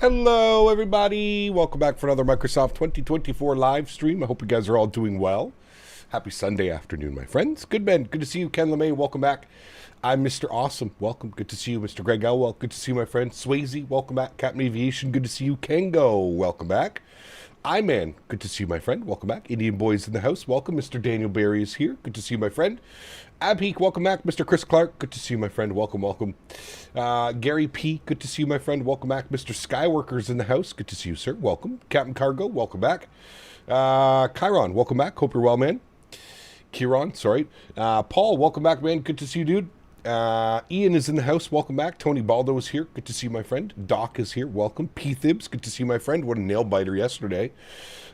Hello, everybody. Welcome back for another Microsoft 2024 live stream. I hope you guys are all doing well. Happy Sunday afternoon, my friends. Good men. Good to see you, Ken LeMay. Welcome back. I'm Mr. Awesome. Welcome. Good to see you, Mr. Greg Elwell. Good to see you, my friend. Swayze. Welcome back. Captain Aviation. Good to see you. Kango. Welcome back. I-Man. Good to see you, my friend. Welcome back. Indian Boys in the house. Welcome. Mr. Daniel Barry is here. Good to see you, my friend. Abheek, welcome back. Mr. Chris Clark, good to see you, my friend. Welcome, welcome. Gary P, good to see you, my friend. Welcome back. Mr. Skyworker's in the house. Good to see you, sir. Welcome. Captain Cargo, welcome back. Chiron, welcome back. Hope you're well, man. Kieran, sorry. Paul, welcome back, man. Good to see you, dude. Ian is in the house. Welcome back. AntoniBaldo is here. Good to see you, my friend. Doc is here. Welcome. P-Thibs, good to see you, my friend. What a nail biter yesterday.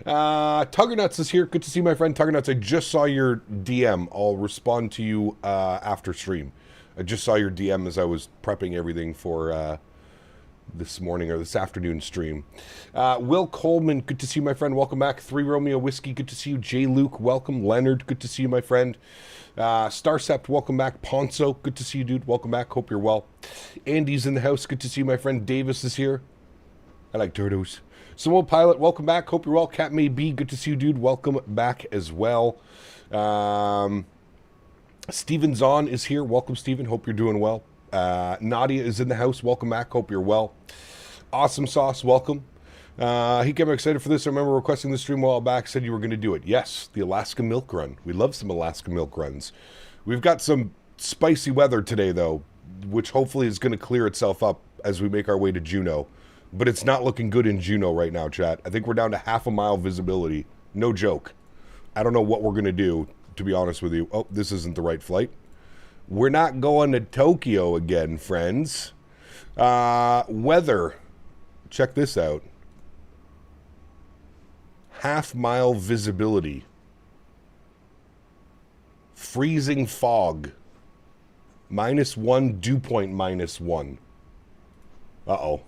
Tuggernuts is here. Good to see you, my friend. Tuggernuts, I just saw your DM. I'll respond to you after stream. I just saw your DM as I was prepping everything for this morning or this afternoon stream. Will Coleman, good to see you, my friend. Welcome back. 3 Romeo Whiskey, good to see you. J. Luke, welcome. Leonard, good to see you, my friend. Starcept, welcome back. Ponzo, good to see you, dude. Welcome back. Hope you're well. Andy's in the house. Good to see you, my friend. Davis is here. I like turtles. Samoa Pilot, welcome back. Hope you're well. Cat May B, good to see you, dude. Welcome back as well. Steven Zahn is here. Welcome, Steven. Hope you're doing well. Nadya is in the house. Welcome back. Hope you're well. Awesome Sauce, welcome. He came excited for this. I remember requesting the stream a while back. Said you were going to do it. Yes, the Alaska Milk Run. We love some Alaska Milk Runs. We've got some spicy weather today, though, which hopefully is going to clear itself up as we make our way to Juneau. But it's not looking good in Juneau right now, chat. I think we're down to half a mile visibility. No joke. I don't know what we're going to do, to be honest with you. Oh, this isn't the right flight. We're not going to Tokyo again, friends. Weather. Check this out. Half mile visibility. Freezing fog. -1, dew point -1. Uh-oh.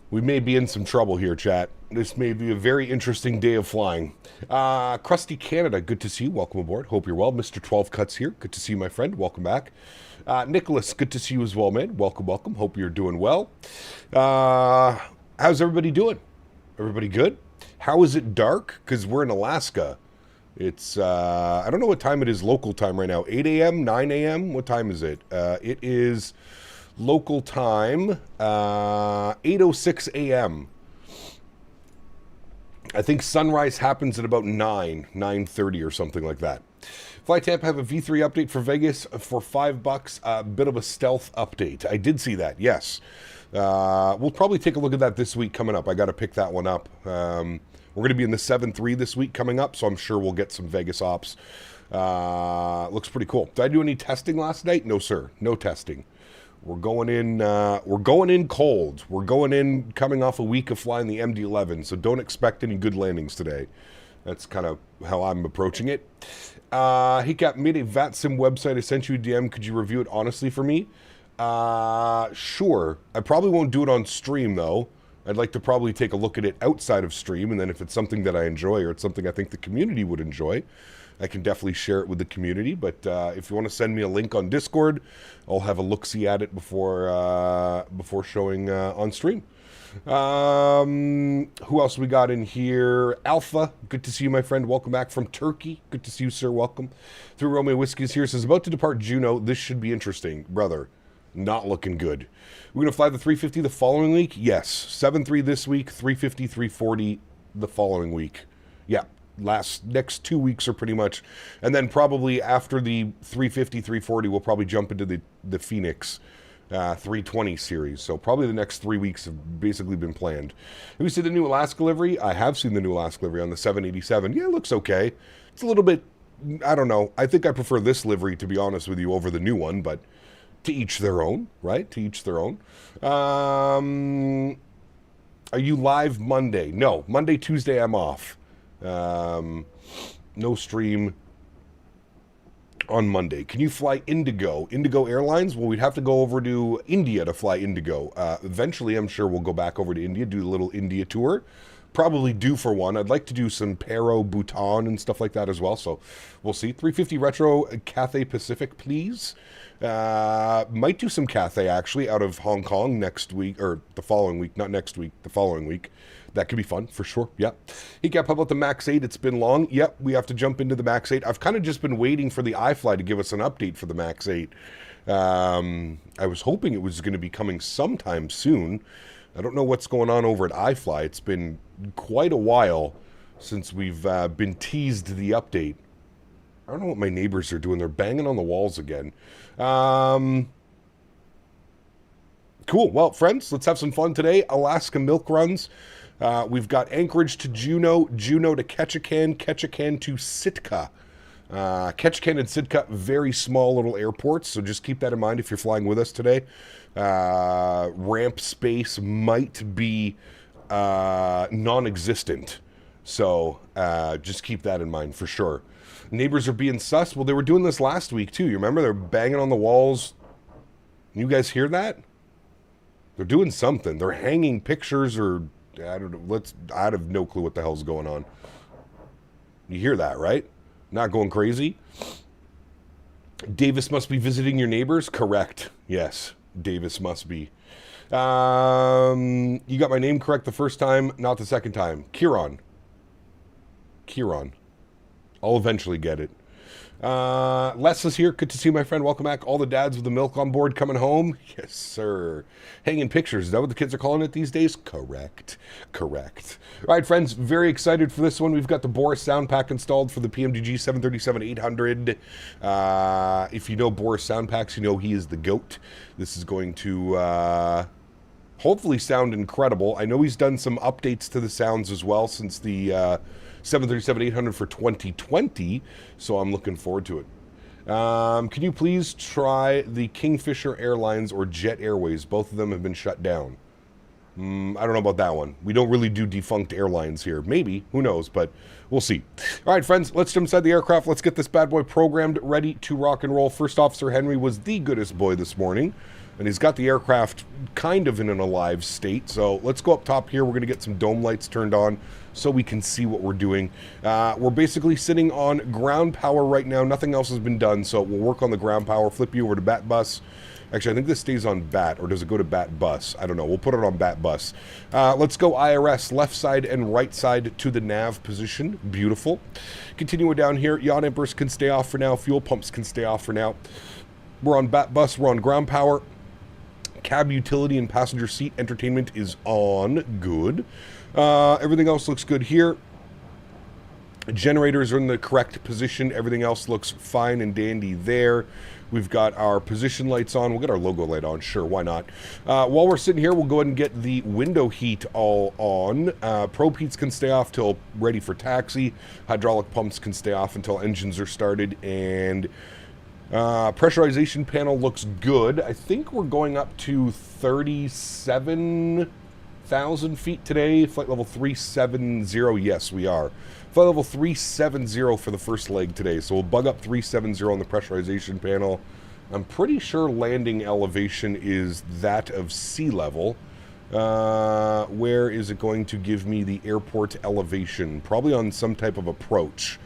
We may be in some trouble here, chat. This may be a very interesting day of flying. Krusty Canada, good to see you. Welcome aboard. Hope you're well. Mr. 12 Cuts here. Good to see you, my friend. Welcome back. Nicholas, good to see you as well, man. Welcome, welcome. Hope you're doing well. How's everybody doing? Everybody good? How is it dark? Because we're in Alaska. It's, I don't know what time it is local time right now. 8 a.m., 9 a.m.? What time is it? It is local time, 8:06 a.m. I think sunrise happens at about 9:30 or something like that. Flight Tampa have a V3 update for Vegas for $5. A bit of a stealth update. I did see that, yes. We'll probably take a look at that this week coming up. I got to pick that one up. We're going to be in the 7-3 this week coming up, so I'm sure we'll get some Vegas ops. Looks pretty cool. Did I do any testing last night? No, sir. No testing. We're going in cold. We're going in coming off a week of flying the MD-11, so don't expect any good landings today. That's kind of how I'm approaching it. He got made a VATSIM website. I sent you a DM. Could you review it honestly for me? Sure. I probably won't do it on stream, though. I'd like to probably take a look at it outside of stream, and then if it's something that I enjoy or it's something I think the community would enjoy, I can definitely share it with the community. But if you want to send me a link on Discord, I'll have a look-see at it before showing on stream. Who else we got in here? Alpha, good to see you, my friend. Welcome back from Turkey. Good to see you, sir. Welcome. 3 Romeo Whiskey's here. Says, about to depart Juneau. This should be interesting. Brother, not looking good. We're going to fly the 350 the following week? Yes. 7-3 this week, 350, 340 the following week. Yeah. Next 2 weeks are pretty much, and then probably after the 350, 340, we'll probably jump into the Phoenix 320 series. So probably the next 3 weeks have basically been planned. Have you seen the new Alaska livery? I have seen the new Alaska livery on the 787. Yeah, it looks okay. It's a little bit, I don't know. I think I prefer this livery, to be honest with you, over the new one, but to each their own, right? To each their own. Are you live Monday? No, Monday, Tuesday, I'm off. No stream on Monday. Can you fly Indigo Airlines? Well, we'd have to go over to India to fly Indigo. Eventually, I'm sure we'll go back over to India, do a little India tour. probably due for one. I'd like to do some Pero, Bhutan, and stuff like that as well. So we'll see. 350 Retro Cathay Pacific, please. Might do some Cathay, actually, out of Hong Kong next week, or the following week. Not next week, the following week. That could be fun, for sure. Yep. He kept up with the Max 8. It's been long. Yep, we have to jump into the Max 8. I've kind of just been waiting for the iFly to give us an update for the Max 8. I was hoping it was going to be coming sometime soon. I don't know what's going on over at iFly. It's been quite a while since we've been teased the update. I don't know what my neighbors are doing. They're banging on the walls again. Cool. Well, friends, let's have some fun today. Alaska milk runs. We've got Anchorage to Juneau, Juneau to Ketchikan, Ketchikan to Sitka. Ketchikan and Sitka, very small little airports, so just keep that in mind if you're flying with us today. Ramp space might be non-existent, so just keep that in mind for sure. Neighbors are being sus. Well, they were doing this last week too. You remember? They're banging on the walls. You guys hear that? They're doing something. They're hanging pictures, or I don't know. I have no clue what the hell's going on. You hear that, right? Not going crazy? Davis must be visiting your neighbors? Correct. Yes, Davis must be. You got my name correct the first time, not the second time. Kieran. I'll eventually get it. Les is here. Good to see you, my friend. Welcome back. All the dads with the milk on board coming home. Yes, sir. Hanging pictures. Is that what the kids are calling it these days? Correct. All right, friends. Very excited for this one. We've got the Boris sound pack installed for the PMDG 737-800. If you know Boris sound packs, you know he is the GOAT. This is going to hopefully sound incredible. I know he's done some updates to the sounds as well since the 737-800 for 2020, so I'm looking forward to it. Can you please try the Kingfisher Airlines or Jet Airways? Both of them have been shut down. I don't know about that one. We don't really do defunct airlines here. Maybe. Who knows? But we'll see. All right, friends. Let's jump inside the aircraft. Let's get this bad boy programmed, ready to rock and roll. First Officer Henry was the goodest boy this morning, and he's got the aircraft kind of in an alive state. So let's go up top here. We're going to get some dome lights turned on so we can see what we're doing. We're basically sitting on ground power right now. Nothing else has been done, so we'll work on the ground power. Flip you over to bat bus. Actually, I think this stays on bat, or does it go to bat bus? I don't know. We'll put it on bat bus. Let's go IRS, left side and right side to the nav position. Beautiful. Continuing down here, yaw dampers can stay off for now. Fuel pumps can stay off for now. We're on bat bus. We're on ground power. Cab utility and passenger seat entertainment is on. Good. Everything else looks good here. Generators are in the correct position. Everything else looks fine and dandy there. We've got our position lights on. We'll get our logo light on. Sure, why not? While we're sitting here, we'll go ahead and get the window heat all on. Probe heats can stay off till ready for taxi. Hydraulic pumps can stay off until engines are started. And pressurization panel looks good. I think we're going up to 37,000 feet today. Flight level 370. Yes, we are. Flight level 370 for the first leg today. So we'll bug up 370 on the pressurization panel. I'm pretty sure landing elevation is that of sea level. Where is it going to give me the airport elevation? Probably on some type of approach.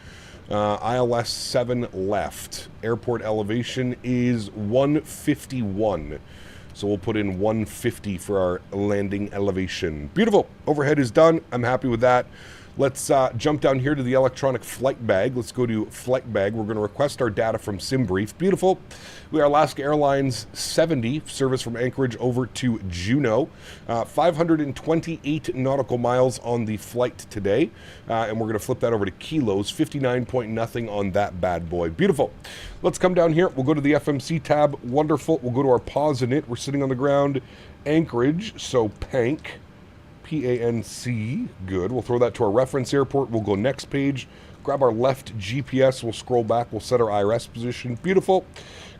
ILS 7 left. Airport elevation is 151. So we'll put in 150 for our landing elevation. Beautiful. Overhead is done. I'm happy with that. Let's jump down here to the electronic flight bag. Let's go to flight bag. We're going to request our data from SimBrief. Beautiful. We are Alaska Airlines 70, service from Anchorage over to Juneau. 528 nautical miles on the flight today. And we're going to flip that over to kilos. 59 point nothing on that bad boy. Beautiful. Let's come down here. We'll go to the FMC tab. Wonderful. We'll go to our pause in it. We're sitting on the ground. Anchorage, so Pank. PANC, good. We'll throw that to our reference airport. We'll go next page, grab our left GPS. We'll scroll back. We'll set our IRS position. Beautiful.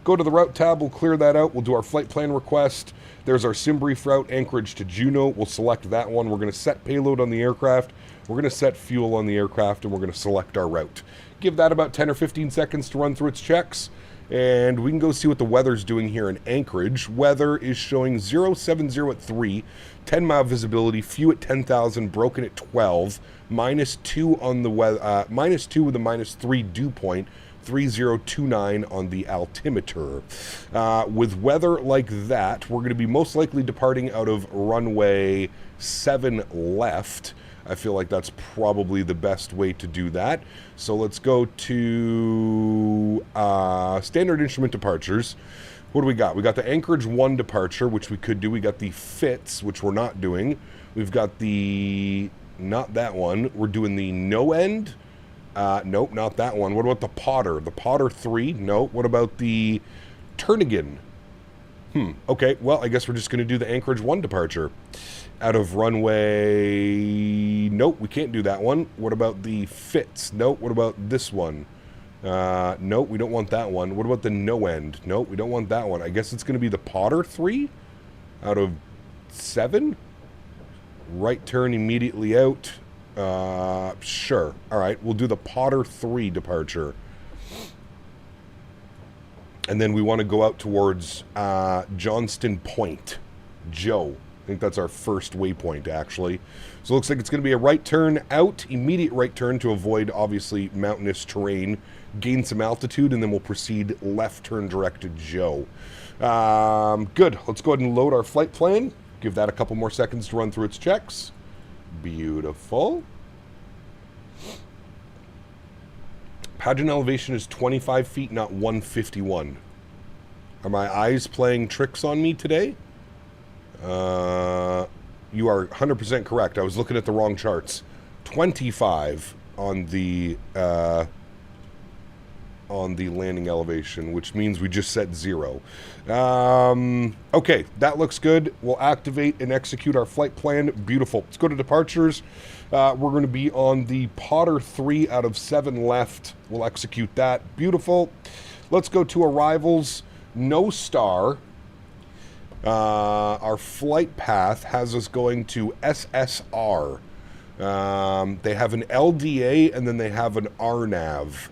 Go to the route tab. We'll clear that out. We'll do our flight plan request. There's our SimBrief route, Anchorage to Juneau. We'll select that one. We're going to set payload on the aircraft. We're going to set fuel on the aircraft, and we're going to select our route. Give that about 10 or 15 seconds to run through its checks. And we can go see what the weather's doing here in Anchorage. Weather is showing 070 at 3, 10-mile visibility, few at 10,000, broken at 12, -2 on the weather, -2 with a -3 dew point, 3029 on the altimeter. With weather like that, we're going to be most likely departing out of runway 7 left. I feel like that's probably the best way to do that. So let's go to standard instrument departures. What do we got? We got the Anchorage 1 departure, which we could do. We got the FITS, which we're not doing. We've got the, not that one. We're doing the no end. Nope, not that one. What about the Potter? The Potter 3? No. What about the Turnagain? Okay, well, I guess we're just going to do the Anchorage 1 departure. Out of runway... Nope, we can't do that one. What about the FITS? Nope, what about this one? Nope, we don't want that one. What about the no end? Nope, we don't want that one. I guess it's going to be the Potter 3 out of 7? Right turn immediately out. Sure. All right, we'll do the Potter 3 departure. And then we want to go out towards Johnston Point. Joe. I think that's our first waypoint, actually. So it looks like it's going to be a right turn out, immediate right turn to avoid, obviously, mountainous terrain, gain some altitude, and then we'll proceed left turn direct to Joe. Good. Let's go ahead and load our flight plan. Give that a couple more seconds to run through its checks. Beautiful. Pageant elevation is 25 feet, not 151. Are my eyes playing tricks on me today? You are 100% correct. I was looking at the wrong charts. 25 on the landing elevation, which means we just set 0. Okay, that looks good. We'll activate and execute our flight plan. Beautiful. Let's go to departures. We're going to be on the Potter 3 out of 7 left. We'll execute that. Beautiful. Let's go to arrivals. No star. Our flight path has us going to SSR. They have an LDA and then they have an RNAV.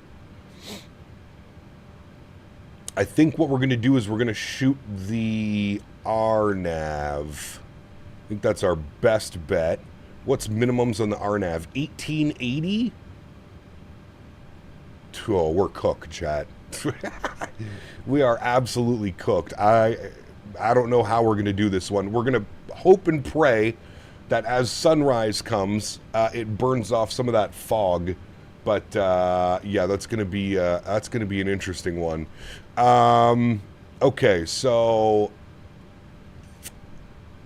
I think what we're going to do is we're going to shoot the RNAV. I think that's our best bet. What's minimums on the RNAV? 1880? Oh, we're cooked, chat. We are absolutely cooked. I don't know how we're going to do this one. We're going to hope and pray that as sunrise comes, it burns off some of that fog. But yeah, that's going to be an interesting one. Okay, so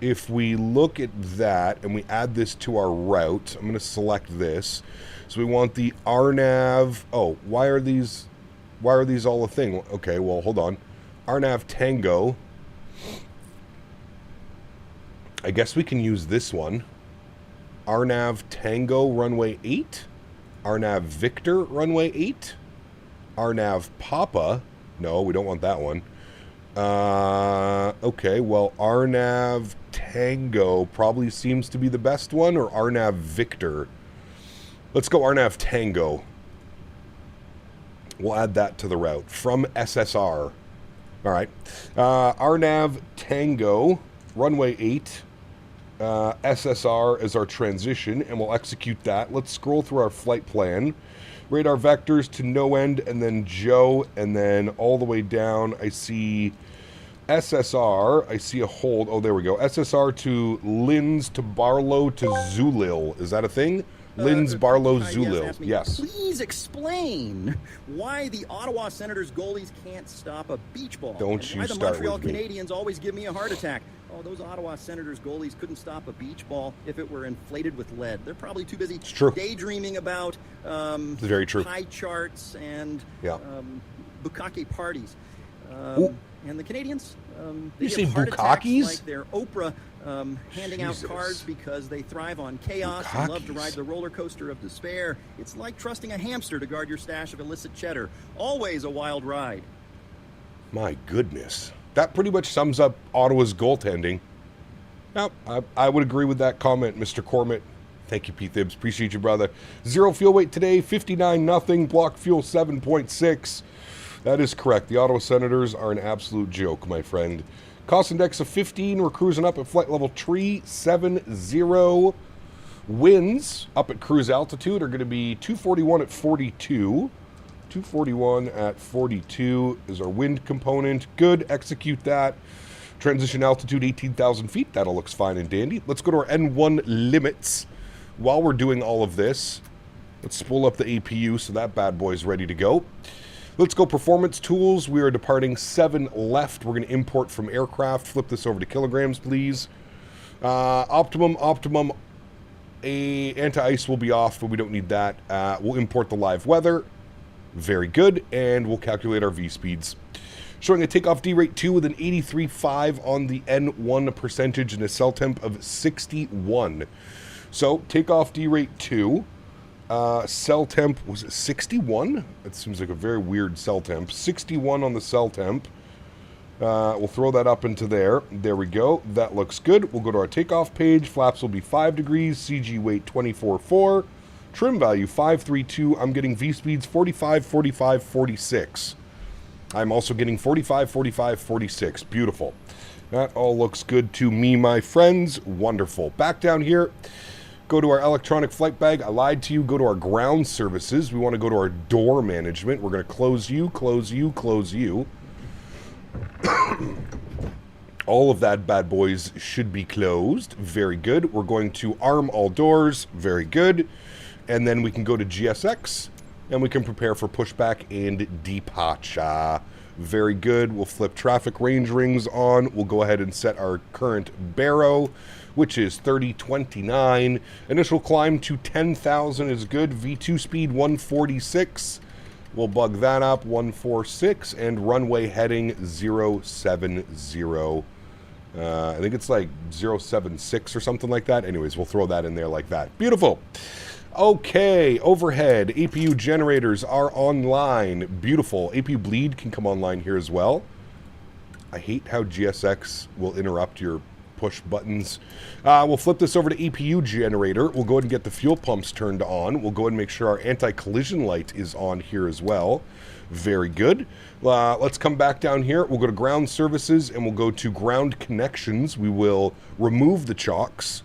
if we look at that and we add this to our route, I'm going to select this. So we want the RNAV. Oh, why are these all a thing? Okay, well, hold on. RNAV Tango. I guess we can use this one. RNAV Tango runway 8. RNAV Victor runway 8. RNAV Papa. No, we don't want that one. Okay, well, RNAV Tango probably seems to be the best one, or RNAV Victor. Let's go RNAV Tango. We'll add that to the route from SSR. All right. RNAV Tango, runway 8. SSR is our transition, and we'll execute that. Let's scroll through our flight plan. Radar vectors to no end, and then Joe, and then all the way down, I see SSR. I see a hold. Oh, there we go. SSR to Linz to Barlow to Zulil. Is that a thing? Linz, Barlow, Zulil. Yes. Please explain why the Ottawa Senators goalies can't stop a beach ball. Don't you start with me. Why the Montreal Canadiens always give me a heart attack. Oh, those Ottawa Senators goalies couldn't stop a beach ball if it were inflated with lead. They're probably too busy daydreaming about very true. pie charts and bukkake parties. And the Canadians, they you give say heart bukkakes? attacks like they're Oprah handing out cards because they thrive on chaos and love to ride the roller coaster of despair. It's like trusting a hamster to guard your stash of illicit cheddar. Always a wild ride. My goodness. That pretty much sums up Ottawa's goaltending. Now, I would agree with that comment, Mr. Cormit. Thank you, Pete Thibs. Appreciate you, brother. 0 fuel weight today, 59-0. Block fuel 7.6. That is correct. The Ottawa Senators are an absolute joke, my friend. Cost index of 15. We're cruising up at flight level 370. Winds up at cruise altitude are going to be 241 at 42. 241 at 42 is our wind component. Good. Execute that. Transition altitude 18,000 feet. That all looks fine and dandy. Let's go to our N1 limits. While we're doing all of this, let's spool up the APU so that bad boy's ready to go. Let's go performance tools. We are departing 7 left. We're going to import from aircraft. Flip this over to kilograms, please. Optimum. Anti-ice will be off, but we don't need that. We'll import the live weather. Very good. And we'll calculate our V-speeds. Showing a takeoff D rate 2 with an 83.5 on the N1 percentage and a cell temp of 61. So takeoff D rate 2. Cell temp, was it 61? That seems like a very weird cell temp. 61 on the cell temp. We'll throw that up into there. There we go. That looks good. We'll go to our takeoff page. Flaps will be 5 degrees. CG weight 24.4. Trim value 532. I'm getting V-speeds 45, 45, 46. I'm also getting 45, 45, 46. Beautiful. That all looks good to me, my friends. Wonderful. Back down here. Go to our electronic flight bag. I lied to you. Go to our ground services. We want to go to our door management. We're going to close you, close you, close you. All of that bad boys should be closed. Very good. We're going to arm all doors. Very good. And then we can go to GSX and we can prepare for pushback and departure. Very good. We'll flip traffic range rings on. We'll go ahead and set our current baro, which is 3029. Initial climb to 10,000 is good. V2 speed 146. We'll bug that up, 146. And runway heading 070. I think it's like 076 or something like that. Anyways, we'll throw that in there like that. Beautiful. Okay, overhead. APU generators are online. Beautiful. APU bleed can come online here as well. I hate how GSX will interrupt your push buttons. We'll flip this over to APU generator. We'll go ahead and get the fuel pumps turned on. We'll go ahead and make sure our anti-collision light is on here as well. Very good. Let's come back down here. We'll go to ground services and we'll go to ground connections. We will remove the chocks.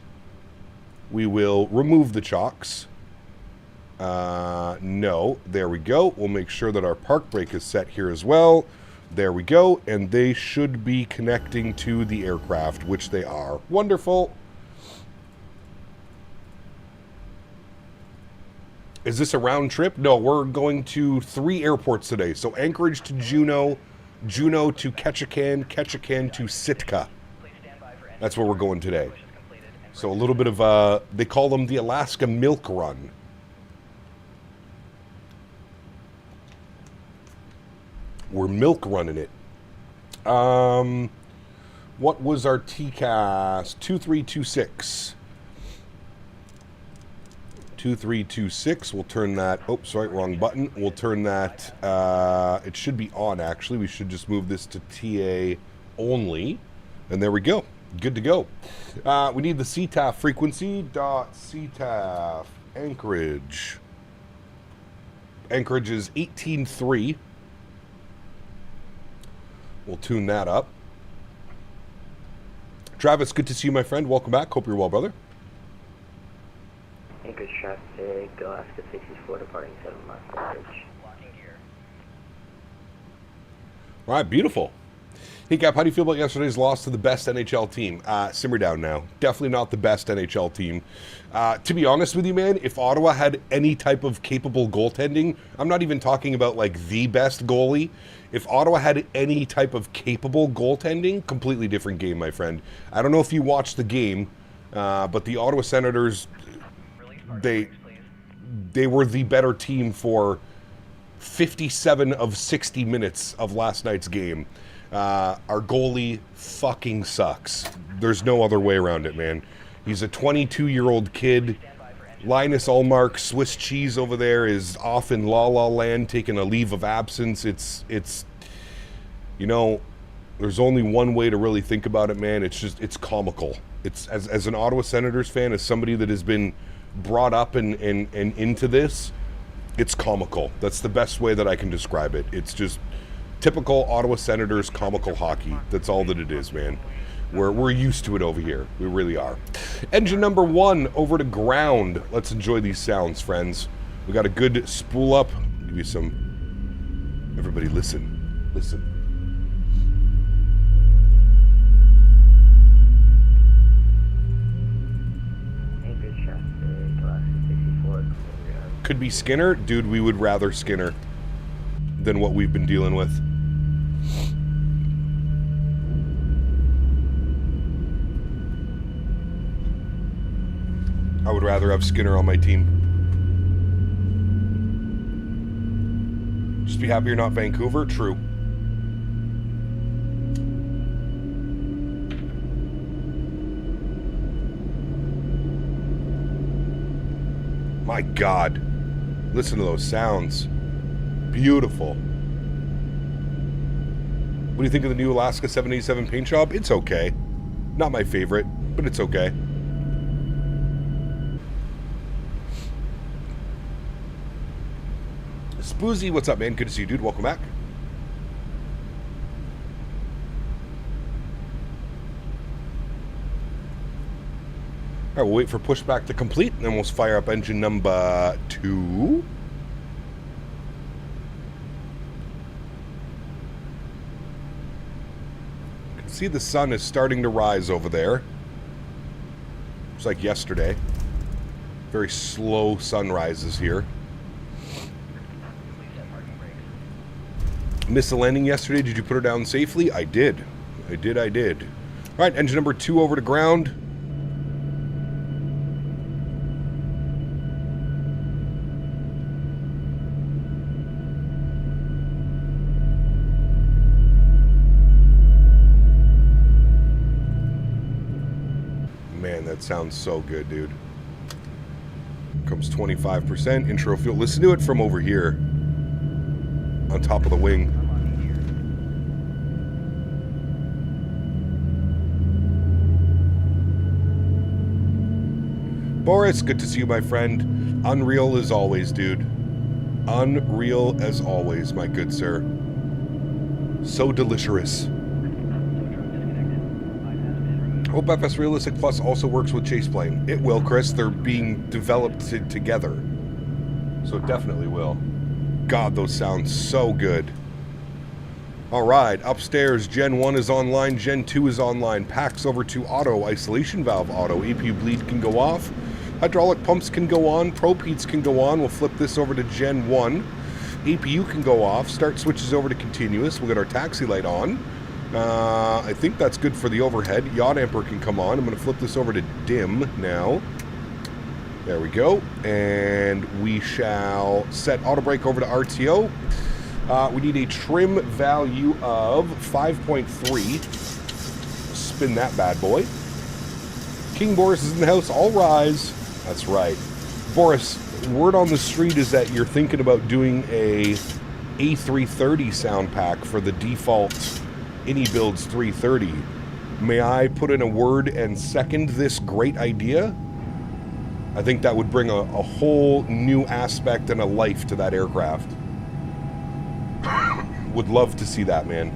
No, there we go. We'll make sure that our park brake is set here as well. There we go, and they should be connecting to the aircraft, which they are. Wonderful. Is this a round trip? No, we're going to 3 airports today. So Anchorage to Juneau, Juneau to Ketchikan, Ketchikan to Sitka. That's where we're going today. So a little bit of, they call them the Alaska Milk Run. We're milk running it. What was our TCAS? 2326. 2326. We'll turn that. Oh, sorry, wrong button. We'll turn that. It should be on, actually. We should just move this to TA only. And there we go. Good to go. We need the CTAF frequency. .CTAF. Anchorage. Anchorage is 18.3. We'll tune that up. Travis, good to see you, my friend. Welcome back. Hope you're well, brother. Anchorage traffic, Alaska 64, departing 7 miles to Anchorage. Locking gear. All right, beautiful. Hey, Cap, how do you feel about yesterday's loss to the best NHL team? Simmer down now. Definitely not the best NHL team. To be honest with you, man, if Ottawa had any type of capable goaltending, I'm not even talking about like the best goalie. If Ottawa had any type of capable goaltending, completely different game, my friend. I don't know if you watched the game, but the Ottawa Senators, they were the better team for 57 of 60 minutes of last night's game. Our goalie fucking sucks. There's no other way around it, man. He's a 22-year-old kid. Linus Ullmark, Swiss cheese over there, is off in La La Land taking a leave of absence. It's you know, there's only one way to really think about it, man. It's comical. It's as an Ottawa Senators fan, as somebody that has been brought up and into this, it's comical. That's the best way that I can describe it. It's just Typical Ottawa Senators comical hockey. That's all that it is, man. We're used to it over here. We really are. Engine number 1 over to ground. Let's enjoy these sounds, friends. We got a good spool up. I'll give you some. Everybody listen. Listen. Could be Skinner. Dude, we would rather Skinner than what we've been dealing with. I would rather have Skinner on my team. Just be happy you're not Vancouver. True. My God. Listen to those sounds. Beautiful. What do you think of the new Alaska 787 paint job? It's okay. Not my favorite, but it's okay. Spoozy, what's up, man? Good to see you, dude. Welcome back. All right, we'll wait for pushback to complete, and then we'll fire up engine number 2. You can see the sun is starting to rise over there. It's like yesterday. Very slow sunrises here. Missed the landing yesterday. Did you put her down safely? I did. I did. All right, engine number 2 over to ground. Man, that sounds so good, dude. Comes 25%. Intro fuel. Listen to it from over here. On top of the wing. Boris, good to see you, my friend. Unreal as always, dude. Unreal as always, my good sir. So delicious. Hope FS Realistic Plus also works with Chaseplane. It will, Chris. They're being developed together. So it definitely will. God, those sound so good. All right, upstairs, Gen 1 is online, Gen 2 is online. Packs over to auto, isolation valve auto. APU bleed can go off. Hydraulic pumps can go on. Probe heats can go on. We'll flip this over to Gen 1. APU can go off. Start switches over to continuous. We'll get our taxi light on. I think that's good for the overhead. Yacht amper can come on. I'm going to flip this over to dim now. There we go. And we shall set auto brake over to RTO. We need a trim value of 5.3. Spin that bad boy. King Boris is in the house. All rise. That's right. Boris, word on the street is that you're thinking about doing a A330 sound pack for the default AnyBuilds 330. May I put in a word and second this great idea? I think that would bring a whole new aspect and a life to that aircraft. Would love to see that, man.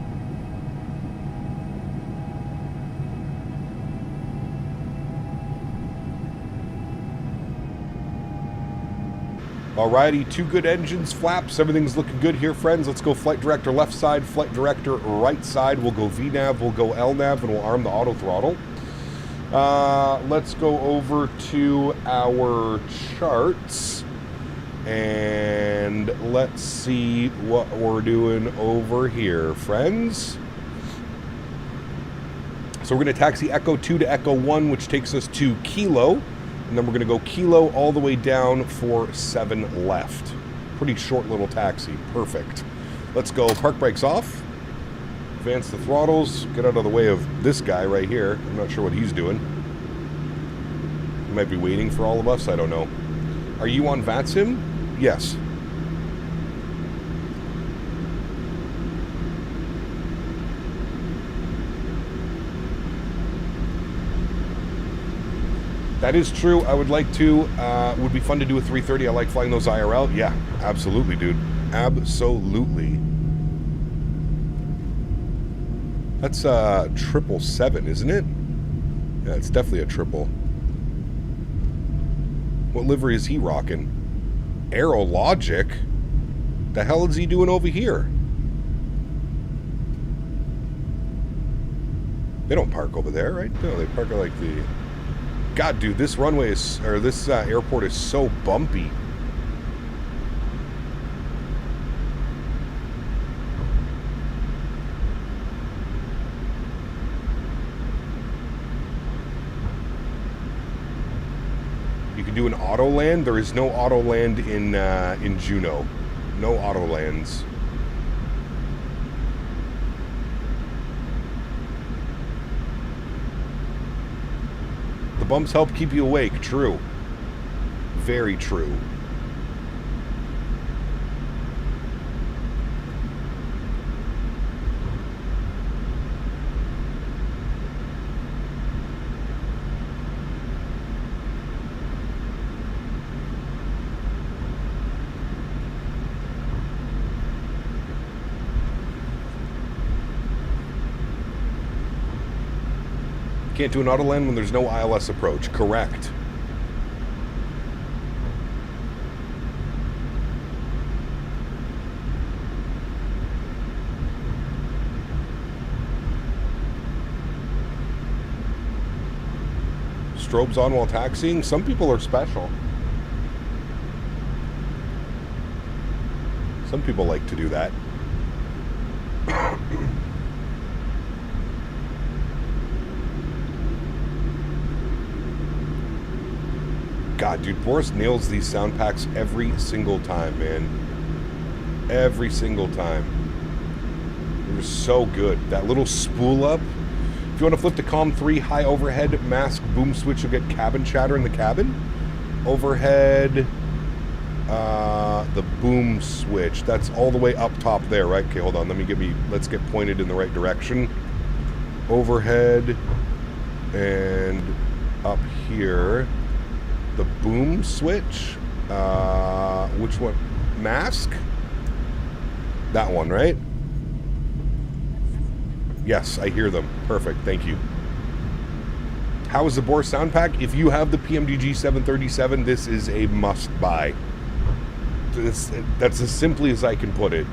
Alrighty, 2 good engines, flaps, everything's looking good here, friends. Let's go flight director left side, flight director right side. We'll go VNAV, we'll go LNAV, and we'll arm the auto throttle. Let's go over to our charts and let's see what we're doing over here, friends. So we're going to taxi Echo 2 to Echo 1, which takes us to Kilo, and then we're going to go Kilo all the way down for 7 left. Pretty short little taxi. Perfect. Let's go. Park brakes off. Advance the throttles. Get out of the way of this guy right here. I'm not sure what he's doing. He might be waiting for all of us. I don't know. Are you on VATSIM? Yes. That is true. I would like to. Would be fun to do a 330. I like flying those IRL. Yeah, absolutely, dude. Absolutely. That's 777, isn't it? Yeah, it's definitely a triple. What livery is he rocking? Aerologic? The hell is he doing over here? They don't park over there, right? No, they park at like the... God, dude, this runway is... Or this airport is so bumpy. You can do an auto land. There is no auto land in Juneau. No auto lands. The bumps help keep you awake. True. Very true. Can't do an auto land when there's no ILS approach. Correct. Strobes on while taxiing. Some people are special. Some people like to do that. God, dude, Boris nails these sound packs every single time, man. Every single time. They're so good. That little spool up. If you want to flip the COM 3 high overhead mask boom switch, you'll get cabin chatter in the cabin. Overhead, the boom switch. That's all the way up top there, right? Okay, hold on. Let's get pointed in the right direction. Overhead and up here. The boom switch, which one? Mask? That one, right? Yes, I hear them. Perfect, thank you. How is the Boris sound pack? If you have the PMDG 737, this is a must-buy. That's as simply as I can put it.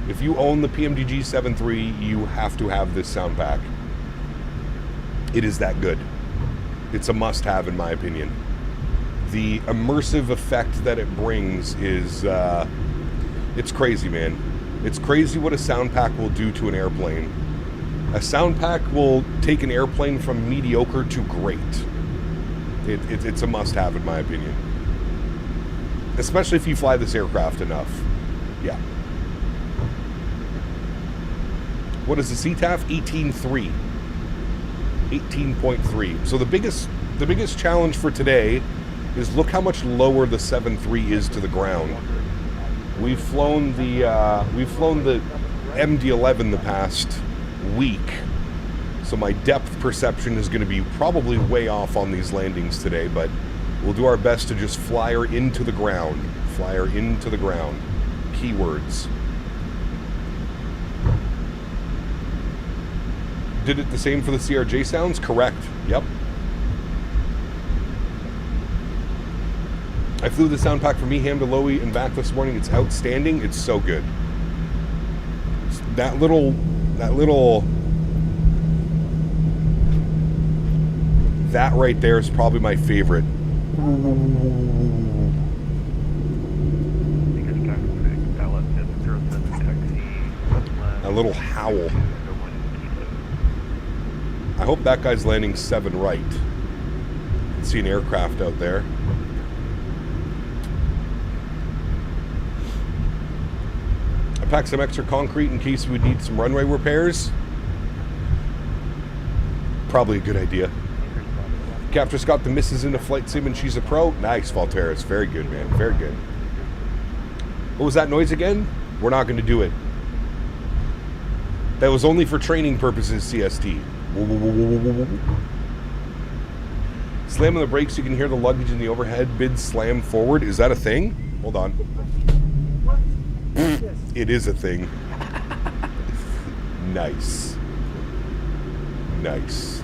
If you own the PMDG 73, you have to have this sound pack. It is that good. It's a must-have, in my opinion. The immersive effect that it brings is, it's crazy, man. It's crazy what a sound pack will do to an airplane. A sound pack will take an airplane from mediocre to great. It's a must-have, in my opinion. Especially if you fly this aircraft enough. Yeah. What is the CTAF? 18.3. 18.3. So the biggest challenge for today is look how much lower the 7.3 is to the ground. We've flown the MD-11 the past week, so my depth perception is going to be probably way off on these landings today, but we'll do our best to just fly her into the ground. Fly her into the ground. Keywords. Did it the same for the CRJ sounds? Correct. Yep. I flew the sound pack from Eham to Lowy and back this morning. It's outstanding. It's so good. That little, that right there is probably my favorite. A little howl. I hope that guy's landing 7 right. I can see an aircraft out there. I packed some extra concrete in case we would need some runway repairs. Probably a good idea. Capture Scott, the missus in a flight sim and she's a pro. Nice, Valteris. Very good, man. Very good. What was that noise again? We're not going to do it. That was only for training purposes, CST. Slam on the brakes so you can hear the luggage in the overhead bid slam forward. Is that a thing? Hold on. It is a thing. Nice. Nice.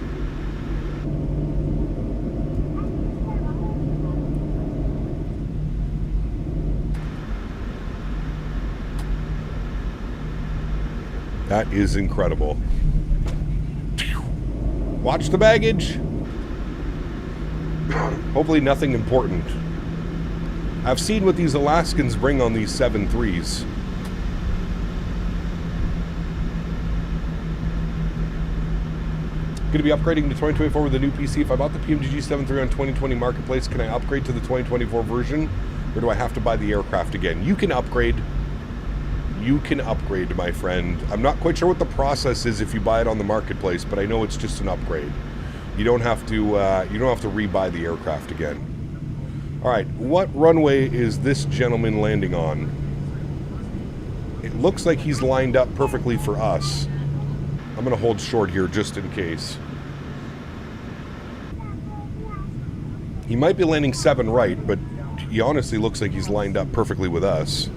That is incredible. Watch the baggage. Hopefully nothing important. I've seen what these Alaskans bring on these 7.3s. Going to be upgrading to 2024 with a new PC. If I bought the PMDG 7.3 on 2020 Marketplace, can I upgrade to the 2024 version? Or do I have to buy the aircraft again? You can upgrade. You can upgrade, my friend. I'm not quite sure what the process is if you buy it on the Marketplace, but I know it's just an upgrade. You don't have to rebuy the aircraft again. Alright, what runway is this gentleman landing on? It looks like he's lined up perfectly for us. I'm going to hold short here just in case. He might be landing 7 right, but he honestly looks like he's lined up perfectly with us.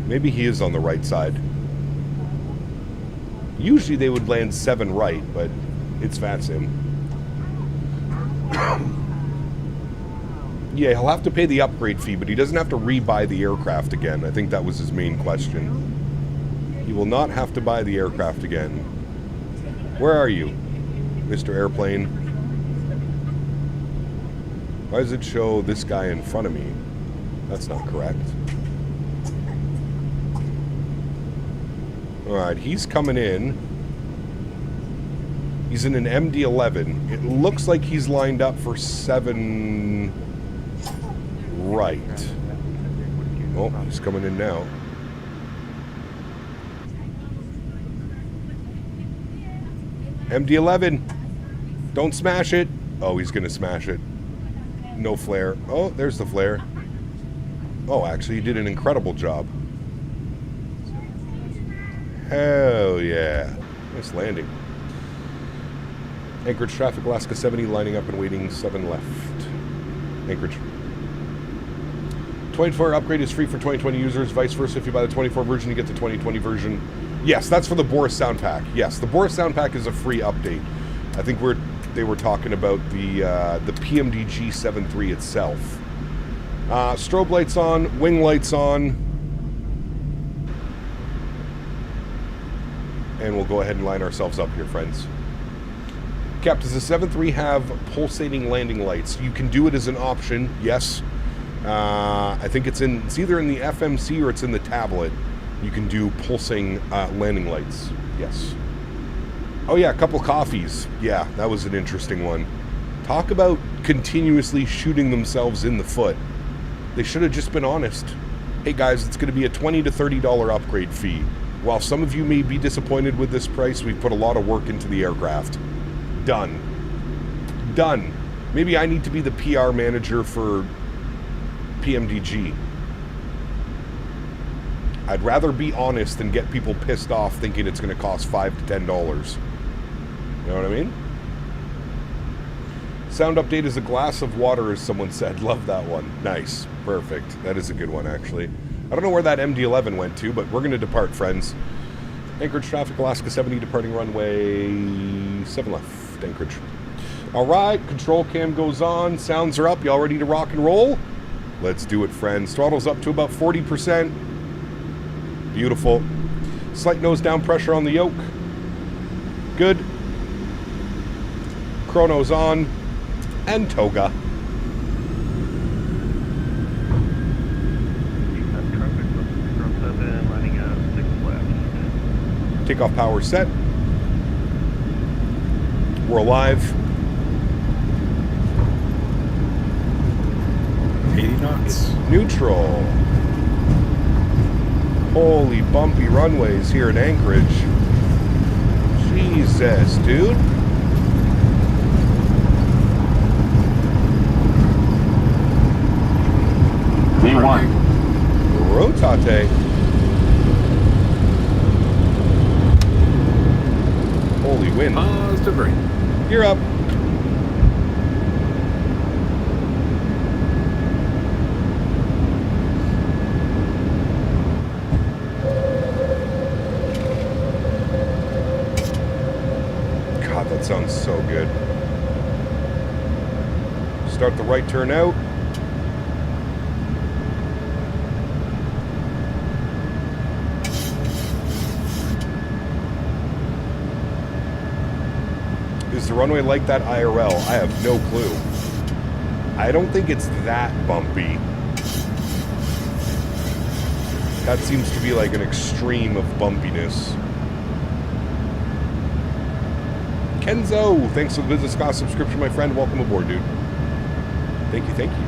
Maybe he is on the right side. Usually they would land 7 right, but it's Fatsim. Yeah, he'll have to pay the upgrade fee, but he doesn't have to rebuy the aircraft again. I think that was his main question. He will not have to buy the aircraft again. Where are you, Mr. Airplane? Why does it show this guy in front of me? That's not correct. Alright, he's coming in. He's in an MD-11. It looks like he's lined up for 7 right. Oh, he's coming in now. MD-11. Don't smash it. Oh, he's going to smash it. No flare. Oh, there's the flare. Oh, actually, he did an incredible job. Hell yeah. Nice landing. Anchorage traffic, Alaska 70, lining up and waiting 7 left. Anchorage. 24 upgrade is free for 2020 users. Vice versa, if you buy the 24 version, you get the 2020 version. Yes, that's for the Boris sound pack. Yes, the Boris sound pack is a free update. I think they were talking about the PMDG 7.3 itself. Strobe lights on, wing lights on. And we'll go ahead and line ourselves up here, friends. Cap, does the 7.3 have pulsating landing lights? You can do it as an option, yes. I think it's either in the FMC or it's in the tablet. You can do pulsing landing lights, yes. Oh yeah, a couple coffees. Yeah, that was an interesting one. Talk about continuously shooting themselves in the foot. They should have just been honest. Hey guys, it's going to be a $20 to $30 upgrade fee. While some of you may be disappointed with this price, we've put a lot of work into the aircraft. Done. Done. Maybe I need to be the PR manager for PMDG. I'd rather be honest than get people pissed off thinking it's going to cost $5 to $10. You know what I mean? Sound update is a glass of water, as someone said. Love that one. Nice. Perfect. That is a good one, actually. I don't know where that MD-11 went to, but we're going to depart, friends. Anchorage traffic, Alaska 70, departing runway 7 left, Anchorage. All right, control cam goes on. Sounds are up. Y'all ready to rock and roll? Let's do it, friends. Throttle's up to about 40%. Beautiful. Slight nose down pressure on the yoke. Good. Chrono's on. And toga. Takeoff power set. We're alive. 80 knots. Neutral. Holy bumpy runways here in Anchorage. Jesus, dude. V1. Rotate. Holy wind. Positive rain. You're up. sounds so good. Start the right turn out. Is the runway like that IRL? I have no clue. I don't think it's that bumpy. That seems to be like an extreme of bumpiness. Kenzo, thanks for the business class subscription, my friend. Welcome aboard, dude. Thank you, thank you.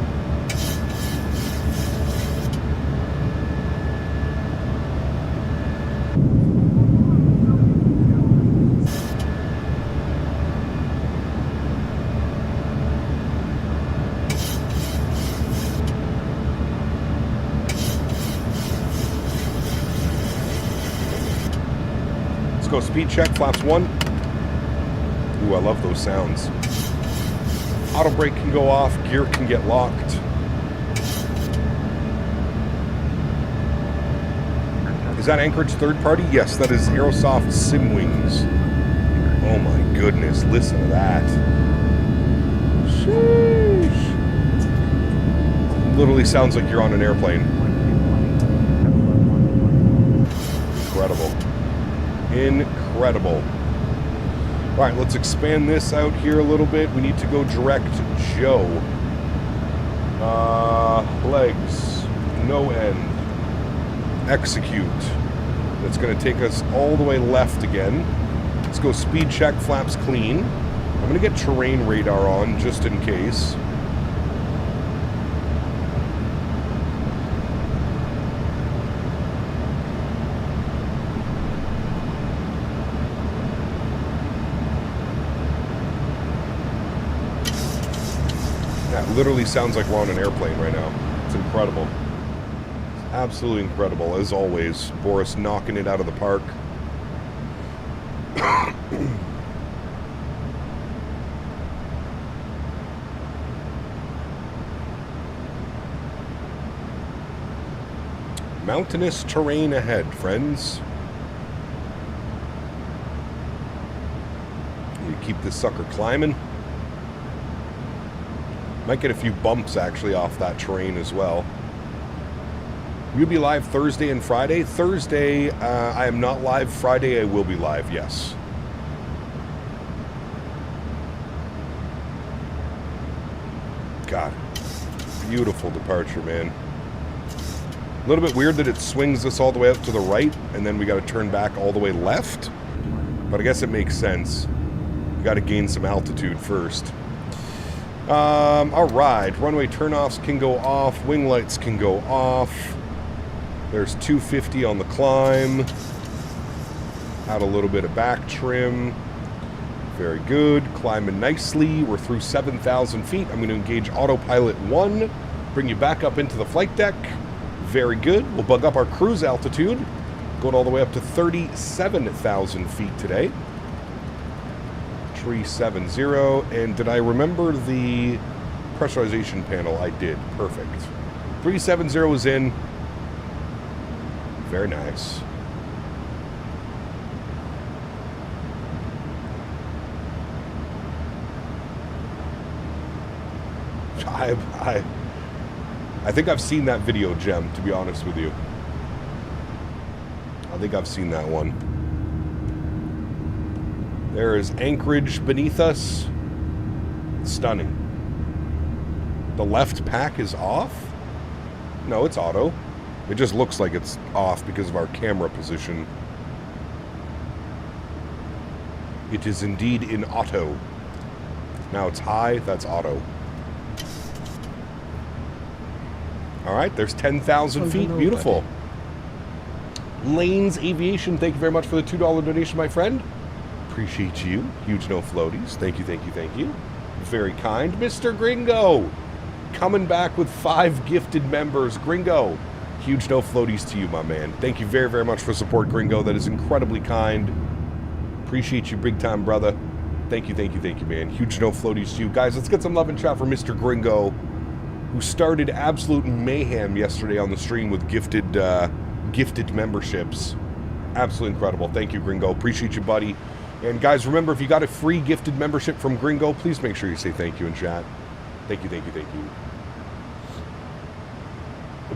Go speed check, flaps 1. Ooh, I love those sounds. Auto brake can go off, gear can get locked. Is that Anchorage third party? Yes, that is Aerosoft Sim Wings. Oh my goodness, listen to that. Sheesh. Literally sounds like you're on an airplane. Incredible. Incredible. All right, let's expand this out here a little bit. We need to go direct Joe. Legs, no end. Execute. That's going to take us all the way left again. Let's go speed check, flaps clean. I'm going to get terrain radar on just in case. Literally sounds like we're on an airplane right now. It's incredible. It's absolutely incredible. As always, Boris knocking it out of the park. Mountainous terrain ahead, friends. You keep this sucker climbing. Might get a few bumps actually off that terrain as well. We'll be live Thursday and Friday. Thursday, I am not live. Friday, I will be live, yes. God, beautiful departure, man. A little bit weird that it swings us all the way up to the right, and then we got to turn back all the way left. But I guess it makes sense. We got to gain some altitude first. All right, runway turnoffs can go off, wing lights can go off. There's 250 on the climb. Add a little bit of back trim. Very good, climbing nicely. We're through 7,000 feet. I'm going to engage autopilot 1, bring you back up into the flight deck. Very good. We'll bug up our cruise altitude, going all the way up to 37,000 feet today. 370, and did I remember the pressurization panel? I did. Perfect. 370 is in. Very nice. I think I've seen that video, Gem, to be honest with you. I think I've seen that one. There is Anchorage beneath us. Stunning. The left pack is off? No, it's auto. It just looks like it's off because of our camera position. It is indeed in auto. Now it's high, that's auto. All right, there's 10,000 feet. Beautiful. Lanes Aviation, thank you very much for the $2 donation, my friend. Appreciate you. Huge no floaties. Thank you, thank you, thank you. Very kind. Mr. Gringo, coming back with 5 gifted members. Gringo, huge no floaties to you, my man. Thank you very, very much for support, Gringo. That is incredibly kind. Appreciate you big time, brother. Thank you, thank you, thank you, man. Huge no floaties to you. Guys, let's get some love and chat for Mr. Gringo, who started absolute mayhem yesterday on the stream with gifted memberships. Absolutely incredible. Thank you, Gringo. Appreciate you, buddy. And guys, remember, if you got a free gifted membership from Gringo, please make sure you say thank you in chat. Thank you, thank you, thank you.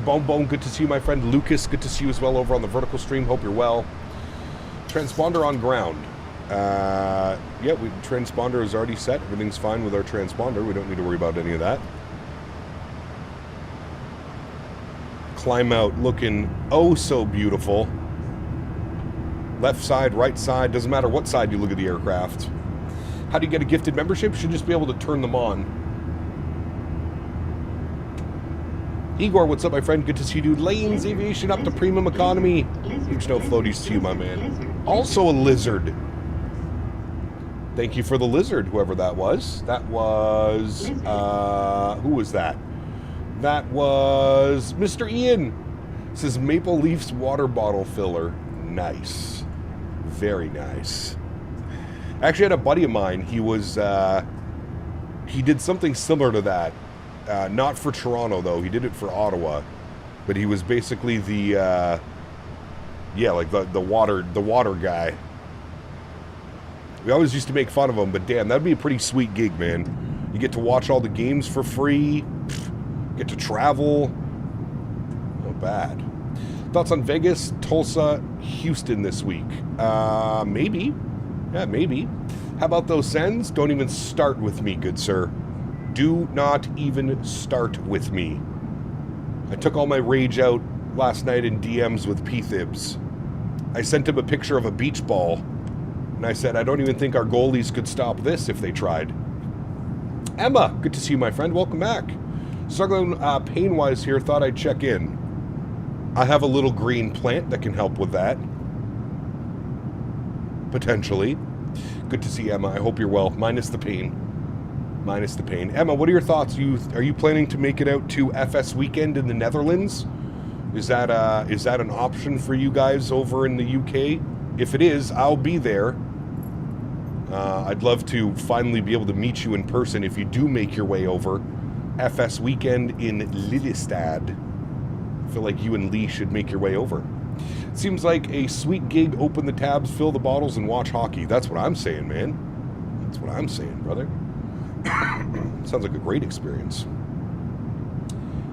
Bone, good to see you, my friend. Lucas, good to see you as well over on the vertical stream. Hope you're well. Transponder on ground. Yeah, transponder is already set. Everything's fine with our transponder. We don't need to worry about any of that. Climb out looking oh so beautiful. Left side, right side, doesn't matter what side you look at the aircraft. How do you get a gifted membership? You should just be able to turn them on. Igor, what's up, my friend? Good to see you, dude. Lanes Aviation up to premium economy. Huge no floaties to you, my man. Also a lizard. Thank you for the lizard, whoever that was. That was... who was that? That was Mr. Ian. It says Maple Leafs water bottle filler. Nice. Very nice. I actually had a buddy of mine. He was... he did something similar to that. Not for Toronto, though. He did it for Ottawa. But he was basically the... yeah, like the water guy. We always used to make fun of him, but damn, that'd be a pretty sweet gig, man. You get to watch all the games for free. Get to travel. Not bad. Thoughts on Vegas, Tulsa, Houston this week? Maybe. Yeah, maybe. How about those sends? Don't even start with me, good sir. Do not even start with me. I took all my rage out last night in DMs with P-Thibs. I sent him a picture of a beach ball. And I said, I don't even think our goalies could stop this if they tried. Emma, good to see you, my friend. Welcome back. Struggling pain-wise here. Thought I'd check in. I have a little green plant that can help with that. Potentially. Good to see Emma. I hope you're well. Minus the pain. Minus the pain. Emma, what are your thoughts? Are you planning to make it out to FS weekend in the Netherlands? Is that an option for you guys over in the UK? If it is, I'll be there. I'd love to finally be able to meet you in person if you do make your way over. FS weekend in Lillestad. I feel like you and Lee should make your way over. Seems like a sweet gig. Open the tabs, fill the bottles, and watch hockey. That's what I'm saying, man. That's what I'm saying, brother. Sounds like a great experience.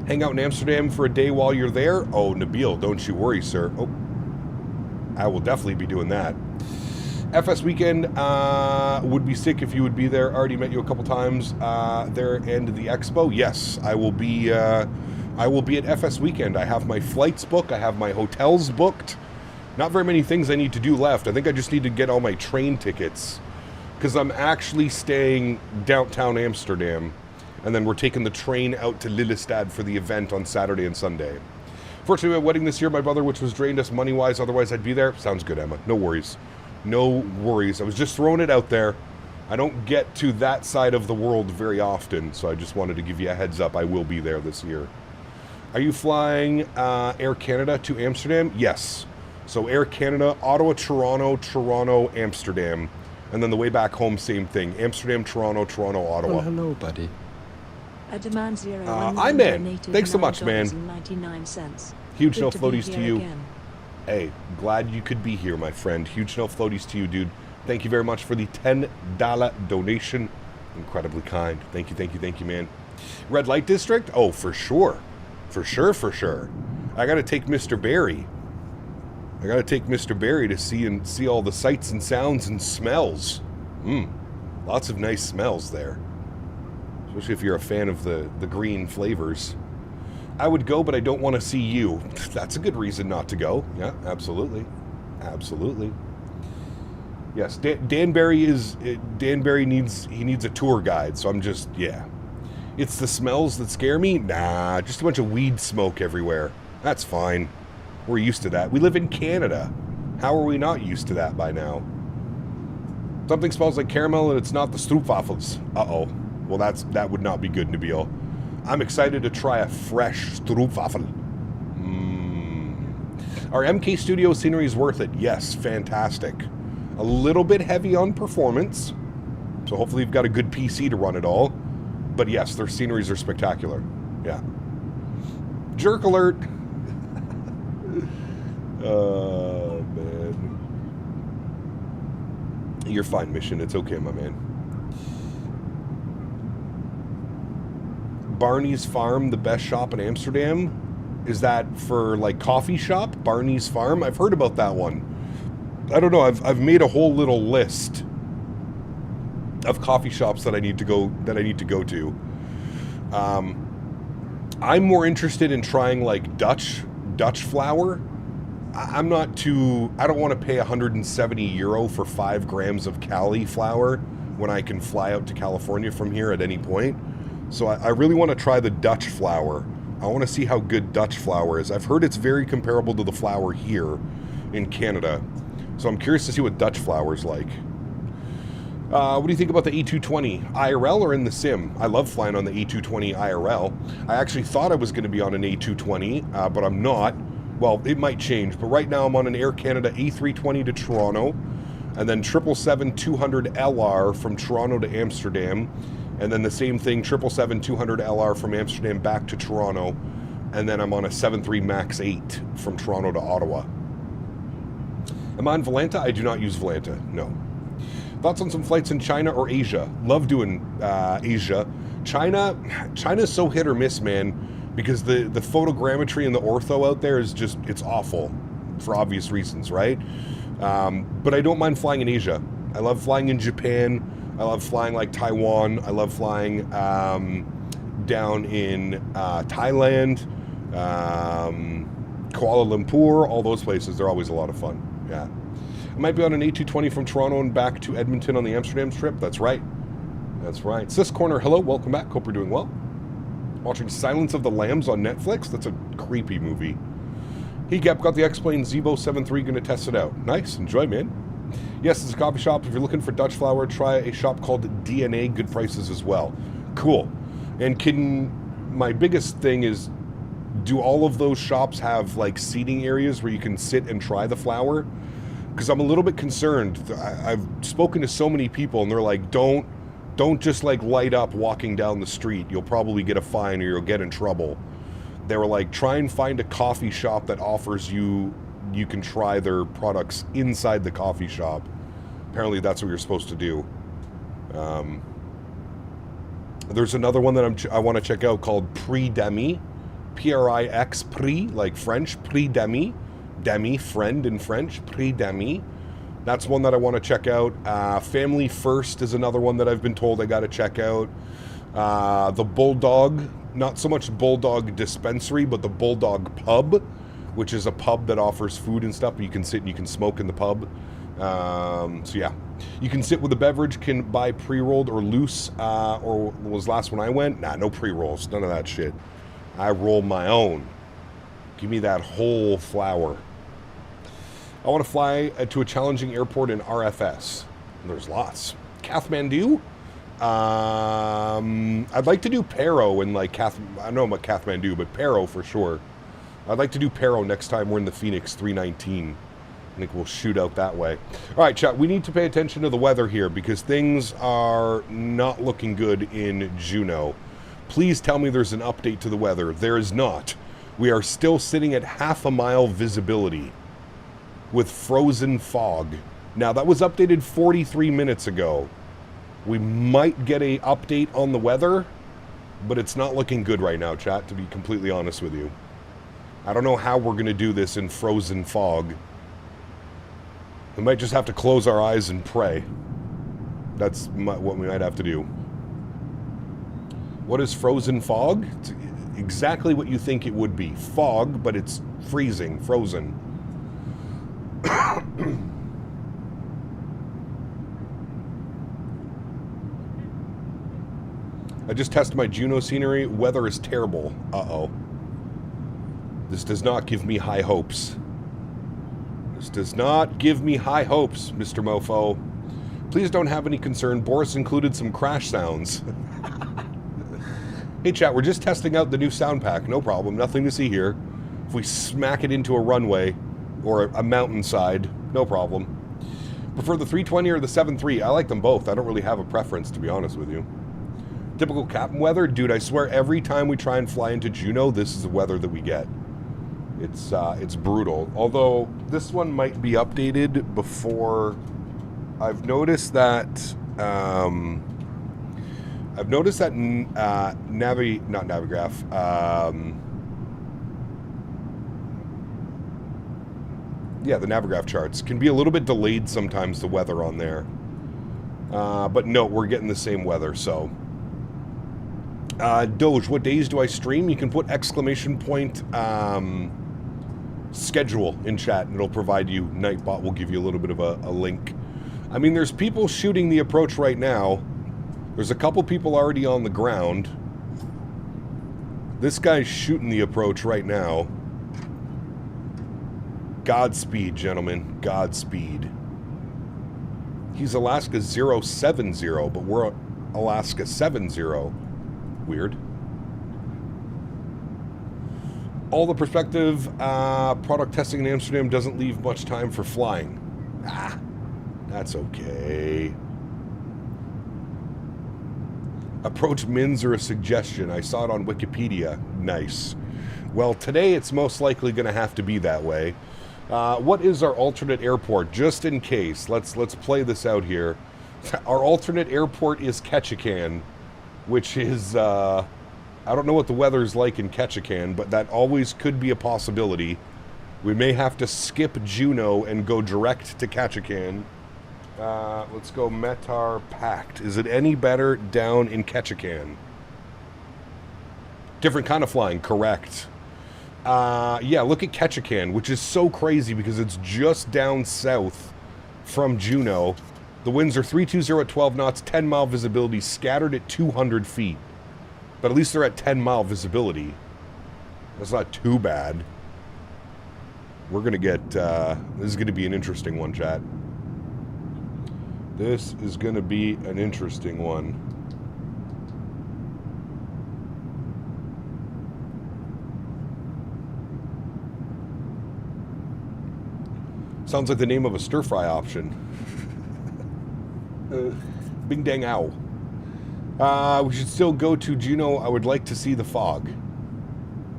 Hang out in Amsterdam for a day while you're there? Oh, Nabil, don't you worry, sir. Oh, I will definitely be doing that. FS weekend would be sick if you would be there. Already met you a couple times there and the expo. Yes, I will be at FS weekend. I have my flights booked. I have my hotels booked. Not very many things I need to do left. I think I just need to get all my train tickets because I'm actually staying downtown Amsterdam, and then we're taking the train out to Lillestad for the event on Saturday and Sunday. Fortunately, my wedding this year, my brother, which was drained us money-wise, otherwise I'd be there. Sounds good, Emma. No worries. No worries. I was just throwing it out there. I don't get to that side of the world very often, so I just wanted to give you a heads up. I will be there this year. Are you flying Air Canada to Amsterdam? Yes. So Air Canada, Ottawa, Toronto, Toronto, Amsterdam. And then the way back home, same thing. Amsterdam, Toronto, Toronto, Ottawa. Oh, hello, buddy. A demand zero. I'm in. Thanks so much, man. 99 cents. Huge no Good to be floaties to here you. again. Hey, glad you could be here, my friend. Huge no floaties to you, dude. Thank you very much for the $10 donation. Incredibly kind. Thank you, thank you, thank you, man. Red Light District? Oh, for sure. For sure, for sure. I got to take Mr. Barry. I got to take Mr. Barry to see all the sights and sounds and smells. Lots of nice smells there. Especially if you're a fan of the green flavors. I would go, but I don't want to see you. That's a good reason not to go. Yeah, absolutely. Absolutely. Yes, Danbury needs a tour guide, so I'm just, yeah. It's the smells that scare me? Nah, just a bunch of weed smoke everywhere. That's fine. We're used to that. We live in Canada. How are we not used to that by now? Something smells like caramel and it's not the stroopwafels. Uh-oh. Well, that would not be good, Nabil. I'm excited to try a fresh stroopwafel. Our MK Studio scenery is worth it. Yes, fantastic. A little bit heavy on performance, so hopefully you've got a good PC to run it all. But yes, their sceneries are spectacular. Yeah. Jerk alert. Oh, man. You're fine, Mission. It's okay, my man. Barney's Farm, the best shop in Amsterdam. Is that for like coffee shop? Barney's Farm? I've heard about that one. I don't know. I've made a whole little list of coffee shops that I need to go to. I'm more interested in trying like Dutch flour. I don't want to pay €170 for 5 grams of Cali flour when I can fly out to California from here at any point. So I really want to try the Dutch flour. I want to see how good Dutch flour is. I've heard it's very comparable to the flour here in Canada. So I'm curious to see what Dutch flour is like. What do you think about the A220 IRL or in the sim? I love flying on the A220 IRL. I actually thought I was going to be on an A220, but I'm not. Well, it might change, but right now I'm on an Air Canada A320 to Toronto, and then 777-200LR from Toronto to Amsterdam, and then the same thing, 777-200LR from Amsterdam back to Toronto, and then I'm on a 73 MAX 8 from Toronto to Ottawa. Am I on Volanta? I do not use Volanta, no. Thoughts on some flights in China or Asia? Love doing Asia. China's so hit or miss, man, because the photogrammetry and the ortho out there is just, it's awful for obvious reasons, right? But I don't mind flying in Asia. I love flying in Japan. I love flying like Taiwan. I love flying down in Thailand, Kuala Lumpur, all those places. They're always a lot of fun. Yeah. I might be on an A220 from Toronto and back to Edmonton on the Amsterdam trip. That's right. That's right. Sis Corner, hello. Welcome back. Hope you're doing well. Watching Silence of the Lambs on Netflix. That's a creepy movie. He got the X-Plane Zevo 7.3. Going to test it out. Nice. Enjoy, man. Yes, it's a coffee shop. If you're looking for Dutch flour, try a shop called DNA. Good prices as well. Cool. And my biggest thing is, do all of those shops have like seating areas where you can sit and try the flour? Because I'm a little bit concerned. I've spoken to so many people and they're like, don't just like light up walking down the street. You'll probably get a fine or you'll get in trouble. They were like, try and find a coffee shop that offers you can try their products inside the coffee shop. Apparently that's what you're supposed to do. There's another one that I want to check out called Prix-Demi. P-R-I-X, Prix, like French, Prix-Demi. Demi, friend in French, Prix-Demi. That's one that I want to check out. Family First is another one that I've been told I got to check out. The Bulldog, not so much Bulldog Dispensary, but the Bulldog Pub, which is a pub that offers food and stuff. You can sit and you can smoke in the pub. So yeah, you can sit with a beverage, can buy pre-rolled or loose, or was last when I went? Nah, no pre-rolls, none of that shit. I roll my own. Give me that whole flour. I want to fly to a challenging airport in RFS. There's lots. Kathmandu? I'd like to do Paro in like I don't know about Kathmandu, but Paro for sure. I'd like to do Paro next time we're in the Phoenix 319. I think we'll shoot out that way. All right, chat, we need to pay attention to the weather here because things are not looking good in Juneau. Please tell me there's an update to the weather. There is not. We are still sitting at half a mile visibility with frozen fog. Now, that was updated 43 minutes ago. We might get an update on the weather, but it's not looking good right now, chat, to be completely honest with you. I don't know how we're going to do this in frozen fog. We might just have to close our eyes and pray. That's what we might have to do. What is frozen fog? It's exactly what you think it would be. Fog, but it's freezing, frozen. I just tested my Juneau scenery. Weather is terrible. Uh-oh. This does not give me high hopes. This does not give me high hopes, Mr. Mofo. Please don't have any concern. Boris included some crash sounds. Hey, chat, we're just testing out the new sound pack. No problem. Nothing to see here. If we smack it into a runway or a mountainside, no problem. Prefer the 320 or the 7.3? I like them both. I don't really have a preference, to be honest with you. Typical captain weather? Dude, I swear every time we try and fly into Juneau, this is the weather that we get. It's brutal. Although, this one might be updated before I've noticed that Navigraph. Yeah, the Navigraph charts can be a little bit delayed sometimes, the weather on there. But no, we're getting the same weather, so. Doge, what days do I stream? You can put exclamation point schedule in chat, and it'll provide you. Nightbot will give you a little bit of a link. I mean, there's people shooting the approach right now. There's a couple people already on the ground. This guy's shooting the approach right now. Godspeed, gentlemen. Godspeed. He's Alaska 070, but we're Alaska 70. Weird. All the perspective, product testing in Amsterdam doesn't leave much time for flying. Ah, that's okay. Approach mins are a suggestion. I saw it on Wikipedia. Nice. Well, today it's most likely going to have to be that way. What is our alternate airport? Just in case. Let's play this out here. Our alternate airport is Ketchikan, which is, I don't know what the weather's like in Ketchikan, but that always could be a possibility. We may have to skip Juneau and go direct to Ketchikan. Let's go Metar Pact. Is it any better down in Ketchikan? Different kind of flying, correct. Yeah, look at Ketchikan, which is so crazy because it's just down south from Juneau. The winds are 320 at 12 knots, 10-mile visibility, scattered at 200 feet. But at least they're at 10-mile visibility. That's not too bad. We're going to get... this is going to be an interesting one, chat. This is going to be an interesting one. Sounds like the name of a stir-fry option. Bing dang ow. We should still go to Juneau. I would like to see the fog.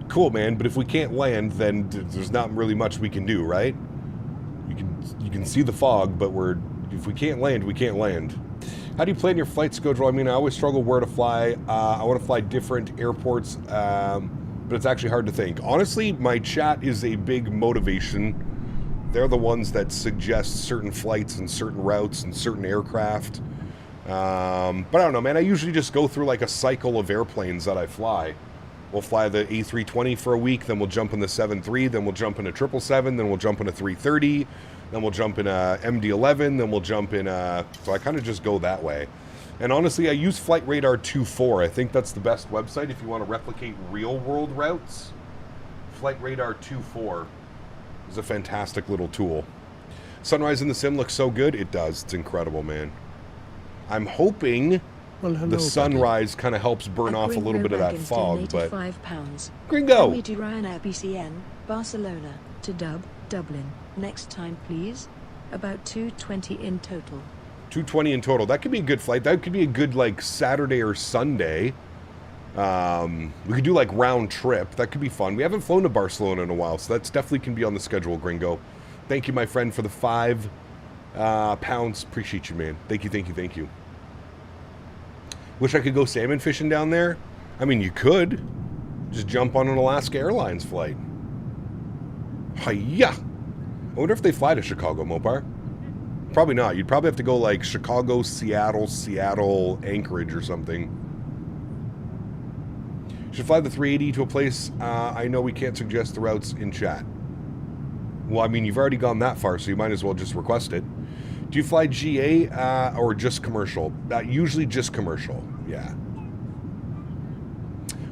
Cool, man, but if we can't land, then there's not really much we can do, right? You can see the fog, but if we can't land, we can't land. How do you plan your flight schedule? I mean, I always struggle where to fly. I want to fly different airports, but it's actually hard to think. Honestly, my chat is a big motivation. They're the ones that suggest certain flights and certain routes and certain aircraft. But I don't know, man. I usually just go through like a cycle of airplanes that I fly. We'll fly the A320 for a week, then we'll jump in the 737, then we'll jump in a 777, then we'll jump in a 330, then we'll jump in a MD-11, then we'll jump in a... So I kind of just go that way. And honestly, I use Flight Radar 2.4. I think that's the best website if you want to replicate real-world routes. Flight Radar 2.4 is a fantastic little tool. Sunrise in the sim looks so good. It does. It's incredible, man. I'm hoping the sunrise kind of helps burn off a little bit of that fog, but... £5. Gringo! Me to Ryanair BCN, Barcelona, to Dublin. Next time, please. About 220 in total. 220 in total. That could be a good flight. That could be a good, like, Saturday or Sunday. We could do, like, round trip. That could be fun. We haven't flown to Barcelona in a while, so that's definitely can be on the schedule, Gringo. Thank you, my friend, for the £5. Appreciate you, man. Thank you, thank you, thank you. Wish I could go salmon fishing down there. I mean, you could. Just jump on an Alaska Airlines flight. Hiya! I wonder if they fly to Chicago, Mopar. Probably not. You'd probably have to go, like, Chicago, Seattle, Anchorage or something. Should fly the 380 to a place I know we can't suggest the routes in chat. Well, I mean, you've already gone that far, so you might as well just request it. Do you fly GA or just commercial? Usually just commercial, yeah.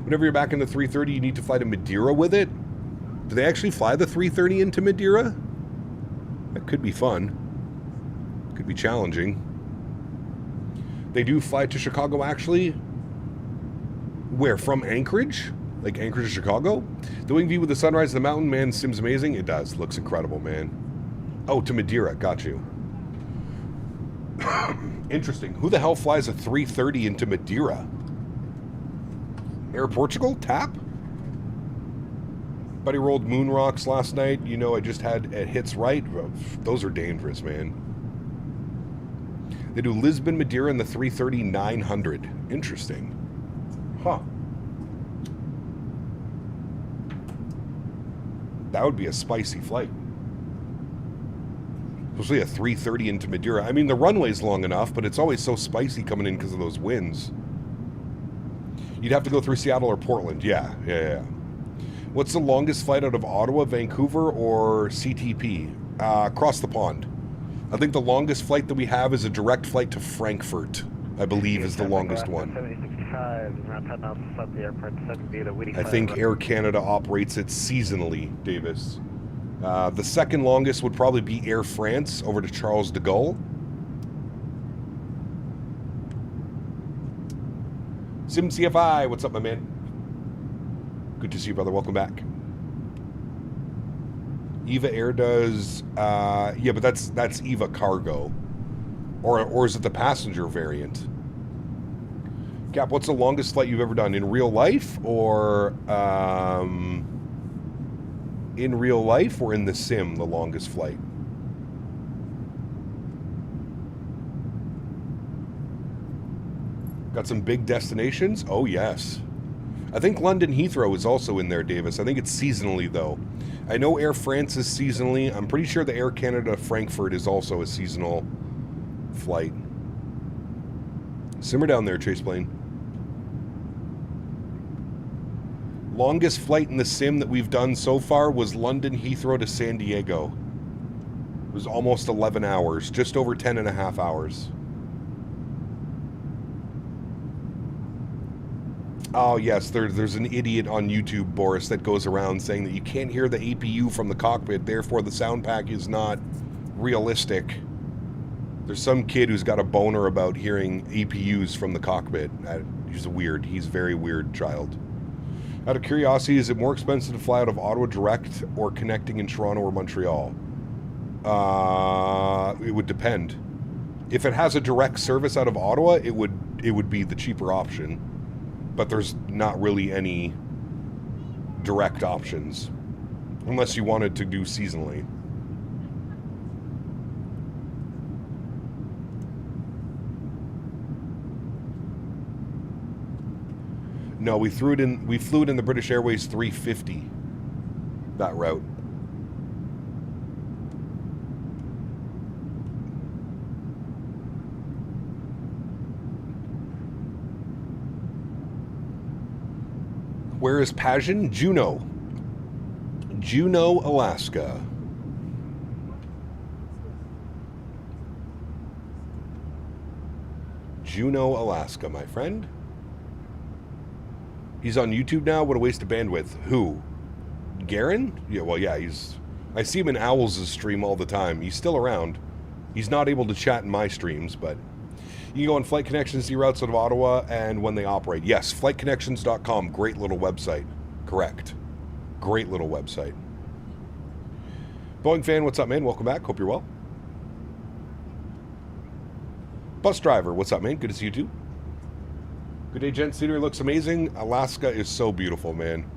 Whenever you're back in the 330, you need to fly to Madeira with it? Do they actually fly the 330 into Madeira? That could be fun. Could be challenging. They do fly to Chicago, actually. Where? From Anchorage? Like Anchorage to Chicago? The wing view with the sunrise and the mountain, man, seems amazing. It does. Looks incredible, man. Oh, to Madeira. Got you. Interesting. Who the hell flies a 330 into Madeira? Air Portugal? Tap? Buddy rolled moon rocks last night. You know, I just had it hits right. Those are dangerous, man. They do Lisbon, Madeira, and the 330-900. Interesting. Huh. That would be a spicy flight. Especially a 330 into Madeira. I mean, the runway's long enough, but it's always so spicy coming in because of those winds. You'd have to go through Seattle or Portland. Yeah. What's the longest flight out of Ottawa, Vancouver, or CTP? Across the pond. I think the longest flight that we have is a direct flight to Frankfurt, I believe is the longest one. I think Air Canada operates it seasonally, Davis. The second longest would probably be Air France over to Charles de Gaulle. SimCFI, what's up, my man? Good to see you, brother. Welcome back. Eva Air does, yeah, but that's Eva Cargo. Or is it the passenger variant? Cap, what's the longest flight you've ever done? In real life or in real life or in the sim, the longest flight? Got some big destinations? Oh, yes. I think London Heathrow is also in there, Davis. I think it's seasonally, though. I know Air France is seasonally. I'm pretty sure the Air Canada Frankfurt is also a seasonal flight. Simmer down there, Chase Plane. Longest flight in the sim that we've done so far was London Heathrow to San Diego. It was almost 11 hours, just over 10 and a half hours. Oh, yes, there's an idiot on YouTube, Boris, that goes around saying that you can't hear the APU from the cockpit, therefore the sound pack is not realistic. There's some kid who's got a boner about hearing APUs from the cockpit. He's a very weird child. Out of curiosity, is it more expensive to fly out of Ottawa direct or connecting in Toronto or Montreal? It would depend. If it has a direct service out of Ottawa, it would be the cheaper option. But there's not really any direct options. Unless you wanted to do seasonally. No, we flew it in the British Airways 350. That route. Where is Pageant? Juneau, Alaska. Juneau, Alaska, my friend. He's on YouTube now? What a waste of bandwidth. Who? Garen? Yeah, well, yeah, I see him in Owls' stream all the time. He's still around. He's not able to chat in my streams, but you can go on Flight Connections, see routes out of Ottawa and when they operate. Yes, flightconnections.com. Great little website. Correct. Great little website. Boeing fan, what's up, man? Welcome back. Hope you're well. Bus driver, what's up, man? Good to see you too. Good day, gent. Scenery looks amazing. Alaska is so beautiful, man.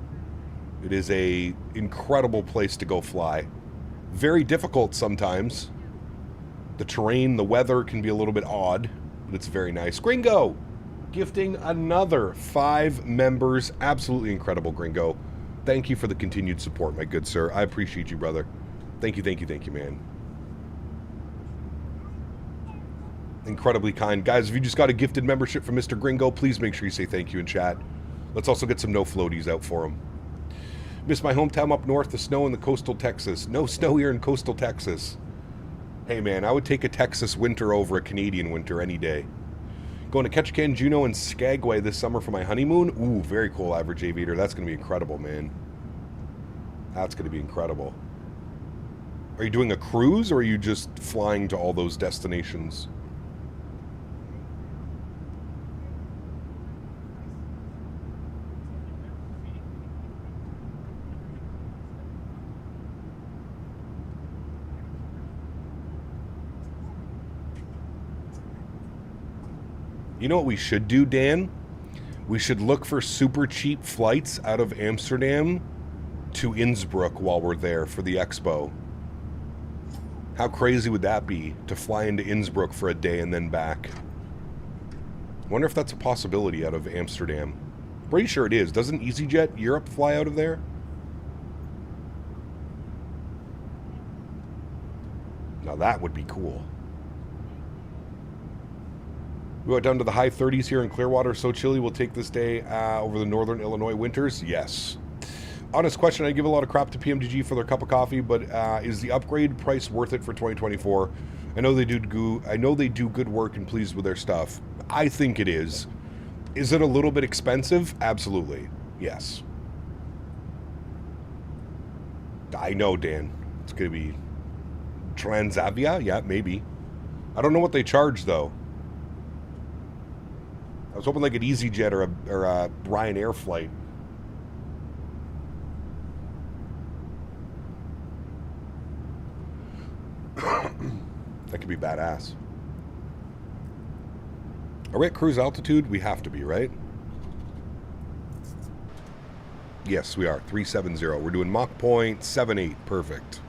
It is a incredible place to go fly. Very difficult sometimes. The terrain, the weather can be a little bit odd, but it's very nice. Gringo, gifting another 5 members. Absolutely incredible, Gringo. Thank you for the continued support, my good sir. I appreciate you, brother. Thank you, man. Incredibly kind. Guys, if you just got a gifted membership from Mr. Gringo, please make sure you say thank you in chat. Let's also get some no floaties out for him. Miss my hometown up north, the snow in the coastal Texas. No snow here in coastal Texas. Hey man, I would take a Texas winter over a Canadian winter any day. Going to Ketchikan, Juneau, and Skagway this summer for my honeymoon. Ooh, very cool, Average Aviator. That's going to be incredible, man. That's going to be incredible. Are you doing a cruise, or are you just flying to all those destinations? You know what we should do, Dan? We should look for super cheap flights out of Amsterdam to Innsbruck while we're there for the expo. How crazy would that be to fly into Innsbruck for a day and then back? Wonder if that's a possibility out of Amsterdam. Pretty sure it is. Doesn't EasyJet Europe fly out of there? Now that would be cool. We went down to the high 30s here in Clearwater. So chilly, we'll take this day over the northern Illinois winters. Yes. Honest question, I give a lot of crap to PMDG for their cup of coffee, but is the upgrade price worth it for 2024? I know they do good work and pleased with their stuff. I think it is. Is it a little bit expensive? Absolutely. Yes. I know, Dan. It's going to be Transavia? Yeah, maybe. I don't know what they charge, though. I was hoping like an EasyJet or a Ryanair flight. That could be badass. Are we at cruise altitude? We have to be, right? Yes, we are. 370. We're doing Mach 0.78. Perfect.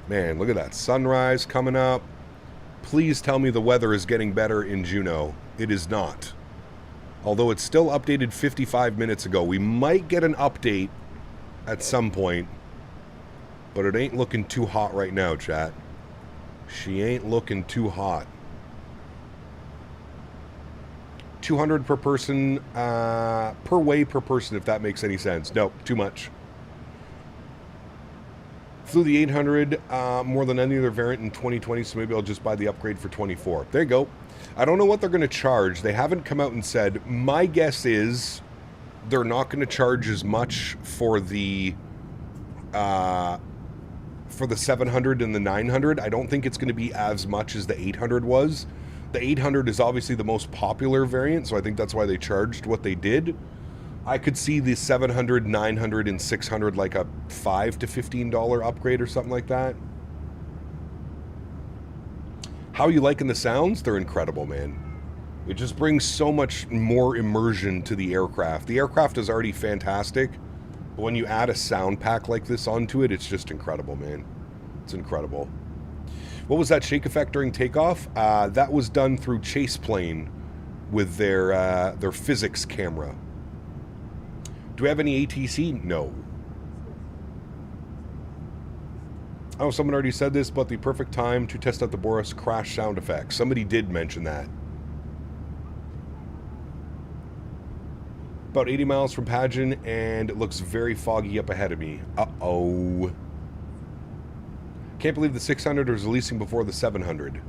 Man, look at that. Sunrise coming up. Please tell me the weather is getting better in Juneau. It is not. Although it's still updated 55 minutes ago. We might get an update at some point. But it ain't looking too hot right now, chat. She ain't looking too hot. 200 per person, per way per person, if that makes any sense. No, too much. Flew the 800 more than any other variant in 2020, so maybe I'll just buy the upgrade for 24. There you go. I don't know what they're going to charge. They haven't come out and said. My guess is they're not going to charge as much for the 700 and the 900. I don't think it's going to be as much as the 800 was. The 800 is obviously the most popular variant, so I think that's why they charged what they did. I could see the 700, 900, and 600 like a $5 to $15 upgrade or something like that. How are you liking the sounds? They're incredible, man. It just brings so much more immersion to the aircraft. The aircraft is already fantastic, but when you add a sound pack like this onto it, it's just incredible, man. It's incredible. What was that shake effect during takeoff? That was done through Chase Plane with their physics camera. Do we have any ATC? No. Oh, someone already said this, but the perfect time to test out the Boris crash sound effects. Somebody did mention that. About 80 miles from Pageant, and it looks very foggy up ahead of me. Uh-oh. Can't believe the 600 is releasing before the 700.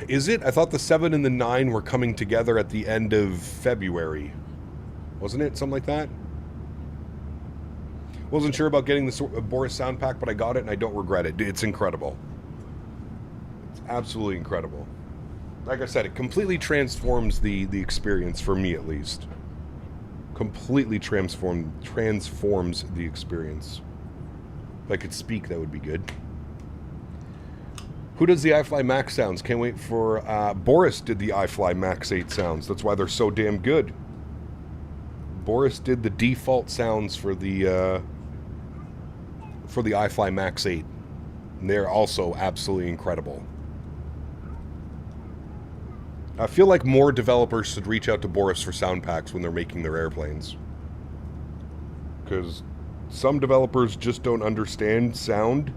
Is it? I thought the 7 and the 9 were coming together at the end of February. Wasn't it? Something like that? Wasn't sure about getting the Boris sound pack, but I got it and I don't regret it. It's incredible. It's absolutely incredible. Like I said, it completely transforms the experience, for me at least. Completely transforms the experience. If I could speak, that would be good. Who does the iFly Max sounds? Can't wait for... Boris did the iFly Max 8 sounds. That's why they're so damn good. Boris did the default sounds for the iFly Max 8. And they're also absolutely incredible. I feel like more developers should reach out to Boris for sound packs when they're making their airplanes. Because some developers just don't understand sound.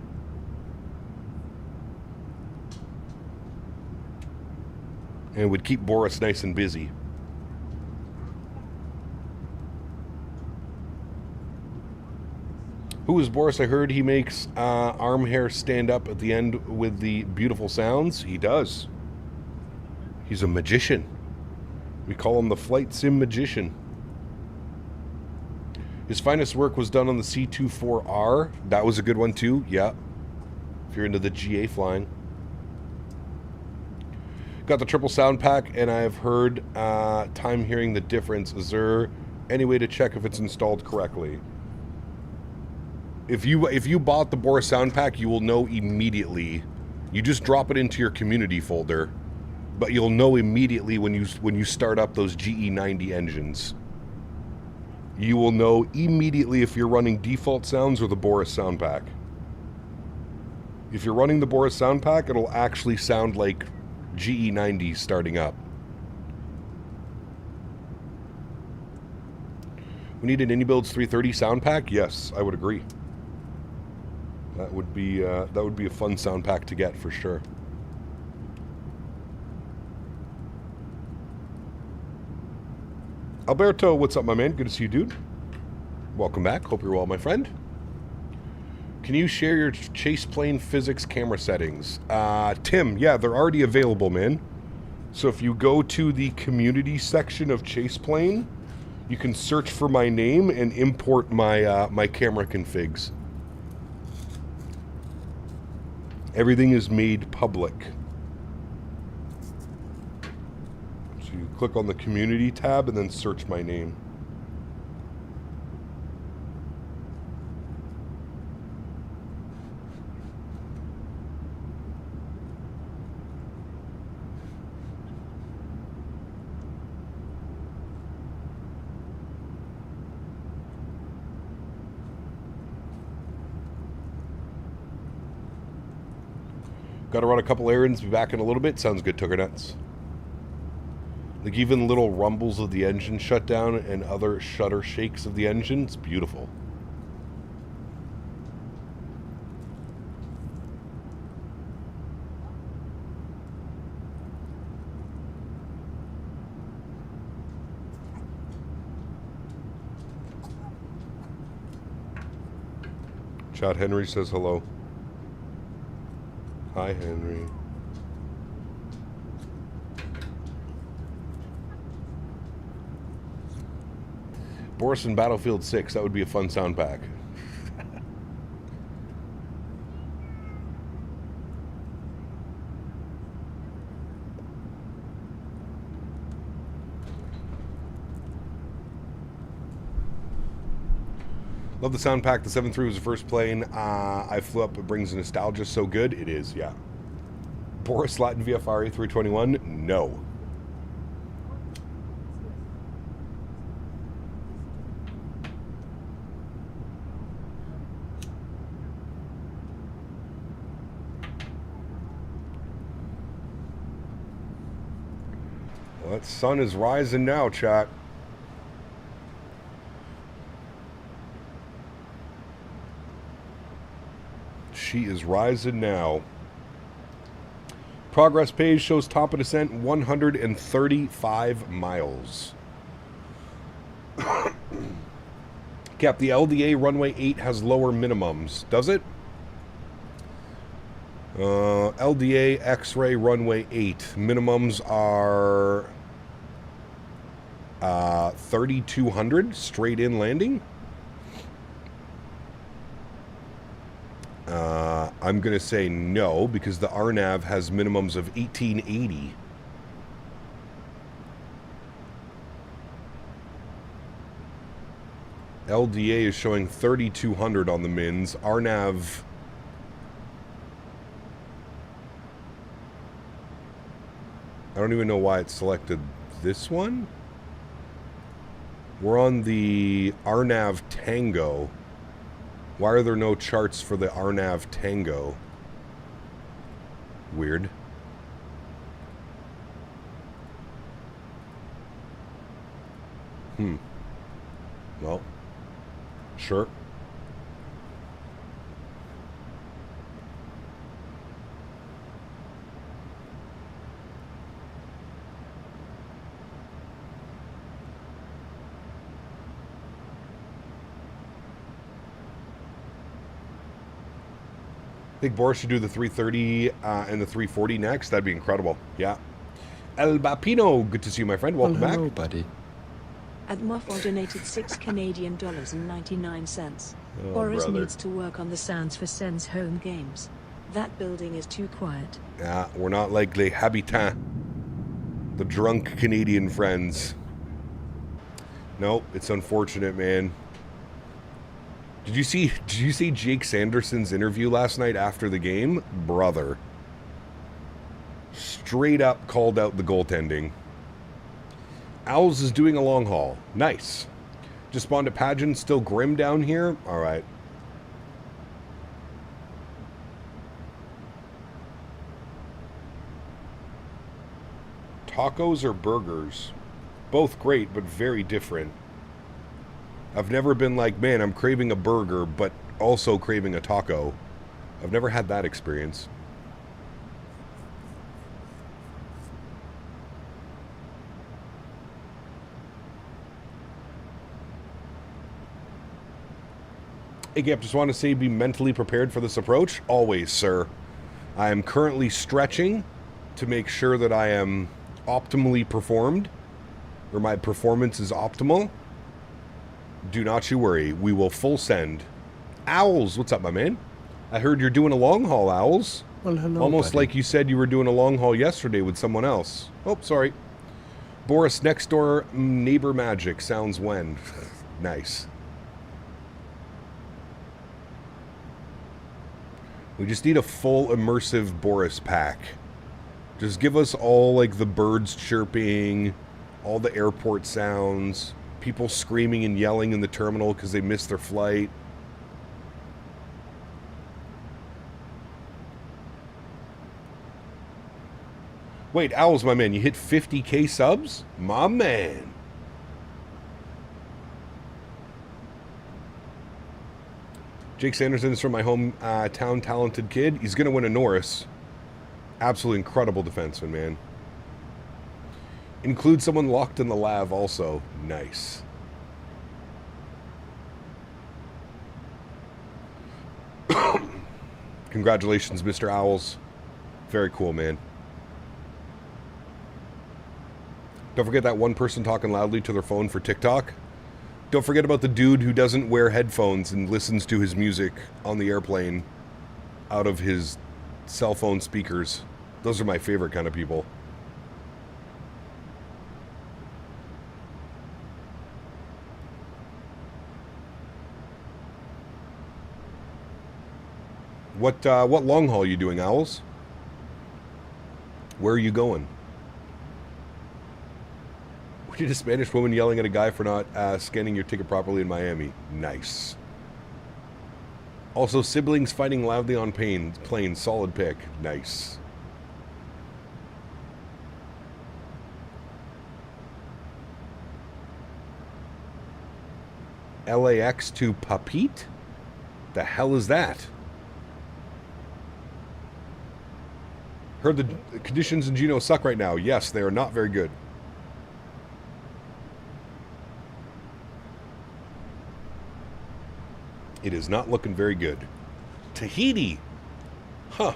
And would keep Boris nice and busy. Who is Boris? I heard he makes arm hair stand up at the end with the beautiful sounds. He does. He's a magician. We call him the flight sim magician. His finest work was done on the C24R. That was a good one too. Yeah. If you're into the GA flying. Got the triple sound pack, and I've heard time hearing the difference. Is there any way to check if it's installed correctly? If you bought the Boris sound pack, you will know immediately. You just drop it into your community folder, but you'll know immediately when you start up those GE90 engines. You will know immediately if you're running default sounds or the Boris sound pack. If you're running the Boris sound pack, it'll actually sound like GE90 starting up. We need an IndyBuilds 330 sound pack? Yes, I would agree. That would be a fun sound pack to get for sure. Alberto, what's up, my man? Good to see you, dude. Welcome back. Hope you're well, my friend. Can you share your chase plane physics camera settings? Tim, yeah, they're already available, man. So if you go to the community section of chase plane, you can search for my name and import my my camera configs. Everything is made public. So you click on the community tab and then search my name. Got to run a couple errands, be back in a little bit. Sounds good, Tooker Nuts. Like even little rumbles of the engine shutdown and other shutter shakes of the engine, it's beautiful. Chad Henry says hello. Hi, Henry. Boris in Battlefield 6, that would be a fun sound pack. Love the sound pack. The 7.3 was the first plane I flew up. It brings nostalgia so good. It is, yeah. Boris Latin VFR A321? No. Well, that sun is rising now, chat. She is rising now. Progress page shows top of descent 135 miles. Cap, the LDA runway 8 has lower minimums. Does it? LDA X-ray runway 8. Minimums are 3,200 straight in landing. I'm going to say no, because the RNAV has minimums of 1880. LDA is showing 3,200 on the mins. RNAV... I don't even know why it selected this one. We're on the RNAV Tango. Why are there no charts for the RNAV Tango? Weird. Well, sure. I think Boris should do the 330 and the 340 next. That'd be incredible. Yeah. El Bapino, good to see you, my friend. Welcome back. Hello, buddy. Admoffel donated $6.99. Oh, Boris brother. needs to work on the sounds for Sen's home games. That building is too quiet. Yeah, we're not like Les Habitants, the drunk Canadian friends. Nope, it's unfortunate, man. Did you see Jake Sanderson's interview last night after the game? Brother. Straight up called out the goaltending. Owls is doing a long haul. Nice. Just spawned a pageant, still grim down here? Alright. Tacos or burgers? Both great, but very different. I've never been like, man, I'm craving a burger, but also craving a taco. I've never had that experience. Hey, Gap, just want to say be mentally prepared for this approach. Always, sir. I am currently stretching to make sure that I am optimally performed, or my performance is optimal. Do not you worry. We will full send. Owls, what's up, my man? I heard you're doing a long haul, Owls. Well, hello, Almost buddy. like you said you were doing a long haul yesterday with someone else. Oh, sorry. Boris, next door neighbor magic. Sounds when. Nice. We just need a full immersive Boris pack. Just give us all, like, the birds chirping, all the airport sounds, people screaming and yelling in the terminal because they missed their flight. Wait, Owls, my man, you hit 50K subs? My man. Jake Sanderson is from my hometown talented kid. He's going to win a Norris. Absolutely incredible defenseman, man. Include someone locked in the lav also. Nice. Congratulations, Mr. Owls. Very cool, man. Don't forget that one person talking loudly to their phone for TikTok. Don't forget about the dude who doesn't wear headphones and listens to his music on the airplane out of his cell phone speakers. Those are my favorite kind of people. What long haul are you doing, Owls? Where are you going? We did a Spanish woman yelling at a guy for not scanning your ticket properly in Miami. Nice. Also, siblings fighting loudly on plane. Solid pick. Nice. LAX to Papit? The hell is that? Heard the conditions in Juneau suck right now. Yes, they are not very good. It is not looking very good. Tahiti. Huh.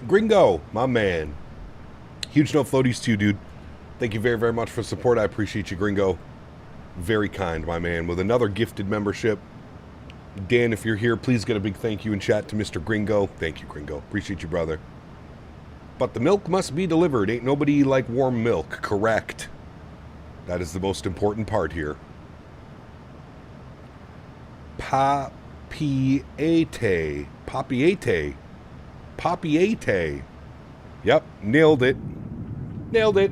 Gringo, my man. Huge no floaties too, dude. Thank you very, very much for the support. I appreciate you, Gringo. Very kind, my man. With another gifted membership. Dan, if you're here, please get a big thank you in chat to Mr. Gringo. Thank you, Gringo. Appreciate you, brother. But the milk must be delivered. Ain't nobody like warm milk. Correct. That is the most important part here. Papiete. Papiete. Papiete. Yep, nailed it. Nailed it.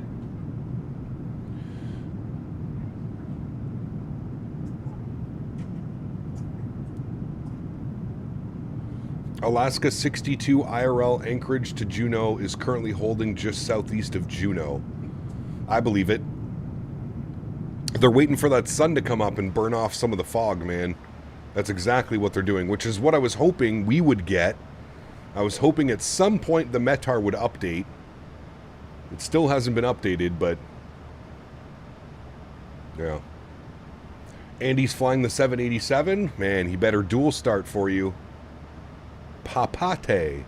Alaska 62 IRL Anchorage to Juneau is currently holding just southeast of Juneau. I believe it. They're waiting for that sun to come up and burn off some of the fog, man. That's exactly what they're doing, which is what I was hoping we would get. I was hoping at some point the METAR would update. It still hasn't been updated, but... yeah. Andy's flying the 787. Man, he better dual start for you. Papate.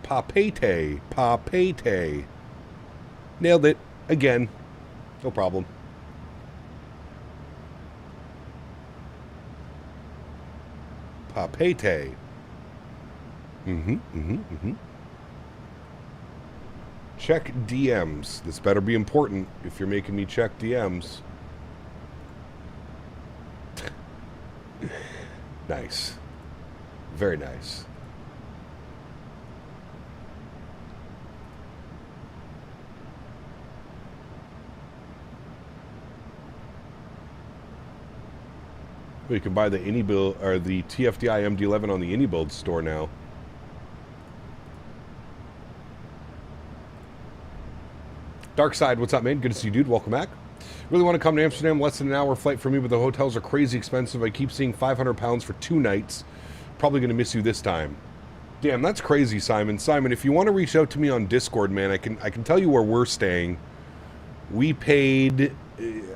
Papete. Papete. Nailed it. Again. No problem. Papete. Check DMs. This better be important if you're making me check DMs. Nice. Very nice. Well, you can buy the AnyBuild or the TFDI MD11 on the AnyBuild store now. Dark Side, what's up, man? Good to see you, dude. Welcome back. Really want to come to Amsterdam. Less than an hour flight for me, but the hotels are crazy expensive. I keep seeing £500 for 2 nights. Probably going to miss you this time. Damn, that's crazy, Simon. Simon, if you want to reach out to me on Discord, man, I can tell you where we're staying. We paid,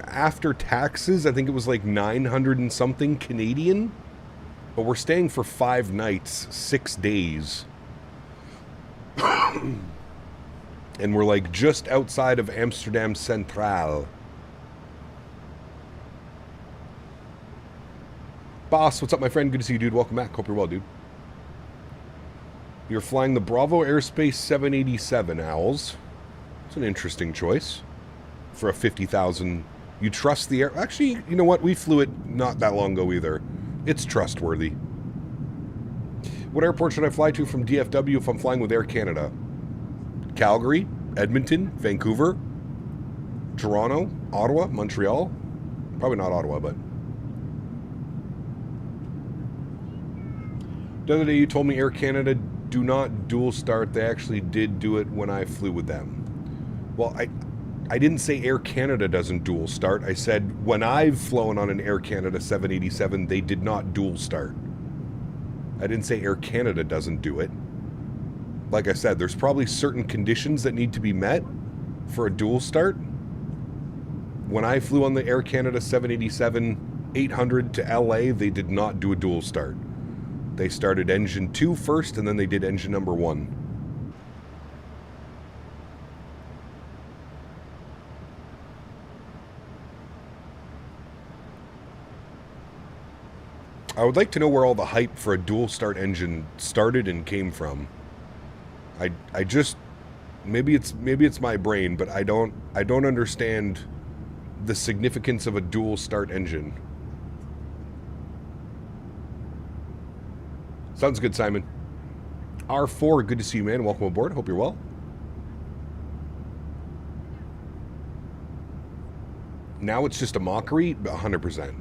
after taxes, I think it was like 900 and something Canadian. But we're staying for 5 nights, 6 days. And we're like just outside of Amsterdam Centraal. Boss, what's up, my friend? Good to see you, dude. Welcome back. Hope you're well, dude. You're flying the Bravo Airspace 787, Owls. It's an interesting choice for a 50,000. You trust the air... Actually, you know what? We flew it not that long ago either. It's trustworthy. What airport should I fly to from DFW if I'm flying with Air Canada? Calgary, Edmonton, Vancouver, Toronto, Ottawa, Montreal. Probably not Ottawa, but... The other day you told me Air Canada do not dual start. They actually did do it when I flew with them. Well, I didn't say Air Canada doesn't dual start. I said when I've flown on an Air Canada 787, they did not dual start. I didn't say Air Canada doesn't do it. Like I said, there's probably certain conditions that need to be met for a dual start. When I flew on the Air Canada 787-800 to LA, they did not do a dual start. They started engine 2 first, and then they did engine number 1. I would like to know where all the hype for a dual start engine started and came from. I just maybe it's my brain, but I don't understand the significance of a dual start engine. Sounds good, Simon. R4, good to see you, man. Welcome aboard. Hope you're well. Now it's just a mockery, 100%.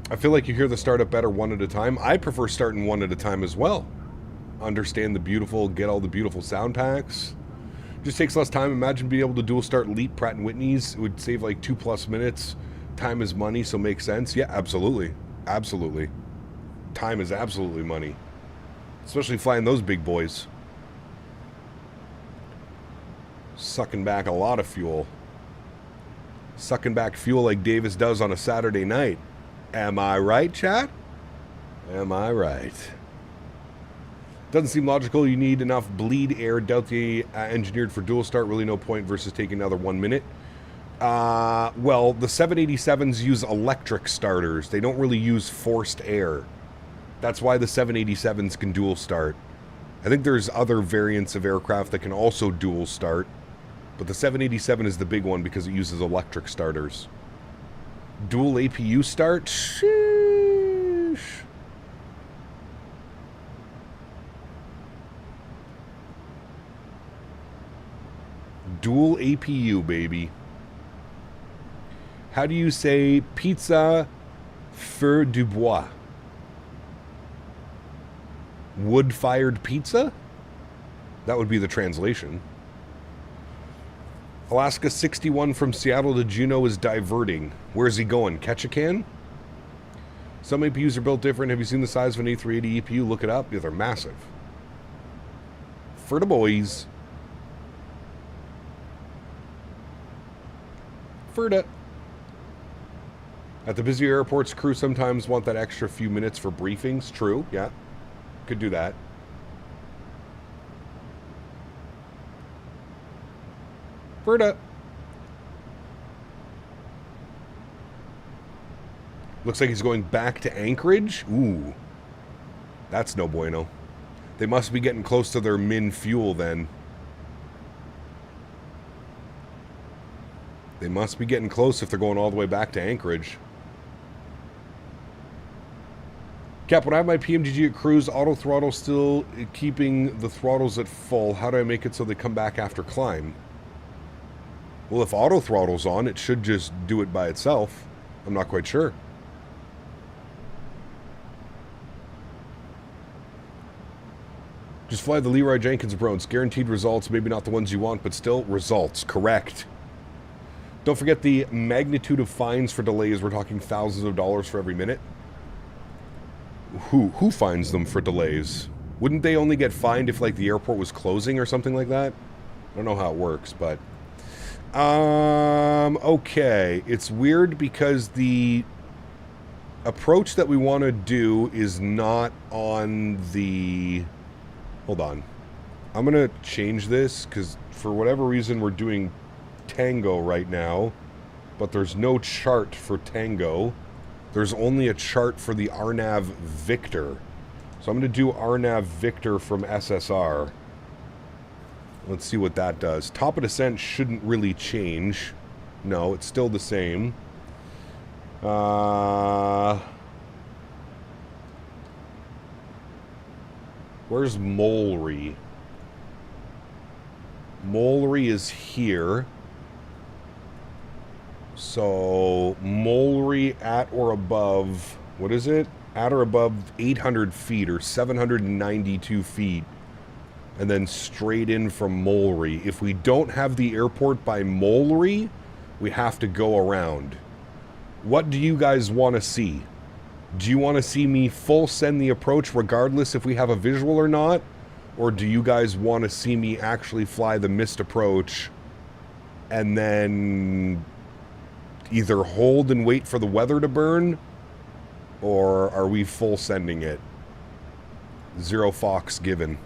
I feel like you hear the startup better one at a time. I prefer starting one at a time as well. Understand the beautiful, get all the beautiful sound packs. Just takes less time. Imagine being able to dual start Leap, Pratt & Whitney's. It would save like 2+ minutes. Time is money, so makes sense. Yeah, absolutely. Absolutely. Time is absolutely money. Especially flying those big boys. Sucking back a lot of fuel. Sucking back fuel like Davis does on a Saturday night. Am I right, chat? Am I right? Doesn't seem logical. You need enough bleed air. Doubt they engineered for dual start. Really no point versus taking another 1 minute. Well, the 787s use electric starters. They don't really use forced air. That's why the 787s can dual start. I think there's other variants of aircraft that can also dual start. But the 787 is the big one because it uses electric starters. Dual APU start? Sheesh. Dual APU, baby. How do you say pizza feu du bois? Wood-fired pizza? That would be the translation. Alaska 61 from Seattle to Juneau is diverting. Where's he going? Ketchikan? Some APUs are built different. Have you seen the size of an A380 EPU? Look it up. Yeah, they're massive. For the boys. Ferda. At the busy airports, crew sometimes want that extra few minutes for briefings. True, yeah. Could do that. Ferda. Looks like he's going back to Anchorage. Ooh. That's no bueno. They must be getting close to their min fuel then. They must be getting close if they're going all the way back to Anchorage. Cap, when I have my PMDG at cruise, auto throttle still keeping the throttles at full. How do I make it so they come back after climb? Well, if auto throttle's on, it should just do it by itself. I'm not quite sure. Just fly the Leroy Jenkins approach. Guaranteed results. Maybe not the ones you want, but still results. Correct. Don't forget the magnitude of fines for delays. We're talking thousands of dollars for every minute. Who fines them for delays? Wouldn't they only get fined if, like, the airport was closing or something like that? I don't know how it works, but... okay. It's weird because the approach that we want to do is not on the... Hold on. I'm going to change this because for whatever reason we're doing Tango right now, but there's no chart for Tango. There's only a chart for the RNAV Victor. So I'm going to do RNAV Victor from SSR. Let's see what that does. Top of descent shouldn't really change. No, it's still the same. Where's Sólríkt? Sólríkt is here. So, Sólríkt at or above, what is it? At or above 800 feet or 792 feet. And then straight in from Sólríkt. If we don't have the airport by Sólríkt, we have to go around. What do you guys want to see? Do you want to see me full send the approach regardless if we have a visual or not? Or do you guys want to see me actually fly the missed approach and then either hold and wait for the weather to burn? Or are we full sending it? 0 Fox given.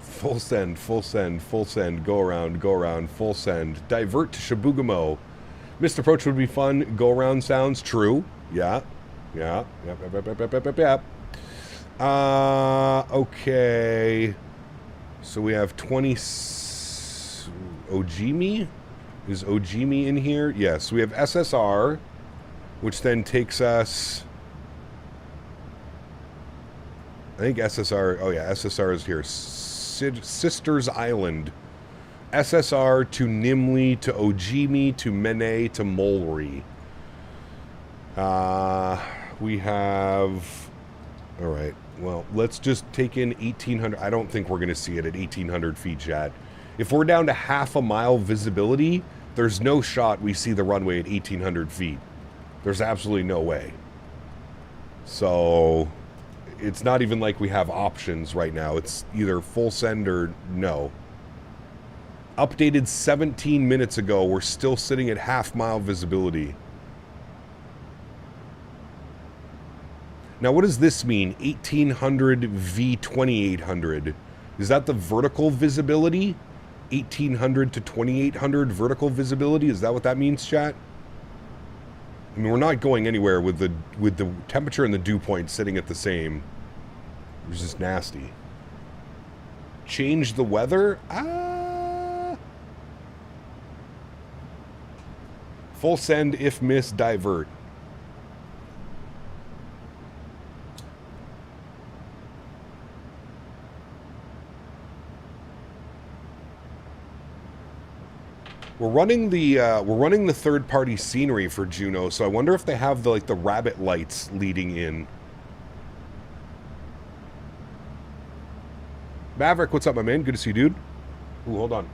Full send, full send, full send, go around, full send. Divert to Shabugamo. Missed approach would be fun. Go around sounds true. Yeah. Yep. Okay. So we have 20... Ojimi? Is Ojimi in here? Yes. We have SSR, which then takes us... I think SSR... Oh yeah, SSR is here. Sisters Island. SSR to Nimli to Ojimi to Mene to Sólríkt. We have... Alright, well, let's just take in 1,800... I don't think we're going to see it at 1,800 feet, chat. If we're down to half a mile visibility, there's no shot we see the runway at 1,800 feet. There's absolutely no way. So... It's not even like we have options right now. It's either full send or no. Updated 17 minutes ago. We're still sitting at half-mile visibility. Now, what does this mean? 1,800 v 2,800. Is that the vertical visibility? 1,800 to 2,800 vertical visibility? Is that what that means, chat? I mean, we're not going anywhere with the temperature and the dew point sitting at the same. It's just nasty. Change the weather? Full send, if miss, divert. We're running the third-party scenery for Juno, so I wonder if they have the rabbit lights leading in. Maverick, what's up, my man? Good to see you, dude. Ooh, hold on.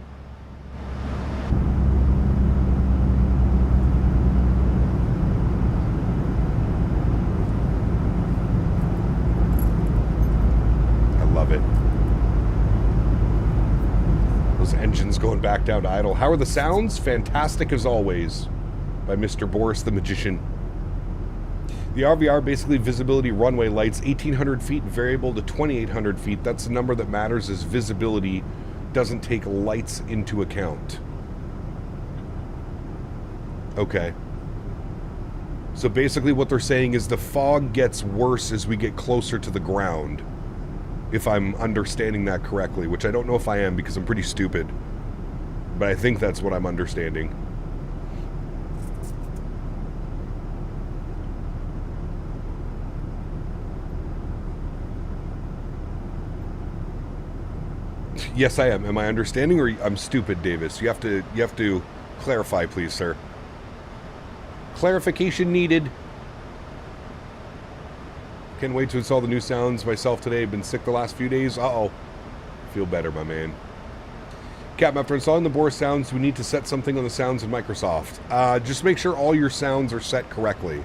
I love it. Those engines going back down to idle. How are the sounds? Fantastic as always. By Mr. Boris the Magician. The RVR basically visibility runway lights 1,800 feet variable to 2,800 feet. That's the number that matters, as visibility doesn't take lights into account. Okay. So basically what they're saying is the fog gets worse as we get closer to the ground. If I'm understanding that correctly, which I don't know if I am because I'm pretty stupid. But I think that's what I'm understanding. Yes, I am. Am I understanding, or I'm stupid, Davis? You have to clarify, please, sir. Clarification needed. Can't wait to install the new sounds myself today. Been sick the last few days. Uh-oh. Feel better, my man. Captain, after installing the Boris sounds, we need to set something on the sounds in Microsoft. Just make sure all your sounds are set correctly.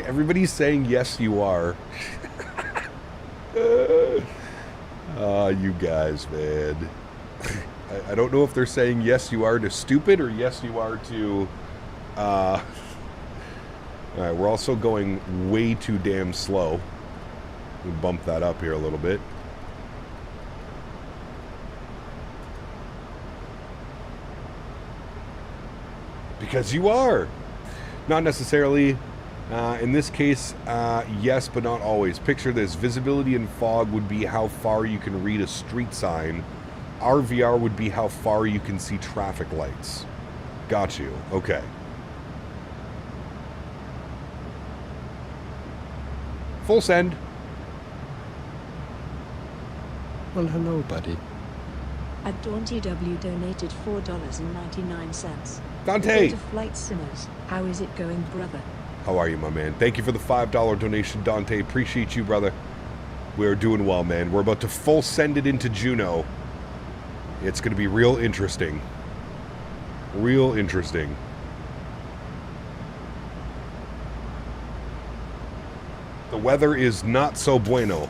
Everybody's saying, yes, you are. You guys, man. I don't know if they're saying yes, you are to stupid, or yes, you are to... Alright, we're also going way too damn slow. We bump that up here a little bit. Because you are. Not necessarily. In this case, yes, but not always. Picture this. Visibility in fog would be how far you can read a street sign. RVR would be how far you can see traffic lights. Got you. Okay. Full send. Well, hello, buddy. AntoniBaldo donated $4.99. Dante! To Flight Sinners. How is it going, brother? How are you, my man? Thank you for the $5 donation, Dante. Appreciate you, brother. We're doing well, man. We're about to full send it into Juno. It's going to be real interesting. Real interesting. The weather is not so bueno.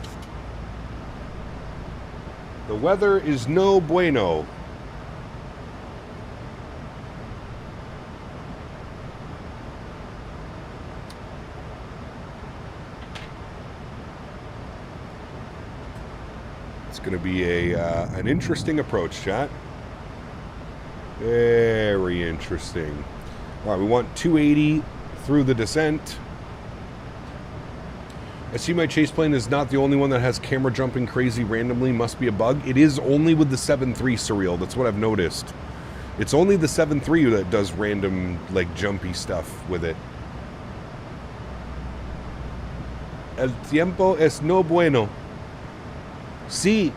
The weather is no bueno. It's going to be an interesting approach, chat. Very interesting. All right, we want 280 through the descent. I see my chase plane is not the only one that has camera jumping crazy randomly. Must be a bug. It is only with the 7.3 surreal. That's what I've noticed. It's only the 7.3 that does random, like, jumpy stuff with it. El tiempo es no bueno. Sí.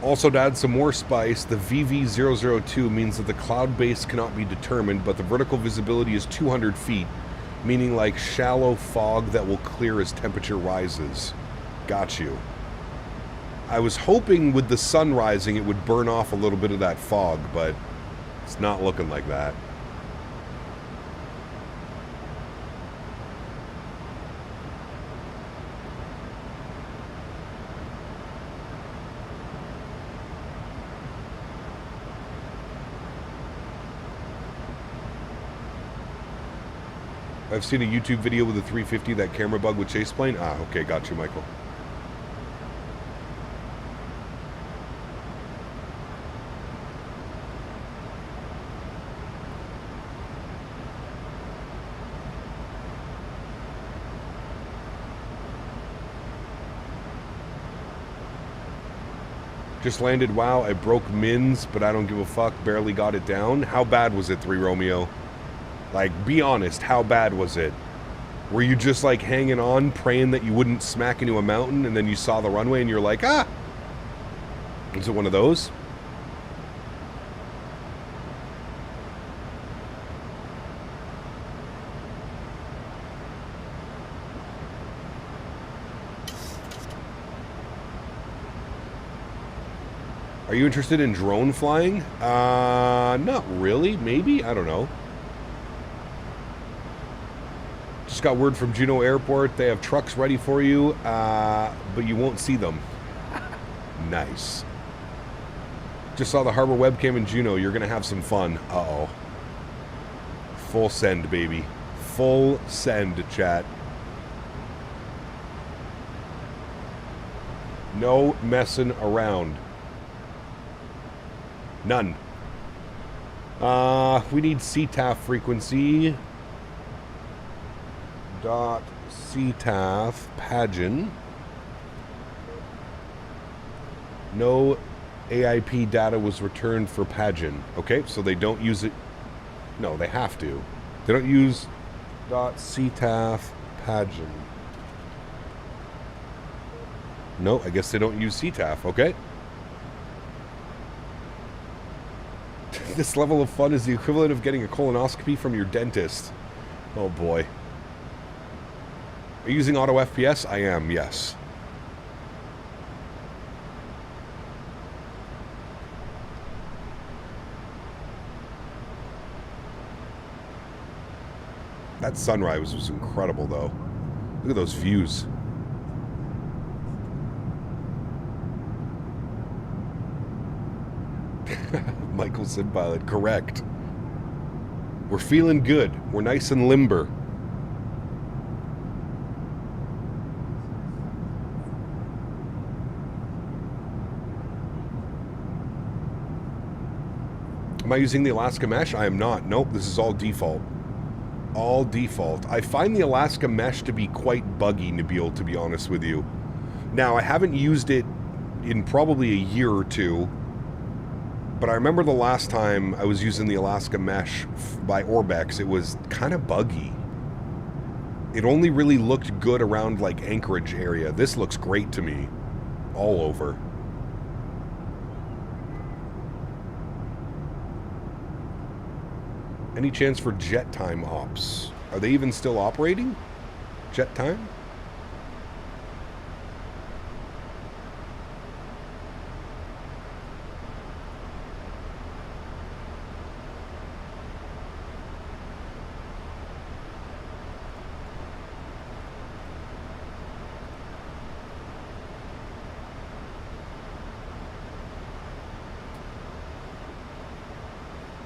Also, to add some more spice, the VV002 means that the cloud base cannot be determined, but the vertical visibility is 200 feet, meaning like shallow fog that will clear as temperature rises. Got you. I was hoping with the sun rising it would burn off a little bit of that fog, but it's not looking like that. I've seen a YouTube video with a 350, that camera bug with chase plane. Ah, okay, got you, Michael. Just landed, wow, I broke mins, but I don't give a fuck, barely got it down. How bad was it, 3 Romeo? Like, be honest, how bad was it? Were you just, like, hanging on, praying that you wouldn't smack into a mountain, and then you saw the runway and you're like, ah! Is it one of those? Are you interested in drone flying? Not really. Maybe? I don't know. Just got word from Juneau Airport. They have trucks ready for you, but you won't see them. Nice. Just saw the harbor webcam in Juneau. You're going to have some fun. Uh-oh. Full send, baby. Full send, chat. No messing around. None. We need CTAF frequency. Dot CTAF Pageant. No AIP data was returned for Pageant. Okay, so they don't use it. No, they have to. They don't use .ctaf pageant. No, I guess they don't use CTAF, okay. This level of fun is the equivalent of getting a colonoscopy from your dentist. Oh boy. Are you using auto FPS? I am, yes. That sunrise was incredible, though. Look at those views. Michael said pilot, correct. We're feeling good. We're nice and limber. Am I using the Alaska mesh? I am not. Nope, this is all default. All default. I find the Alaska mesh to be quite buggy, Nabil, to be honest with you. Now, I haven't used it in probably a year or two, but I remember the last time I was using the Alaska mesh by Orbex, it was kind of buggy. It only really looked good around like Anchorage area. This looks great to me. All over. Any chance for jet time ops? Are they even still operating? Jet time?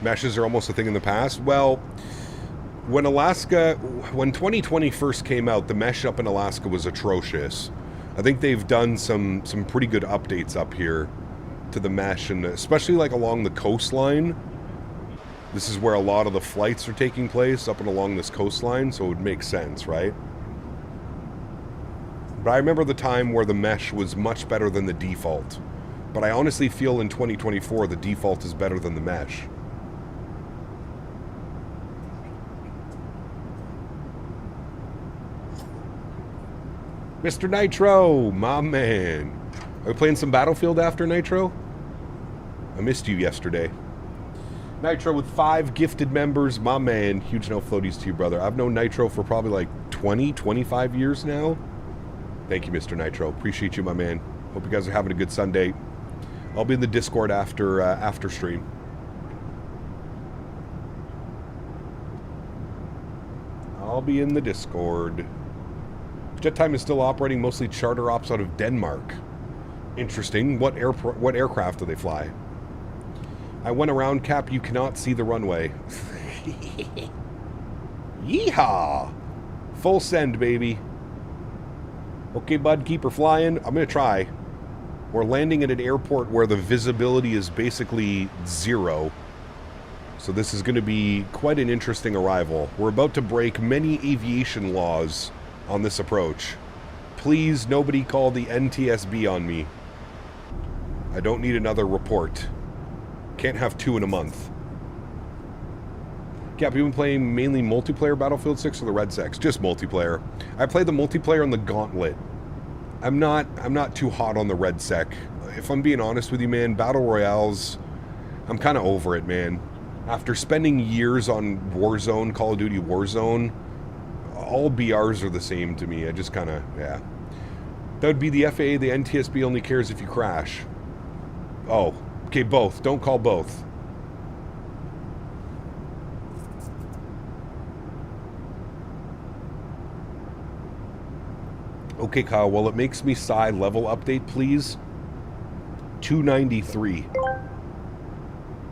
Meshes are almost a thing in the past. Well, when 2020 first came out, the mesh up in Alaska was atrocious. I think they've done some pretty good updates up here to the mesh, and especially like along the coastline. This is where a lot of the flights are taking place, up and along this coastline, so it would make sense, right? But I remember the time where the mesh was much better than the default. But I honestly feel in 2024 the default is better than the mesh. Mr. Nitro, my man. Are we playing some Battlefield after Nitro? I missed you yesterday. Nitro with 5 gifted members, my man. Huge no floaties to you, brother. I've known Nitro for probably like 25 years now. Thank you, Mr. Nitro. Appreciate you, my man. Hope you guys are having a good Sunday. I'll be in the Discord after stream. I'll be in the Discord. Jet time is still operating, mostly charter ops out of Denmark. Interesting. What aircraft do they fly? I went around, Cap. You cannot see the runway. Yeehaw! Full send, baby. Okay, bud, keep her flying. I'm going to try. We're landing at an airport where the visibility is basically 0. So this is going to be quite an interesting arrival. We're about to break many aviation laws on this approach. Please, nobody call the NTSB on me. I don't need another report. Can't have 2 in a month. Cap, you've been playing mainly multiplayer Battlefield 6 or the Red Sex? Just multiplayer. I played the multiplayer on the Gauntlet. I'm not too hot on the Red Sec. If I'm being honest with you, man, Battle Royales, I'm kind of over it, man. After spending years on Warzone, Call of Duty Warzone, all BRs are the same to me. I just kind of, yeah. That would be the FAA. The NTSB only cares if you crash. Oh, okay, both. Don't call both. Okay, Kyle, well, it makes me sigh. Level update, please. 293.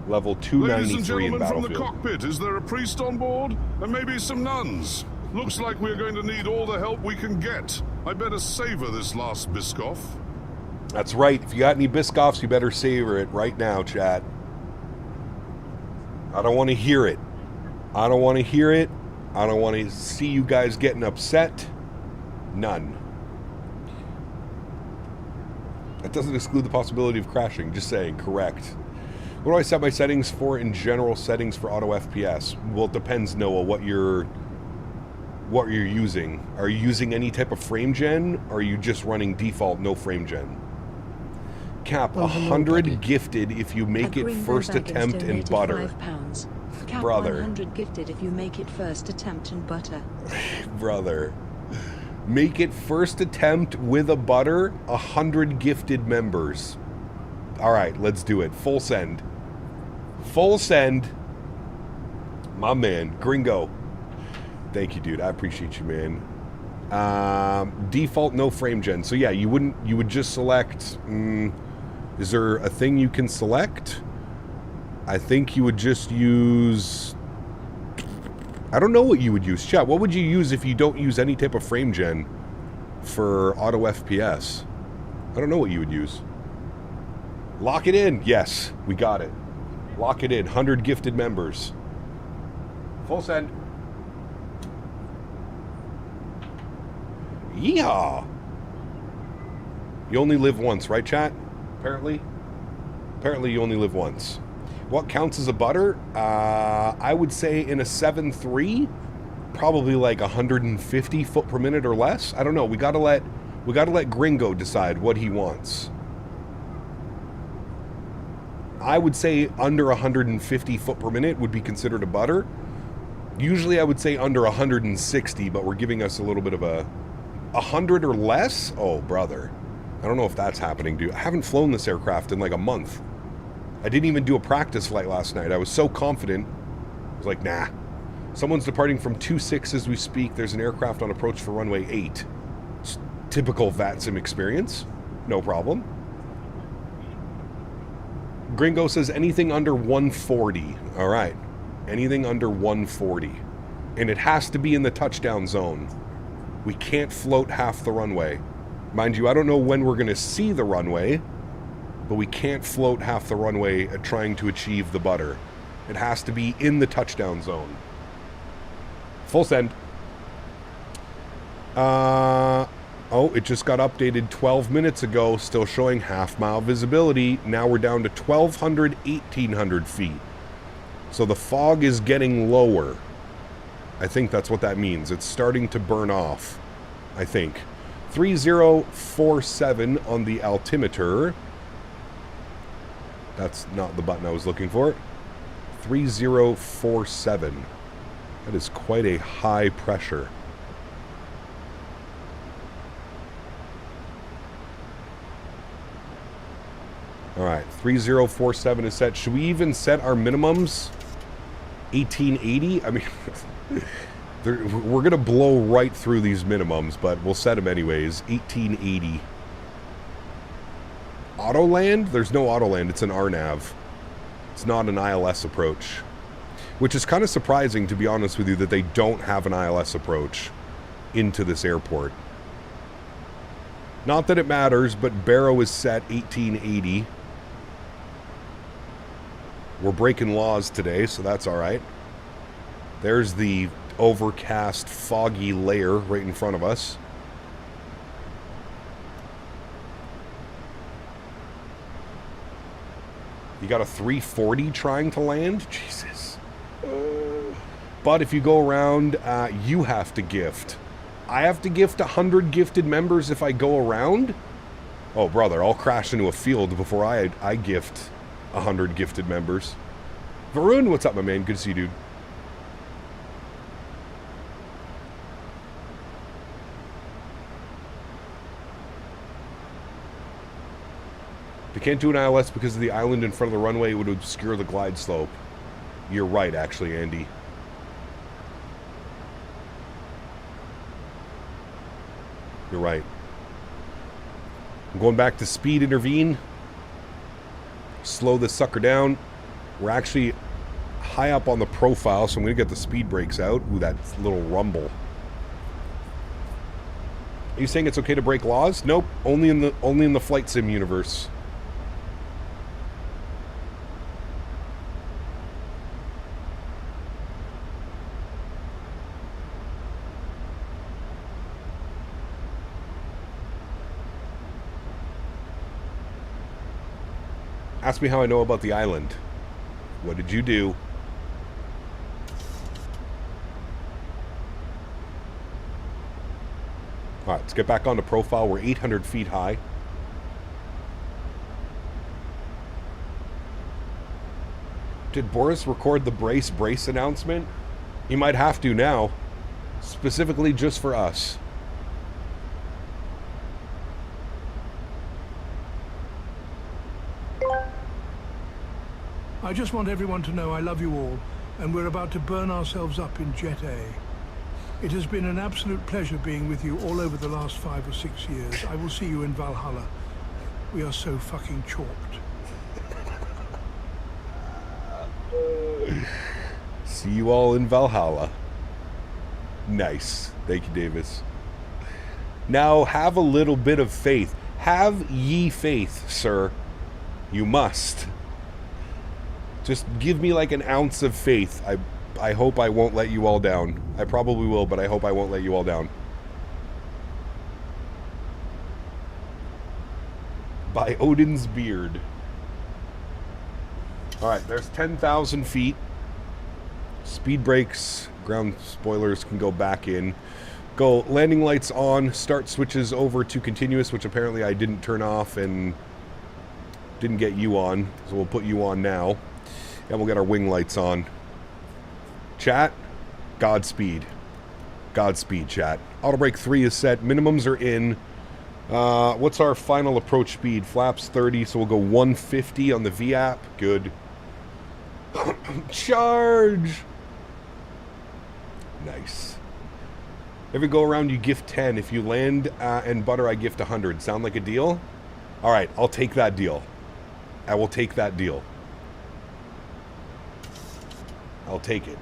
Level 293 Ladies and gentlemen in Battlefield. from the cockpit, is there a priest on board? And maybe some nuns? Looks like we're going to need all the help we can get. I better savor this last Biscoff. That's right. If you got any Biscoffs, you better savor it right now, chat. I don't want to hear it. I don't want to hear it. I don't want to see you guys getting upset. None. That doesn't exclude the possibility of crashing. Just saying, correct. What do I set my settings for in general settings for auto FPS? Well, it depends, Noah, what you're what you're using. Are you using any type of frame gen, or are you just running default no frame gen? Cap, 100 gifted if you make it first attempt in butter. £5. Cap Brother. 100 gifted if you make it first attempt in butter. Brother. Make it first attempt with a butter, 100 gifted members. Alright, let's do it. Full send. Full send. My man, Gringo. Thank you, dude. I appreciate you, man. Default no frame gen. So yeah, you would just select, is there a thing you can select? I think you would just use, I don't know what you would use. Chat, what would you use if you don't use any type of frame gen for auto FPS? I don't know what you would use. Lock it in. Yes, we got it. Lock it in. 100 gifted members. Full send. Yeehaw! You only live once, right, chat? Apparently? Apparently you only live once. What counts as a butter? I would say in a 7.3, probably like 150 foot per minute or less. I don't know. We gotta let Gringo decide what he wants. I would say under 150 foot per minute would be considered a butter. Usually I would say under 160, but we're giving us a little bit of a 100 or less? Oh, brother. I don't know if that's happening, dude. I haven't flown this aircraft in like a month. I didn't even do a practice flight last night. I was so confident. I was like, nah. Someone's departing from 26 as we speak. There's an aircraft on approach for runway 8. It's typical VATSIM experience. No problem. Gringo says anything under 140. All right. Anything under 140. And it has to be in the touchdown zone. We can't float half the runway. Mind you, I don't know when we're going to see the runway, but we can't float half the runway trying to achieve the butter. It has to be in the touchdown zone. Full send. Oh, it just got updated 12 minutes ago, still showing half-mile visibility. Now we're down to 1,200, 1,800 feet. So the fog is getting lower. I think that's what that means. It's starting to burn off, I think. 3047 on the altimeter. That's not the button I was looking for. 3047. That is quite a high pressure. Alright, 3047 is set. Should we even set our minimums? 1880? I mean, we're going to blow right through these minimums, but we'll set them anyways. 1880. Autoland? There's no autoland. It's an RNAV. It's not an ILS approach. Which is kind of surprising, to be honest with you, that they don't have an ILS approach into this airport. Not that it matters, but Barrow is set 1880. We're breaking laws today, so that's alright. There's the overcast, foggy layer right in front of us. You got a 340 trying to land? Jesus. But if you go around, you have to gift. I have to gift 100 gifted members if I go around? Oh, brother, I'll crash into a field before I gift 100 gifted members. Varun, what's up, my man? Good to see you, dude. They can't do an ILS because of the island in front of the runway. It would obscure the glide slope. You're right, actually, Andy. You're right. I'm going back to speed intervene. Slow this sucker down. We're actually high up on the profile, so I'm going to get the speed brakes out. Ooh, that little rumble. Are you saying it's okay to break laws? Nope. Only in the flight sim universe. Ask me how I know about the island. What did you do? Let's get back onto profile. We're 800 feet high. Did Boris record the brace announcement? He might have to now. Specifically just for us. I just want everyone to know I love you all, and we're about to burn ourselves up in Jet A. It has been an absolute pleasure being with you all over the last 5 or 6 years. I will see you in Valhalla. We are so fucking chalked. See you all in Valhalla. Nice. Thank you, Davis. Now have a little bit of faith. Have ye faith, sir. You must. Just give me like an ounce of faith. I hope I won't let you all down. I probably will, but I hope I won't let you all down. By Odin's beard. Alright, there's 10,000 feet. Speed brakes, ground spoilers can go back in. Go landing lights on, start switches over to continuous, which apparently I didn't turn off and didn't get you on. So we'll put you on now. And we'll get our wing lights on. Chat, Godspeed. Godspeed, chat. Auto brake 3 is set. Minimums are in. What's our final approach speed? Flaps 30, so we'll go 150 on the V-app. Good. Charge! Nice. Every go around you gift 10. If you land and butter, I gift 100. Sound like a deal? Alright, I'll take that deal. I will take that deal. I'll take it.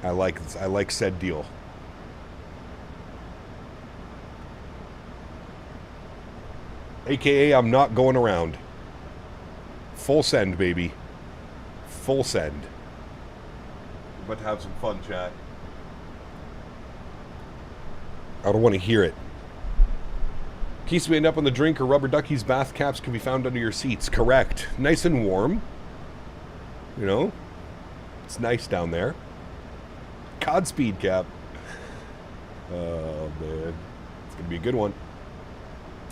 I like said deal. AKA, I'm not going around. Full send, baby. Full send. We're about to have some fun, chat. I don't want to hear it. In case we end up on the drink or rubber duckies, bath caps can be found under your seats. Correct. Nice and warm. You know? It's nice down there. Godspeed, Cap. Oh, man. It's going to be a good one.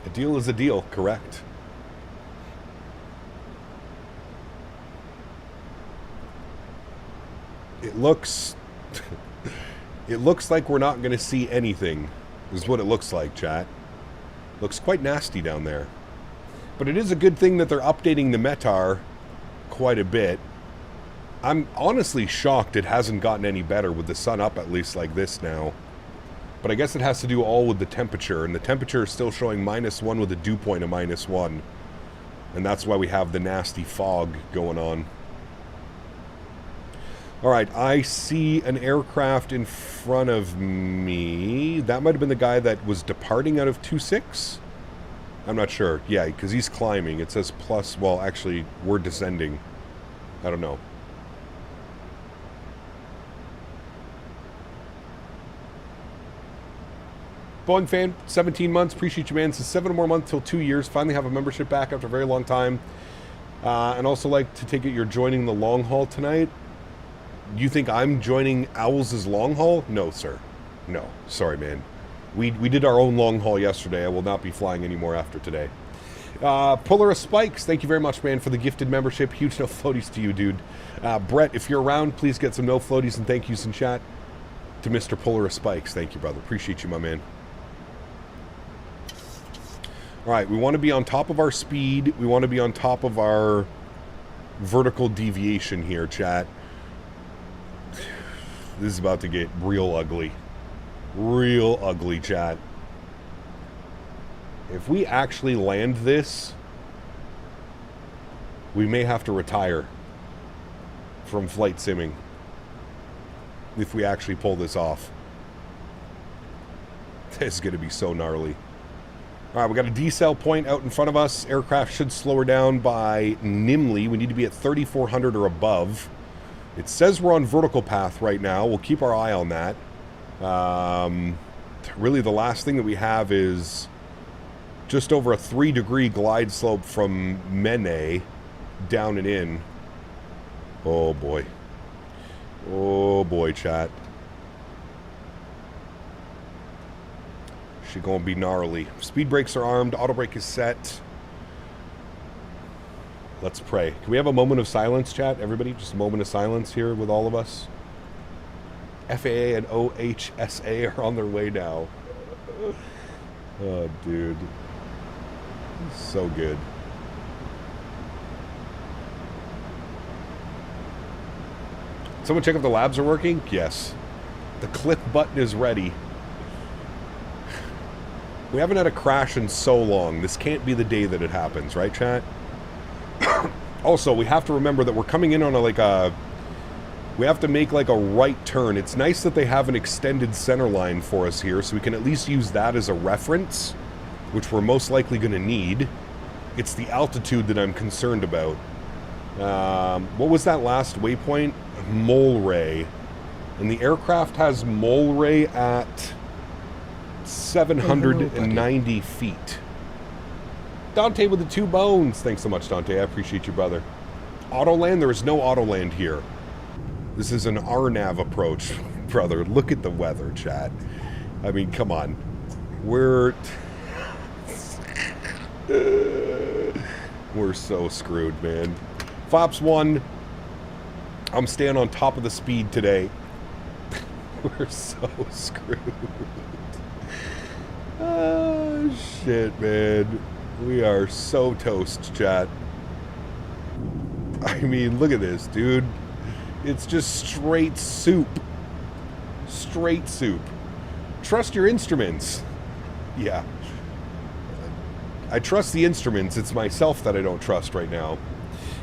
A deal is a deal. Correct. It looks... it looks like we're not going to see anything. Is what it looks like, chat. Looks quite nasty down there. But it is a good thing that they're updating the METAR quite a bit. I'm honestly shocked it hasn't gotten any better with the sun up at least like this now. But I guess it has to do all with the temperature. And the temperature is still showing -1 with a dew point of -1. And that's why we have the nasty fog going on. Alright, I see an aircraft in front of me. That might have been the guy that was departing out of 26? I'm not sure. Yeah, because he's climbing. It says plus... Well, actually, we're descending. I don't know. Boeing fan, 17 months. Appreciate you, man. It's 7 more months till 2 years. Finally have a membership back after a very long time. And also like to take it you're joining the long haul tonight. You think I'm joining Owls' long haul? No, sir. No. Sorry, man. We did our own long haul yesterday. I will not be flying anymore after today. Polaris Spikes, thank you very much, man, for the gifted membership. Huge no floaties to you, dude. Brett, if you're around, please get some no floaties and thank yous in chat to Mr. Polaris Spikes. Thank you, brother. Appreciate you, my man. All right, we want to be on top of our speed. We want to be on top of our vertical deviation here, chat. This is about to get real ugly. Real ugly, chat. If we actually land this, we may have to retire from flight simming. If we actually pull this off. This is going to be so gnarly. Alright, we got a decel point out in front of us. Aircraft should slow her down by nimbly. We need to be at 3,400 or above. It says we're on vertical path right now. We'll keep our eye on that. Really, the last thing that we have is just over a 3-degree glide slope from Mene down and in. Oh, boy. Oh boy, chat. She gonna be gnarly. Speed brakes are armed. Auto brake is set. Let's pray. Can we have a moment of silence, chat? Everybody, just a moment of silence here with all of us. FAA and OHSA are on their way now. Oh, dude. So good. Someone check if the labs are working? Yes. The clip button is ready. We haven't had a crash in so long. This can't be the day that it happens, right, chat? Also, we have to remember that we're coming in on we have to make like a right turn. It's nice that they have an extended center line for us here, so we can at least use that as a reference, which we're most likely going to need. It's the altitude that I'm concerned about. What was that last waypoint? Molray. And the aircraft has Molray at 790 feet. Dante with the 2 bones. Thanks so much, Dante. I appreciate you, brother. Autoland? There is no Autoland here. This is an RNAV approach, brother. Look at the weather, chat. I mean, come on. We're so screwed, man. Fops 1. I'm staying on top of the speed today. We're so screwed. Oh, shit, man. We are so toast, chat. I mean, look at this, dude. It's just straight soup. Straight soup. Trust your instruments. Yeah. I trust the instruments. It's myself that I don't trust right now.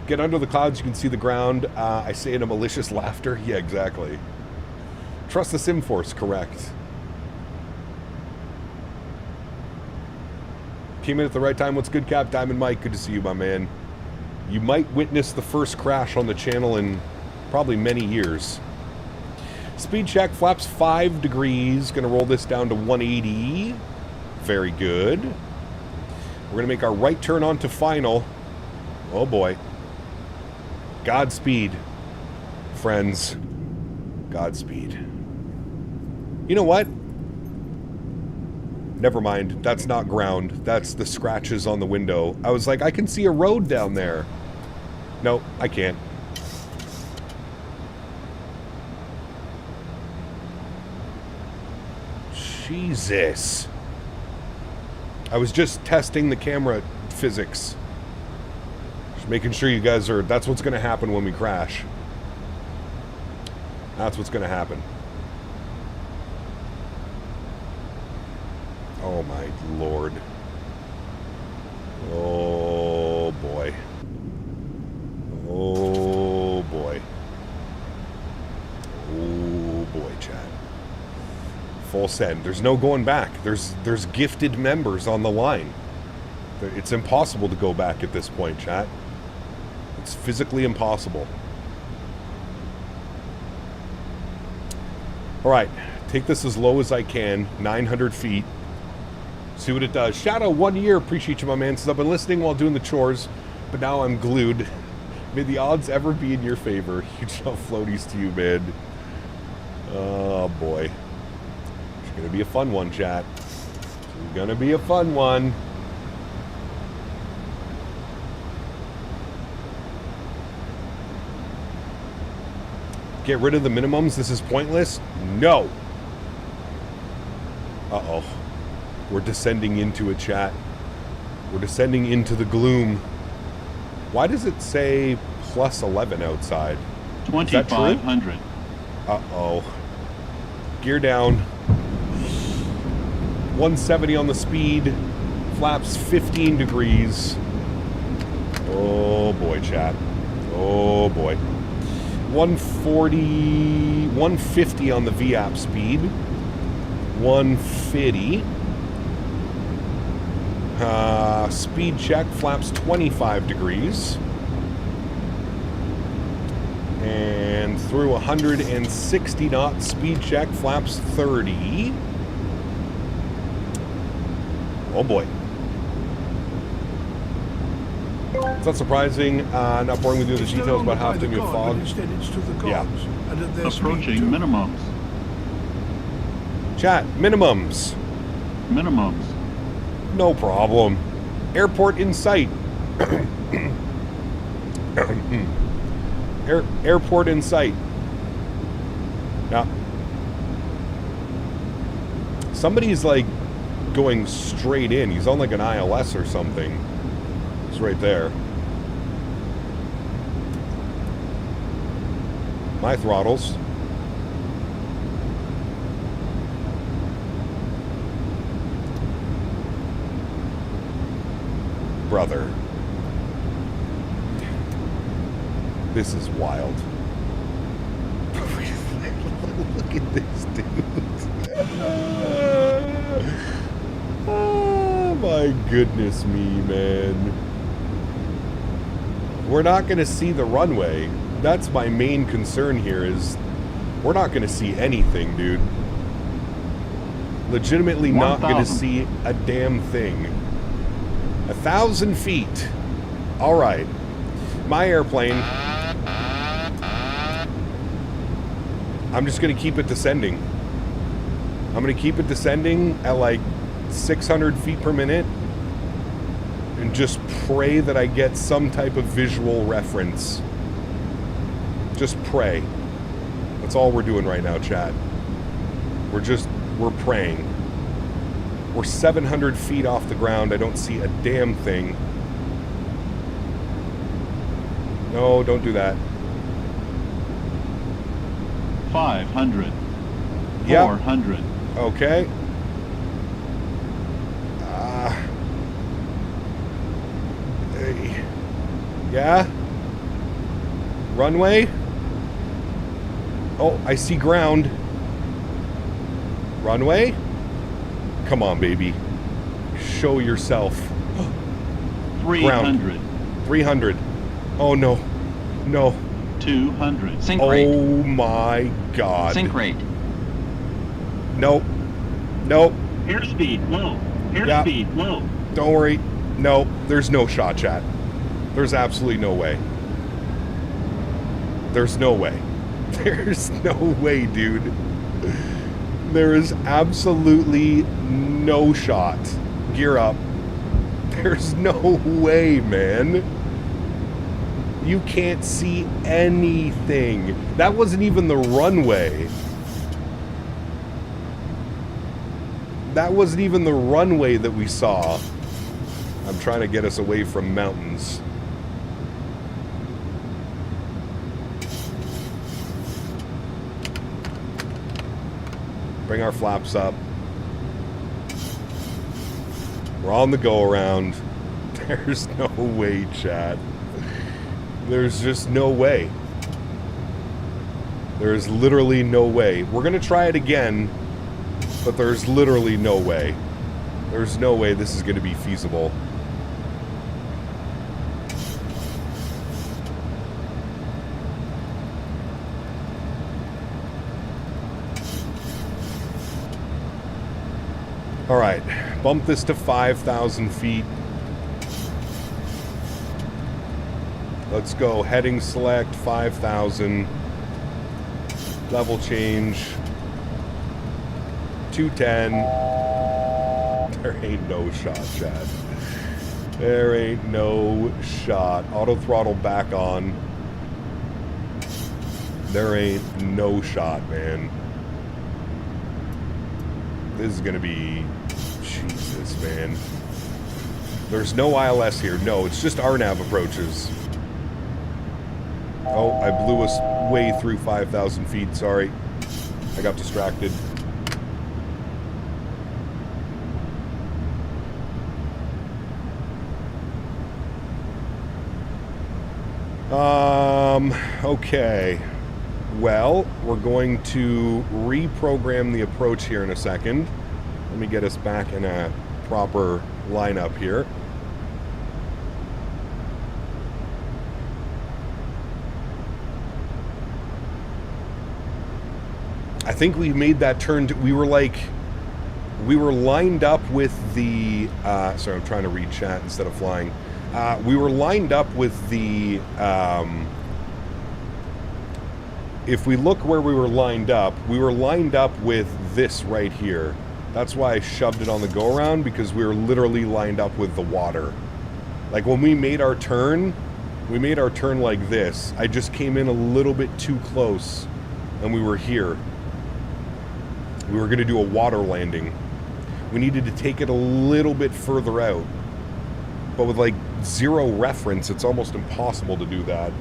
Get under the clouds, you can see the ground. I say in a malicious laughter. Yeah, exactly. Trust the SimForce, correct. Came in at the right time. What's good, Cap? Diamond Mike, good to see you, my man. You might witness the first crash on the channel in probably many years. Speed check, flaps 5 degrees. Gonna roll this down to 180. Very good. We're gonna make our right turn onto final. Oh boy. Godspeed, friends. Godspeed. You know what? Never mind. That's not ground. That's the scratches on the window. I was like, I can see a road down there. No, I can't. Jesus. I was just testing the camera physics. Just making sure you guys are... That's what's going to happen when we crash. That's what's going to happen. Oh my lord. Oh boy. Oh boy. Oh boy, chat. Full send. There's no going back. There's gifted members on the line. It's impossible to go back at this point, chat. It's physically impossible. Alright. Take this as low as I can. 900 feet. See what it does. Shadow, 1 year. Appreciate you, my man. Says, I've been listening while doing the chores, but now I'm glued. May the odds ever be in your favor. Huge love floaties to you, man. Oh, boy. It's going to be a fun one, chat. It's going to be a fun one. Get rid of the minimums. This is pointless. No. Uh-oh. We're descending into a chat. We're descending into the gloom. Why does it say plus 11 outside? 2,500. Uh-oh. Gear down. 170 on the speed. Flaps 15 degrees. Oh boy, chat. Oh boy. 140, 150 on the VAP speed. 150. Speed check, flaps 25 degrees. And through 160 knots, speed check, flaps 30. Oh boy. It's not surprising. Not boring with you the details about how often you have fog. Instead, it's to the gods, Yeah. and at their Approaching speed too. minimums. Chat, minimums. Minimums. No problem. Airport in sight. Airport in sight. Yeah. Somebody's like going straight in. He's on like an ILS or something. He's right there. My throttles. Brother. This is wild. Look at this dude. Oh my goodness me, man. We're not going to see the runway. That's my main concern here is we're not going to see anything, dude. Legitimately not going to see a damn thing. 1,000 feet. All right. My airplane. I'm just going to keep it descending. I'm going to keep it descending at like 600 feet per minute and just pray that I get some type of visual reference. Just pray. That's all we're doing right now, chat. We're praying. We're 700 feet off the ground. I don't see a damn thing. No, don't do that. 500. Yep. 400. Okay. Yeah. Runway. Oh, I see ground. Runway. Come on, baby. Show yourself. 300. Ground. 300. Oh, no. No. 200. Sink rate. Oh, my God. Sink rate. Nope. Nope. Airspeed low. Yeah. Airspeed low. Don't worry. No, there's no shot, chat. There's absolutely no way. There's no way. There's no way, dude. There is absolutely no shot. Gear up. There's no way, man. You can't see anything. That wasn't even the runway. That wasn't even the runway that we saw. I'm trying to get us away from mountains. Bring our flaps up. We're on the go around. There's no way, chat. There's just no way. There's literally no way. We're going to try it again, but there's literally no way. There's no way this is going to be feasible. All right, bump this to 5,000 feet. Let's go. Heading select 5,000. Level change 210. There ain't no shot, Chad. There ain't no shot. Auto throttle back on. There ain't no shot, man. This is gonna be... Jesus, man. There's no ILS here. No, it's just RNAV approaches. Oh, I blew us way through 5,000 feet. Sorry. I got distracted. Okay. Well, we're going to reprogram the approach here in a second. Let me get us back in a proper lineup here. I think we made that turn to, we were lined up with the, sorry, I'm trying to read chat instead of flying. We were lined up with the... if we look where we were lined up with this right here. That's why I shoved it on the go-around, because we were literally lined up with the water. Like, when we made our turn like this. I just came in a little bit too close, and we were here. We were going to do a water landing. We needed to take it a little bit further out. But with, like, zero reference, it's almost impossible to do that.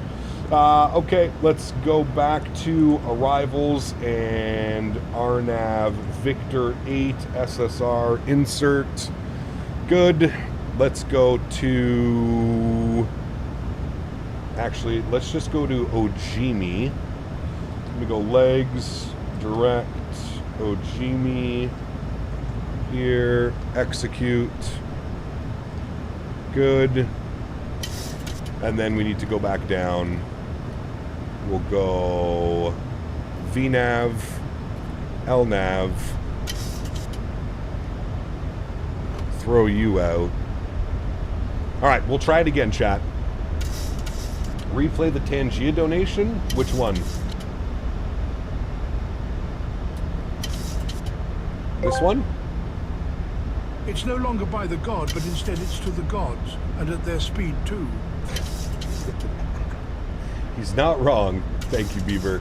Okay, let's go back to arrivals and RNAV Victor 8 SSR insert. Good. Let's go to... Actually, let's just go to Ojimi. Let me go legs, direct, Ojimi. Here, execute. Good. And then we need to go back down. We'll go VNav, LNav, throw you out. All right, we'll try it again, chat. Replay the Tangia donation? Which one? This one? It's no longer by the god, but instead it's to the gods, and at their speed too. He's not wrong. Thank you, Beaver.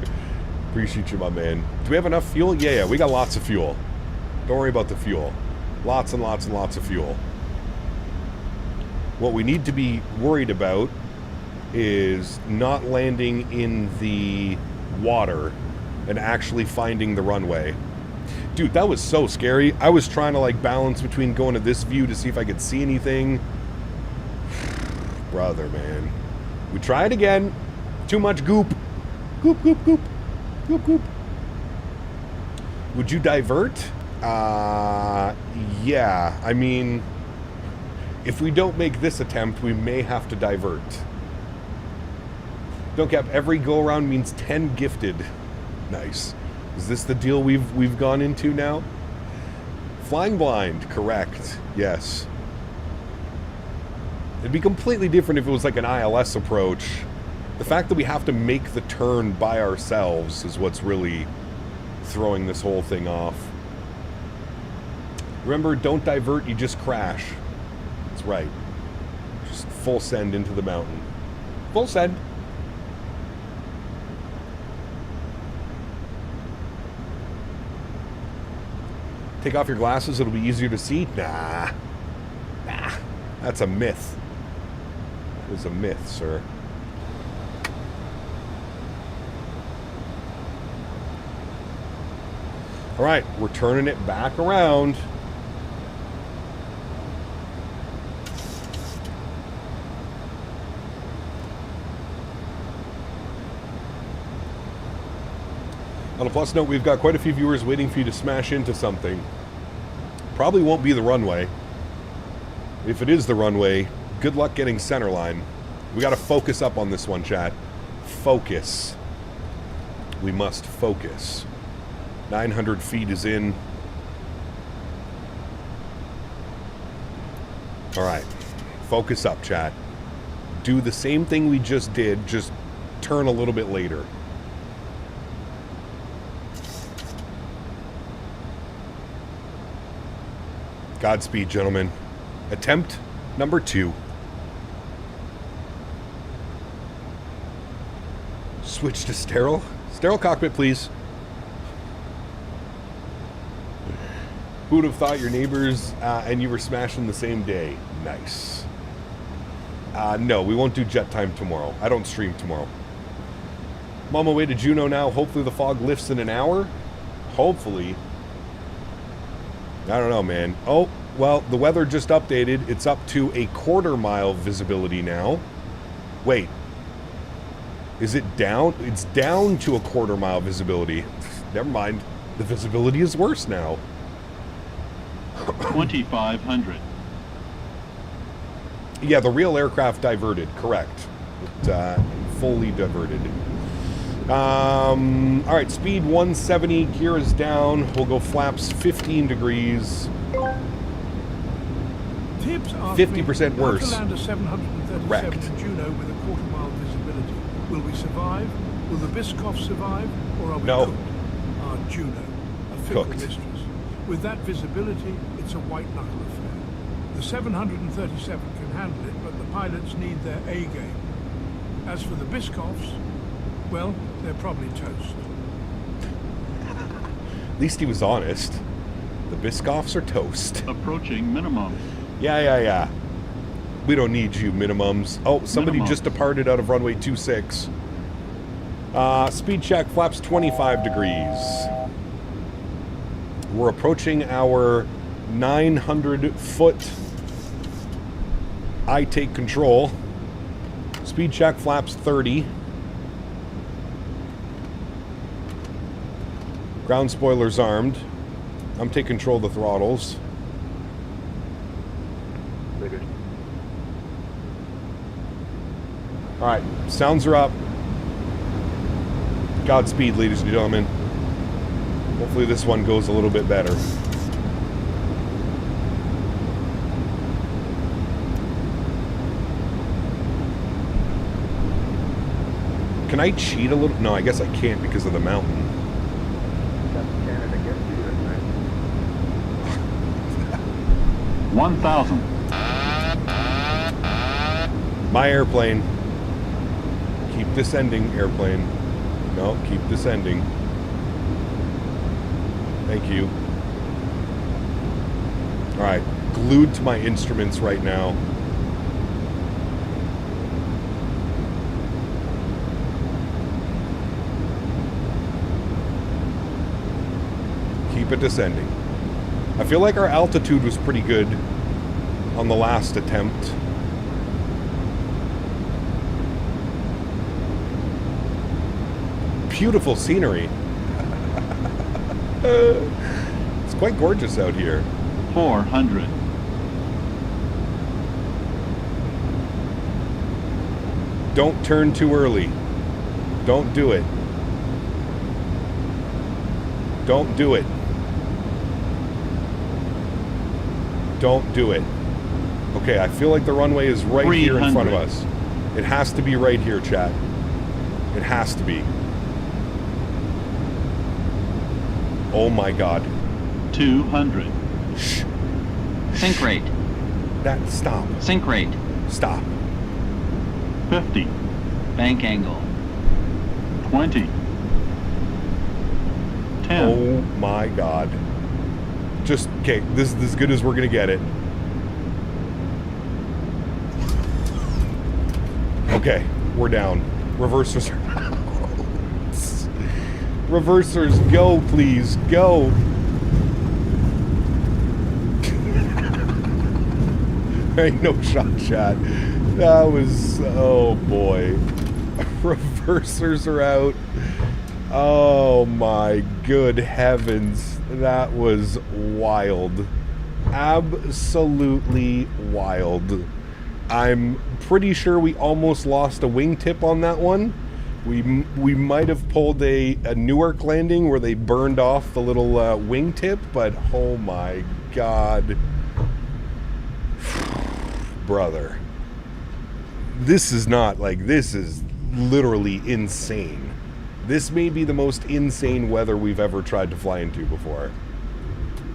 Appreciate you, my man. Do we have enough fuel? Yeah, we got lots of fuel. Don't worry about the fuel. Lots and lots and lots of fuel. What we need to be worried about is not landing in the water and actually finding the runway. Dude, that was so scary. I was trying to, like, balance between going to this view to see if I could see anything. Brother, man. We try it again. Too much goop. Goop, goop, goop. Goop, goop. Would you divert? Yeah. I mean, if we don't make this attempt, we may have to divert. Don't cap, every go-around means 10 gifted. Nice. Is this the deal we've gone into now? Flying blind, correct. Yes. It'd be completely different if it was like an ILS approach. The fact that we have to make the turn by ourselves is what's really throwing this whole thing off. Remember, don't divert, you just crash. That's right. Just full send into the mountain. Full send. Take off your glasses, it'll be easier to see. Nah. Nah. That's a myth. It was a myth, sir. Alright, we're turning it back around. On a plus note, we've got quite a few viewers waiting for you to smash into something. Probably won't be the runway. If it is the runway, good luck getting center line. We got to focus up on this one, chat. Focus. We must focus. 900 feet is in. All right. Focus up, chat. Do the same thing we just did, just turn a little bit later. Godspeed, gentlemen. Attempt number 2. Switch to sterile. Sterile cockpit, please. Who would have thought your neighbors and you were smashing the same day? Nice. No, we won't do jet time tomorrow. I don't stream tomorrow. I'm on my way to Juneau now. Hopefully the fog lifts in an hour. Hopefully. I don't know, man. Oh, well, the weather just updated. It's up to a 1/4 mile visibility now. Wait. Is it down? It's down to a 1/4 mile visibility. Never mind. The visibility is worse now. 2,500. Yeah, the real aircraft diverted. Correct. It, fully diverted. All right, speed 170, gear is down. We'll go flaps 15 degrees. Tibbs asked 50% me, worse. How to land a 737 Wrecked. in Juneau with a quarter-mile visibility. Will we survive? Will the Biscoff survive? Or are we No. cooked? Our Juneau, a fickle Cooked. mistress. With that visibility, it's a white-knuckle affair. The 737 can handle it, but the pilots need their A game. As for the Biscoffs, well, they're probably toast. At least he was honest. The Biscoffs are toast. Approaching minimum. Yeah. We don't need you, minimums. Oh, somebody Minimums. just departed out of runway 26. Speed check, flaps 25 degrees. We're approaching our 900-foot I take control. Speed check, flaps 30. Ground spoilers armed. I'm taking control of the throttles. Alright, sounds are up. Godspeed, ladies and gentlemen. Hopefully this one goes a little bit better. Can I cheat a little? No, I guess I can't because of the mountain. That's Canada gets you, isn't it? 1,000. My airplane. Keep descending, airplane. No, keep descending. Thank you. Alright, glued to my instruments right now. Keep it descending. I feel like our altitude was pretty good on the last attempt. Beautiful scenery. It's quite gorgeous out here. 400. Don't turn too early. Don't do it. Don't do it. Don't do it. Okay, I feel like the runway is right here in front of 300. us. It has to be right here, chat. It has to be. Oh my god. 200. Shh. Sink rate. That, stop. Sink rate. Stop. 50. Bank angle. 20. 10. Oh my god. Just, okay, this is as good as we're gonna get it. Okay, we're down. Reversers are out. Reversers, go please, go. Ain't no shot, chat. That was, oh boy. Reversers are out. Oh my good heavens. That was wild. Absolutely wild. I'm pretty sure we almost lost a wingtip on that one. We might have pulled a Newark landing where they burned off the little wingtip, but oh my god. Brother. This is not, like, this is literally insane. This may be the most insane weather we've ever tried to fly into before.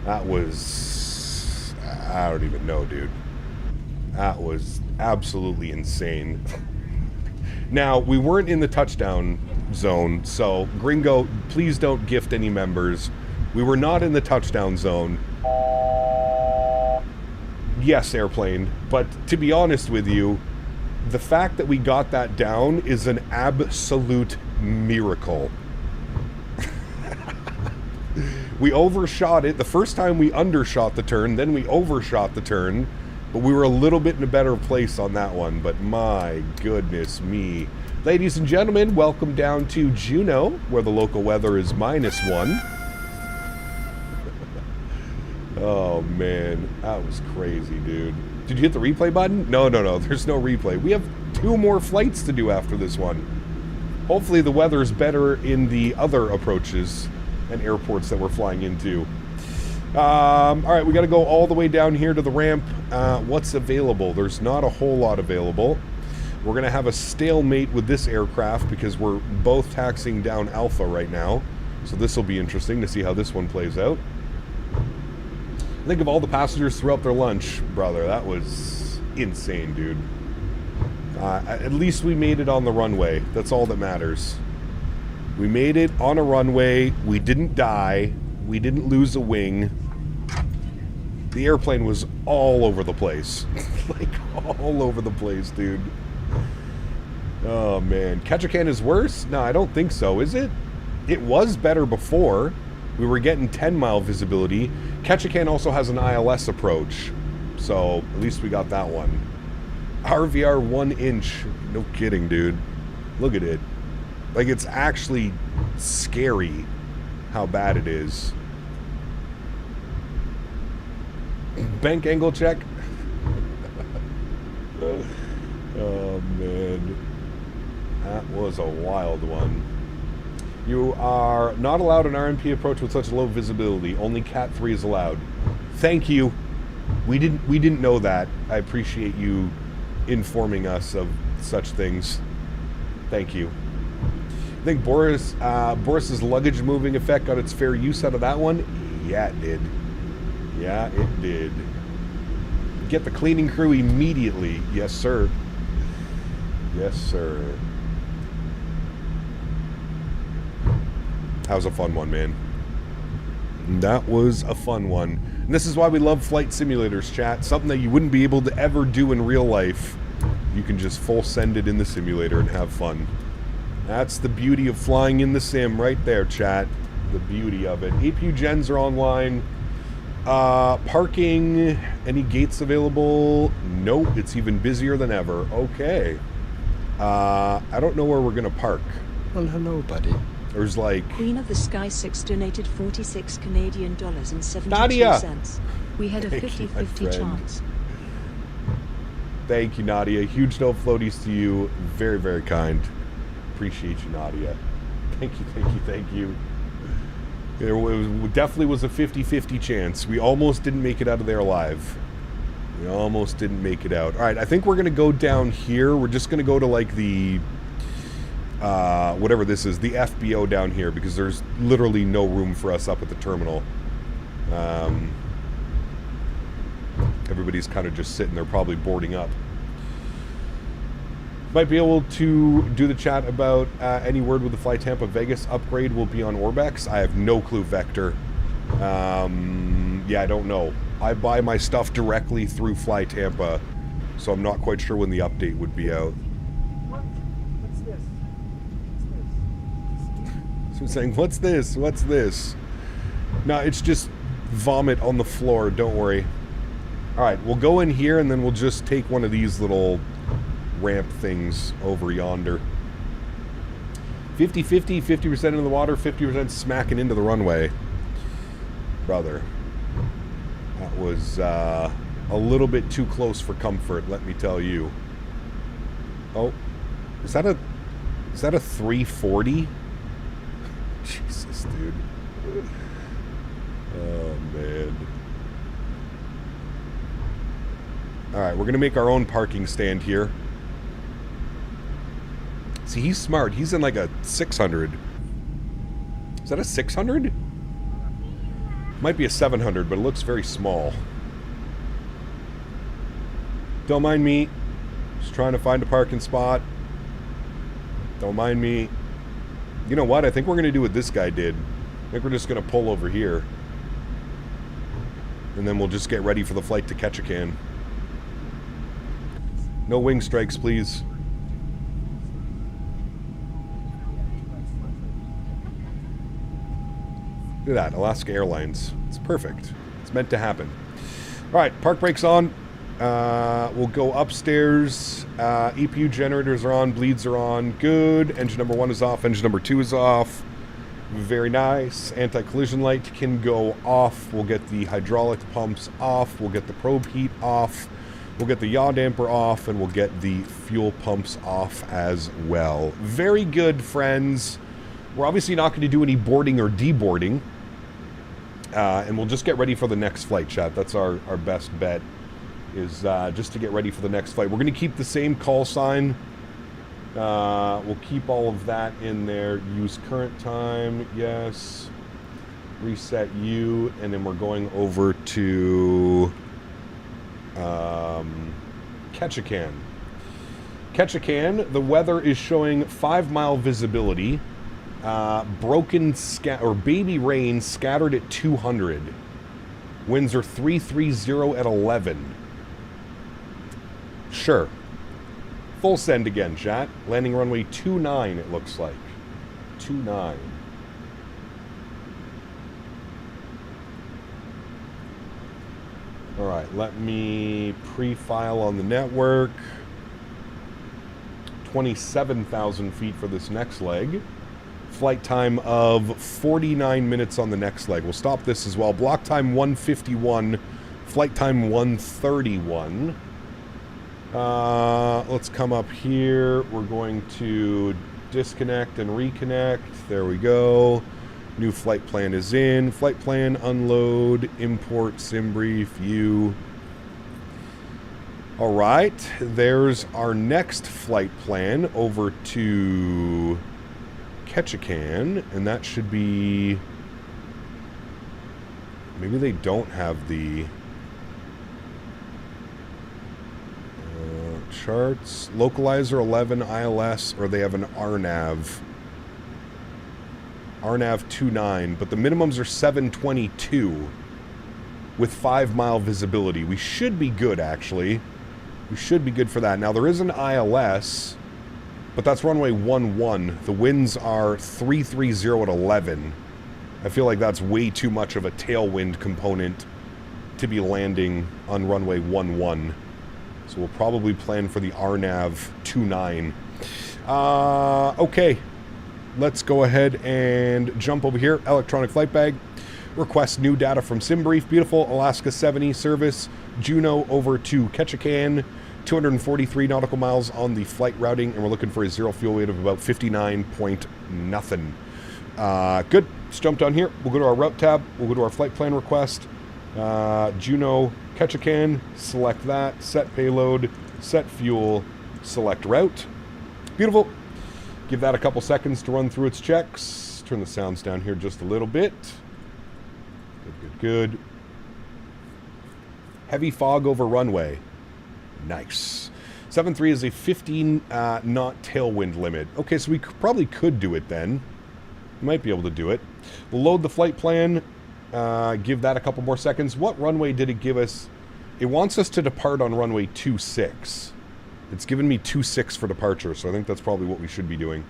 That was... I don't even know, dude. That was absolutely insane. Now, we weren't in the touchdown zone, so Gringo, please don't gift any members. We were not in the touchdown zone. Yes, airplane, but to be honest with you, the fact that we got that down is an absolute miracle. We overshot it. The first time we undershot the turn, then we overshot the turn, but we were a little bit in a better place on that one. But my goodness me. Ladies and gentlemen, welcome down to Juneau, where the local weather is -1. Oh man, that was crazy, dude. Did you hit the replay button? No, there's no replay. We have 2 more flights to do after this one. Hopefully the weather's better in the other approaches and airports that we're flying into. All right, we got to go all the way down here to the ramp. What's available? There's not a whole lot available. We're going to have a stalemate with this aircraft because we're both taxiing down Alpha right now. So this will be interesting to see how this one plays out. Think of all the passengers throughout their lunch, brother. That was insane, dude. At least we made it on the runway. That's all that matters. We made it on a runway. We didn't die. We didn't lose a wing. The airplane was all over the place. Like, all over the place, dude. Oh, man. Ketchikan is worse? No, I don't think so, is it? It was better before. We were getting 10-mile visibility. Ketchikan also has an ILS approach. So, at least we got that one. RVR 1 inch. No kidding, dude. Look at it. Like, it's actually scary how bad it is. Bank angle check. Oh, man. That was a wild one. You are not allowed an RMP approach with such low visibility. Only Cat 3 is allowed. Thank you. We didn't know that. I appreciate you informing us of such things. Thank you. I think Boris's luggage moving effect got its fair use out of that one. Yeah, it did. Yeah, it did. Get the cleaning crew immediately. Yes, sir. Yes, sir. That was a fun one, man. That was a fun one. And this is why we love flight simulators, chat. Something that you wouldn't be able to ever do in real life. You can just full send it in the simulator and have fun. That's the beauty of flying in the sim right there, chat. The beauty of it. APU gens are online. Parking, any gates available? Nope, it's even busier than ever. Okay. I don't know where we're gonna park. Well, hello, buddy. There's like... Queen of the Sky 6 donated 46 Canadian dollars and 72 Nadya! cents. We had a 50-50 chance. Thank you, Nadya. Huge no floaties to you. Very, very kind. Appreciate you, Nadya. Thank you, thank you, thank you. It definitely was a 50-50 chance. We almost didn't make it out of there alive. We almost didn't make it out. All right, I think we're going to go down here. We're just going to go to, like, the... whatever this is, the FBO down here, because there's literally no room for us up at the terminal. Everybody's kind of just sitting there, probably boarding up. Might be able to do the chat about any word with the Fly Tampa Vegas upgrade will be on Orbex. I have no clue, Vector. Yeah, I don't know. I buy my stuff directly through Fly Tampa, so I'm not quite sure when the update would be out. What's this? So I'm saying, what's this? What's this? No, it's just vomit on the floor, don't worry. Alright, we'll go in here and then we'll just take one of these little ramp things over yonder. 50-50, 50% in the water, 50% smacking into the runway. Brother. That was a little bit too close for comfort, let me tell you. Oh, is that a 340? Jesus, dude. Oh, man. Alright, we're going to make our own parking stand here. See, he's smart. He's in like a 600. Is that a 600? Might be a 700, but it looks very small. Don't mind me. Just trying to find a parking spot. Don't mind me. You know what? I think we're going to do what this guy did. I think we're just going to pull over here. And then we'll just get ready for the flight to Ketchikan. No wing strikes, please. Look at that, Alaska Airlines. It's perfect. It's meant to happen. All right, park brakes on. We'll go upstairs. EPU generators are on, bleeds are on. Good. Engine number 1 is off. Engine number 2 is off. Very nice. Anti-collision light can go off. We'll get the hydraulic pumps off. We'll get the probe heat off. We'll get the yaw damper off, and we'll get the fuel pumps off as well. Very good, friends. We're obviously not going to do any boarding or deboarding. And we'll just get ready for the next flight, chat. That's our best bet, is just to get ready for the next flight. We're going to keep the same call sign. We'll keep all of that in there. Use current time, yes. Reset U, and then we're going over to Ketchikan. Ketchikan, the weather is showing 5-mile visibility. Broken baby rain scattered at 200. Winds are 330 at 11. Sure. Full send again, chat. Landing runway 29, it looks like. 29. All right, let me pre-file on the network. 27,000 feet for this next leg. Flight time of 49 minutes on the next leg. We'll stop this as well. Block time 151. Flight time 131. Let's come up here. We're going to disconnect and reconnect. There we go. New flight plan is in. Flight plan, unload, import, sim brief, view. All right. There's our next flight plan over to Ketchikan, and that should be... Maybe they don't have the... charts. Localizer 11 ILS, or they have an RNAV. RNAV 29, but the minimums are 722 with 5-mile visibility. We should be good, actually. We should be good for that. Now, there is an ILS, but that's runway 11. The winds are 330 at 11. I feel like that's way too much of a tailwind component to be landing on runway 11. So we'll probably plan for the RNAV 29. Okay. Let's go ahead and jump over here. Electronic flight bag. Request new data from SimBrief. Beautiful. Alaska 70 service. Juneau over to Ketchikan. 243 nautical miles on the flight routing, and we're looking for a zero fuel weight of about 59 point nothing. Good. Let's jump down here. We'll go to our route tab. We'll go to our flight plan request. Juneau, Ketchikan. Select that. Set payload. Set fuel. Select route. Beautiful. Give that a couple seconds to run through its checks. Turn the sounds down here just a little bit. Good. Heavy fog over runway. Nice. 7.3 is a 15 knot tailwind limit. Okay, so we probably could do it then. Might be able to do it. We'll load the flight plan. Give that a couple more seconds. What runway did it give us? It wants us to depart on runway 26. It's given me 26 for departure, so I think that's probably what we should be doing.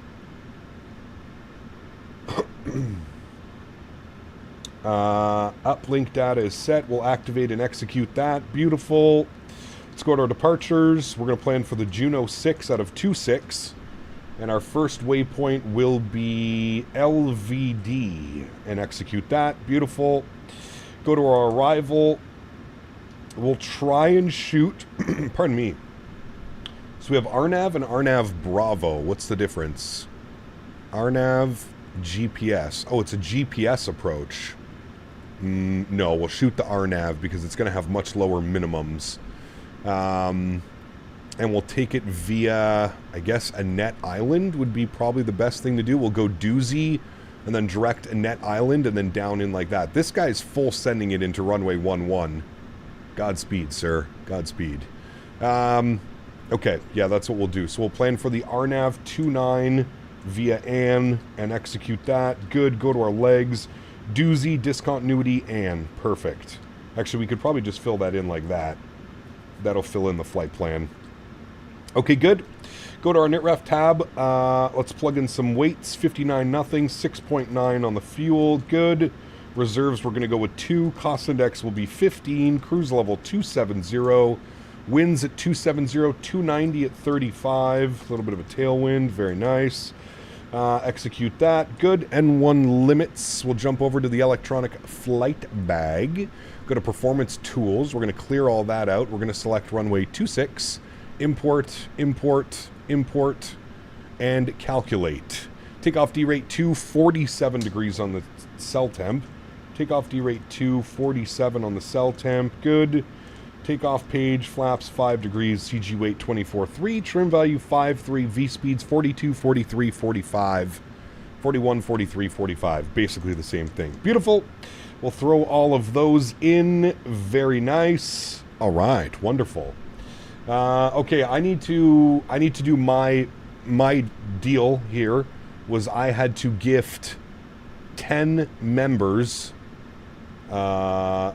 Uplink data is set. We'll activate and execute that. Beautiful. Let's go to our departures. We're going to plan for the Juneau 6 out of 26. And our first waypoint will be LVD. And execute that. Beautiful. Go to our arrival. We'll try and shoot... Pardon me. So we have RNAV and RNAV Bravo. What's the difference? RNAV GPS. Oh, it's a GPS approach. No, we'll shoot the RNAV because it's going to have much lower minimums. And we'll take it via, I guess, Annette Island would be probably the best thing to do. We'll go doozy and then direct Annette Island and then down in like that. This guy's full sending it into runway 11. Godspeed, sir. Godspeed. Okay, yeah, that's what we'll do. So we'll plan for the RNAV 29 via Ann and execute that. Good, go to our legs. Doozy, discontinuity, Ann. Perfect. Actually, we could probably just fill that in like that. That'll fill in the flight plan. Okay, good. Go to our NitRef tab. Let's plug in some weights. 59 nothing, 6.9 on the fuel. Good. Reserves, we're going to go with 2. Cost index will be 15. Cruise level 270. Winds at 270, 290 at 35. A little bit of a tailwind. Very nice. Execute that. Good. N1 limits. We'll jump over to the electronic flight bag. Go to performance tools. We're going to clear all that out. We're going to select runway 26. Import, import, import, and calculate. Takeoff D rate 247 degrees on the cell temp. Takeoff D rate 247 on the cell temp. Good. Takeoff page, flaps 5 degrees, CG weight 24.3, trim value 5.3, V speeds 42, 43, 45, 41, 43, 45. Basically the same thing. Beautiful. We'll throw all of those in. Very nice. All right, wonderful. Okay, I need to do my deal here. Was I had to gift 10 members to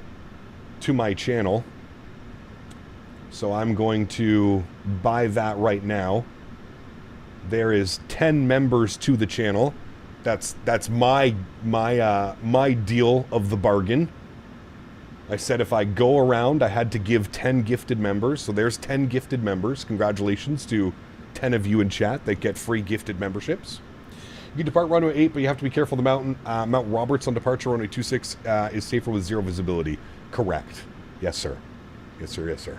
my channel. So I'm going to buy that right now. There is 10 members to the channel. That's my deal of the bargain. I said if I go around, I had to give 10 gifted members. So there's 10 gifted members. Congratulations to 10 of you in chat that get free gifted memberships. You can depart runway 8, but you have to be careful. The Mount Roberts on departure runway 26 is safer with 0 visibility. Correct. Yes, sir. Yes, sir. Yes, sir.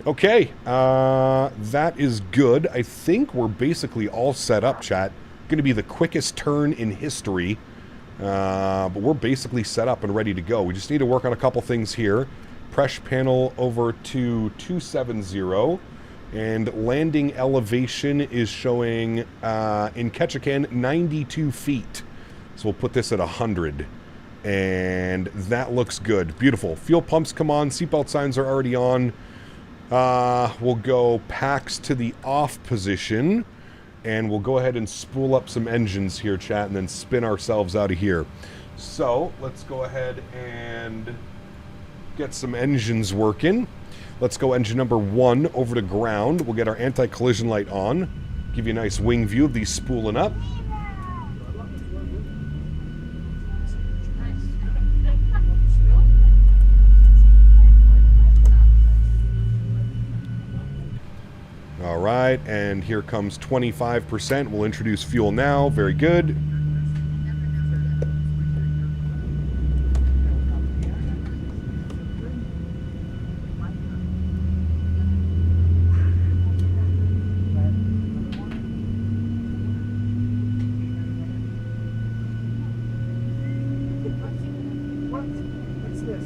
Okay, that is good. I think we're basically all set up, chat. Going to be the quickest turn in history, but we're basically set up and ready to go. We just need to work on a couple things here. Press panel over to 270, and landing elevation is showing in Ketchikan 92 feet. So we'll put this at 100, and that looks good. Beautiful. Fuel pumps come on. Seatbelt signs are already on. We'll go packs to the off position, and we'll go ahead and spool up some engines here, chat, and then spin ourselves out of here. So let's go ahead and get some engines working. Let's go engine number 1 over to ground. We'll get our anti-collision light on. Give you a nice wing view of these spooling up. All right, and here comes 25%. We'll introduce fuel now. Very good. What's this?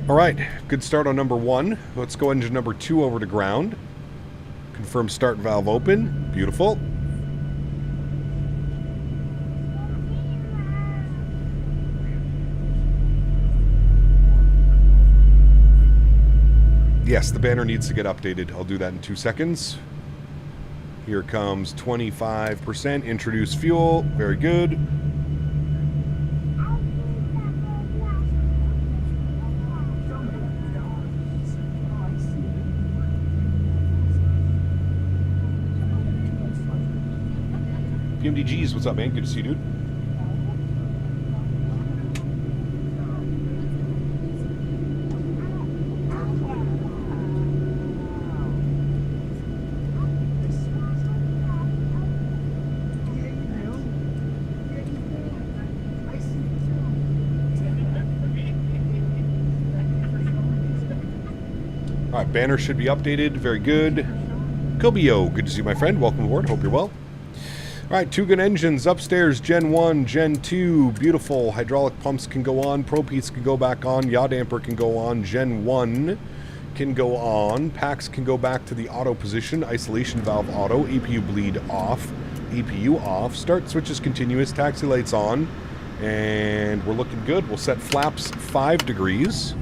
All right, good start on number 1. Let's go engine number 2 over to ground. Confirm start valve open. Beautiful. Yes, the banner needs to get updated. I'll do that in 2 seconds. Here comes 25%. Introduce fuel. Very good. PMDGs, what's up, man? Good to see you, dude. All right, banner should be updated. Very good. Kobio, good to see you, my friend. Welcome aboard. Hope you're well. All right, 2 good engines upstairs, Gen 1, Gen 2, beautiful. Hydraulic pumps can go on, Pro-Piece can go back on, yaw damper can go on, Gen 1 can go on, packs can go back to the auto position, isolation valve auto, APU bleed off, APU off, start switches continuous, taxi lights on, and we're looking good. We'll set flaps 5 degrees.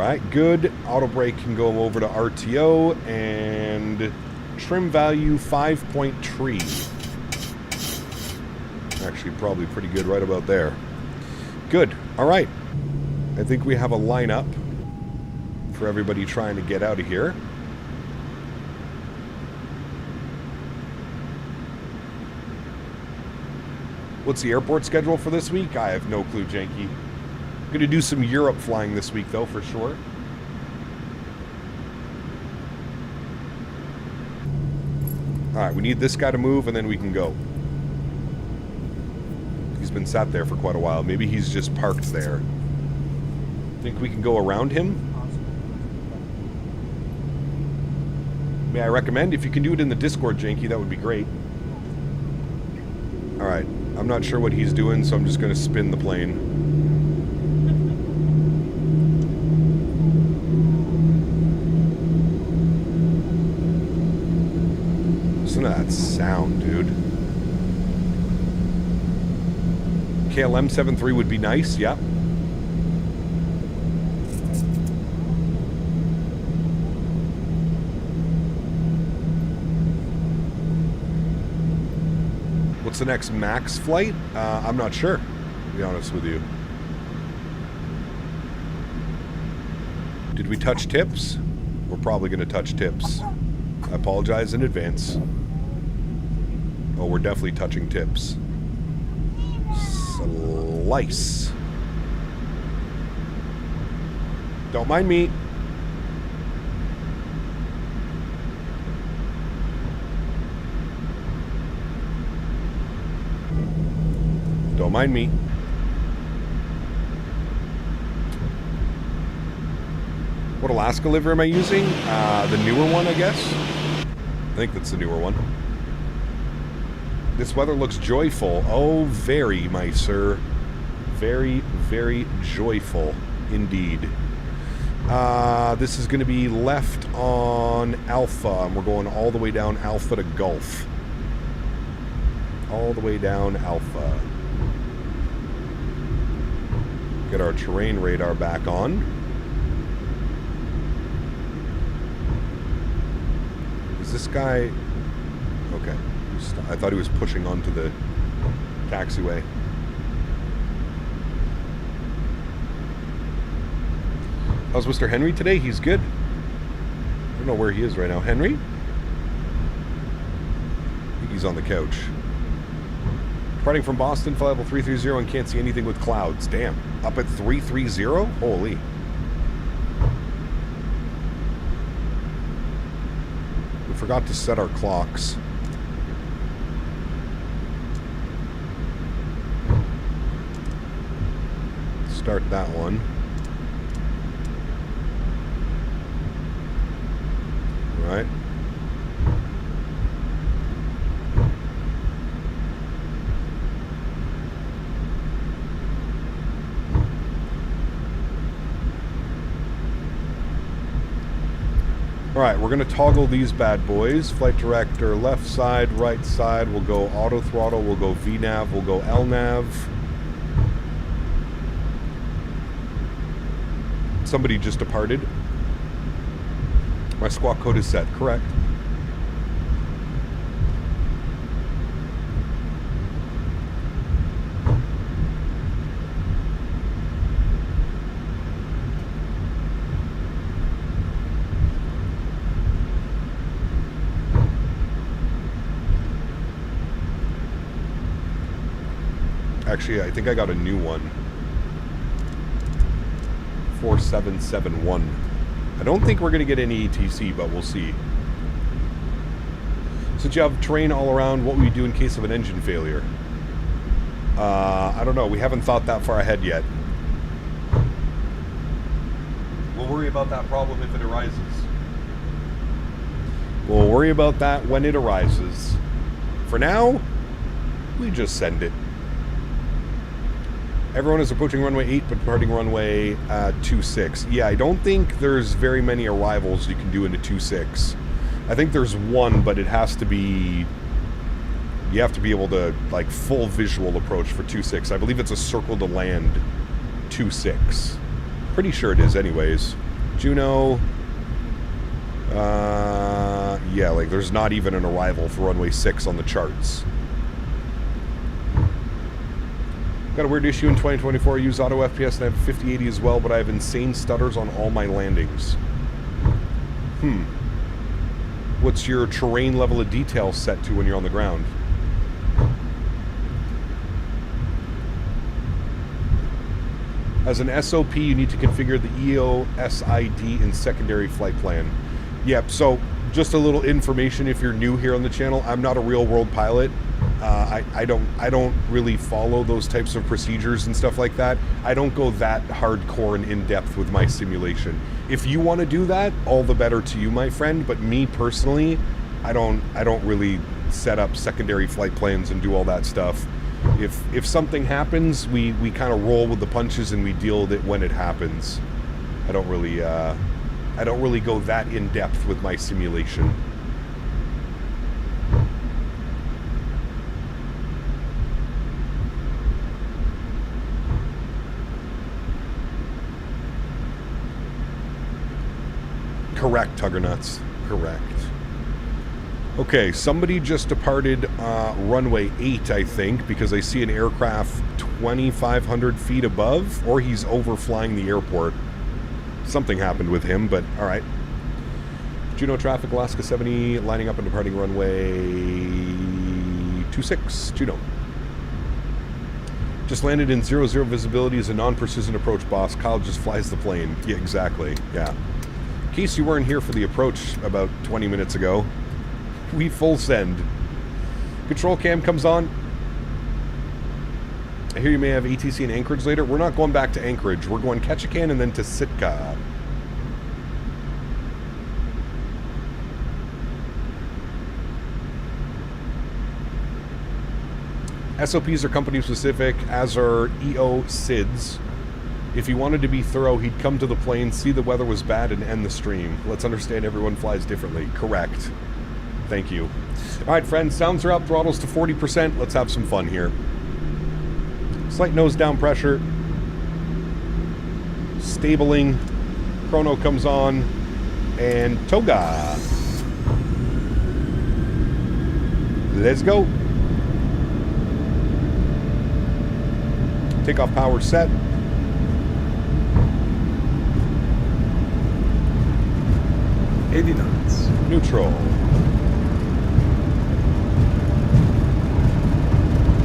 Alright, good. Auto brake can go over to RTO, and trim value 5.3. Actually, probably pretty good right about there. Good. Alright. I think we have a lineup for everybody trying to get out of here. What's the airport schedule for this week? I have no clue, Janky. I'm going to do some Europe flying this week, though, for sure. Alright, we need this guy to move, and then we can go. He's been sat there for quite a while. Maybe he's just parked there. Think we can go around him? May I recommend? If you can do it in the Discord, Janky, that would be great. Alright. I'm not sure what he's doing, so I'm just going to spin the plane. Listen to that sound, dude. KLM 73 would be nice, yeah. What's the next max flight? I'm not sure, to be honest with you. Did we touch tips? We're probably going to touch tips. I apologize in advance. Oh, we're definitely touching tips. Slice. Don't mind me. Don't mind me. What Alaska livery am I using? The newer one, I guess. I think that's the newer one. This weather looks joyful. Oh, very, my sir. Very, very joyful indeed. This is going to be left on Alpha, and we're going all the way down Alpha to Gulf. All the way down Alpha. Get our terrain radar back on. Is this guy... Okay. I thought he was pushing onto the taxiway. How's Mr. Henry today? He's good. I don't know where he is right now. Henry? I think he's on the couch. Departing from Boston, flight level 330 and can't see anything with clouds. Damn. Up at 330? Holy. We forgot to set our clocks. Start that one. All right. Alright, we're going to toggle these bad boys. Flight director, left side, right side. We'll go auto throttle. We'll go VNAV. We'll go LNAV. Somebody just departed. My squawk code is set. Correct. Actually, I think I got a new one. 4771. I don't think we're going to get any ETC, but we'll see. Since you have terrain all around, what will you do in case of an engine failure? I don't know. We haven't thought that far ahead yet. We'll worry about that problem if it arises. We'll worry about that when it arises. For now, we just send it. Everyone is approaching runway 8, but departing runway 26. Yeah, I don't think there's very many arrivals you can do into 26. I think there's one, but it has to be... You have to be able to, like, full visual approach for 26. I believe it's a circle to land 26. Pretty sure it is anyways. Juno. Yeah, like there's not even an arrival for runway 6 on the charts. Got a weird issue in 2024. I use auto FPS and I have 5080 as well, but I have insane stutters on all my landings. What's your terrain level of detail set to when you're on the ground? As an SOP, you need to configure the EOSID in secondary flight plan. Yep, so just a little information if you're new here on the channel. I'm not a real-world pilot. I don't really follow those types of procedures and stuff like that. I don't go that hardcore and in-depth with my simulation. If you want to do that, all the better to you, my friend. But me personally, I don't really set up secondary flight plans and do all that stuff. If something happens, we kind of roll with the punches and we deal with it when it happens. I don't really go that in depth with my simulation. Correct, Tuggernuts. Correct. Okay, somebody just departed runway 8, I think, because I see an aircraft 2,500 feet above, or he's overflying the airport. Something happened with him, but all right. Juno traffic, Alaska 70, lining up and departing runway 26, Juno. Just landed in 0-0 visibility as a non-precision approach, boss. Kyle just flies the plane. Yeah, exactly, yeah. In case you weren't here for the approach about 20 minutes ago, we full send. Control cam comes on. I hear you may have ATC in Anchorage later. We're not going back to Anchorage. We're going Ketchikan and then to Sitka. SOPs are company specific, as are EO SIDs. If he wanted to be thorough, he'd come to the plane, see the weather was bad, and end the stream. Let's understand everyone flies differently. Correct. Thank you. All right, friends, sounds are up, throttles to 40%. Let's have some fun here. Slight nose down pressure. Stabling. Chrono comes on. And Toga. Let's go. Takeoff power set. knots. Neutral.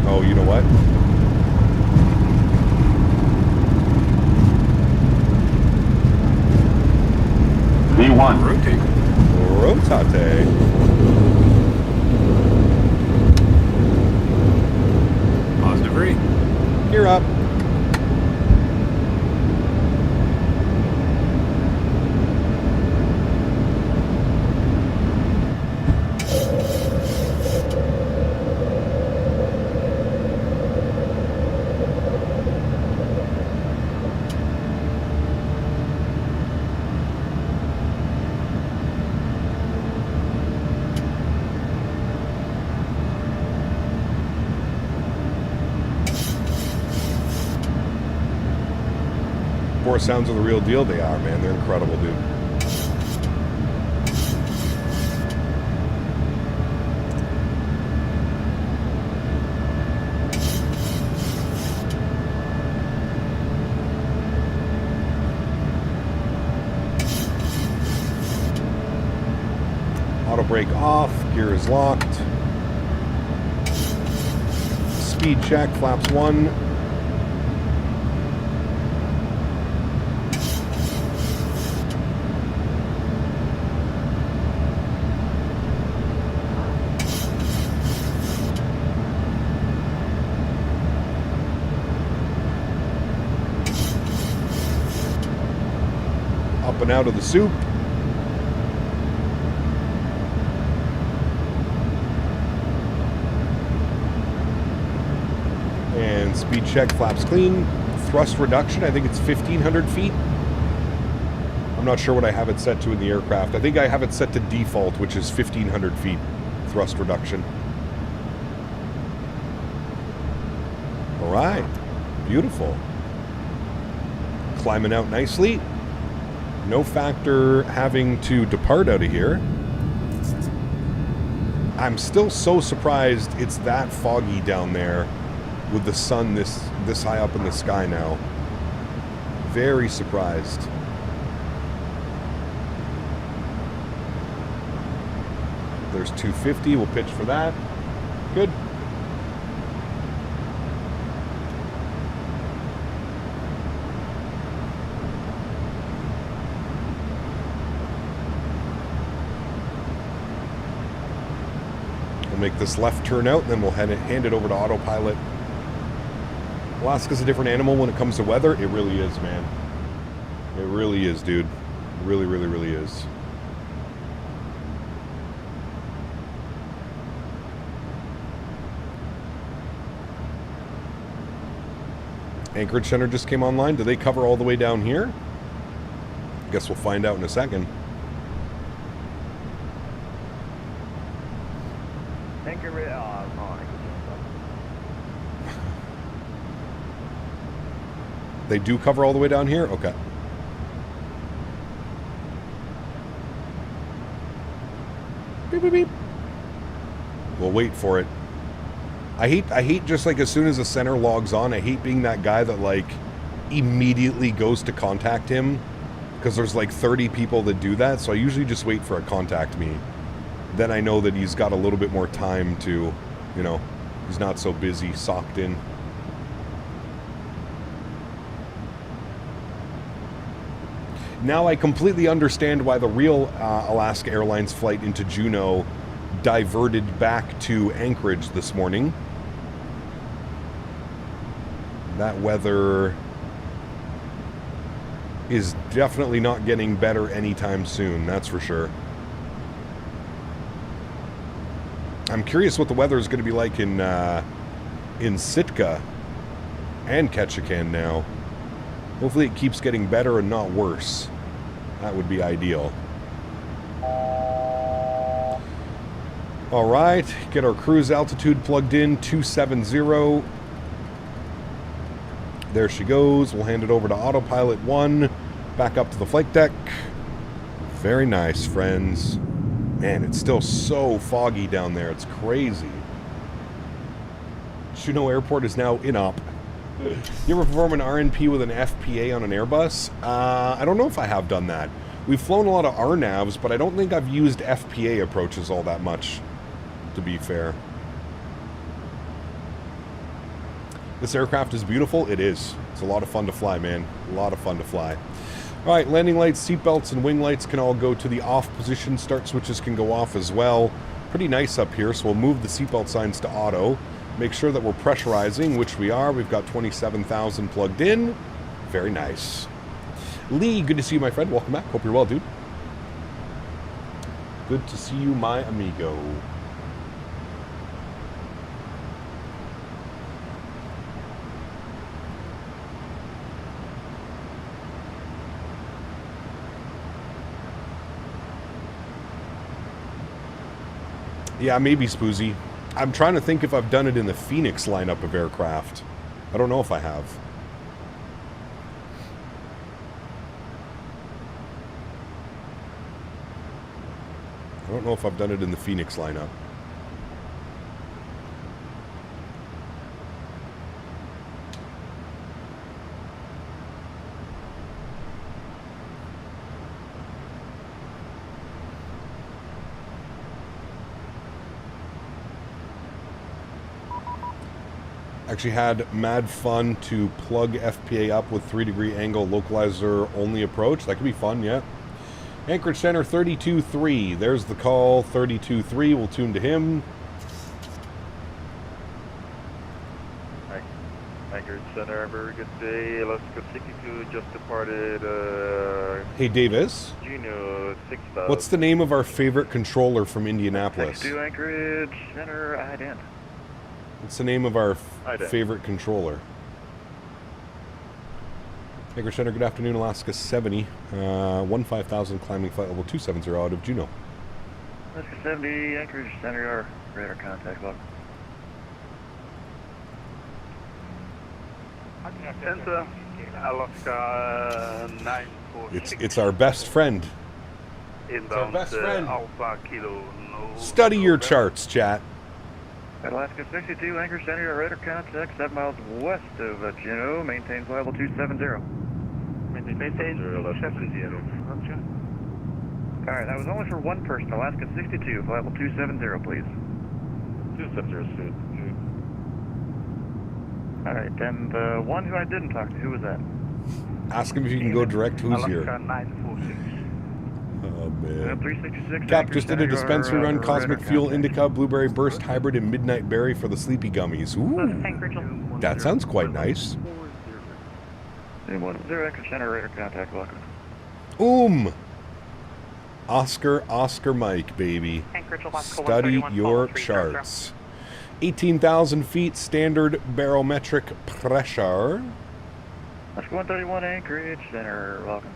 Oh, you know what? V1. Rotate. Rotate. Positive rate. Gear up. Sounds are the real deal. They are, man. They're incredible, dude. Auto brake off. Gear is locked. Speed check. Flaps 1. And out of the soup. And speed check, flaps clean. Thrust reduction, I think it's 1,500 feet. I'm not sure what I have it set to in the aircraft. I think I have it set to default, which is 1,500 feet thrust reduction. All right, beautiful. Climbing out nicely. No factor having to depart out of here. I'm still so surprised it's that foggy down there with the sun this high up in the sky now. Very surprised. There's 250. We'll pitch for that. Good. We'll make this left turn out, and then we'll hand it over to autopilot. Alaska's a different animal when it comes to weather. It really is, man. It really is, dude. It really, really, really is. Anchorage Center just came online. Do they cover all the way down here? Guess we'll find out in a second. They do cover all the way down here? Okay. Beep, beep, beep. We'll wait for it. I hate just like as soon as the center logs on, I hate being that guy that like immediately goes to contact him, because there's like 30 people that do that, so I usually just wait for a contact me. Then I know that he's got a little bit more time to, you know, he's not so busy socked in. Now I completely understand why the real Alaska Airlines flight into Juneau diverted back to Anchorage this morning. That weather is definitely not getting better anytime soon, that's for sure. I'm curious what the weather is going to be like in Sitka and Ketchikan now. Hopefully it keeps getting better and not worse. That would be ideal. All right, get our cruise altitude plugged in, 270. There she goes. We'll hand it over to autopilot 1. Back up to the flight deck. Very nice, friends. Man, it's still so foggy down there. It's crazy. Juneau Airport is now in op. You ever perform an RNP with an FPA on an Airbus? I don't know if I have done that. We've flown a lot of RNAVs, but I don't think I've used FPA approaches all that much, to be fair. This aircraft is beautiful. It is. It's a lot of fun to fly, man. A lot of fun to fly. All right, landing lights, seatbelts, and wing lights can all go to the off position. Start switches can go off as well. Pretty nice up here, so we'll move the seatbelt signs to auto. Make sure that we're pressurizing, which we are. We've got 27,000 plugged in. Very nice. Lee, good to see you, my friend. Welcome back. Hope you're well, dude. Good to see you, my amigo. Yeah, maybe, Spoozy. I'm trying to think if I've done it in the Phoenix lineup of aircraft. I don't know if I have. I don't know if I've done it in the Phoenix lineup. Actually had mad fun to plug FPA up with 3-degree angle localizer only approach. That could be fun, yeah. Anchorage Center 32.3. There's the call. 32.3. We'll tune to him. Anchorage Center, very good day. Alaska 62 just departed. Hey, Davis. Juneau 6000. What's the name of our favorite controller from Indianapolis? 62 Anchorage Center, ident. What's the name of our favorite controller? Anchorage Center, good afternoon, Alaska 70. 15,000 climbing flight level 270 out of Juneau. Alaska 70, Anchorage Center, our radar contact log. Mentha, Alaska 9 It's our best friend. Inbound best friend. Alpha Kilo. No. Study your charts, chat. Alaska 62, anchor center, radar contact 7 miles west of Juneau. Maintain flight level 270. Maintain 270. Alright, that was only for one person. Alaska 62, flight level 270, please. 270, Alright, and the one who I didn't talk to, who was that? Ask him if you can go direct. Who's here? Alaska 946. Oh, man. 366. Cap just did a dispensary run, Cosmic Fuel, Indica, Blueberry Burst Hybrid, and Midnight Berry for the Sleepy Gummies. Ooh, that sounds quite nice. 10, anchor center, radar contact, welcome. Oscar Mike, baby. Study your charts. 18,000 feet, standard barometric pressure. Alaska 131, Anchorage Center, welcome.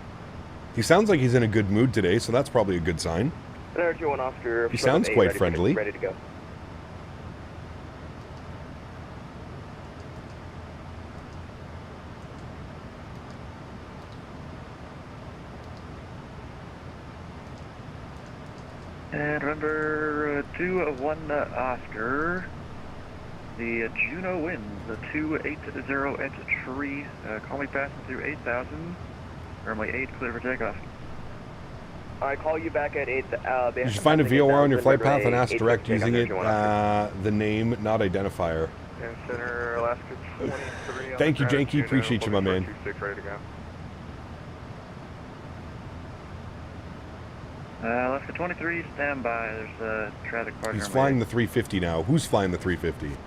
He sounds like he's in a good mood today, so that's probably a good sign. Oscar, he sounds quite friendly. Ready to go. And remember, 2-1 Oscar. The Juneau winds, the 280 at tree. Call me passing through 8,000. Normally 8, clear for takeoff. Alright, call you back at 8. You should find a VOR on your flight path and ask direct using it, the name, not identifier. And center, Alaska 23. Thank you, Janky. Appreciate you, my man. Ready to go. Alaska 23, stand by. There's a traffic partner. He's flying the 350 now. Who's flying the 350?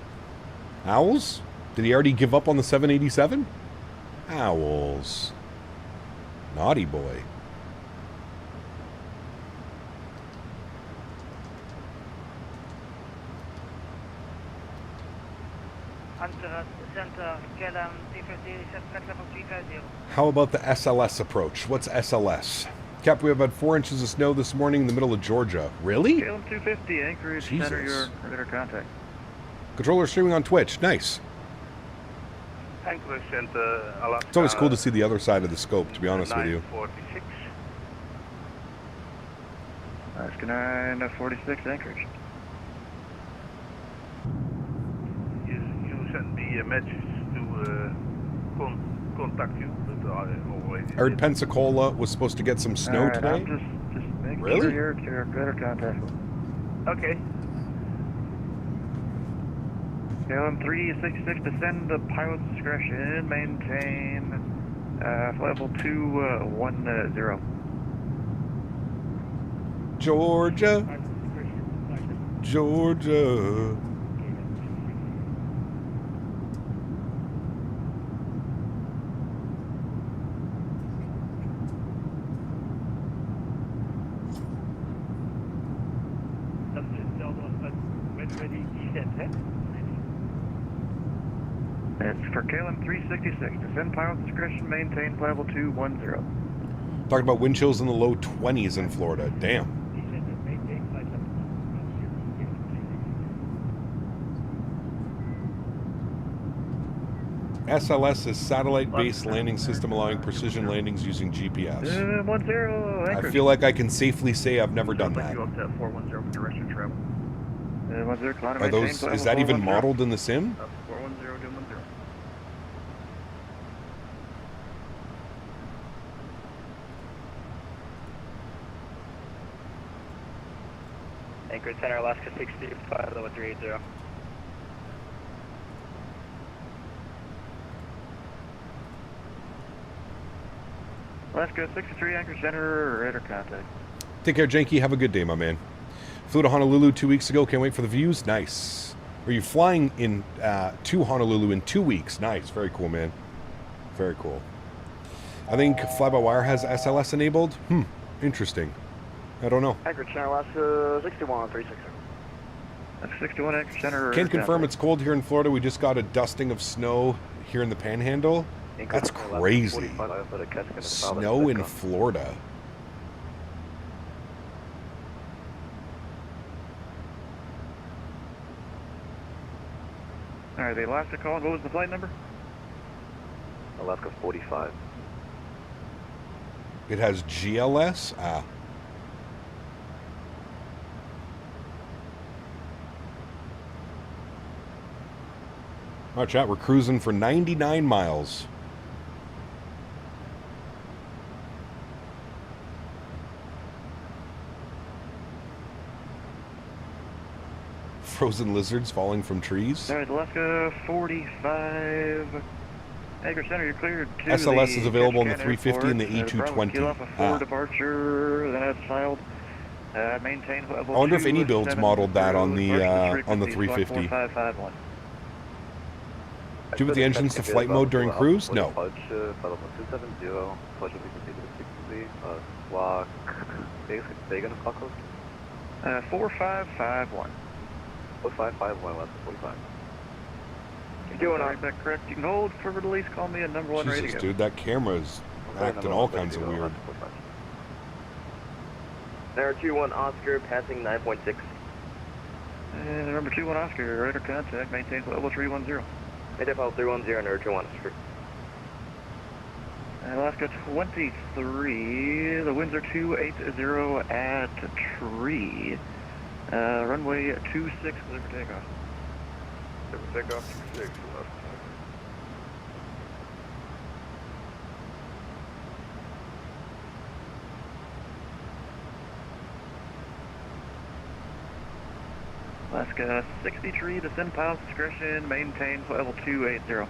Owls? Did he already give up on the 787? Owls. Naughty boy. How about the SLS approach? What's SLS? Cap, we have about 4 inches of snow this morning in the middle of Georgia. Really? KLM 250, Anchorage Center, your radar contact. Controller streaming on Twitch. Nice. Anchorage Center, Alaska. It's always cool to see the other side of the scope, to be honest with you. 946. Alaska 946, Anchorage. You sent me a message to contact you. I heard Pensacola was supposed to get some snow today. I'm just making really? Sure your radar contact. Okay. KLM 366, descend to pilot's discretion, maintain level 210. Georgia. Georgia. It's for KLM 366. Descend pilot's discretion, maintain level 210. Talking about wind chills in the low 20s in Florida. Damn. SLS is satellite-based landing system allowing precision landings using GPS. 10, I feel like I can safely say I've never done that. You up to 410 for direction travel. 10, Are those? Is that even modeled in the sim? 410, 10. Anchorage Center, Alaska 65, level 380. Alaska 63, Anchorage Center, radar contact. Take care, Janky. Have a good day, my man. Flew to Honolulu 2 weeks ago. Can't wait for the views. Nice. Are you flying in to Honolulu in 2 weeks? Nice. Very cool, man. Very cool. I think Fly-by-Wire has SLS enabled. Interesting. I don't know. Anchorage Center, Alaska 61, 360. That's 61, Anchorage Center. Can't confirm it's cold here in Florida. We just got a dusting of snow here in the Panhandle. That's crazy. Snow in Florida. Alright, they lost the call. What was the flight number? Alaska 45. It has GLS? Ah. All right, chat, we're cruising for 99 miles. Frozen lizards falling from trees. All right, Alaska 45. Anchor Center, you're cleared to SLS the is available in the Ketchikan 350 and the Airport. E220. Kilo Alpha 4 departure, then it's filed. Maintain level I wonder if 2, any builds 7, modeled that on the 350, 350. 4551. Do you have the engines to flight mode during cruise? No. Squawk. They're gonna clock code? 4551. 4551 left 45. You're doing all right, correct. You can hold for release. Call me at number 1 ready to Jesus, go. dude, that camera's acting all kinds of weird. There 21 Oscar passing 9.6. And number 21 Oscar, radar contact, maintains level 310. Native level 310 and 21 Oscar. Alaska 23, the winds are 280 at tree. Runway 26, clear for takeoff. Clear for takeoff, 26 left. Alaska 63, descend pilot's discretion, maintains level 280.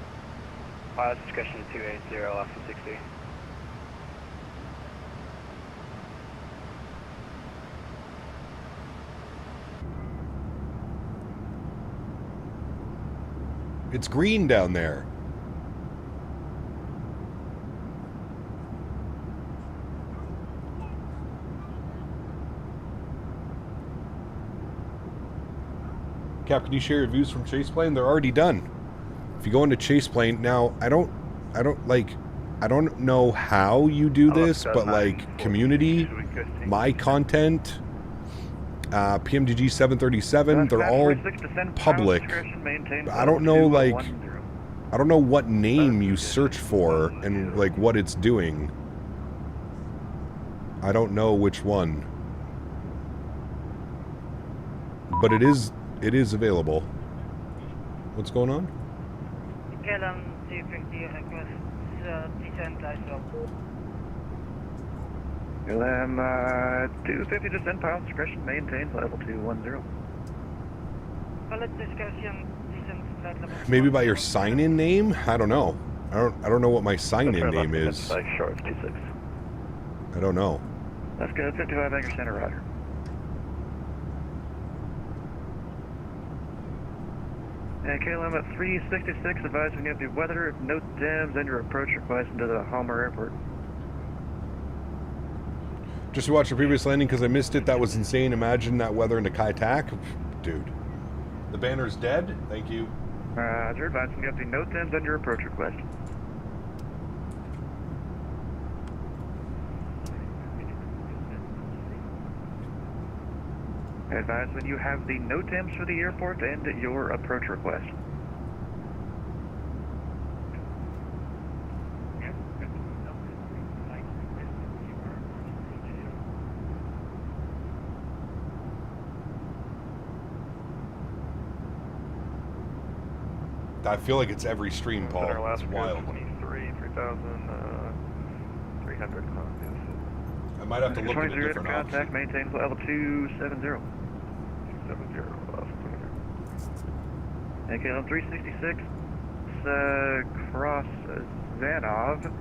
Pilot's discretion 280, Alaska 60. It's green down there. Cap, can you share your views from Chase Plane? They're already done. If you go into Chase Plane now, I don't know how you do this, but like community, my content, PMDG 737, they're all public. I don't know, like, I don't know what name you search for and like what it's doing. I don't know which one, but it is available. What's going on? KLM 250 request descent as well. KLM 250 descent pilot discretion maintains level 210. Pilot discretion descent flight level. Maybe by your sign-in name? I don't know. I don't know what my sign-in name is. Short 26. I don't know. Let's go 55 Anchor Center, roger. And KLM at 366, advising you of the weather, note DIMS, and your approach request into the Homer Airport. Just to watch the previous landing because I missed it. That was insane. Imagine that weather into Kai Tak. Dude. The banner's dead. Thank you. Roger, advising you of the note DIMS and your approach request. Advise when you have the NOTAMs for the airport and your approach request. I feel like it's every stream, Paul. It's wild. 23, 3,300 I might have to look at a different contact, option. maintain level 270. 270, and KLM 366, cross Zanov.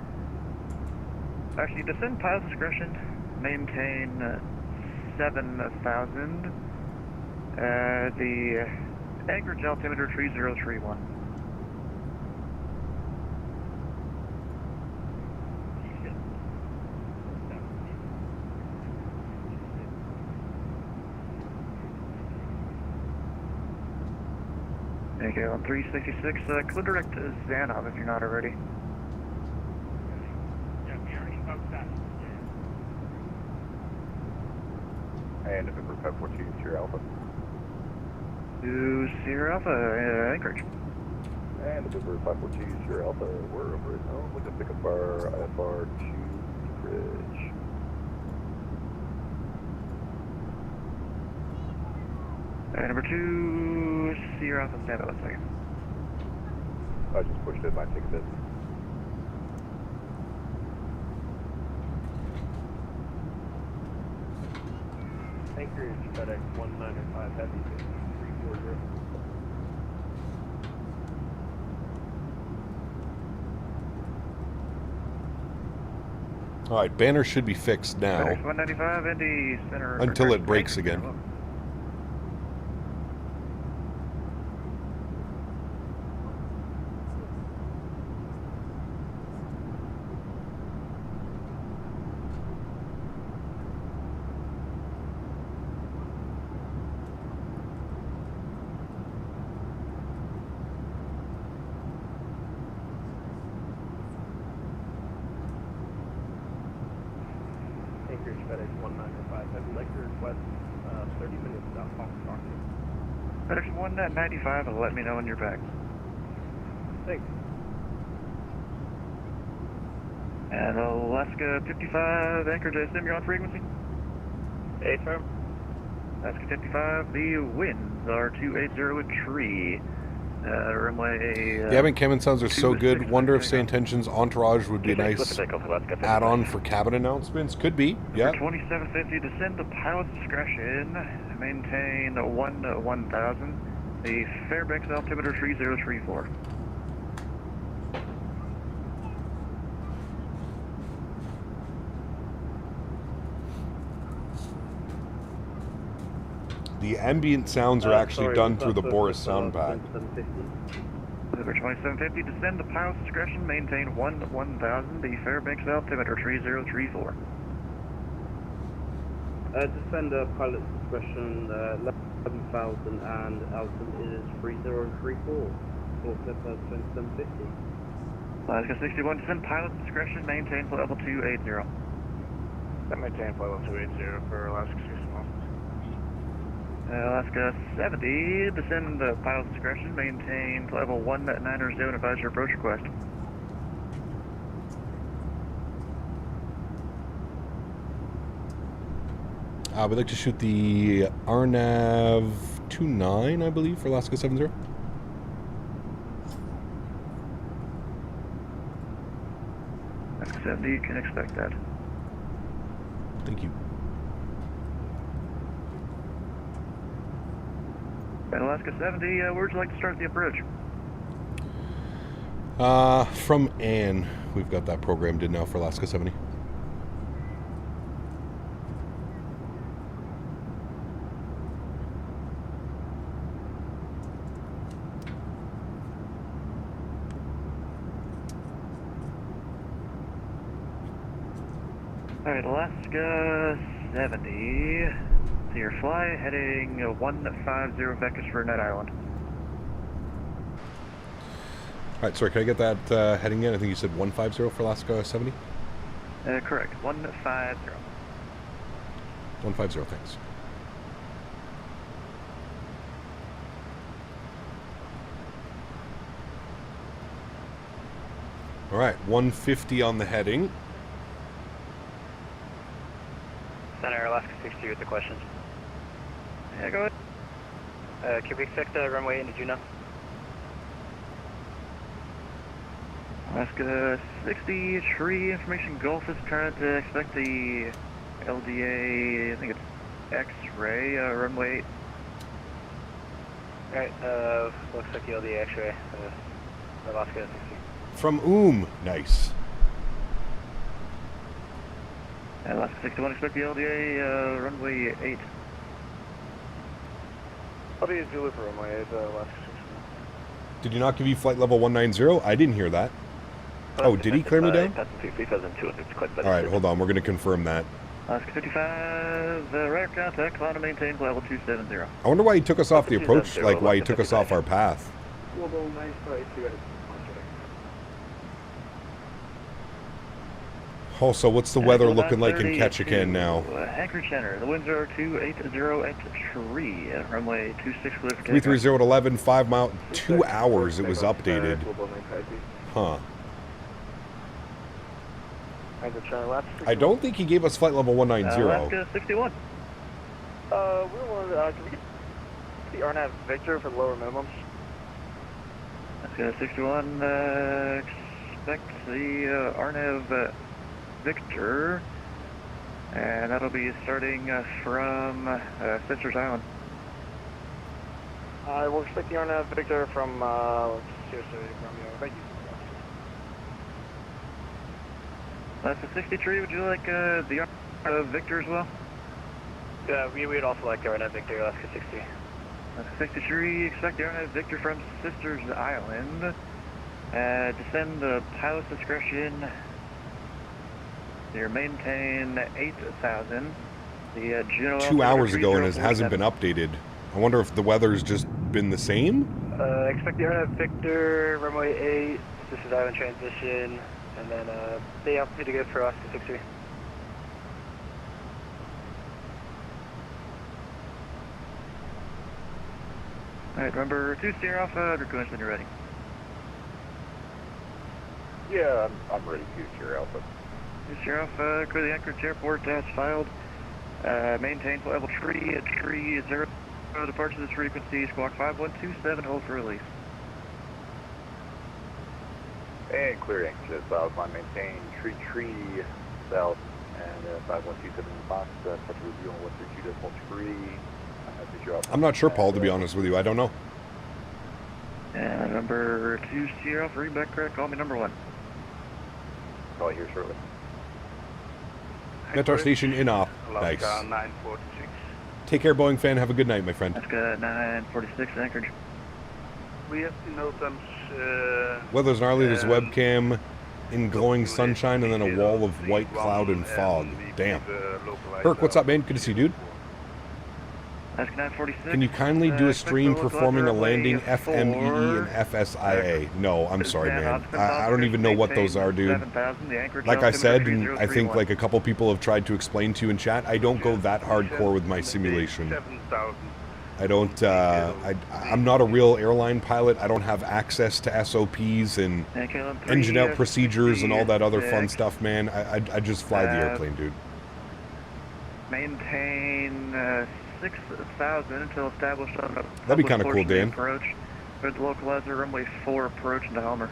Actually, descend pilot discretion, maintain 7,000. The anchorage altimeter 3031. Okay, on 366, clear direct to Zanov if you're not already. Yeah, we already invoked that. And November 542, Sierra Alpha. To Sierra Alpha, Anchorage. And November 542, Sierra Alpha, we're over at home. Looking to pick up our IFR to the bridge. Number 2, see you off the stand by 1 second. I just pushed it by 6 bits. Anchorage FedEx 195 Heavy 340. All right, banner should be fixed now. FedEx 195 Indy Center. Until it breaks again. Anchorage FedEx 195 Heavy. I'd like to request 30 minutes without talking. FedEx 195, let me know when you're back. Thanks. And Alaska 55, Anchorage, I assume you're on frequency? Firm. Alaska 55, the winds are 280 with tree. Runway. The Abbott cabin sounds are so good. Wonder if Say Intentions Entourage would be a nice add-on for cabin announcements. Could be, yeah. 2750, descend to pilot's discretion. Maintain 1000. The Fairbanks altimeter 3034. The ambient sounds are actually done through the Boris sound pad. Over 2750, descend to pilot's discretion, maintain 1000, the Fairbanks altimeter 3034. Descend pilot's discretion, 11,000 and altimeter is 3034. For Clipper 2750. Alaska 61, descend pilot's discretion, maintain level 280. Maintain level 280 for Alaska 61. Alaska 70, descend pilot's discretion, maintain level 190 and advise your approach request. We'd like to shoot the RNAV 29, I believe, for Alaska 70. Alaska 70, you can expect that. Thank you. At Alaska 70, where'd you like to start the approach? From Ann. We've got that programmed in now for Alaska 70. Alright, Alaska 70. So your fly heading 150 vectors for Net Island. Alright, sorry, can I get that heading in? I think you said 150 for Alaska 70? Correct, 150. 150, thanks. Alright, 150 on the heading. Center Alaska 60 with the questions. Yeah, go ahead. Can we expect runway into Juneau? Alaska 60, tree information Gulf is trying to expect the LDA, I think it's X-ray, runway 8. Alright, looks like the LDA X-ray, Alaska 60. From nice. Alaska 61, expect the LDA, runway 8. LDA Zulu for runway 8, Alaska 61. Did you not give you flight level 190? I didn't hear that. Oh, did he clear me down? Alright, hold on, we're going to confirm that. Alaska 55, radar contact, climb to maintain level 270. I wonder why he took us off the approach, like why he took us off our path. Also, what's the weather looking like in Ketchikan now? Anchorage Center, the winds are 280 at tree, runway 26 clear for 330 at 11, 5 mile, 2 hours it was updated. Huh. I don't think he gave us flight level 190. Alaska 61. Can we get the RNAV Victor for the lower minimums. Let's go 61, expect the RNAV Victor, and that'll be starting from Sisters Island. I will expect the RNAV Victor from, let's see, Romeo. Thank you. That's a 63, would you like the RNAV Victor as well? Yeah, we'd also like the RNAV Victor, Alaska 60. That's a 63, expect the RNAV Victor from Sisters Island. Descend the pilot's discretion. Your maintain 8,000. The Juno 2 hours ago and it hasn't been updated. I wonder if the weather's just been the same? Expect the RNAV Victor, runway 8, Sisters Island transition, and then stay altitude to go for Alaska 60. Alright, remember 2 steer off, request when you're ready. Yeah, I'm ready to steer Alpha. 2 steer off, clear the Anchorage Airport, as filed. Maintain level 3 at 30. Departure this frequency, squawk 5127, hold for release. And clear Anchorage south, line maintain, tree south, and 5127 box, touch review on 132.3. I'm not sure, Paul, to be honest with you. I don't know. And number 2 steer off, read back correct, call me number 1. Call here shortly. Metro station in off. Nice. 946. Take care, Boeing fan. Have a good night, my friend. That's good, 946 Anchorage. We have to know them. Weather's gnarly. There's a webcam in glowing sunshine and then a wall of white cloud and fog. Damn. Kirk, what's up, man? Good to see you, dude. That's 946. Can you kindly do a stream performing a landing FMEE and FSIA? No, I'm sorry, man. I don't even know what those are, dude. Like I said, and I think like a couple people have tried to explain to you in chat, I don't go that hardcore with my simulation. I don't, I'm not a real airline pilot. I don't have access to SOPs and engine out procedures and all that other fun stuff, man. I just fly the airplane, dude. Maintain 6,000 until established on a That'd be kind of cool, Dan. approach. With the localizer runway 4 approach into Helmer.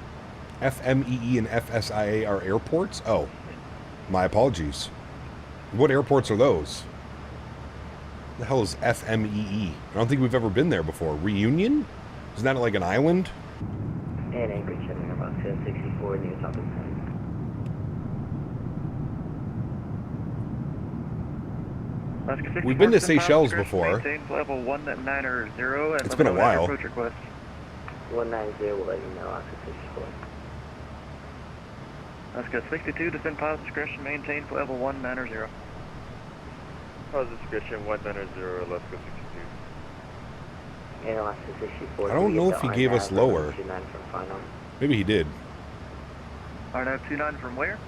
FMEE and FSIA are airports? Oh, my apologies. What airports are those? The hell is FMEE? I don't think we've ever been there before. Reunion? Isn't that like an island? And Anchorage, heading about 1064 near top of the town. We've been to Seychelles before. Level 190. It's been a while. 190 will let you know after 64. Let's go 62, descend pilot discretion, maintain level 190. Pilot discretion 190, let's go 62. And Alaska 64. I don't know if he gave us lower. Maybe he did. RNAV 29 from where?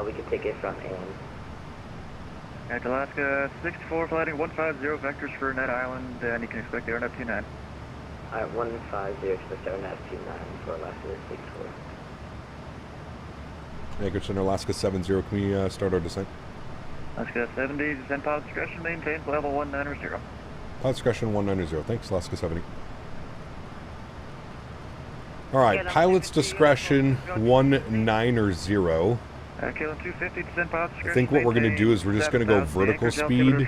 We can take it from AIM. At Alaska 64, flighting 150 vectors for Net Island, and you can expect the RNAV 29. Alright, 150, expect RNAV 29 for Alaska 64. Anchorage Center, Alaska 70. Can we start our descent? Alaska 70, descend pilot discretion, maintain level 190. Pilot discretion 190. Thanks, Alaska 70. Alright, pilot's discretion 190. KLM 250, descend pilot discretion. I think what we're going to do is we're just going to go vertical speed,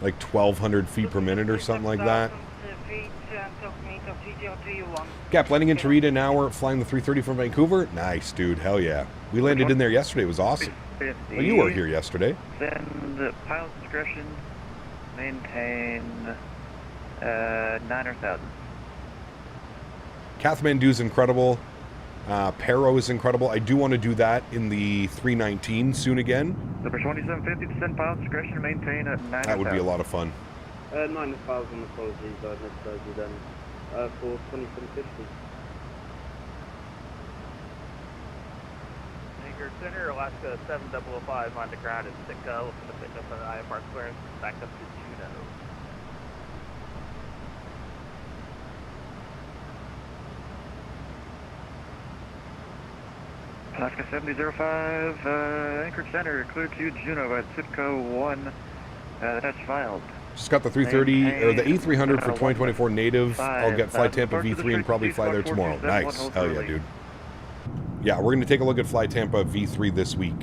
like 1,200 feet per minute or something like that. Gap, landing into Rita an hour, flying the 330 from Vancouver. Nice, dude. Hell yeah. We landed in there yesterday. It was awesome. Well, you were here yesterday. Send pilot discretion, maintain 9,000. Kathmandu's incredible. Pero is incredible. I do want to do that in the 319 soon again. Number 2750, descend pilot discretion, maintain at 9,000. That would be a lot of fun. 9,000, apologies, I misheard you then. For 2750. Anchor Center, Alaska 7005, on the ground at Sitka, looking to pick up an IFR clearance, back up to Juno. Alaska 7005, Anchorage Center, clear to Juno at Sitco 1, that's filed. Just got the 330 or the A300 for 2024 native. I'll get Fly Tampa V3 and probably fly there tomorrow. Nice. Hell yeah, dude. Yeah, we're going to take a look at Fly Tampa V3 this week.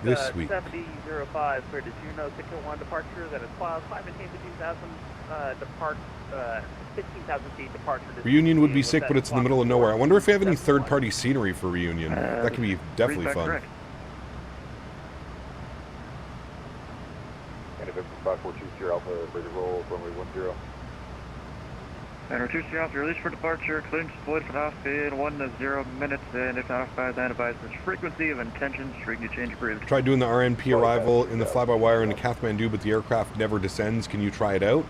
This week. 7005 for the Juno 601 departure. That is cloud 5 maintain to 2,000 depart 15,000 feet departure. Reunion would be sick, but it's in the middle of nowhere. I wonder if we have any third-party scenery for Reunion. That could be definitely fun. And if it's 5420 Alpha, ready to roll, runway 10. And 2 Alpha, release for departure, clearance deployed for off in 10 minutes, and if not occupied, then advise this frequency of intention, streaking to change approved. Tried doing the RNP arrival in the fly-by-wire into Kathmandu, but the aircraft never descends. Can you try it out?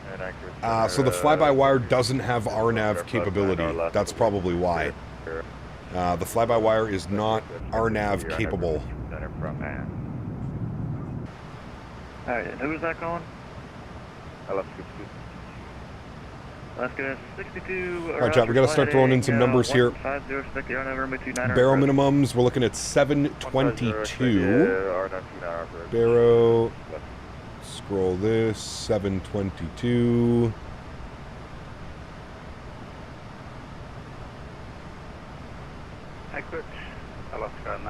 So the fly-by-wire doesn't have RNAV capability. That's probably why. The fly-by-wire is not RNAV capable. Alright, and who is that calling? Alaska 62. Alright, John, we got to start throwing in some numbers here. Barrel minimums, we're looking at 722. Barrow, scroll this, 722. Accurate, Alaska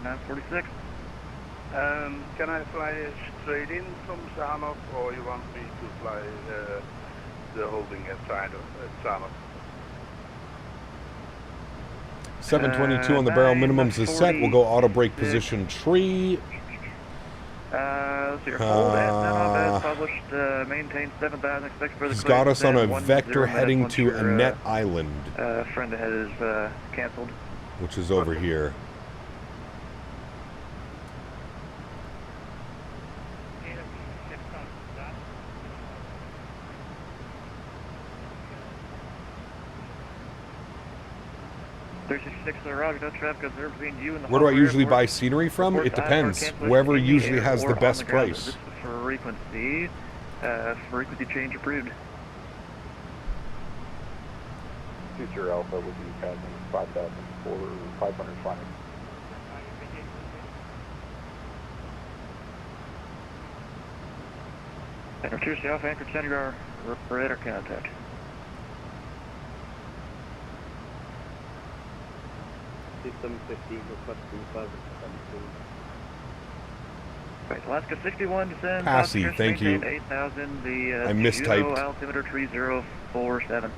946. Can I fly straight in from Sanok, or you want me to fly the holding side of Sanok? 722 on the barrel minimums is set. We'll go auto brake position tree. Let's see, hold as published, maintain 7,000, expect further. He's got us on a vector heading to Annette Island. Friend ahead is canceled. Which is over here. Where do I usually buy scenery from? It depends. Whoever usually has the best price. Frequency change approved. Future Alpha would be passing 5,000 for 500 flying. And 2 Alpha anchored center radar contact. Right, Alaska 61 descend. Passy, thank you. 8,000. The I mistyped. Altimeter 3047.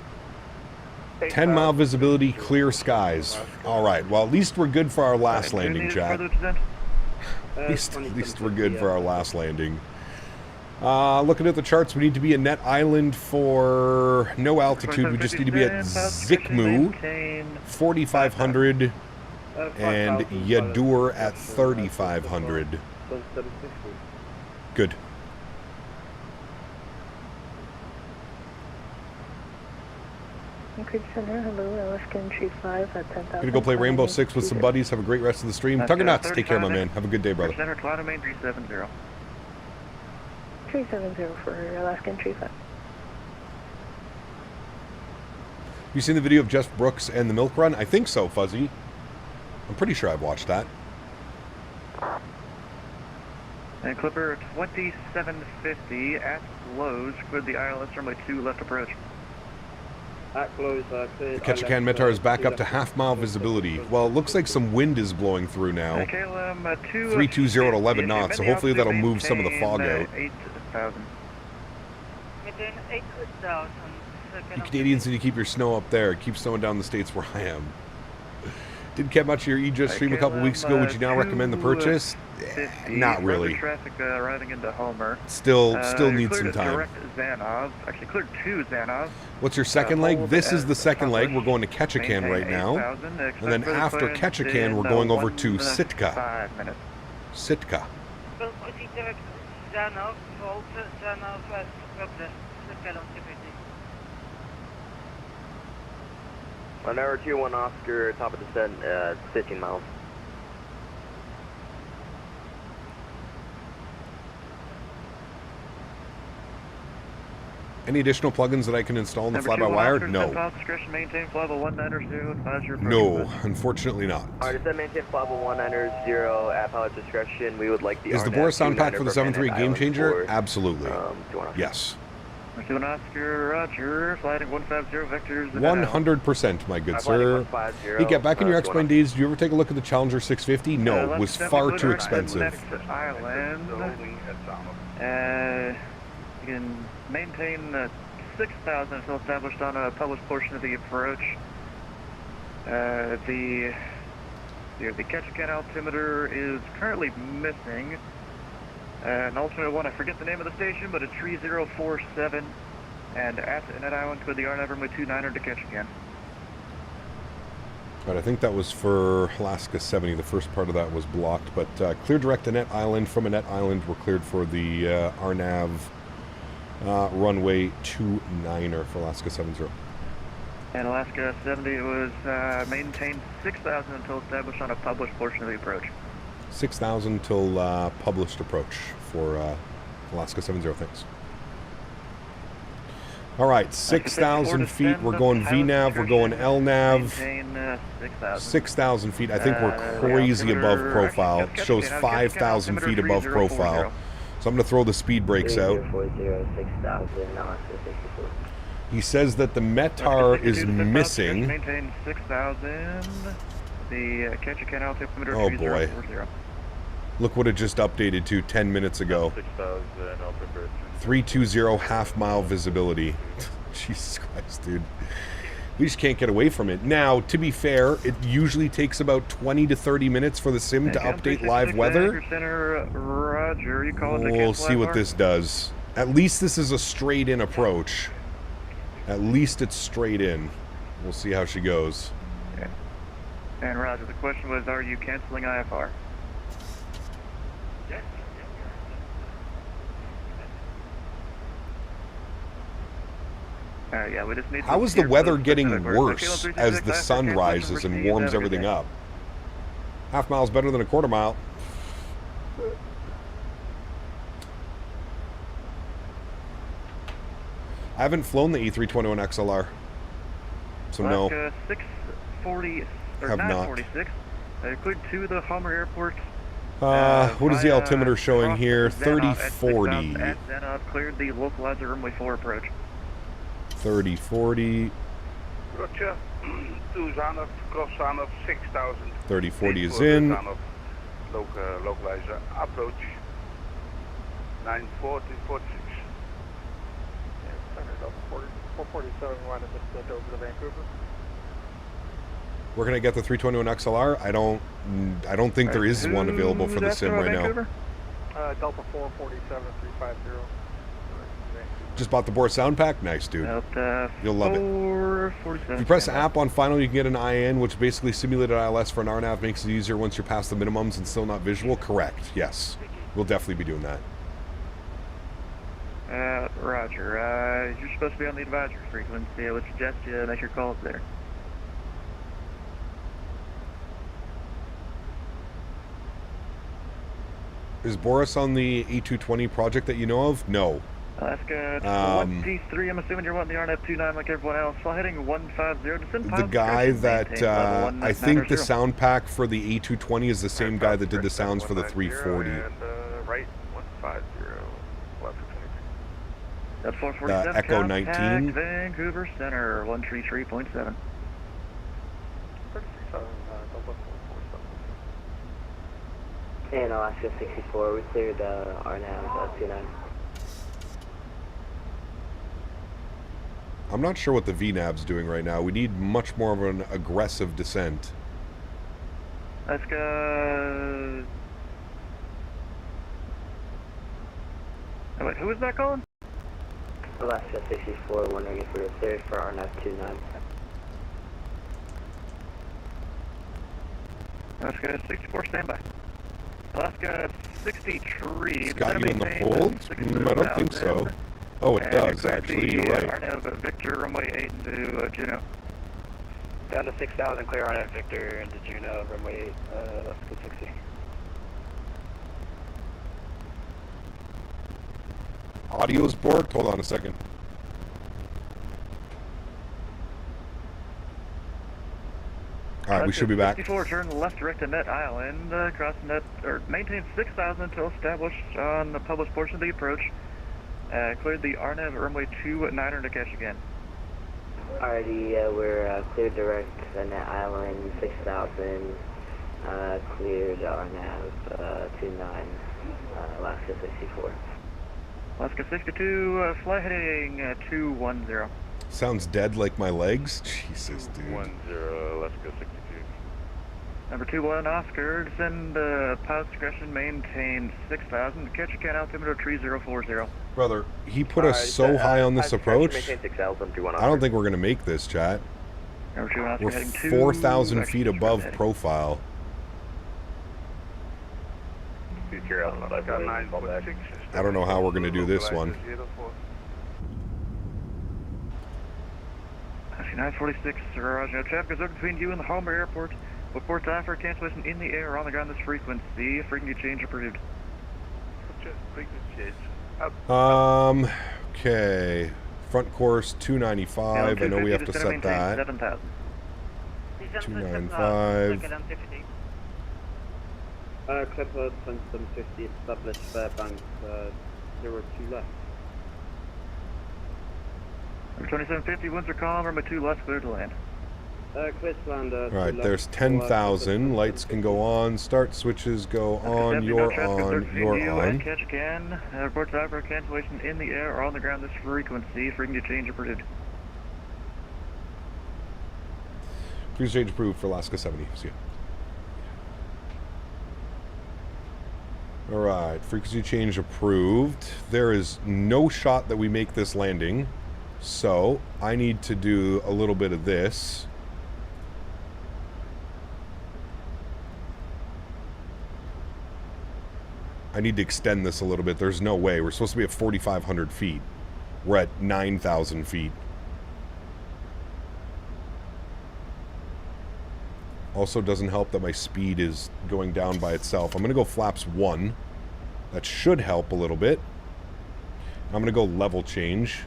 10-mile visibility, clear skies. All right. Well, at least we're good for our last landing, Jack. At least we're good for our last landing. Looking at the charts, we need to be at Net Island for no altitude. We just need to be at Zikmu, 4,500, and Yadur at 3,500. Good. Anchorage Center, hello, Alaska Entry 5 at 10,000. Gonna go play Rainbow Six with some buddies. Have a great rest of the stream. Tucker Nuts, take care, my man. Have a good day, brother. Center, Cloud Main 370. 370 for Alaska Entry 5. You seen the video of Jeff Brooks and the milk run? I think so, Fuzzy. I'm pretty sure I've watched that. And Clipper 2750 at Lowe's, cleared the ILS runway 2 left approach. At close, the Ketchikan Metar is back up to half-mile visibility. Well, it looks like some wind is blowing through now. 320 at 11 knots, so hopefully that'll move some of the fog out. 8,000. You Canadians need to keep your snow up there. Keep snowing down the states where I am. Did catch much of your Aegis stream a couple weeks ago. Would you now recommend the purchase? Not really. Traffic arriving into Homer. Still needs some time. Direct Zanov. Actually cleared 2 Zanov. What's your second leg? This is the second leg. We're going to Ketchikan right now. And then after Ketchikan, we're going over to Sitka. 5 minutes. Sitka. Honorary 21 Oscar, top of descent, 15 miles. Any additional plugins that I can install in the fly-by-wire? No. Discretion, maintain fly level 190, advise your No, unfortunately not. Alright, does that maintain fly level 190 at pilot discretion? We would like the Is the Boris sound pack for the 7-3 game changer? Absolutely. Yes. Oscar, Roger, flighting 150 vectors. 100%, my good sir. Hey, get back in your X-Plane days. Did you ever take a look at the Challenger 650? No, it was far too expensive. You can maintain 6,000 until established on a published portion of the approach. The catch-a-can altimeter is currently missing. An alternate one, I forget the name of the station, but it's 3047, and at island with the RNAV runway 29 to catch again. But I think that was for Alaska 70. The first part of that was blocked, but clear direct to Net Island. From a Net Island, we're cleared for the RNAV runway 29er for Alaska 70. And Alaska 70 was maintained 6,000 until established on a published portion of the approach. 6,000 till published approach for Alaska 70. Thanks. All right, 6,000 feet. We're going VNAV. We're going LNAV. 6,000 feet. I think we're crazy above profile. It shows 5,000 feet above profile. So I'm going to throw the speed brakes out. He says that the METAR is missing. Maintain 6,000. The catch-a-can altimeter. Oh boy. Look what it just updated to 10 minutes ago. 320 half-mile visibility. Jesus Christ, dude. We just can't get away from it. Now, to be fair, it usually takes about 20 to 30 minutes for the sim to update live weather. We'll see what this does. At least this is a straight-in approach. At least it's straight in. We'll see how she goes. Okay. And Roger, the question was, are you canceling IFR? Yeah, we just need How is the weather getting worse as the sun rises and warms everything up? Half mile's better than a quarter mile. I haven't flown the E321 XLR, so no. 640 or have 946. Cleared to the Homer Airport. What is the altimeter showing here? 3040. Cleared the localizer runway 4 approach. 3040. Roger. Souza, cross-on of 6,000. 3040 is in. Localizer approach. 94046. 447 wanted to split over to Vancouver. We're gonna get the 321 XLR. I don't think there is one available for the sim right now. Delta 447 350. Just bought the Boris sound pack. Nice, dude. You'll love it. If you press app on final, you can get an IN, which basically simulated ILS for an RNAV, makes it easier once you're past the minimums and still not visual. Correct. Yes, we'll definitely be doing that. Roger. You're supposed to be on the advisory frequency. I would suggest you make your calls there. Is Boris on the A220 project that you know of? No. Alaska 1T3, I'm assuming you're wanting the RNAV 29 like everyone else. Fly heading 150. The guy that, I think the sound pack for the A220 is the same guy that did the sounds for the 340. And, right, 150. That's 447. Echo 19. Vancouver Center, 133.7. And Alaska 64, we cleared RNAV 29. I'm not sure what the VNAV's doing right now. We need much more of an aggressive descent. Let's go. Oh, wait, who is that calling? Alaska 64, wondering if we were cleared for RNAV 29. Alaska 64, standby. Alaska 63. Got you in the hold? I don't think so. Oh, it does, actually. You're right. RNAV Victor, runway 8 into Juneau. Down to 6,000, clear RNAV Victor into Juneau, runway 8, Alaska 60. Audio's borked? Hold on a second. All right, we should be back. 64, turn left direct to Net Island, cross net, or maintain 6,000 until established on the published portion of the approach. Cleared the RNAV runway 29er to catch again. Alrighty, we're cleared direct to Net Island 6,000, cleared RNAV 29, Alaska 64. Alaska 62, fly heading 210. Sounds dead like my legs. Jesus, dude. 10, Alaska 62. Number 21, Oscar, descend pilot discretion, maintain 6,000, to catch again, altimeter 3040. Brother, he put us so high on this approach. Maintain 6,000, I don't think we're going to make this, chat. Number 2, Oscar, We're heading 4,000 feet above profile. I don't know how we're going to do this one. 946, Roger. Traffic is over between you and the Homer Airport. Report to offer cancellation in the air or on the ground this frequency. Frequency change approved. Okay. Front course 295. I know we have to set that. 295. Clipper 2750, established Fairbanks, 02 left. Number 2750, Windsor Column, runway 2 left, clear to land. Clear to land, Alright, there's 10,000. Lights can go on. Start switches go on. You're on. You're on. Catch again. Report to offer cancellation in the air or on the ground this frequency. Frequency change approved. Frequency change approved for Alaska 70. See ya. Alright, frequency change approved. There is no shot that we make this landing. So, I need to do a little bit of this. I need to extend this a little bit. There's no way. We're supposed to be at 4,500 feet. We're at 9,000 feet. Also doesn't help that my speed is going down by itself. I'm going to go flaps 1. That should help a little bit. I'm going to go level change.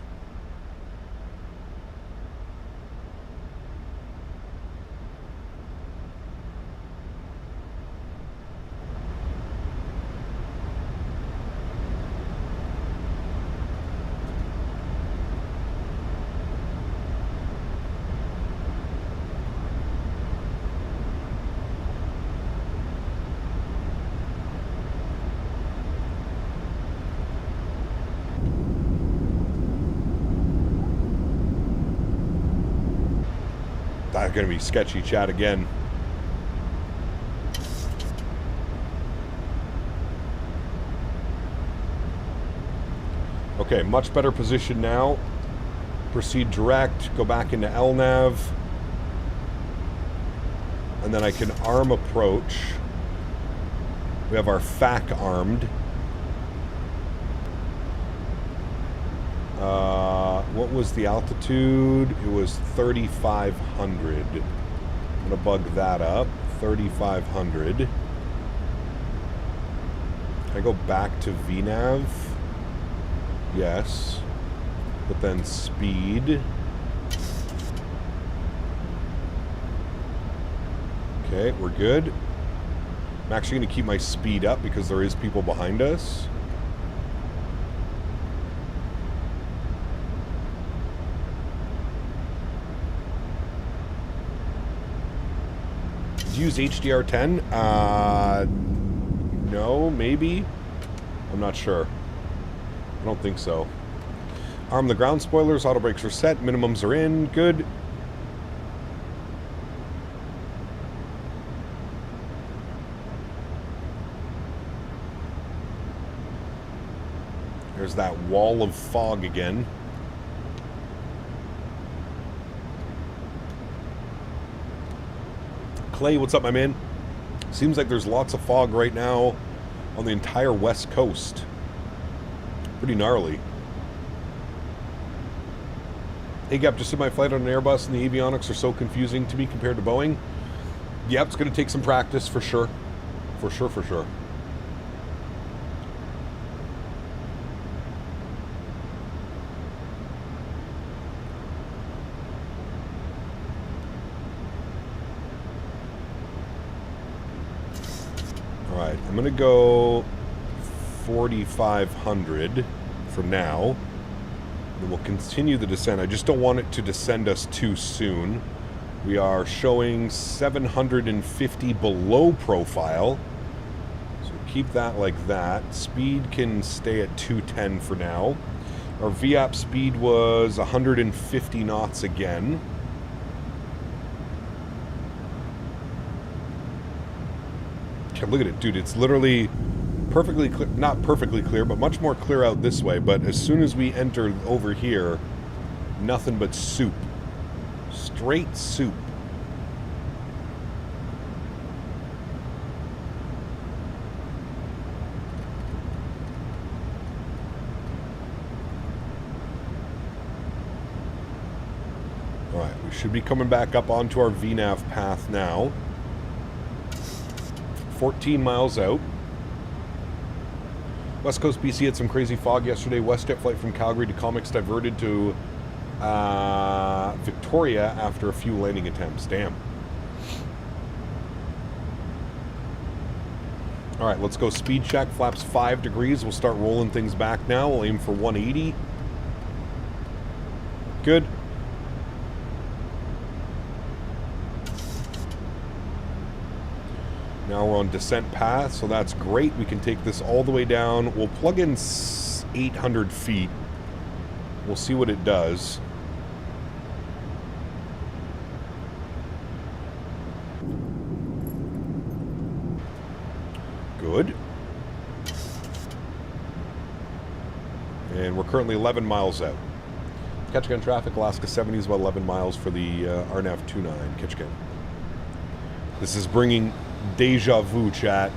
That's going to be sketchy, chat, again. Okay, much better position now. Proceed direct, go back into LNAV. And then I can arm approach. We have our FAC armed. What was the altitude? It was 3,500. I'm going to bug that up. 3,500. Can I go back to VNAV? Yes. But then speed. Okay, we're good. I'm actually going to keep my speed up because there is people behind us. Use HDR10? No, maybe? I'm not sure. I don't think so. Arm the ground spoilers, auto brakes are set, minimums are in, good. There's that wall of fog again. Clay, what's up, my man? Seems like there's lots of fog right now on the entire west coast. Pretty gnarly. Hey, Gap, just did my flight on an Airbus, and the avionics are so confusing to me compared to Boeing. Yep, it's going to take some practice for sure. For sure, for sure. I'm going to go 4,500 for now. Then we'll continue the descent. I just don't want it to descend us too soon. We are showing 750 below profile. So keep that like that. Speed can stay at 210 for now. Our VAP speed was 150 knots again. Okay, look at it, dude. It's literally perfectly clear, not perfectly clear, but much more clear out this way. But as soon as we enter over here, nothing but soup. Straight soup. Alright, we should be coming back up onto our VNAV path now. 14 miles out. West Coast BC had some crazy fog yesterday. WestJet flight from Calgary to Comics diverted to Victoria after a few landing attempts. Damn. Alright, let's go speed check. Flaps 5 degrees. We'll start rolling things back now. We'll aim for 180. Good. Now we're on descent path, so that's great. We can take this all the way down. We'll plug in 800 feet. We'll see what it does. Good. And we're currently 11 miles out. Ketchikan traffic, Alaska 70 is about 11 miles for the RNAV 29, Ketchikan. This is bringing deja vu, chat.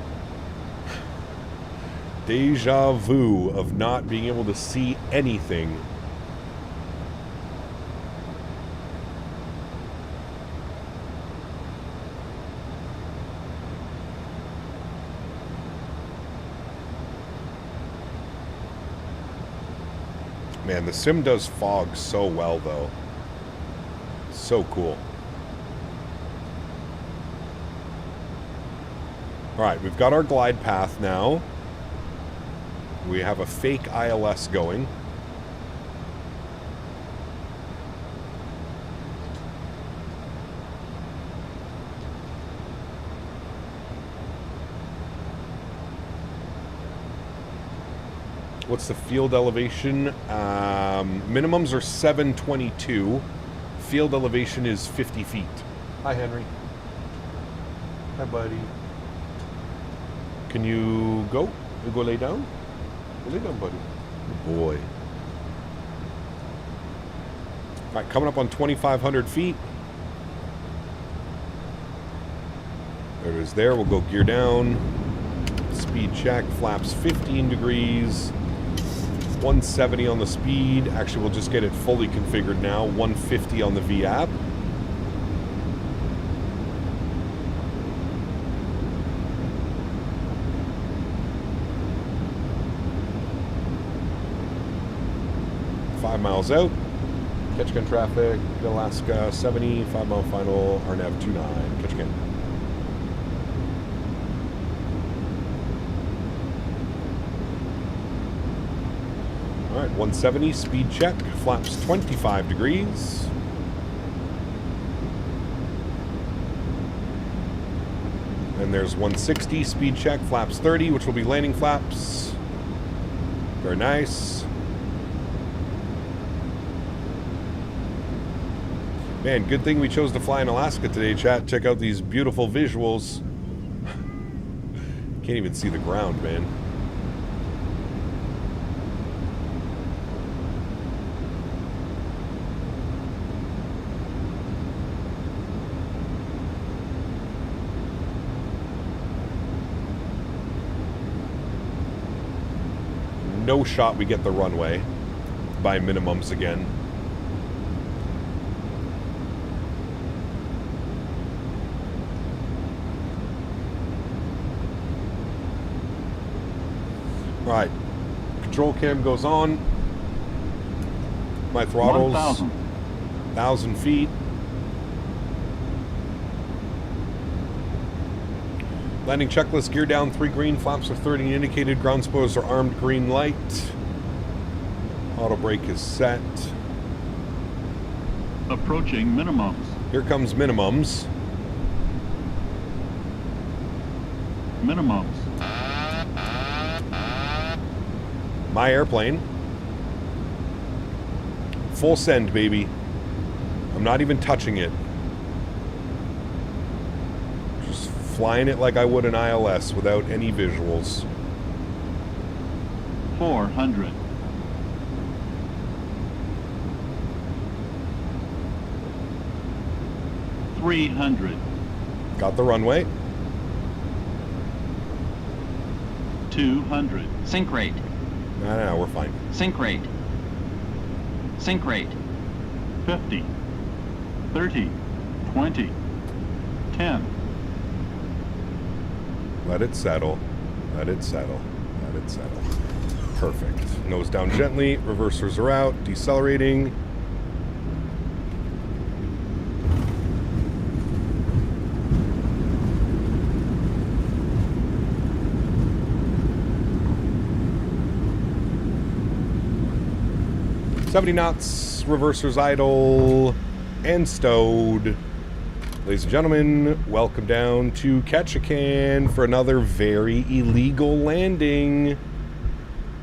Deja vu of not being able to see anything. Man, the sim does fog so well, though. So cool. Alright, we've got our glide path now. We have a fake ILS going. What's the field elevation? Minimums are 722. Field elevation is 50 feet. Hi, Henry. Hi, buddy. Can you go? You go lay down? Go lay down, buddy. Good boy. Alright, coming up on 2,500 feet. There it is there. We'll go gear down. Speed check. Flaps 15 degrees. 170 on the speed. Actually, we'll just get it fully configured now. 150 on the VAP. Miles out. Ketchikan traffic, Alaska 70, 5 mile final, RNAV 29, Ketchikan. Alright, 170, speed check, flaps 25 degrees. And there's 160, speed check, flaps 30, which will be landing flaps. Very nice. Man, good thing we chose to fly in Alaska today, chat. Check out these beautiful visuals. Can't even see the ground, man. No shot we get the runway by minimums again. Right, control cam goes on. My throttle's 1,000 feet. Landing checklist, gear down, 3 green, flaps are 30 indicated, ground spoilers are armed, green light. Auto brake is set. Approaching minimums. Here comes minimums. Minimums. My airplane. Full send, baby. I'm not even touching it. Just flying it like I would an ILS without any visuals. 400. 300. Got the runway. 200. Sync rate. No, we're fine. Sync rate. Sync rate. 50. 30. 20. 10. Let it settle. Let it settle. Let it settle. Perfect. Nose down gently. Reversers are out. Decelerating. .70 knots, reversers idle, and stowed. Ladies and gentlemen, welcome down to Ketchikan for another very illegal landing.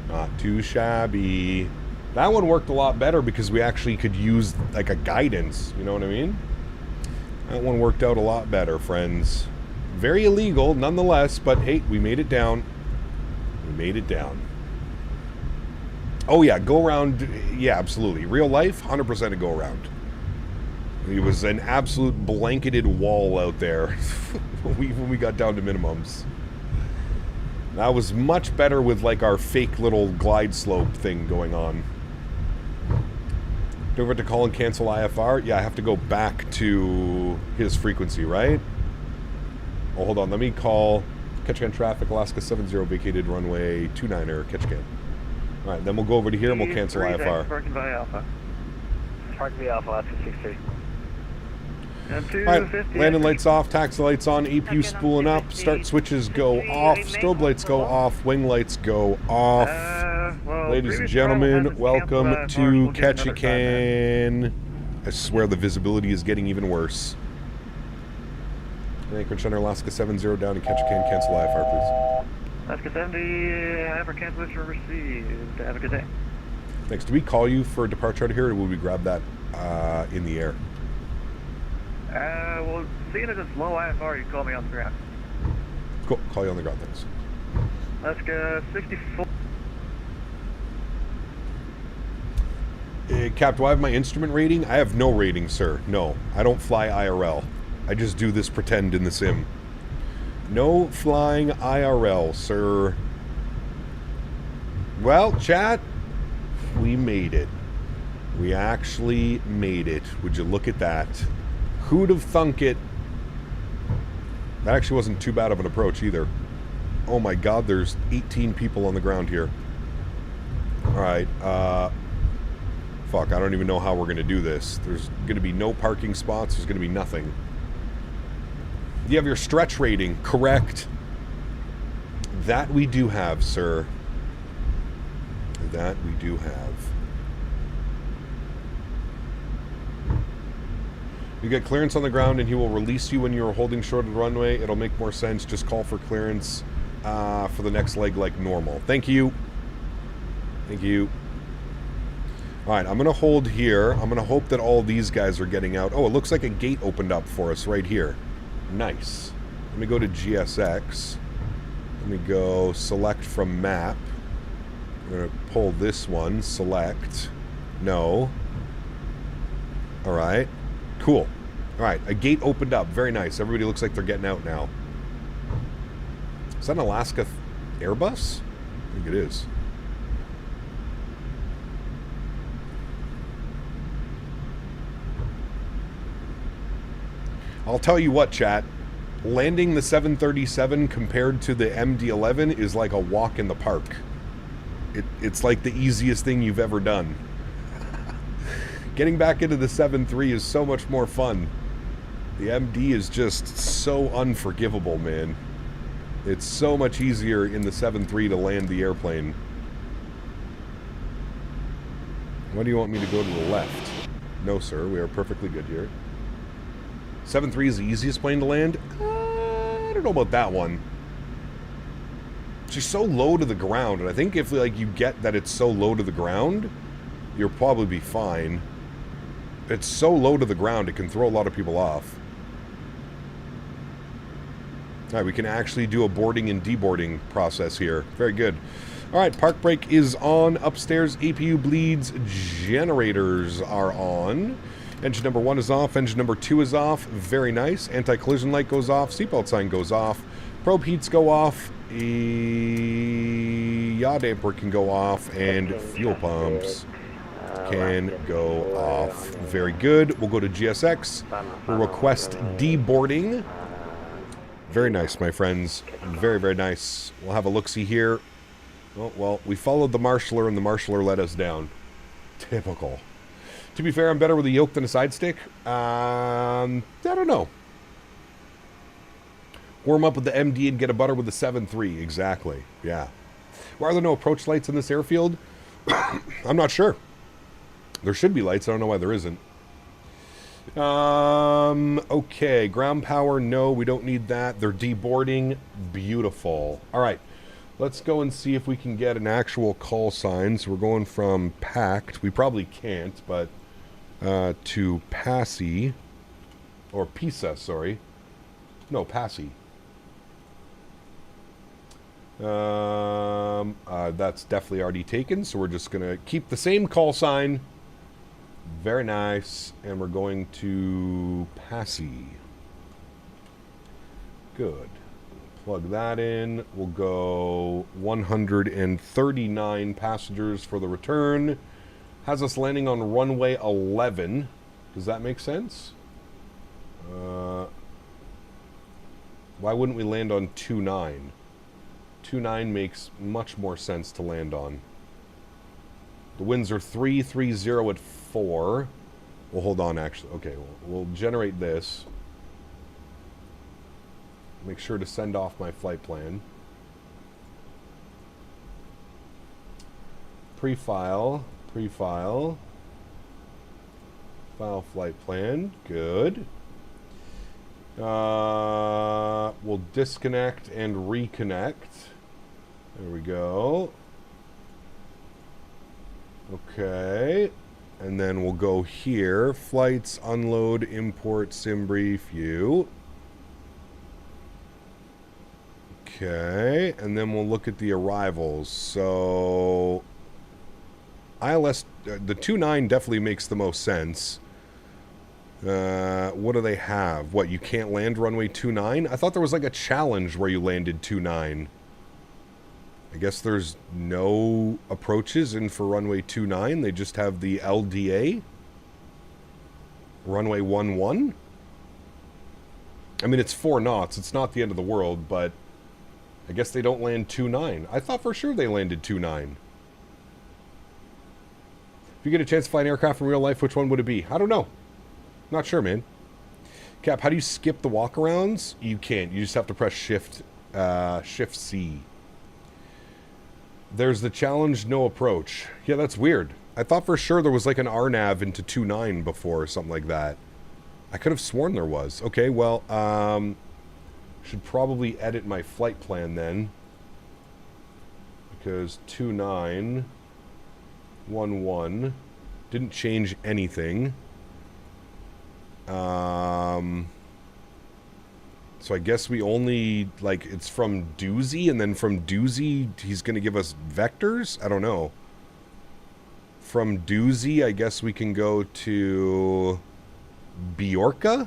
Not too shabby. That one worked a lot better because we actually could use like a guidance, you know what I mean? That one worked out a lot better, friends. Very illegal nonetheless, but hey, we made it down. We made it down. Oh yeah, go around, yeah, absolutely. Real life, 100% a go around. It was an absolute blanketed wall out there when we got down to minimums. That was much better with like our fake little glide slope thing going on. Don't forget to call and cancel IFR. Yeah, I have to go back to his frequency, right? Oh, hold on, let me call Ketchikan traffic, Alaska 70 vacated runway 29er, Ketchikan. Alright, then we'll go over to here and we'll cancel IFR. Parking by Alpha. Park by Alpha, Alaska 63. Alright, landing lights off, taxi lights on, APU spooling up, start switches go off, strobe lights go off, wing lights go off. Ladies and gentlemen, welcome to Ketchikan. I swear the visibility is getting even worse. Anchorage Center, Alaska 70 down to Ketchikan, cancel IFR please. Alaska 70, IFR cancellation received. Have a good day. Thanks. Do we call you for a departure out of here, or will we grab that in the air? Well, seeing as it's low IFR, you call me on the ground. Cool. Call you on the ground, thanks. Alaska 64. Cap, do I have my instrument rating? I have no rating, sir. No, I don't fly IRL. I just do this pretend in the sim. No flying IRL, sir. Well, chat, we made it. We actually made it. Would you look at that? Who'd have thunk it? That actually wasn't too bad of an approach either. Oh my god, there's 18 people on the ground here. Alright, fuck, I don't even know how we're gonna do this. There's gonna be no parking spots, there's gonna be nothing. You have your stretch rating, correct? That we do have, sir. That we do have. You get clearance on the ground and he will release you when you're holding short of the runway. It'll make more sense. Just call for clearance for the next leg like normal. Thank you. Thank you. Alright, I'm going to hold here. I'm going to hope that all these guys are getting out. Oh, it looks like a gate opened up for us right here. Nice. Let me go to GSX. Let me go select from map. I'm going to pull this one. Select. No. Alright. Cool. Alright, a gate opened up. Very nice. Everybody looks like they're getting out now. Is that an Alaska Airbus? I think it is. I'll tell you what, chat. Landing the 737 compared to the MD-11 is like a walk in the park. It's like the easiest thing you've ever done. Getting back into the 7.3 is so much more fun. The MD is just so unforgivable, man. It's so much easier in the 7.3 to land the airplane. Why do you want me to go to the left? No, sir. We are perfectly good here. 7.3 is the easiest plane to land? I don't know about that one. She's so low to the ground, and I think if like you get that it's so low to the ground, you'll probably be fine. It's so low to the ground, it can throw a lot of people off. Alright, we can actually do a boarding and deboarding process here. Very good. Alright, park brake is on. Upstairs, APU bleeds. Generators are on. Engine number 1 is off. Engine number 2 is off. Very nice. Anti-collision light goes off. Seatbelt sign goes off. Probe heats go off. Yaw damper can go off. And fuel pumps can go off. Very good. We'll go to GSX. We'll request deboarding. Very nice, my friends. Very, very nice. We'll have a look-see here. Oh, well, we followed the marshaller, and the marshaller let us down. Typical. To be fair, I'm better with a yoke than a side stick. I don't know. Warm up with the MD and get a butter with the 7.3. Exactly. Yeah. Why are there no approach lights in this airfield? I'm not sure. There should be lights. I don't know why there isn't. Okay, ground power, no, we don't need that. They're deboarding. Beautiful. All right, let's go and see if we can get an actual call sign. So we're going from packed. We probably can't, but to Passy, or Pisa, sorry. No, Passy. That's definitely already taken, so we're just going to keep the same call sign. Very nice. And we're going to Passy. Good. Plug that in. We'll go 139 passengers for the return. Has us landing on runway 11. Does that make sense? Why wouldn't we land on 29? 29 makes much more sense to land on. The winds are 330 at 4. Well, hold on, actually. Okay, we'll generate this. Make sure to send off my flight plan. Pre-file. Pre-file. File flight plan. Good. We'll disconnect and reconnect. There we go. Okay. And then we'll go here. Flights, unload, import, sim brief, view. Okay. And then we'll look at the arrivals. So ILS, the 2.9 definitely makes the most sense. What do they have? What, you can't land runway 29? I thought there was like a challenge where you landed 29. I guess there's no approaches in for runway 29. They just have the LDA. Runway 11. I mean, it's 4 knots. It's not the end of the world, but I guess they don't land 29. I thought for sure they landed 29. If you get a chance to fly an aircraft in real life, which one would it be? I don't know. Not sure, man. Cap, how do you skip the walkarounds? You can't. You just have to press Shift C. There's the challenge, no approach. Yeah, that's weird. I thought for sure there was like an RNAV into 2.9 before or something like that. I could have sworn there was. Okay, well, should probably edit my flight plan then. Because 2.9.11 didn't change anything. So I guess we only, like, it's from Doozy, and then from Doozy, he's going to give us vectors? I don't know. From Doozy, I guess we can go to Bjorka?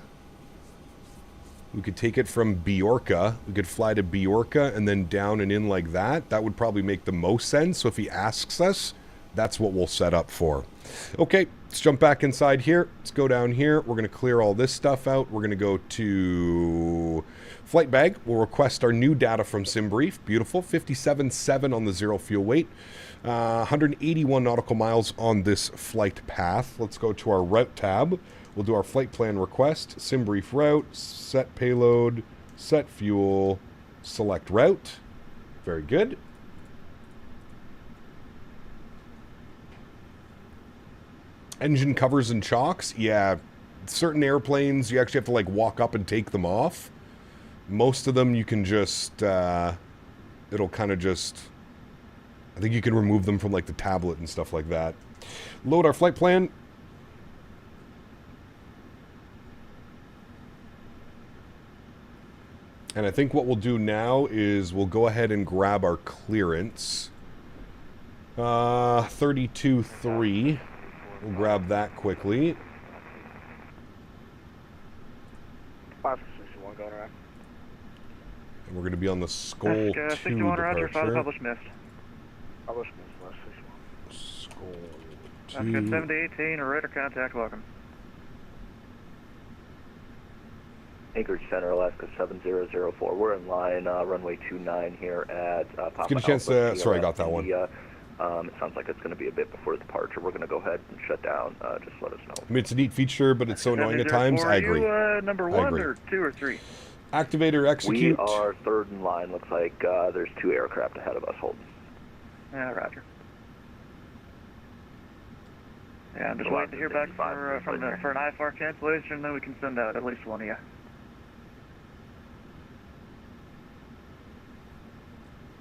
We could take it from Bjorka. We could fly to Bjorka and then down and in like that. That would probably make the most sense. So if he asks us, that's what we'll set up for. Okay, let's jump back inside here. Let's go down here. We're going to clear all this stuff out. We're going to go to flight bag. We'll request our new data from SimBrief. Beautiful. 57.7 on the zero fuel weight. 181 nautical miles on this flight path. Let's go to our route tab. We'll do our flight plan request. SimBrief route. Set payload. Set fuel. Select route. Very good. Engine covers and chocks. Yeah, certain airplanes you actually have to like walk up and take them off. Most of them you can just, it'll kind of just, I think you can remove them from like the tablet and stuff like that. Load our flight plan. And I think what we'll do now is we'll go ahead and grab our clearance. 32.3. We'll grab that quickly. 561 going around. And we're going to be on the Skoll 2 61 Roger, file departure. published missed. Published missed, last 61. Skoll 2. 7018, radar contact, welcome. Anchorage Center, Alaska 7004. We're in line, runway 29 here at Papa Get a chance to... Sorry, I got that one. It sounds like it's going to be a bit before departure. We're going to go ahead and shut down. Just let us know. I mean, it's a neat feature, but it's so annoying at times. I agree. Number one or two or three? Activator, execute. We are third in line. Looks like there's 2 aircraft ahead of us holding. Yeah, roger. Yeah, I'm just waiting to hear back for an IFR cancellation, and then we can send out at least one of you.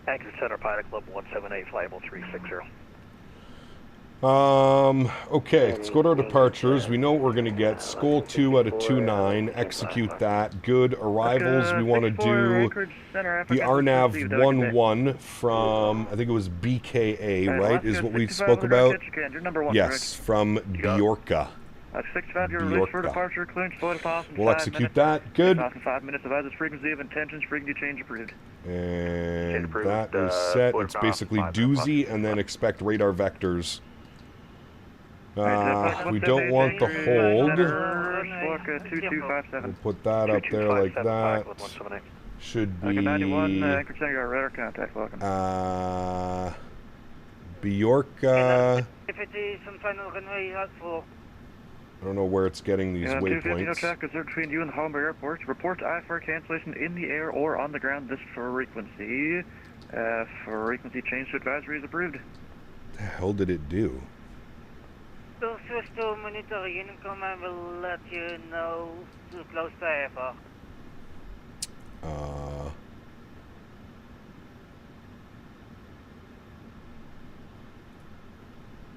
Anchorage Center, Pilot Club 178, flyable 360. Okay, let's go to our departures. We know what we're going to get. Skoll 2 out of 29. Execute that. Good. Arrivals, we want to do the RNAV 11 from, I think it was BKA, right? Is what we spoke about? Yes, from Bjorka. 65, you're released for departure, clearance, flight off in We'll 5 execute minutes. that. Good. Off in 5 minutes, advise its frequency of intentions, frequency change approved. And that is set. It's basically doozy, and then expect radar vectors. We don't want the hold. We'll put that up there like that. Should be... 91, Anchorage Center, your radar contact, welcome. Bjorka... If it is some final runway, helpful. I don't know where it's getting these waypoints. Check is there between you and the Holmberg Airport. Report IFR cancellation in the air or on the ground. This frequency. Frequency change to advisory is approved. The hell did it do? So still monitoring income and will let you know to close to IFR.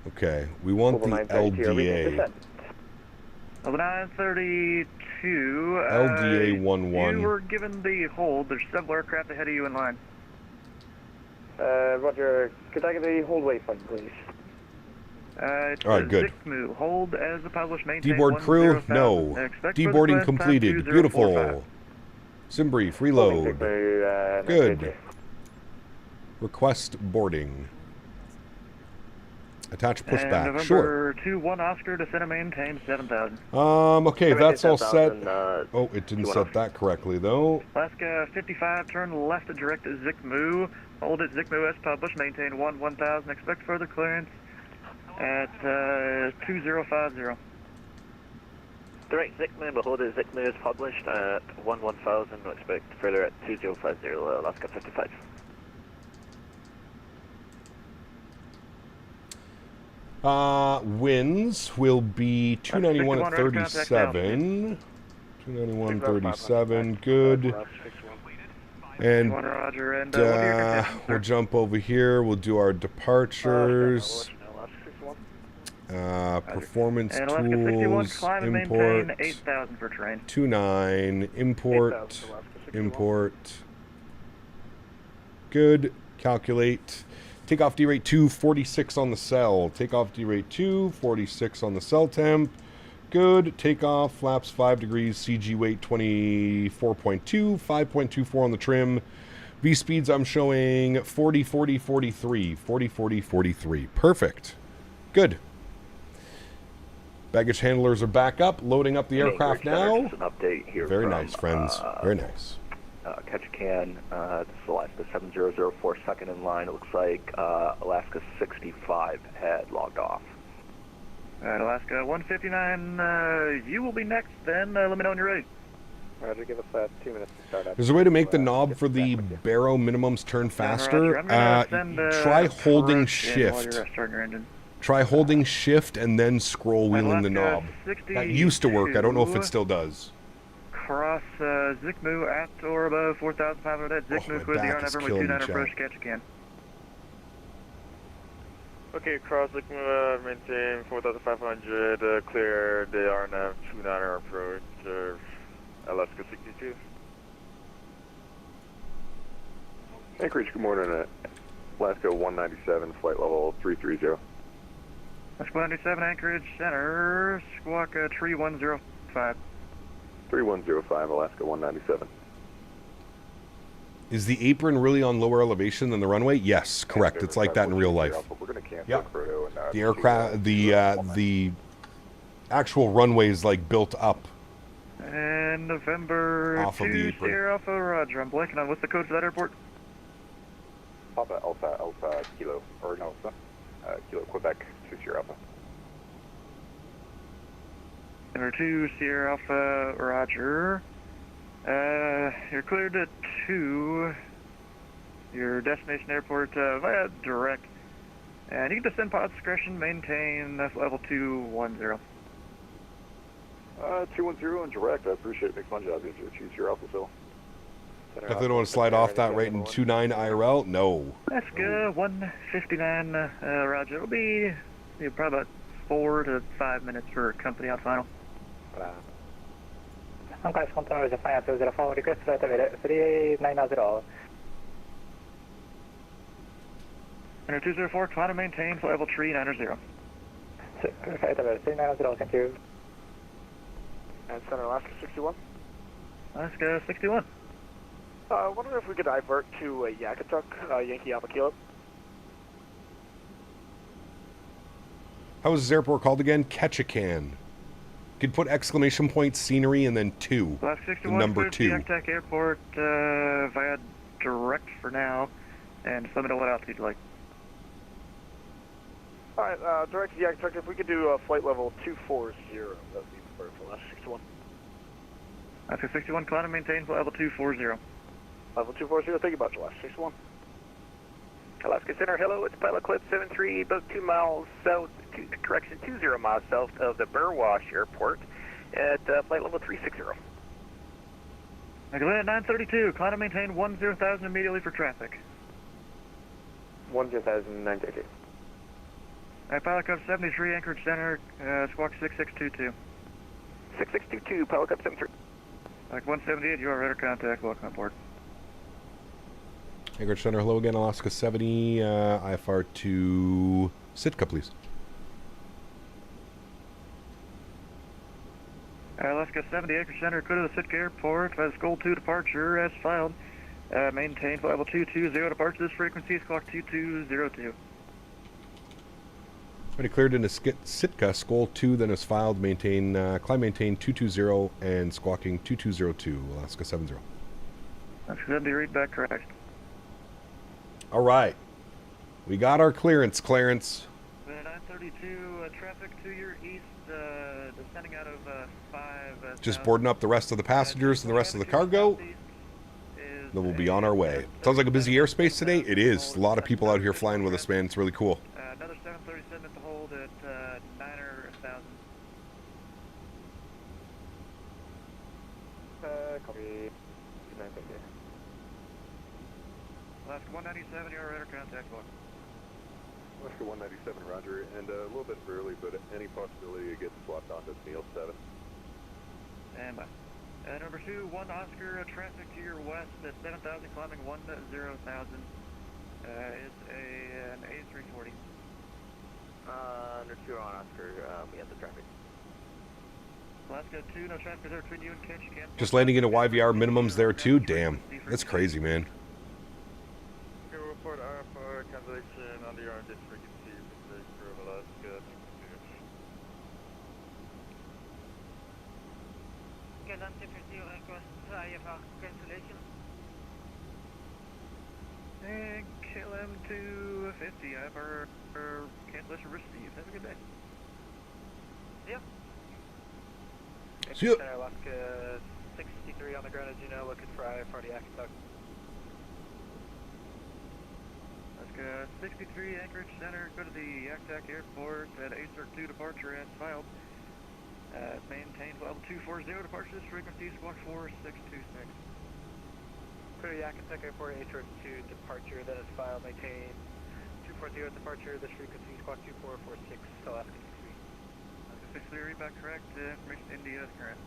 Okay, we want the LDA. 932. LDA 11. You were given the hold. There's several aircraft ahead of you in line. Roger. Could I get the hold waypoint, please? It's all right, good. Zikmu. Hold as the published maintain. Deboard crew? No. Deboarding completed. Beautiful. Sim brief. Reload. Good. Request boarding. Attach pushback. Sure. 2-1 Oscar, descend and maintain 7,000. Okay, that's all set. Oh, it didn't set that correctly, though. Alaska 55, turn left and direct to Zikmu. Hold at Zikmu as published, maintain 1,000. Expect further clearance at 2050. Direct Zikmu, but hold at Zikmu is published at 1,000. Expect further at 2050, Alaska 55. Winds will be 291 at 37. 291, 37. Good. And we'll jump over here. We'll do our departures. Performance tools. Import. 29. Import. Import. Good. Calculate. Takeoff D rate 2, 46 on the cell. Takeoff D rate 2, 46 on the cell temp. Good. Takeoff, flaps 5 degrees, CG weight 24.2, 5.24 on the trim. V speeds I'm showing 40, 40, 43. 40, 40, 43. Perfect. Good. Baggage handlers are back up, loading up the aircraft now. Just an update here. Very nice, friends. Very nice. Ketchikan, this is Alaska 7004, second in line. It looks like Alaska 65 had logged off. Alright, Alaska 159, you will be next then. Let me know when you're ready. Roger, give us 2 minutes to start up. There's a way to make the knob for the barrow minimums turn faster. Try holding shift. Try holding shift and then scroll wheeling the knob. That used to work. I don't know if it still does. Cross Zikmu at or above 4,500 at Zikmu with the RNF runway 29 approach, catch again. Okay, cross Zikmu, maintain 4,500, clear the RNF 29 approach, Alaska 62. Anchorage, good morning. Alaska 197, flight level 330. Alaska 197, Anchorage Center, squawk 3105. 3105, Alaska 197. Is the apron really on lower elevation than the runway? Yes, correct. It's like that in real life. Yeah. The aircraft, the actual runway is like built up. And November off 2, of the apron. Sierra Alpha, Roger. I'm blanking on what's the code for that airport? Papa Alpha Kilo, or no, Kilo Quebec 2 Sierra Alpha. Number 2, Sierra Alpha, Roger. You're cleared to your destination airport via direct. And you can descend pod discretion, maintain level 210. 210 and direct, I appreciate it. Makes my job easier. Choose your Alpha Phil. Definitely don't want to slide off that right in 29 IRL. No. Alaska 159, Roger. It'll be probably about 4 to 5 minutes for company out final. Anchorage control Japan 204, request flight level 390. Center 204, climb and maintain flight level 390. Flight level 390, thank you. And Center Alaska 61. Alaska 61. I wonder if we could divert to Yakutuk, Yankee Alpha Kilo. How was this airport called again? Ketchikan. Could put exclamation point scenery and then 2. Alaska 61, number 2. Yakutuk Airport via direct for now. And just let me know what altitude you like. Alright, direct to Yakutuk. If we could do flight level 240, that would be preferred for Alaska 61. Alaska 61, climb and maintain flight level 240. Level 240, thank you much, Alaska 61. Alaska Center, hello, it's Pilot Clip 73, about 2 miles south, 20 miles south of the Burwash Airport at flight level 360. Go ahead, 932, climb and maintain 10,000 immediately for traffic. 10,932. Alright, Pilot Club 73, Anchorage Center, squawk 6622. 6622, Pilot Club 73. Like 178, you are radar contact, welcome aboard. Anchorage Center, hello again, Alaska 70, IFR to Sitka, please. Alaska 70, Anchorage Center, clear to the Sitka Airport, via Skull 2 departure, as filed. Maintain flight level 220, departure this frequency, squawk 2202. Already cleared into Sitka, Skull 2, then is filed, maintain, climb maintain 220 and squawking 2202, Alaska 70. Alaska 70, read back correct. All right. We got our clearance, Clarence. 932, traffic to your east, descending out of 5... Just boarding up the rest of the passengers and the rest of the cargo. Then we'll be on our way. Sounds like a busy airspace today. It is. A lot of people out here flying with us, man. It's really cool. Another 737 to hold at 9,000. Copy. 950. Alaska 197, you're radar contact block. Alaska 197, roger. And a little bit early, but any possibility of getting swapped onto Neil 7. Stand by. Number 2, 1 Oscar, traffic to your west at 7,000, climbing 10,000. It's an A340. Under 2 on Oscar, we have the traffic. Alaska 2, no traffic there between you and Ketchikan. Just landing into YVR minimums there too. Damn, that's crazy, man. Okay, we'll report RFR cancellation on the RND frequency for the crew of Alaska. Greenland request IFR cancellation. And KLM 250, IFR cancellation received. Have a good day. Yep. See ya. Alaska 63, 63 on the ground, as you know, looking for the AccuDoc. Alaska 63, Anchorage Center, go to the AccuDoc Airport at ACERC 2 departure as filed. Maintain level 240, departure frequency squawk 4626. Clear the AccuDoc Airport, ACERC 2 departure, that is filed. Maintain 240 departure, this frequency squawk 2446, Alaska 63. Alaska 63, read back correct, information India is current.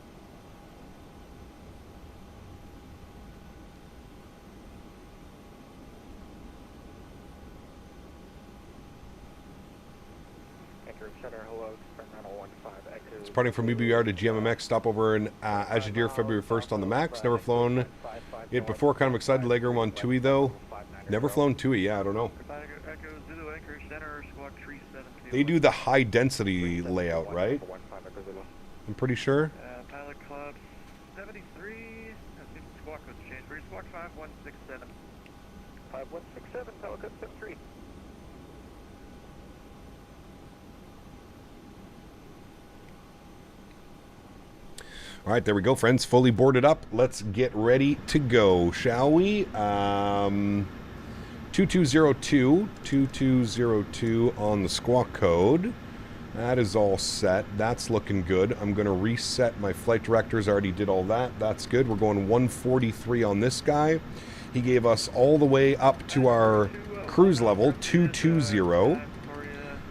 Center, hello, Fernando 15 Echo. It's departing from EBR to GMMX, stopover in Agadir, February 1st on the MAX. Never flown it before, kind of excited. Legroom on TUI though. Never flown TUI, yeah, I don't know. They do the high density layout, right? I'm pretty sure. Pilot Club 73, squawk codes changed. We're squawk 5167. 5167, Pilot Club 73. All right, there we go, friends. Fully boarded up. Let's get ready to go, shall we? 2202 on the squawk code. That is all set. That's looking good. I'm going to reset my flight directors. I already did all that. That's good. We're going 143 on this guy. He gave us all the way up to our cruise level, 220.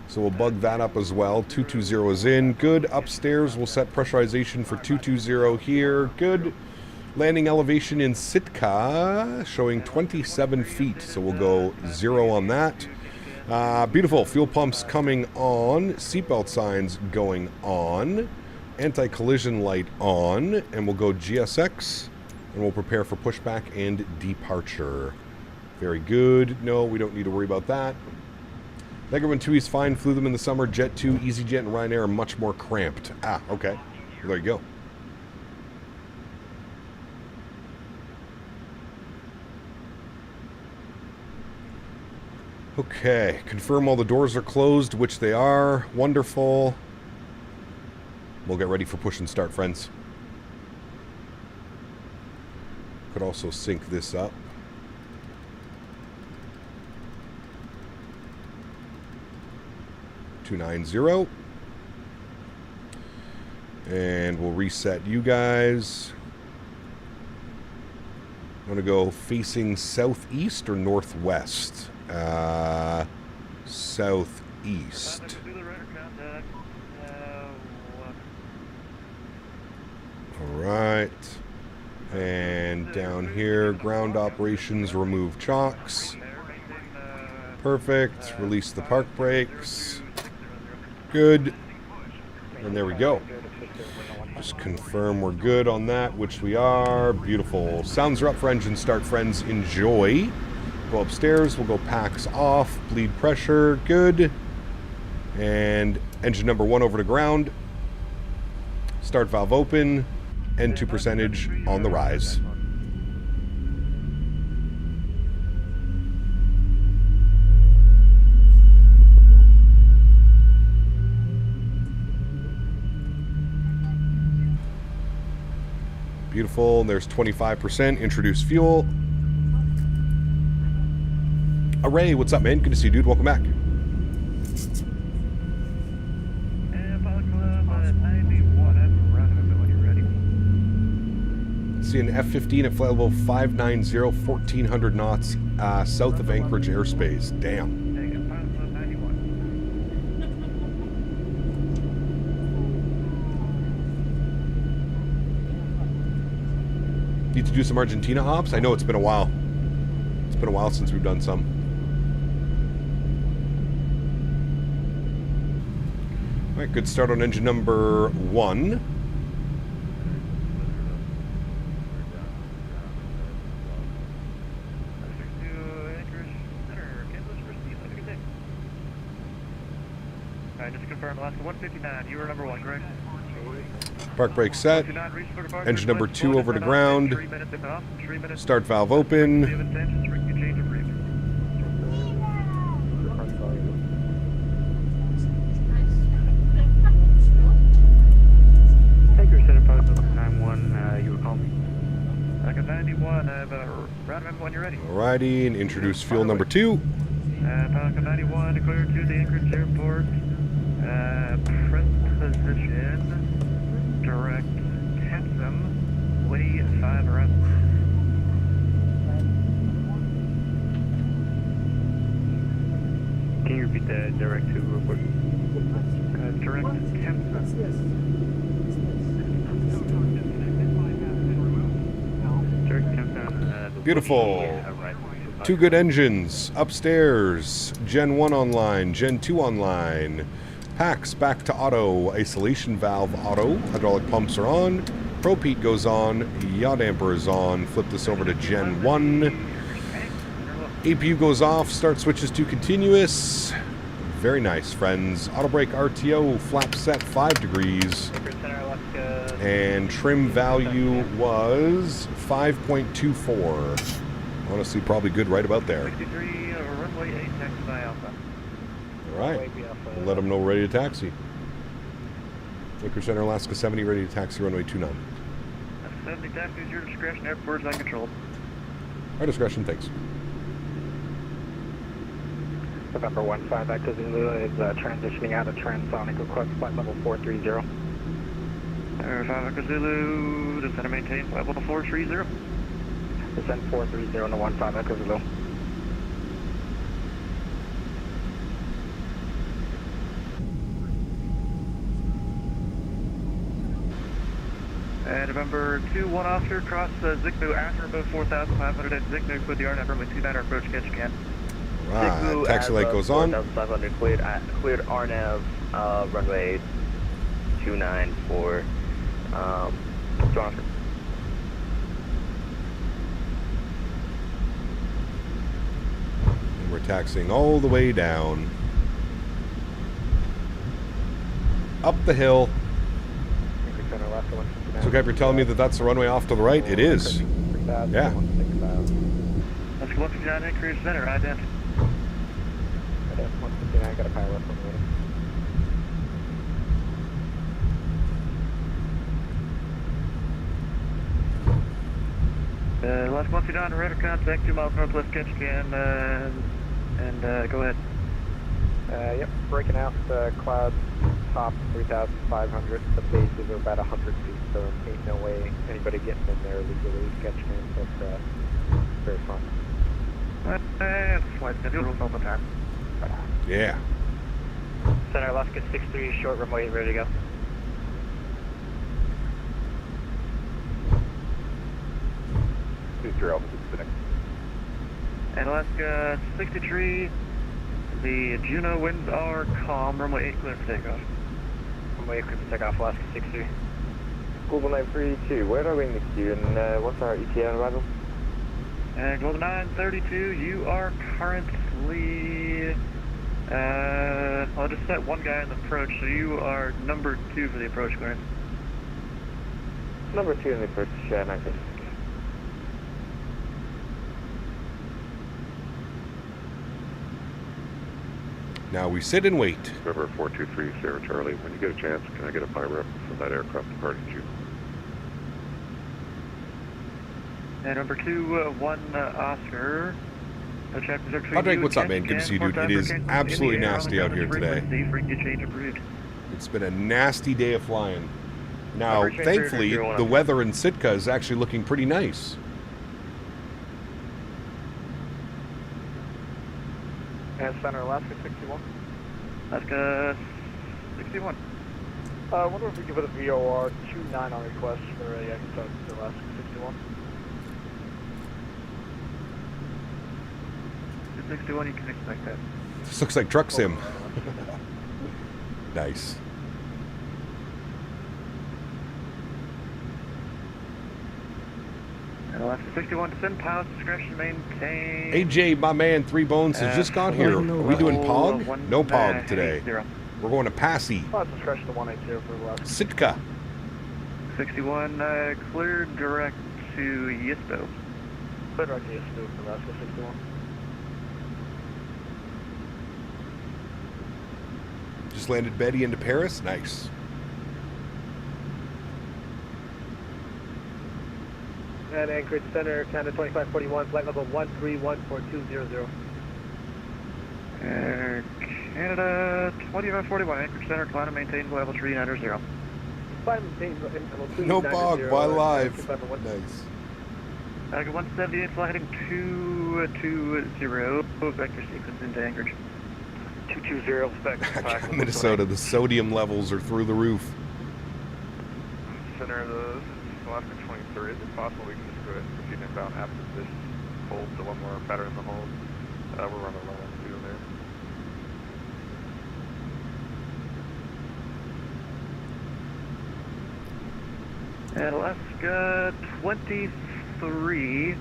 So we'll bug that up as well. 220 is in. Good. Upstairs, we'll set pressurization for 220 here. Good. Landing elevation in Sitka, showing 27 feet. So we'll go 0 on that. Beautiful. Fuel pumps coming on. Seatbelt signs going on. Anti-collision light on. And we'll go GSX. And we'll prepare for pushback and departure. Very good. No, we don't need to worry about that. Legroom and TUI is fine. Flew them in the summer. Jet 2, EasyJet, and Ryanair are much more cramped. Ah, okay. Well, there you go. Okay. Confirm all the doors are closed, which they are. Wonderful. We'll get ready for push and start, friends. Could also sync this up. 290. And we'll reset you guys. I'm going to go facing southeast or northwest? Southeast. Alright. And down here, ground operations, remove chocks. Perfect. Release the park brakes. Good. And there we go. Just confirm we're good on that, which we are. Beautiful. Sounds are up for engine start, friends. Enjoy. Go upstairs. We'll go packs off. Bleed pressure. Good. And engine number 1 over to ground. Start valve open. N2 percentage on the rise. Beautiful. There's 25%. Introduce fuel. Array, what's up, man? Good to see you, dude. Welcome back. See an F-15 at flight level 590, 1400 knots, south of Anchorage airspace. Damn. Need to do some Argentina hops? I know it's been a while. It's been a while since we've done some. All right, good start on engine number 1. Alright, just confirm, Alaska 159, you were number 1, correct? Park brake set. Engine number 2 over to ground. Start valve open. Take your center post, 91, you were calling me. 91, I have a round when you're ready. Alrighty, and introduce fuel number 2. Falcon 91, declare to the Anchorage Airport. Present position, direct Tensum, way 5 around. Can you repeat the direct to real quick? Direct Tensum. Beautiful. 2 good engines. Upstairs. Gen 1 online. Gen 2 online. Packs back to auto. Isolation valve auto. Hydraulic pumps are on. Propete goes on. Yaw damper is on. Flip this over to Gen 1. APU goes off. Start switches to continuous. Very nice, friends. Auto brake RTO. Flap set 5 degrees. And trim value was 5.24. Honestly, probably good right about there. 63, runway 8, taxi by Alpha. All right. We'll let them know we're ready to taxi. Anchorage Center, Alaska 70, ready to taxi runway 29. 70 taxi is your discretion. Airport is uncontrolled. Our discretion, thanks. November 15 back to Zulu is transitioning out of transonic request flight level 430. 5 Echo Zulu, descend and maintain flight level 430. Descend 430 to 15 Echo Zulu. November 21 officer, cross Zignu after above 4,500 at Zignu with the RNAV runway 29 approach catch again. Right, taxi light goes on. 4,500 cleared RNAV runway 29 for Stronford. And we're taxiing all the way down. Up the hill. So, Cap, you're telling me that that's the runway off to the right? It is. Yeah. Let's go up to John Anchorage Center, ident. 159, got a power up on the way. Last 159, radar contact, 2 miles northwest catch can, and go ahead. Yep, breaking out the clouds, top 3,500. The bases are about 100 feet, so ain't no way anybody getting in there legally catching it, but very fun. Flight's gonna do it all the time. Yeah. Center Alaska 63, short runway, ready to go. And Alaska 63, the Juno winds are calm, runway 8 clear for takeoff. Runway 8 clear for takeoff, Alaska 63. Global 932, where are we in the queue and what's our ETA on arrival? And Global 932, you are currently, I'll just set one guy in the approach, so you are number 2 for the approach clearance. Number 2 in the approach, 932. Now we sit and wait. River 423, Sierra Charlie. When you get a chance, can I get a pilot from that aircraft departing you? And number 2, 1 Oscar. Patrick, what's up, man? Good to see you, dude. It is absolutely nasty out here today. It's been a nasty day of flying. Now, thankfully, the weather in Sitka is actually looking pretty nice. And Center Alaska 61. Alaska 61. I wonder if we could put a VOR 29 on request for a exit to Alaska 61. 61, you can expect that. This looks like truck sim. Nice. Alaska 61, descend, pilot discretion, maintain. AJ, my man, 3 Bones has just got here. Are we doing POG? No POG today. We're going to Passy. Pilot discretion to 180 for Alaska. Sitka. 61, cleared direct to Yisbo. Cleared direct to Yisbo for Alaska 61. Just landed Betty into Paris. Nice. and Anchorage Center, Canada 2541, flight level 131420. Canada 2541, Anchorage Center, climb and maintain level 390. Climb and maintain level 390. No bog, why live? Nice. 178, fly heading 220, vector sequence into Anchorage. 220, vector. Minnesota, the sodium levels are through the roof. Center, this is Alaska 23. Is it possible we can just go ahead and proceed inbound after this hold to one more better in the hold? We're running low on fuel there. And Alaska 23,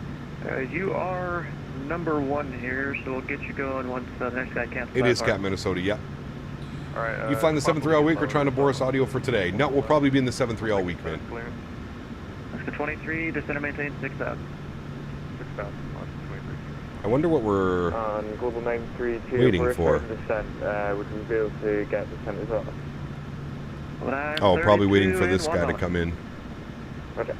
you are number 1 here, so we'll get you going once the next guy can't. It is Cap Minnesota, yep. All right. You flying the 7-3 all week or trying to bore us audio for today? No, we'll probably be in the 7-3 all week, man. Alaska 23, descend and maintain 6,000. 6,000, 23. I wonder what we're on Global 932, waiting for. Descent, would we be able to get descent as well? Oh, probably waiting for this guy to come in. Okay.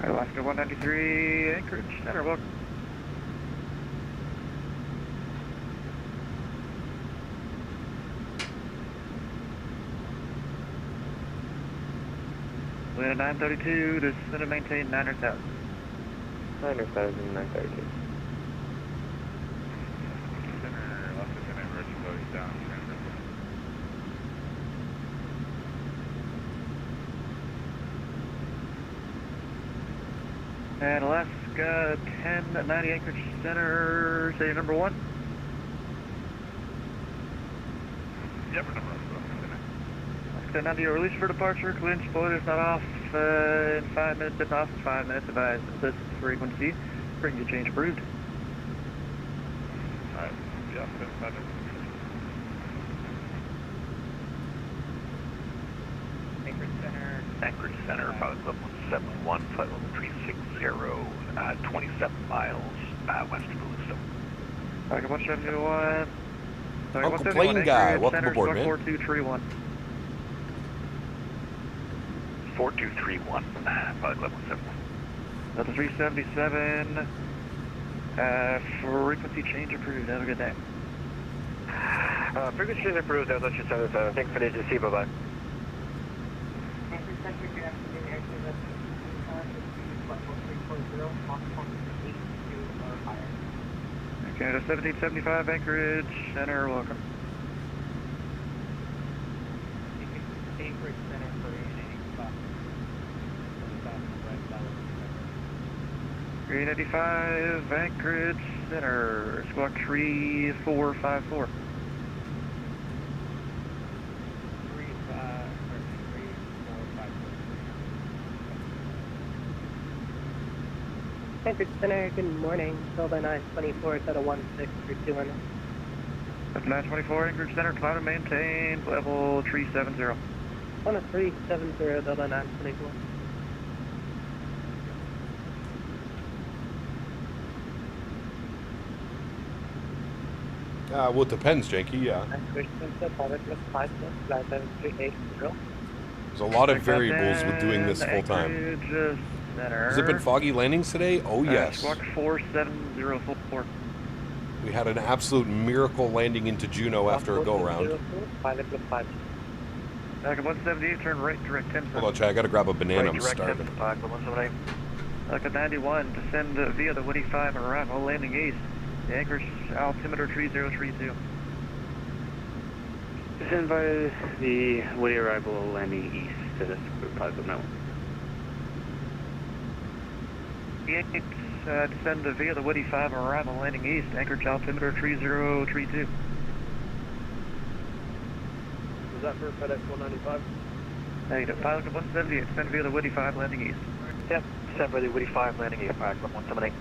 Alaska 193, Anchorage Center, welcome. We're at 932, descend and maintain 900,000. 900,000, 932. And Alaska 1090 Anchorage Center, say number 1. Yep, we're number 1. Alaska 90, release for departure, clearance spoilers not off in 5 minutes, if off in 5 minutes, advise this frequency, bring you change approved. Alright, yeah, that's it. Anchorage Center, pilot level 71, flight level 360, 27 miles west of Callisto. Alaska 171. Uncle Plane Guy, welcome aboard, man. 4231. 4231, pilot level 71. Level 377, frequency change approved. Have a good day. Frequency change approved, Delta 277. Thanks for the agency, bye-bye. Canada 1775, Anchorage Center, welcome. Anchorage Center for 385, Anchorage Center, squawk 3454. Anchorage Center, good morning. Silva 924, Delta 16 for 200. Delta 924, Anchorage Center, climb and maintain, level 370. 370, Delta 924. Well, it depends, Janky, yeah. Anchorage Center, pilot plus 5, flight 7380. There's a lot of variables with doing this full time. Has it been foggy landings today? Oh, yes. Squawk 4704. We had an absolute miracle landing into Juneau after a go-around. Pilot plus 5. Alaska 178, turn right, direct 10. Hold on, Chad, I gotta grab a banana, I'm starving. Alaska 91, descend via the Woody 5 and arrival, landing east. The Anchorage altimeter 3032. Descend by the Woody arrival, landing east to this pilot now. Descend via the Woody 5 and arrival, landing east. Anchorage altimeter 3032. Was that for FedEx 195? Negative. Pilot 178, descend via the Woody 5, landing east. Yep, descend by the Woody 5, landing east, pilot 178.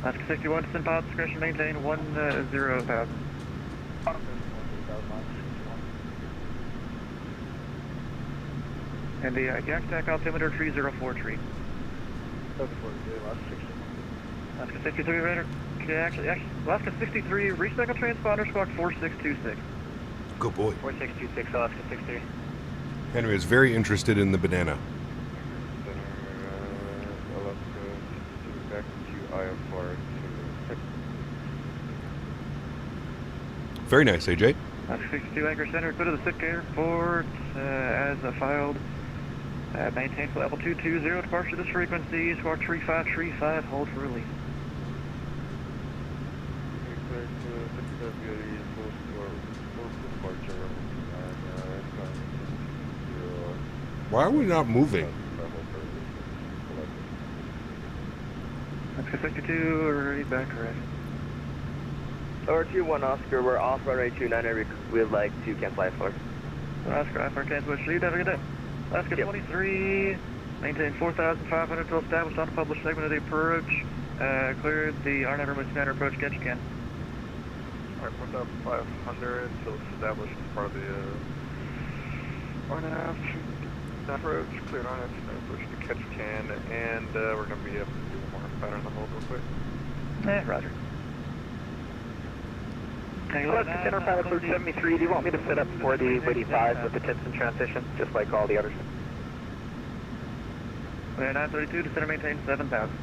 Alaska 61, descend pilot discretion, maintain 10,000. And the gas stack altimeter 304 tree. Alaska 63 radar. Okay, actually, Alaska 63, recycle transponder squawk 4626. Good boy. 4626, Alaska 63. Henry is very interested in the banana. Back to IFR to Very nice, AJ. Alaska 62 Anchor Center, go to the Sitka Airport as filed. Maintain for level 220, departure this frequency, squawk 3535, hold for release. Why are we not moving? Alaska 62, already back correct. R21 Oscar, we're off runway 29, we'd like to cancel IFR. Oscar, IFR cancel, have a good day. Alaska 23, maintain 4,500 till established on a published segment of the approach. Cleared the RNAV remote standard approach, catch again. Alright, 4,500 till established as part of the RNAV approach, cleared RNAV approach to catch can, and we're going to be up to do more pattern on the hold real quick. Roger. Alaska Center, Pilot Clear 73, do you want me to set up for the Witty 5 with the tips and transition, just like all the others? We're 932 to center maintain 7,000.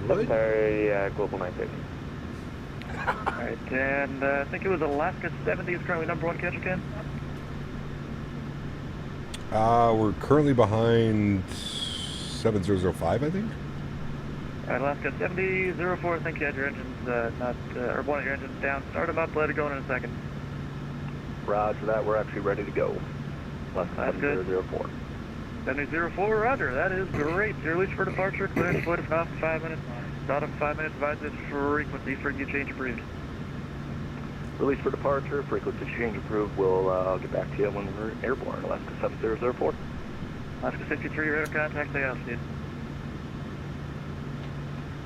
Sorry, Global 930. Alright, and I think it was Alaska 70 is currently number 1 catch again. We're currently behind 7005, I think. Alright, Alaska 7004, I think you had your engines or one of your engines down. Start them up, let it go in a second. Roger that, we're actually ready to go. That's good. 7004. 7004, roger, that is great. Your release for departure, clear to flight off 5 minutes. Start up 5 minutes, advise this frequency, frequency change approved. Release for departure, frequency change approved. I'll get back to you when we're airborne. Alaska 7004. Alaska 63, radar contact, stay altitude.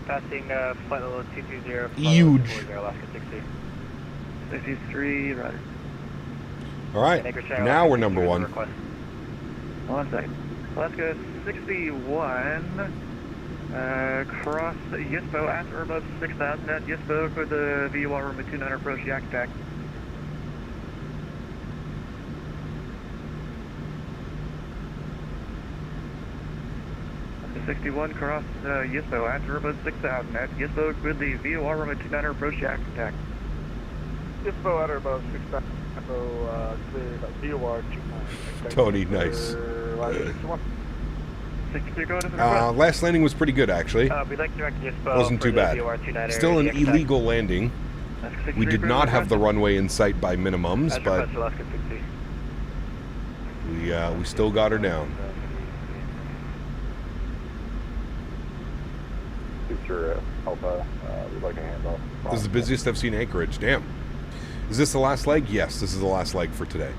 Passing flight level 220. Huge. Alaska 60. 63, roger. All right, now we're number 1. 1 second. Alaska 61, cross Yisbo at or above 6,000 at Yisbo for the VUR room 29 approach, yak attack. Alaska 61, cross Yisbo at or above 6,000 at Yisbo with the VUR room 29 approach, yak attack. Yisbo at or above 6,000. Clear VOR 29. Tony, nice. Last last landing was pretty good, actually. We'd like to direct Yisbo. Wasn't too bad. Still an illegal landing. We did not have the runway in sight by minimums, but we still got her down. Future Alpha, we'd like a handoff. This is the busiest I've seen Anchorage. Damn. Is this the last leg? Yes, this is the last leg for today.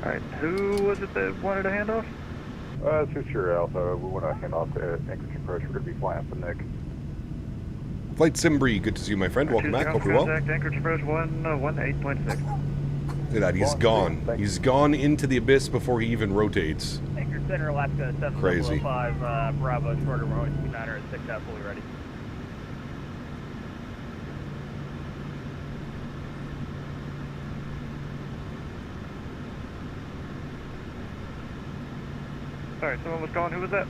Alright, who was it that wanted a handoff? Future Alpha, we want to hand off to Anchorage approach. We're going to be flying up the Nick. Flight Simbri, good to see you, my friend. Welcome back. Hope you're well. Anchorage approach 118.6. Look at that, he's gone. He's gone into the abyss before he even rotates. Anchor Center, Alaska 7005, Bravo, shorter runway 29er at 6 out, fully ready. Sorry, someone was calling. Who was that?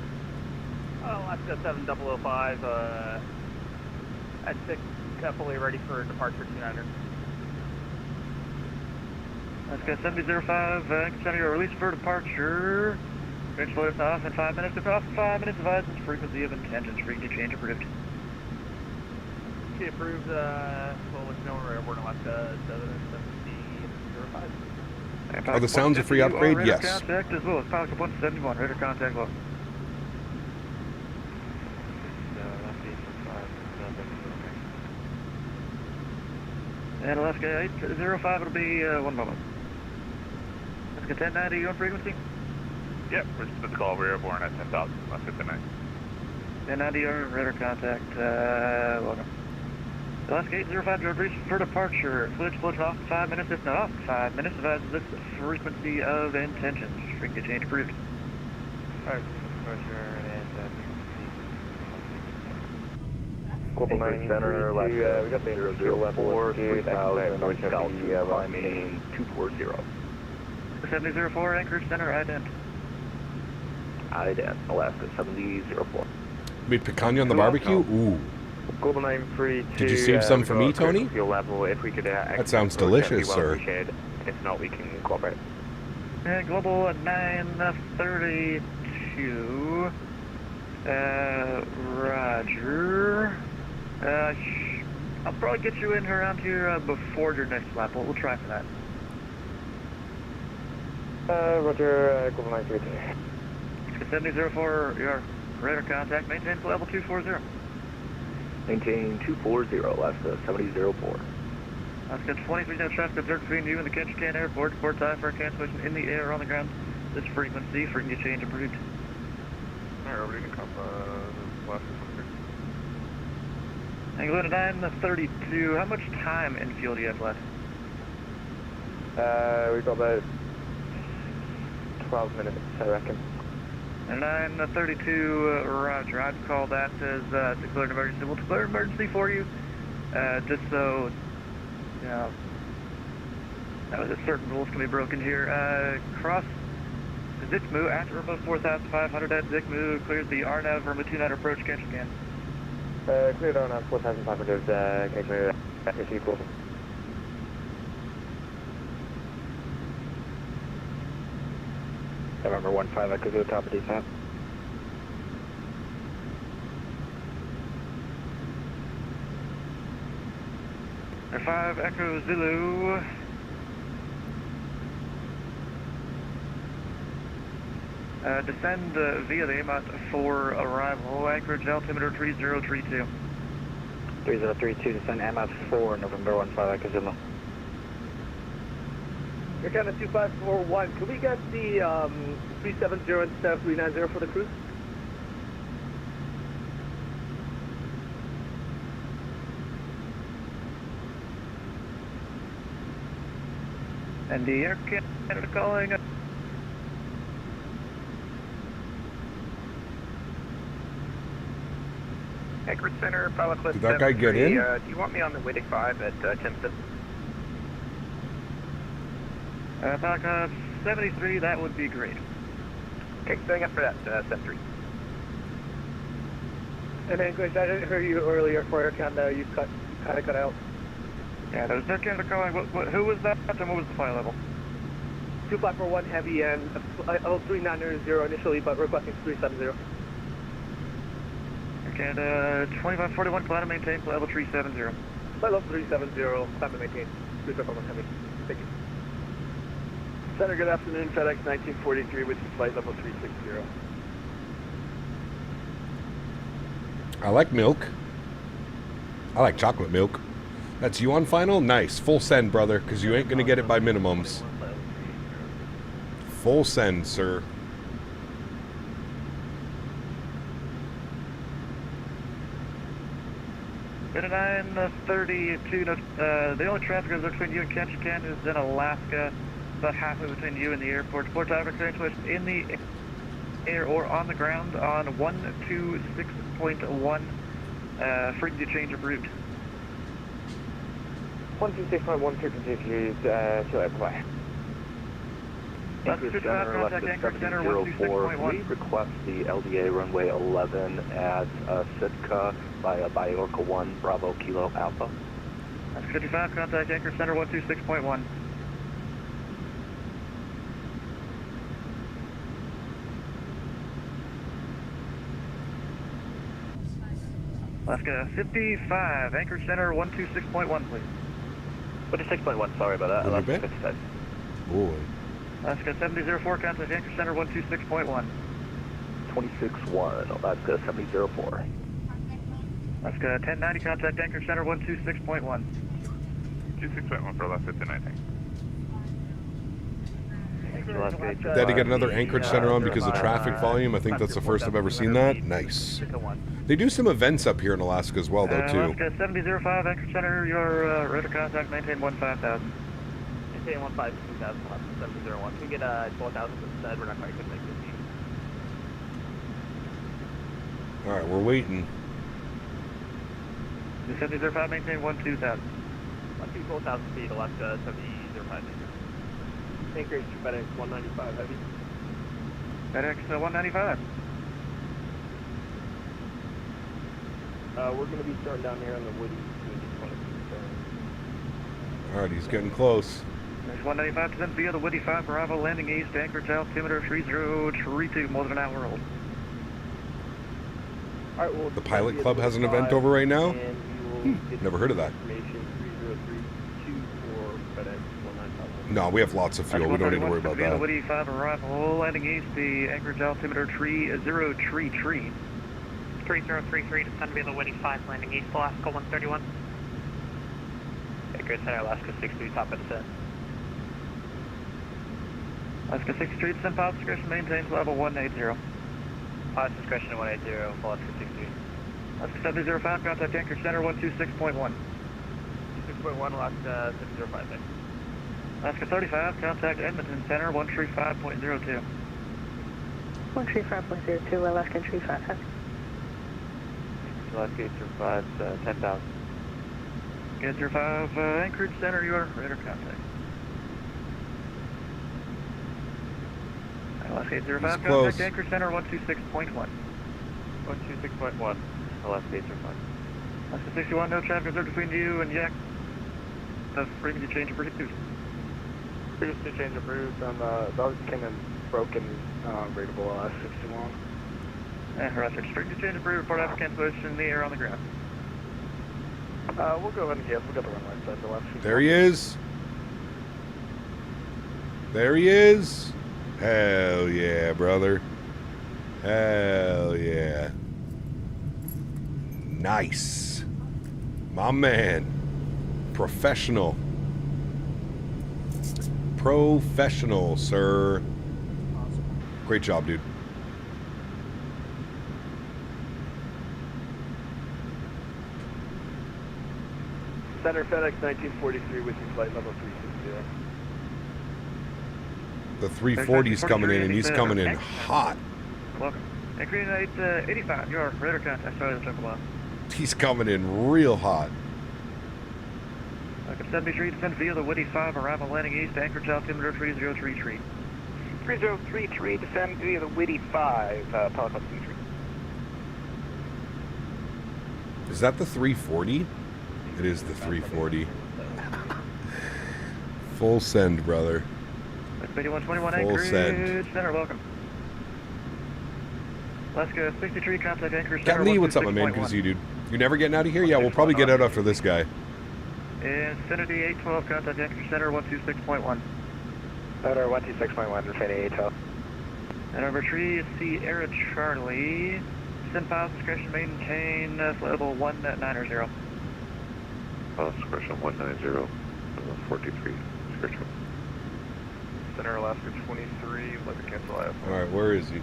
Alaska 7005, at 6, fully ready for departure 29er. Alaska 7005, Center, your release for departure. Range float off in 5 minutes. If off in 5 minutes, advise its frequency of intentions. Frequency change approved. Okay, approved. We'll let you know we're airborne Alaska 7005. Are the sounds a free upgrade? Radar Yes. contact as well as pilot 171. Radar contact low. And Alaska 805, it'll be 1 moment. Alaska 1090, you on frequency? Yep, we're just about to call. We're airborne at 10,000. Alaska 1090. 1090, radar contact, welcome. Alaska 805, George Reach for departure. Fluid floats off 5 minutes, if not off 5 minutes. Advise this frequency of intention. Frequency change approved. Alright, Global 9 Center, we got the 004, 3000, south, main 240. 7004, Anchorage Center, ident. Ident, Alaska 7004. Made picanha on the barbecue? Ooh. Global 932. Did you save some for me, Tony? Level. If we could, that sounds delicious, sir. If not, we can cooperate. Global 932. Roger. I'll probably get you in around here before your next lap. We'll try for that. Roger, Global 932. 7004, your radar contact, maintain level 240. Maintain 240, Alaska 7004. Alaska 23, no traffic observed between you and the Ketchikan Airport. Port time for a cancellation in the air or on the ground. This frequency change approved. Alright, Robbie, you can come Alaska 23. Angle 932, how much time in fuel do you have left? We've got about 12 minutes, I reckon. 932, roger. I'd call that as declared emergency. We'll declare emergency for you, just so, you know, certain rules can be broken here. Cross Zikmu after above 4,500 at Zikmu, clears the RNAV Verma 29 approach, Ketchikan. Cleared RNAV 4,500, Ketchikan, is equal. November 15, I could go top of descent. Air 5 Echo Zulu. Descend via the AMOT for arrival. Anchorage altimeter 3032. 3032, descend AMOT 4, November 15, Echo Zulu. You're kind of 2541. Can we get the 370 instead of 390 for the cruise? And the Air Canada calling. Anchorage Center, Pilot Cliff. Did that guy get in? Do you want me on the Wittig 5 at Timpson? Pilot 73, that would be great. Okay, going up for that, 73. And Anchorage, I didn't hear you earlier for Air Canada. You kind of cut out. Yeah, that was Air Canada calling. Who was that, and what was the flight level? 2541 heavy and 3990 initially, but requesting 370. Air Canada 2541, climb and maintain flight level 370. Flight level 370, climb and maintain 351 heavy. Thank you. Center, good afternoon. FedEx 1943 with flight level 360. I like milk. I like chocolate milk. That's you on final? Nice. Full send, brother, because you ain't going to get it by minimums. Full send, sir. Beta 932, the only traffic is between you and Ketchikan is in Alaska, about halfway between you and the airport. Port time for train switch in the air or on the ground on 126.1, frequency change approved. 126.1 frequency views, to airplane. Anchorage Center, Alaska 704. We request the LDA runway 11 at Sitka via Biorca 1, Bravo Kilo Alpha. That's 55, contact Anchorage Center 126.1. Alaska 55, Anchorage Center 126.1, please. 26.1, sorry about that. Alaska 55. Boy. Alaska 7004, contact Anchorage Center 126.1. 26.1, Alaska 7004. Alaska 1090, contact Anchorage Center 126.1. 26.1 for Alaska 1090. They had to get another Anchorage Center on because of traffic volume. I think that's the first I've ever seen that. Nice. They do some events up here in Alaska as well, though, too. Alaska 7005, Anchorage Center, your radar contact, maintain 15,000. Maintain 15,000, 701. Can we get 12,000 instead? We're not quite going to make 15. All right, we're waiting. 7005, maintain 12,000. 12,000 feet, Alaska 7005. Anchorage, FedEx 195 heavy. FedEx 195. We're going to be starting down here on the Woody. All right, he's getting close. There's 195 descent via the Woody 5 Bravo, landing east, Anchorage altimeter 3032, more than an hour old. All right, well, The Pilot Club has an event over right now? Never heard of that. No, we have lots of fuel. We don't need to worry about Via the that. Woody 5 arrival, landing east, the Anchorage altimeter 3033. 3033, descend via the Woody 5, landing east, Alaska 131. Anchorage Center, Alaska 63, top of descent. Alaska 63, descend pilot discretion, maintains level 180. Pilot discretion 180, Alaska 63. Alaska 7005, contact Anchorage Center 126.1. 6.1, Alaska 705, thanks. Alaska 35, contact Edmonton Center 135.02. 135.02, Alaska 35. Alaska 805, 10,000. 805, Anchorage Center, your radar contact. Alaska 805, contact Anchorage Center 126.1. 126.1, Alaska 805. Alaska 61, no traffic observed between you and Yak. The frequency change approved. Frequency change approved. Those came in broken, rateable, 61. Roger. Frequency change approved. Report after cancellation in the air on the ground. We'll go ahead and cancel. We'll get the runway side to left. There he is. There he is. Hell yeah, brother. Hell yeah. Nice. My man. Professional. Professional, sir. Great job, dude. Center FedEx 1943 with you, flight level 360. The 340's coming in, and he's coming in hot. Welcome. Greenlight 85, your radar contact. Sorry, that took a while. He's coming in real hot. Alaska 73, descend via the Woody 5, arrival landing east, Anchorage altimeter 3033. 3033, descend via the Woody 5, Pilot Club 3. Is that the 340? It is the 340. Full send, brother. 8121 Full Anchorage send. Center, welcome. Alaska 63, contact Anchorage Cat Center. Lee, what's up, my man? Good to see you, dude. You're never getting out of here? Yeah, we'll probably get out after this guy. Infinity 812, contact Anchorage Center 126.1. Center 126.1, Infinity 812. And over tree, Sierra Charlie. Send pilot discretion, maintain level 190. Pilot discretion 190, 43, schedule. Center Alaska 23, let me cancel IF. Alright, where is he?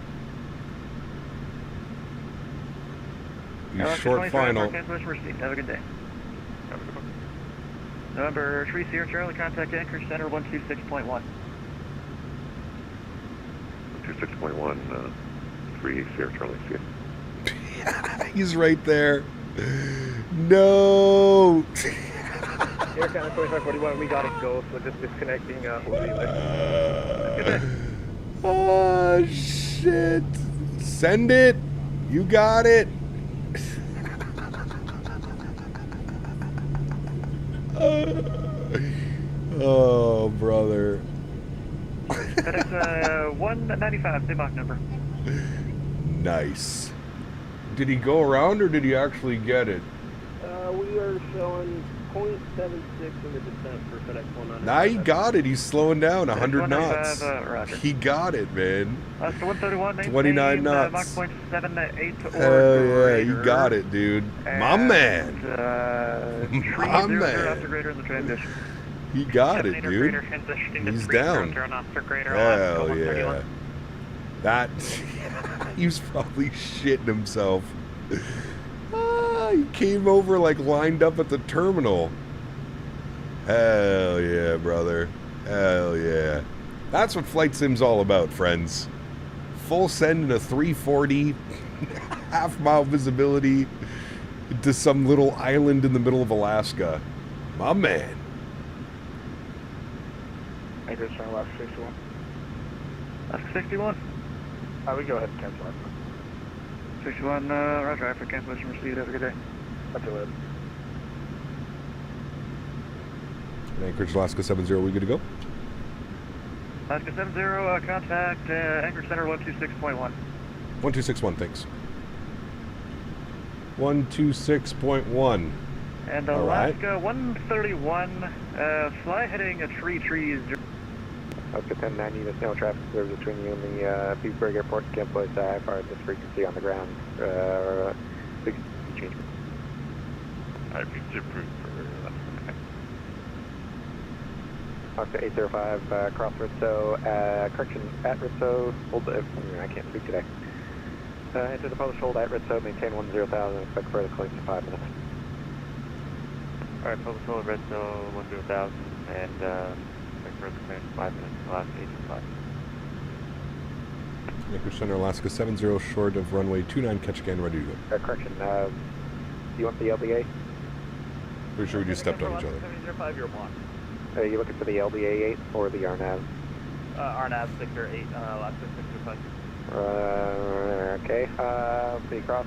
He's Alaska short 23, final. cancellation received. Have a good day. November 3 Sierra Charlie, contact Anchorage Center 126.1. 26.1, 3 Sierra Charlie, see ya. He's right there. No. Air Canada 2541, we got to go, so just disconnecting. Oh, shit. Send it. You got it. Oh, brother. FedEx 195, same Mach number. Nice. Did he go around or did he actually get it? We are showing 0.76 in the descent for FedEx 195. Nah, he got it. He's slowing down 100 knots. Roger. He got it, man. Alaska 131, 29 knots. Mach 0.78 or Hell yeah, you got it, dude. My man. My man. After greater in the transition. He got it, dude. He's down. Hell yeah. That, he was probably shitting himself. came over like lined up at the terminal. Hell yeah, brother. Hell yeah. That's what flight sim's all about, friends. Full send in a 340, half-mile visibility to some little island in the middle of Alaska. My man. Anchorage turn left 61. Left 61. We go ahead and cancel that. 61, roger, after cancellation received. Have a good day. That's it. Anchorage Alaska 70, we good to go? Alaska 70, contact Anchorage Center 126.1. 1261, thanks. 126.1. And All right. Alaska 131, fly heading a tree. Alaska 1090, there's no traffic observed between you and the Petersburg Airport. Can't place high fire this frequency on the ground. Big change. Alright, frequency approved for Alaska 805, cross Ritso, correction, at Ritso, hold the, I can't speak today. Enter the published hold at Ritso, maintain 10,000, expect further claims in 5 minutes. Alright, published hold at Ritso, 10,000, and expect further claims in 5 minutes, Alaska 805. Anchorage Center Alaska 70, short of runway 29, catch again, ready to go. Correction, do you want the LBA? Pretty sure we just stepped on each other. 705, you're blocked. Are you looking for the LBA 8 or the RNAV? RNAV Victor 8, Alaska 605. Okay, city cross.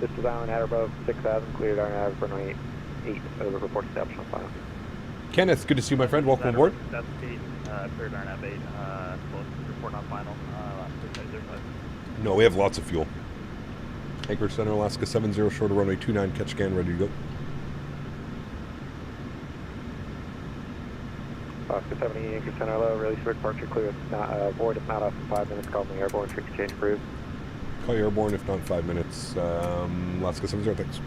This is Island at or above 6,000, cleared RNAV, runway 8, over, report established on file. Kenneth, good to see you, my friend. Welcome aboard. That's 8, cleared RNAV 8, close, report on final, Alaska 605. No, we have lots of fuel. Anchorage Center Alaska 70, short of runway 29, catch again, ready to go. Alaska 70, Anchorage Center low, release for departure, clear if not, void if not off in 5 minutes, call me airborne, frequency change approved. Call you airborne if not in 5 minutes. Alaska 70, thanks.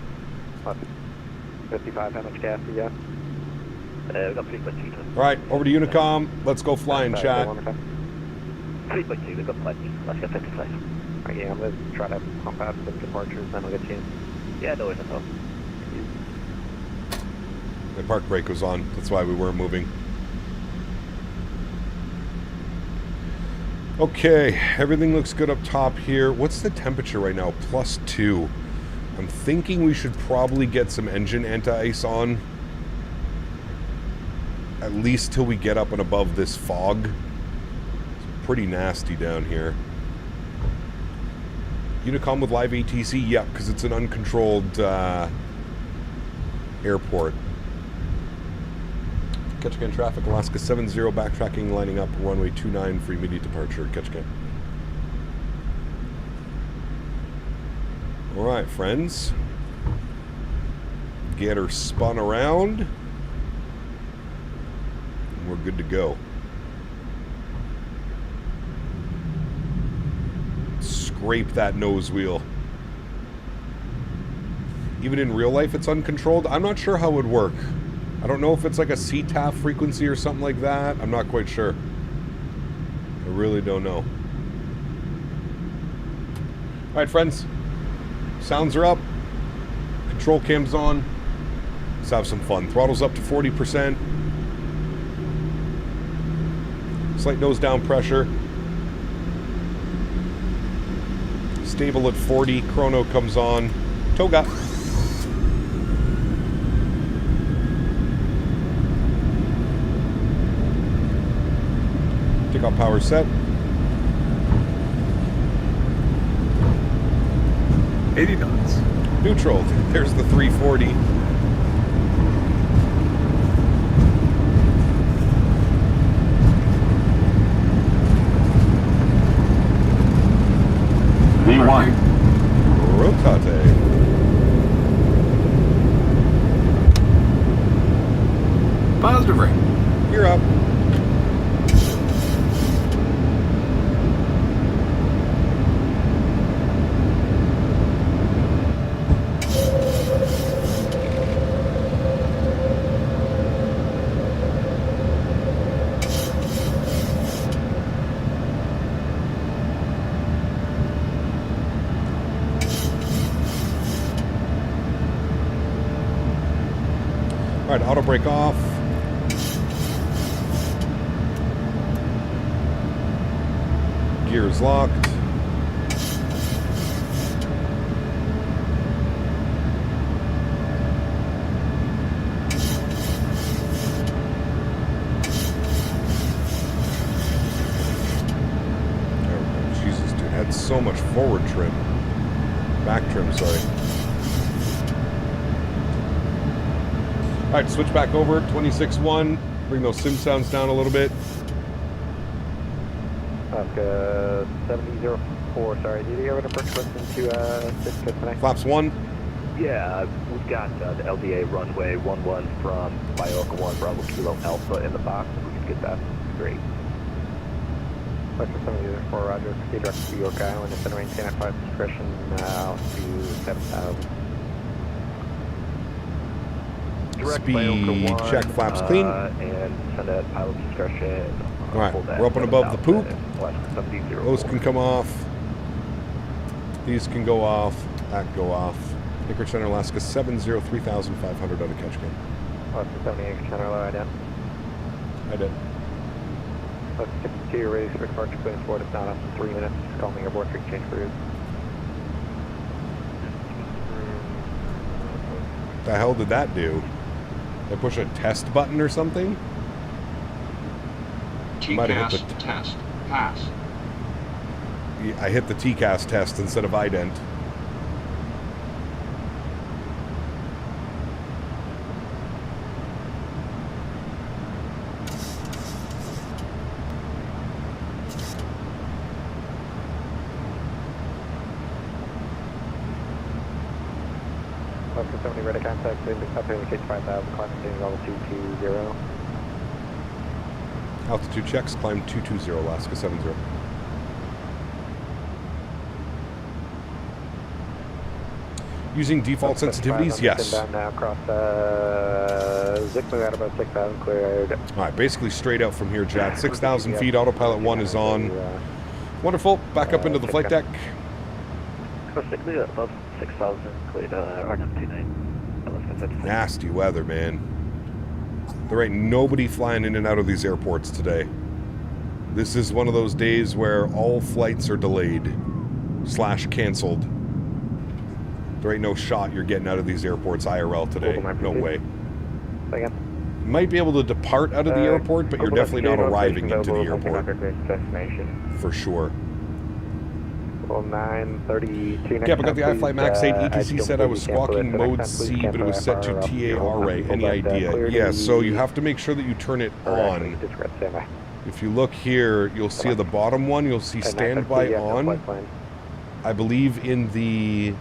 55, how much gas do you got? We got 3.2. Alright, over to Unicom. Let's go flying, chat. 3.2, we got plenty. Let's get 55. Alright, yeah, I'm going to try to pump out some departures, then I'll get you in. Yeah, no worries at all. My park brake was on, that's why we weren't moving. Okay, everything looks good up top here. What's the temperature right now? +2. I'm thinking we should probably get some engine anti-ice on. At least till we get up and above this fog. It's pretty nasty down here. Unicom with live ATC? Yep, because it's an uncontrolled airport. Catch again traffic, Alaska 70, backtracking, lining up, runway 29 for immediate departure. Catch again. Alright, friends. Get her spun around. And we're good to go. Scrape that nose wheel. Even in real life it's uncontrolled. I'm not sure how it would work. I don't know if it's like a CTAF frequency or something like that. I'm not quite sure. I really don't know. Alright, friends. Sounds are up. Control cam's on. Let's have some fun. Throttle's up to 40%. Slight nose down pressure. Stable at 40. Chrono comes on. Toga. Takeoff power set. 80 knots. Neutral. There's the 340. V1. Rotate. Positive ring. You're up. Alright, auto brake off. Gears locked. Oh, Jesus, dude, had so much forward trim. Back trim, sorry. Alright, switch back over, 26-1. Bring those sim sounds down a little bit. 7004, sorry. Did you have an approach listen to 6 tonight? Flaps 1. Yeah, we've got the LDA runway 11 from Bioka 1 Bravo Kilo Alpha in the box. If we could get that, great. Western 7004, roger. Proceed direct to York Island. It's going to maintain at 5 discretion out to 7,000. Direct Speed Bioka 1, check, flaps clean. And send at pilot discretion. Alright, we're up and above the poop. Those can come off. These can go off. That go off. Anchorage Center, Alaska 70, 3,500 out of catch game. Western 70, Anchorage Center, low, I did. I did. Western 62, you're ready for departure, clearance forward. It's not up to 3 minutes. Call me airborne for exchange cruise. The hell did that do? Did I push a test button or something? TCAS test. Pass. Yeah, I hit the TCAS test instead of ident. Western 70, ready contact, up in the case 5,000, climbing to level 220. Altitude checks, climb 220, Alaska 70. Using default sensitivities, yes. Down now, across Zikmu at about 6,000 cleared. Alright, basically straight out from here, Jat. 6,000 feet, autopilot 1 is on. Wonderful, back up into the flight deck. Zikmu at above 6,000 cleared, R29. Nasty weather, man. There ain't nobody flying in and out of these airports today. This is one of those days where all flights are delayed / canceled. There ain't no shot you're getting out of these airports IRL today. No way. You might be able to depart out of the airport, but you're definitely not arriving into the airport. For sure. 932. Yeah, I got the iFlight Max 8 ETC said I was squawking mode C, but it was set to TARA. Any idea? Yeah, so you have to make sure that you turn it on. If you look here, you'll see the bottom one, you'll see standby on. I believe in the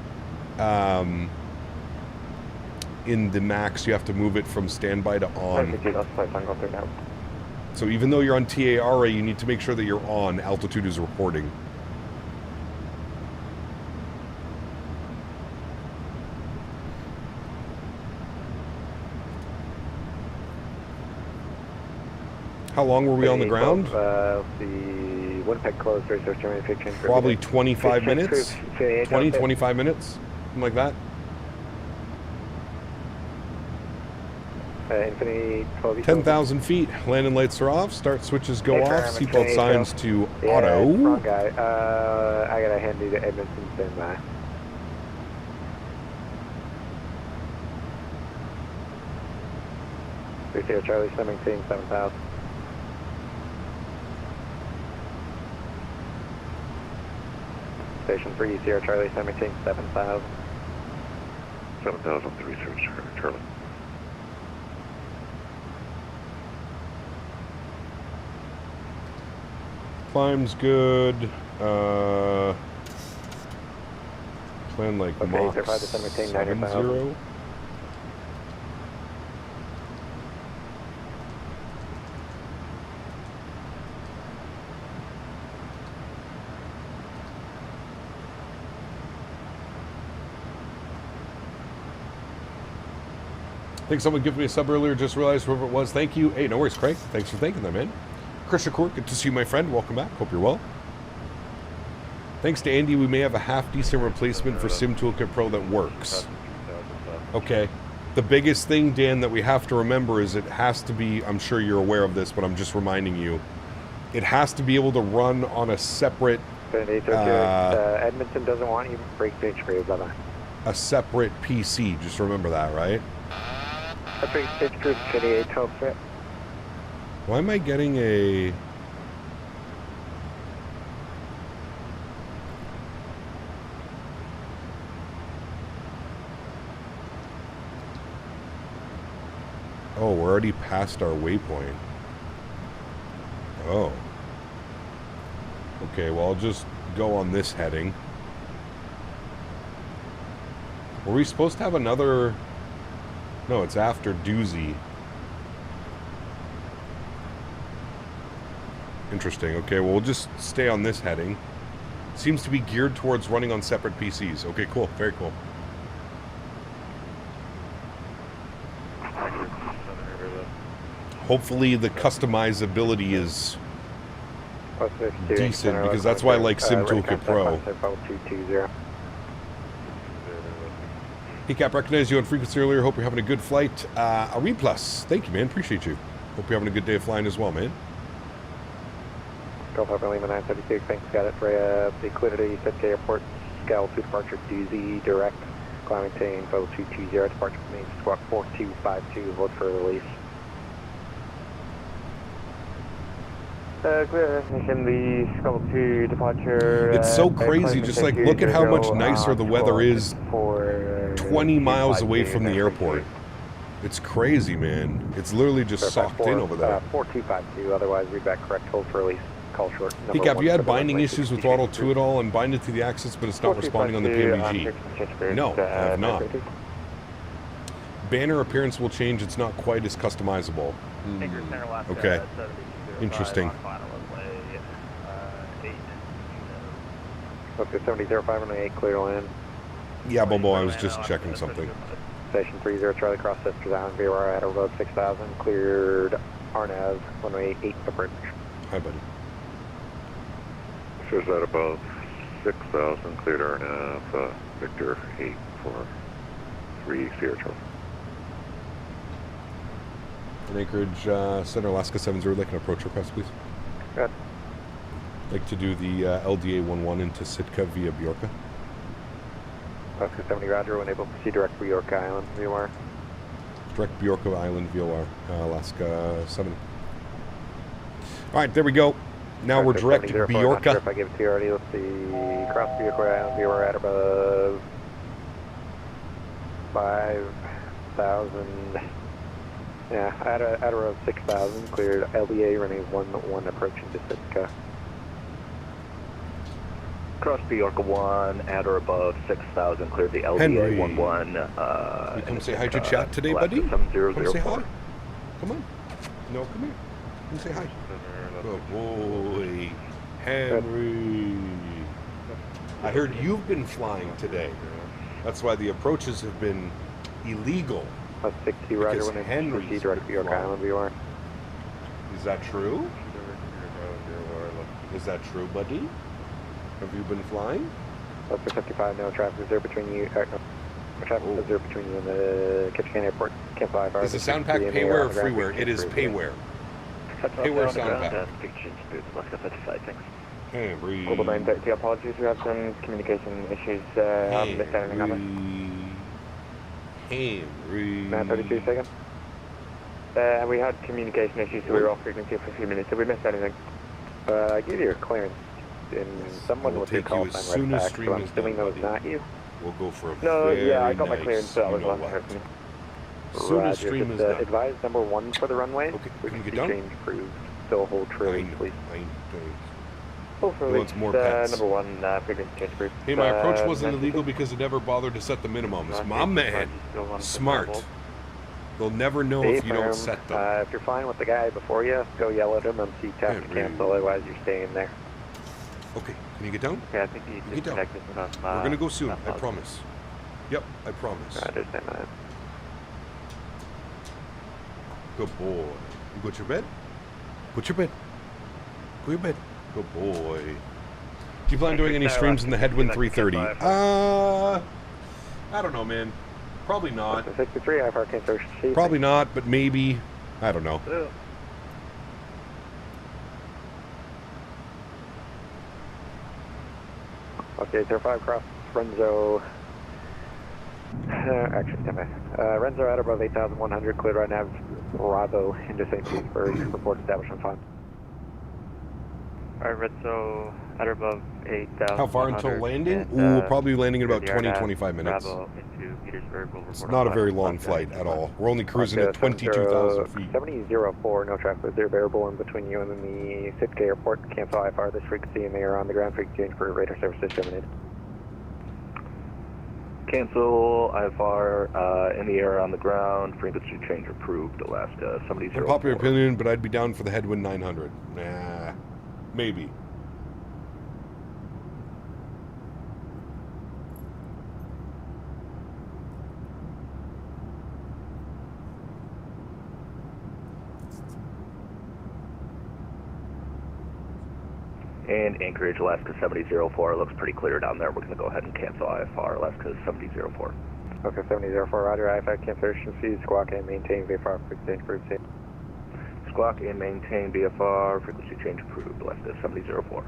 Max, you have to move it from standby to on. So even though you're on TARA, you need to make sure that you're on. Altitude is reporting. How long were we on the ground? The Winnipeg closed research Germany 15. Probably 25 minutes. 20, 25 minutes. Something like that. Infinity 12. 10,000 feet. Landing lights are off. Start switches go off. Seatbelt signs to auto. Wrong guy. I gotta hand you to Edmonton standby. Charlie 17, 7,000. Station 3, Sierra Charlie 17, 7,000. 7,000, 3 Charlie. Climb's good. Plan like Mach 70. I think someone gave me a sub earlier, just realized whoever it was. Thank you. Hey, no worries, Craig. Thanks for thanking them, man. Chris Shakur, good to see you, my friend. Welcome back. Hope you're well. Thanks to Andy, we may have a half-decent replacement for Sim Toolkit Pro that works. Okay. The biggest thing, Dan, that we have to remember is it has to be, I'm sure you're aware of this, but I'm just reminding you, it has to be able to run on a separate... Edmonton doesn't want you, break pitch crew, bye-bye. A separate PC, just remember that, right? I break pitch crew, 28, 12 fit. Why am I getting a... Oh, we're already past our waypoint. Oh. Okay, well, I'll just go on this heading. Were we supposed to have another... No, it's after Doozy. Interesting. Okay, well, we'll just stay on this heading. Seems to be geared towards running on separate PCs. Okay, cool. Very cool. Hopefully the customizability is decent, because that's why I like Sim Toolkit Pro. Hey Cap, recognized you on frequency earlier. Hope you're having a good flight. A re plus. Thank you, man. Appreciate you. Hope you're having a good day of flying as well, man. Golf Alpha Lima 932, thanks, got it for liquidity, set to airport, Scowl 2 departure, Doozy, direct, climbing team, info 220, departure from main squawk 4252, vote for release. Clear destination, the Scowl 2 departure. It's so crazy, just like, look at how much nicer the weather is 20 miles away from the airport. It's crazy, man. It's literally just socked in over there. 4252, otherwise read back correct, hold for release. Call short. Hey Cap, you had binding issues with throttle 2 at all and bind it to the axis, but it's not responding on the PMDG. No, I have not. Banner appearance will change. It's not quite as customizable. Okay. Interesting. Okay, 7005 on the 8, clear land. Yeah, Bobo, I was just checking something. Station 30 Charlie Cross, Sisters Island, VOR at above 6000, cleared RNAV, runway 8 approach. Hi, buddy. Says that above 6,000, cleared RNAV, Victor 843, Sierra Charlie. An Anchorage Center, Alaska 70, like an approach request, please. Good. Like to do the LDA 11 into Sitka via Bjorka. Alaska 70, roger, when able to proceed direct Bjorka Island, VOR. Direct Bjorka Island, VOR, Alaska 70. Alright, there we go. Now we're direct Bjorka. If I give it to you already, let's see. Cross Bjorka Island, VOR at above 5,000. Yeah, at around 6,000, cleared LDA running 11 approaching to Sitka. Cross Bjorka 1, at or above 6,000, cleared the LDA Henry. 11. You come say hi to chat today, buddy? Come say hi. Come on. No, come here. Come say hi. Good boy. Henry. I heard you've been flying today. That's why the approaches have been illegal. Plus 60, roger, when I proceed direct Bjorka Island, VOR. Is that true? Is that true, buddy? Have you been flying? Plus 55, no traffic is there between you. No traffic is there between you and the Kitchen Airport. Can't fly far. Is the sound pack payware or freeware? It is payware. Payware sound pack. Henry. Global 930, apologies, we have some communication issues. Haven't missed anything on it. Henry. 932 seconds. We had communication issues, so we were off frequency for a few minutes. Did we miss anything? I gave you a clearance, and someone with your call sign right back, so I'm assuming that was not you? We'll go for a No, very yeah, I got my nice, clearance, so that was you know last what. heard from me. Soon as stream is done. Advise number 1 for the runway. Okay, can you get Change down? approved. Still hold trailing, please. Hopefully, More pets. number 1, frequency change approved. Hey, my approach wasn't illegal because it never bothered to set the minimums. My man, smart. They'll never know if you don't set them. If you're flying with the guy before you, go yell at him and see tap to cancel, otherwise you're staying there. Okay, can you get down? Okay, I think he disconnected from We're gonna go soon, I promise. Yep, I promise. I understand that. Good boy. You go to your bed? Go to your bed. Go to your bed. Good boy. Do you plan on doing any streams in the Headwind 330? I don't know, man. Probably not. 63, IFR cancellation C. Probably not, but maybe. I don't know. Okay, 05 cross Renzo. Actually, stand by. Renzo at above 8,100, cleared right now. Bravo into St. Petersburg. Report establishment fine. Alright, Renzo at above 8,000. How far until landing? Ooh, probably landing in about 20, 25 minutes. Bravo into Petersburg. It's not a very long flight at all. We're only cruising at 22,000 feet. 7004, no traffic. They're variable in between you and the Sitka airport. Cancel IFR this frequency and they are on the ground frequency for radar services terminated. Cancel IFR in the air on the ground. Frequency change approved. Alaska 7004. Unpopular opinion, but I'd be down for the headwind 900. Nah, maybe. And Anchorage, Alaska 7004. Looks pretty clear down there. We're going to go ahead and cancel IFR, Alaska 7004. Okay, 7004, roger. IFR cancellation C, squawk and maintain VFR frequency. Squawk and maintain VFR, frequency change approved, Alaska 7004.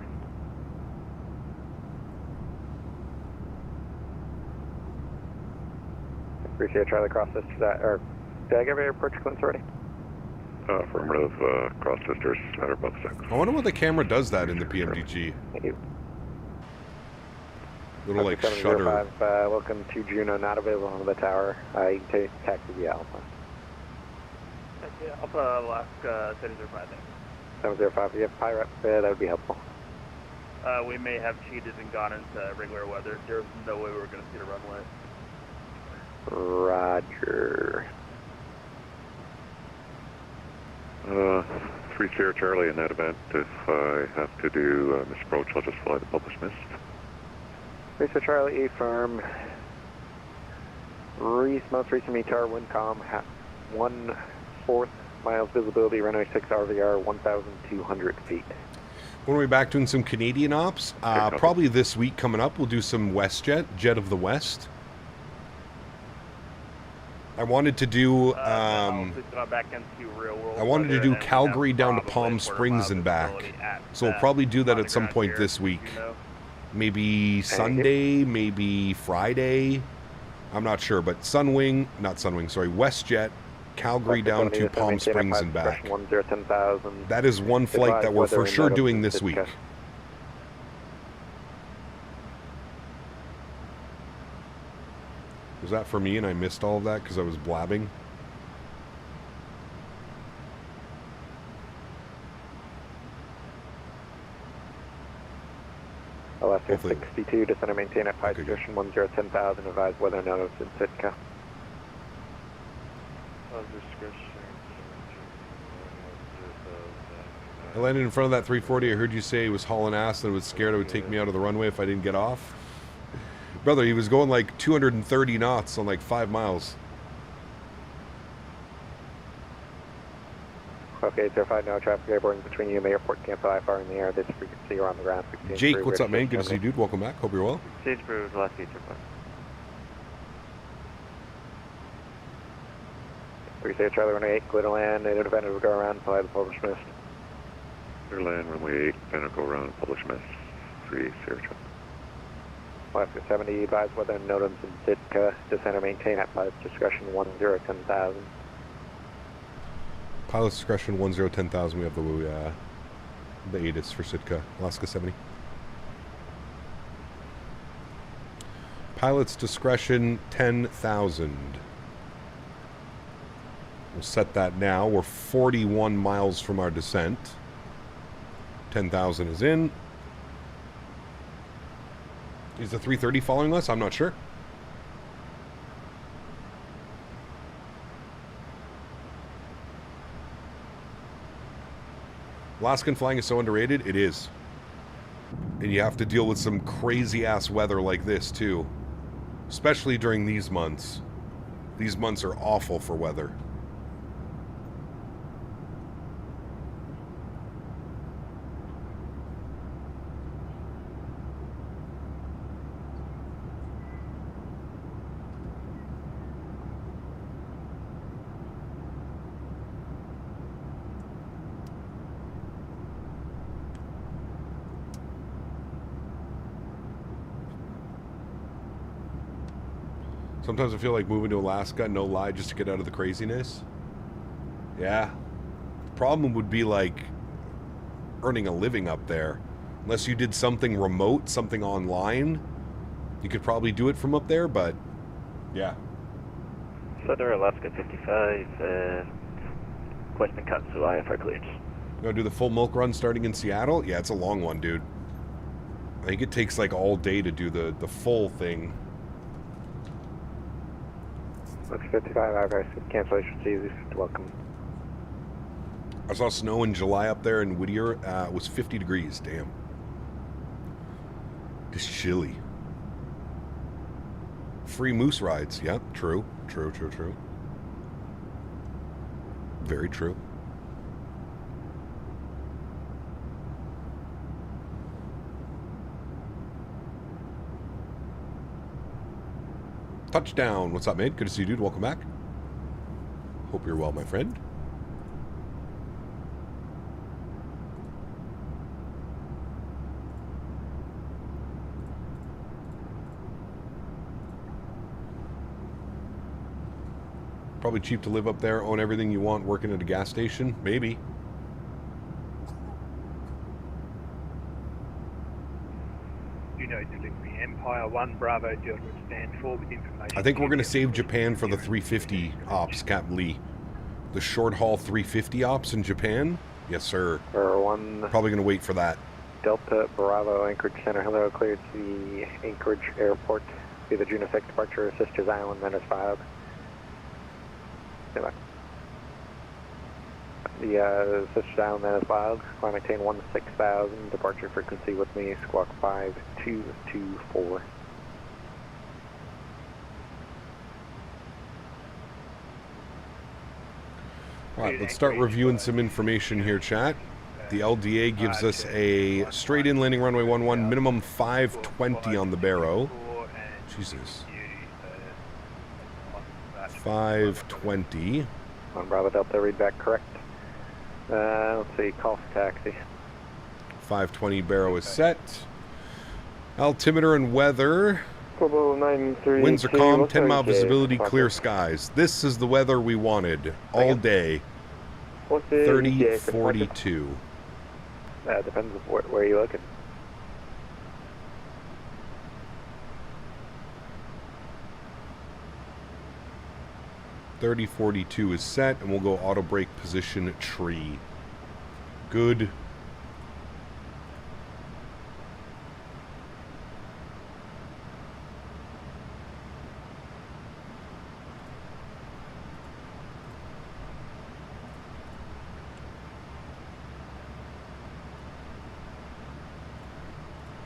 Appreciate Charlie cross this to that, or did I give you airport clearance already? Affirmative, cross sisters at or above 6. I wonder what the camera does that in the PMDG. Thank you. Little like shutter. 705, welcome to Juneau, not available on the tower. You take taxi via Alpha. Alpha, Alaska 705. 705, if you have pirate, that would be helpful. We may have cheated and gone into regular weather. There's no way we were going to see the runway. Roger. 3 Sierra Charlie in that event. If I have to do misapproach, I'll just fly the published mist. 3 Sierra Charlie, A firm. Most recent METAR, wind calm, 1/4 miles visibility, runway 6 RVR, 1,200 feet. When we're back doing some Canadian ops, probably this week coming up, we'll do some WestJet, Jet of the West. I wanted to do I wanted to do Calgary down to Palm Springs and back. So we'll probably do that at some point this week. Maybe Sunday, maybe Friday. I'm not sure, but WestJet, Calgary down to Palm Springs and back. That is one flight that we're for sure doing this week. Was that for me and I missed all of that because I was blabbing? Alaska 62, descend and maintain at Pike Station 1010,000, advise weather notice in Sitka. I landed in front of that 340. I heard you say he was hauling ass and was scared it would take me out of the runway if I didn't get off. Brother, he was going like 230 knots on like 5 miles. Okay, 805, no traffic airborne between you and the airport. Cancel IFR in the air. This frequency, you're on the ground. Jake, what's up, man? Good to see you, dude. Welcome back. Hope you're well. Stage approved, last feature plan. 3 Charlie, runway 8, clear to land. Native defender will go around, fly the published mist. Clear land, runway 8, defender go around, published mist. 3 Sierra Charlie. Alaska 70, advise weather notice in Sitka, descend and maintain at pilot's discretion 1010,000. Pilot's discretion 1010,000. We have the ATIS for Sitka, Alaska 70. Pilot's discretion 10,000. We'll set that now. We're 41 miles from our descent. 10,000 is in. Is the 330 following us? I'm not sure. Alaskan flying is so underrated. It is. And you have to deal with some crazy ass weather like this too. Especially during these months. These months are awful for weather. Sometimes I feel like moving to Alaska, no lie, just to get out of the craziness. Yeah. The problem would be like earning a living up there. Unless you did something remote, something online, you could probably do it from up there, but yeah. Southern Alaska 55, Western Katsuai for cleared. You gonna do the full milk run starting in Seattle? Yeah, it's a long one, dude. I think it takes like all day to do the full thing. Looks 55, I've cancellation easy. Welcome. I saw snow in July up there in Whittier. It was 50 degrees, damn. Just chilly. Free moose rides, yeah, true. Very true. Touchdown. What's up, mate? Good to see you, dude. Welcome back. Hope you're well, my friend. Probably cheap to live up there, own everything you want, working at a gas station. Maybe. Delivery Empire 1 Bravo Delta stand 4 with information. I think we're going to save Japan for the 350 ops, Captain Lee. The short haul 350 ops in Japan? Yes, sir. One. Probably going to wait for that. Delta Bravo Anchorage Center. Hello, cleared to the Anchorage Airport. Be the Juno 6 departure, Sisters Island, Menace 5. The Sisters Island, Menace 5. Climb maintain 16,000. Departure frequency with me, squawk 5224. Alright, let's start reviewing some information here, chat. The LDA gives us a straight in landing runway 11, minimum 520 on the Barrow. Jesus. 520. On Bravo Delta, read back correct. Let's see, call for taxi. 520 Barrow is set. Altimeter and weather. Winds are calm, 10-mile visibility, clear skies. This is the weather we wanted all day. 30-42. Depends on where you're looking. .3042 is set, and we'll go auto brake position tree. Good.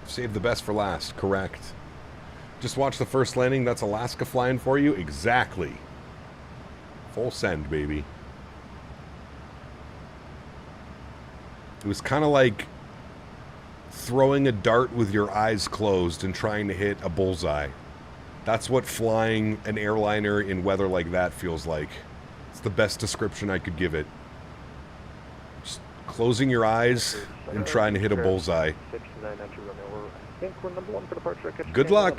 Save the best for last, correct. Just watch the first landing, that's Alaska flying for you? Exactly. Full send, baby. It was kind of like throwing a dart with your eyes closed and trying to hit a bullseye. That's what flying an airliner in weather like that feels like. It's the best description I could give it. Just closing your eyes and trying to hit a bullseye. Good luck.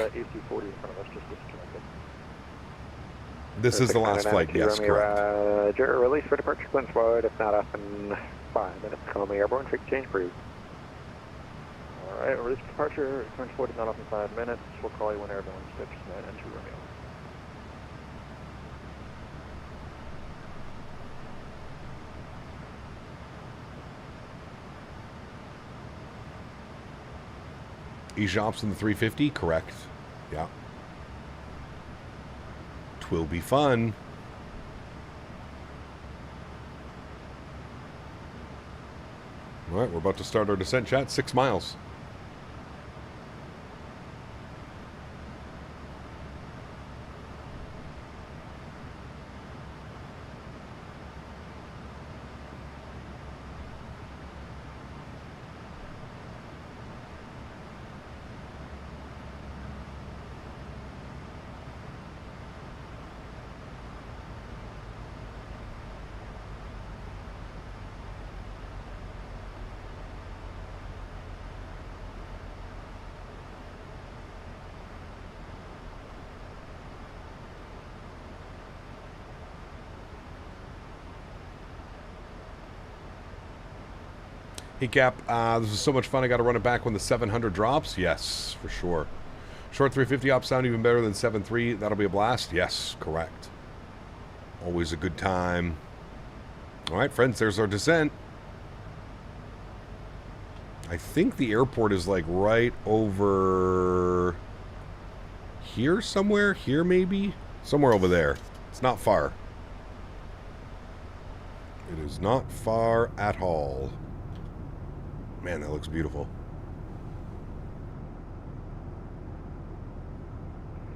This is the last flight, yes, correct. Release for departure, clearance forward. If not up in 5 minutes, call me airborne, freak change approved. Alright, release for departure, clearance forward, not up in 5 minutes. We'll call you when airborne, 69 and 2 Romeo. E-shops in the 350, correct. Yeah. Twill be fun. All right, we're about to start our descent, chat. 6 miles. Hey, Cap, this is so much fun. I got to run it back when the 700 drops. Yes, for sure. Short 350 ops sound even better than 7.3. That'll be a blast. Yes, correct. Always a good time. All right, friends, there's our descent. I think the airport is like right over here somewhere. Here, maybe? Somewhere over there. It's not far. It is not far at all. Man, that looks beautiful.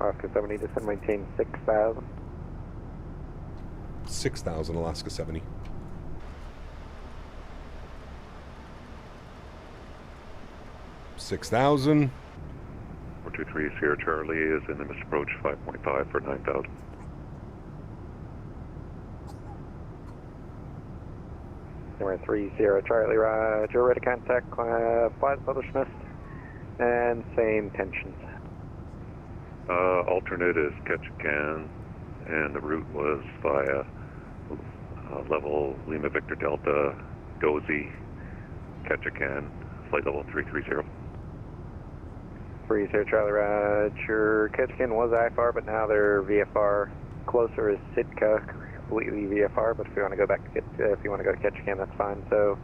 Alaska 70, descend, maintain 6,000. 6,000, Alaska 70. $6,000. 423 Sierra Charlie is in the missed approach 5.5 for 9,000. Number 3 Sierra Charlie, roger, ready to contact, flight published missed, and same tensions. Alternate is Ketchikan, and the route was via level Lima Victor Delta, Dozy, Ketchikan, flight level 330. 3 Sierra Charlie, roger, Ketchikan was IFR, but now they're VFR. Closer is Sitka, completely VFR, but if you want to go back to if you want to go to Ketchikan, that's fine. So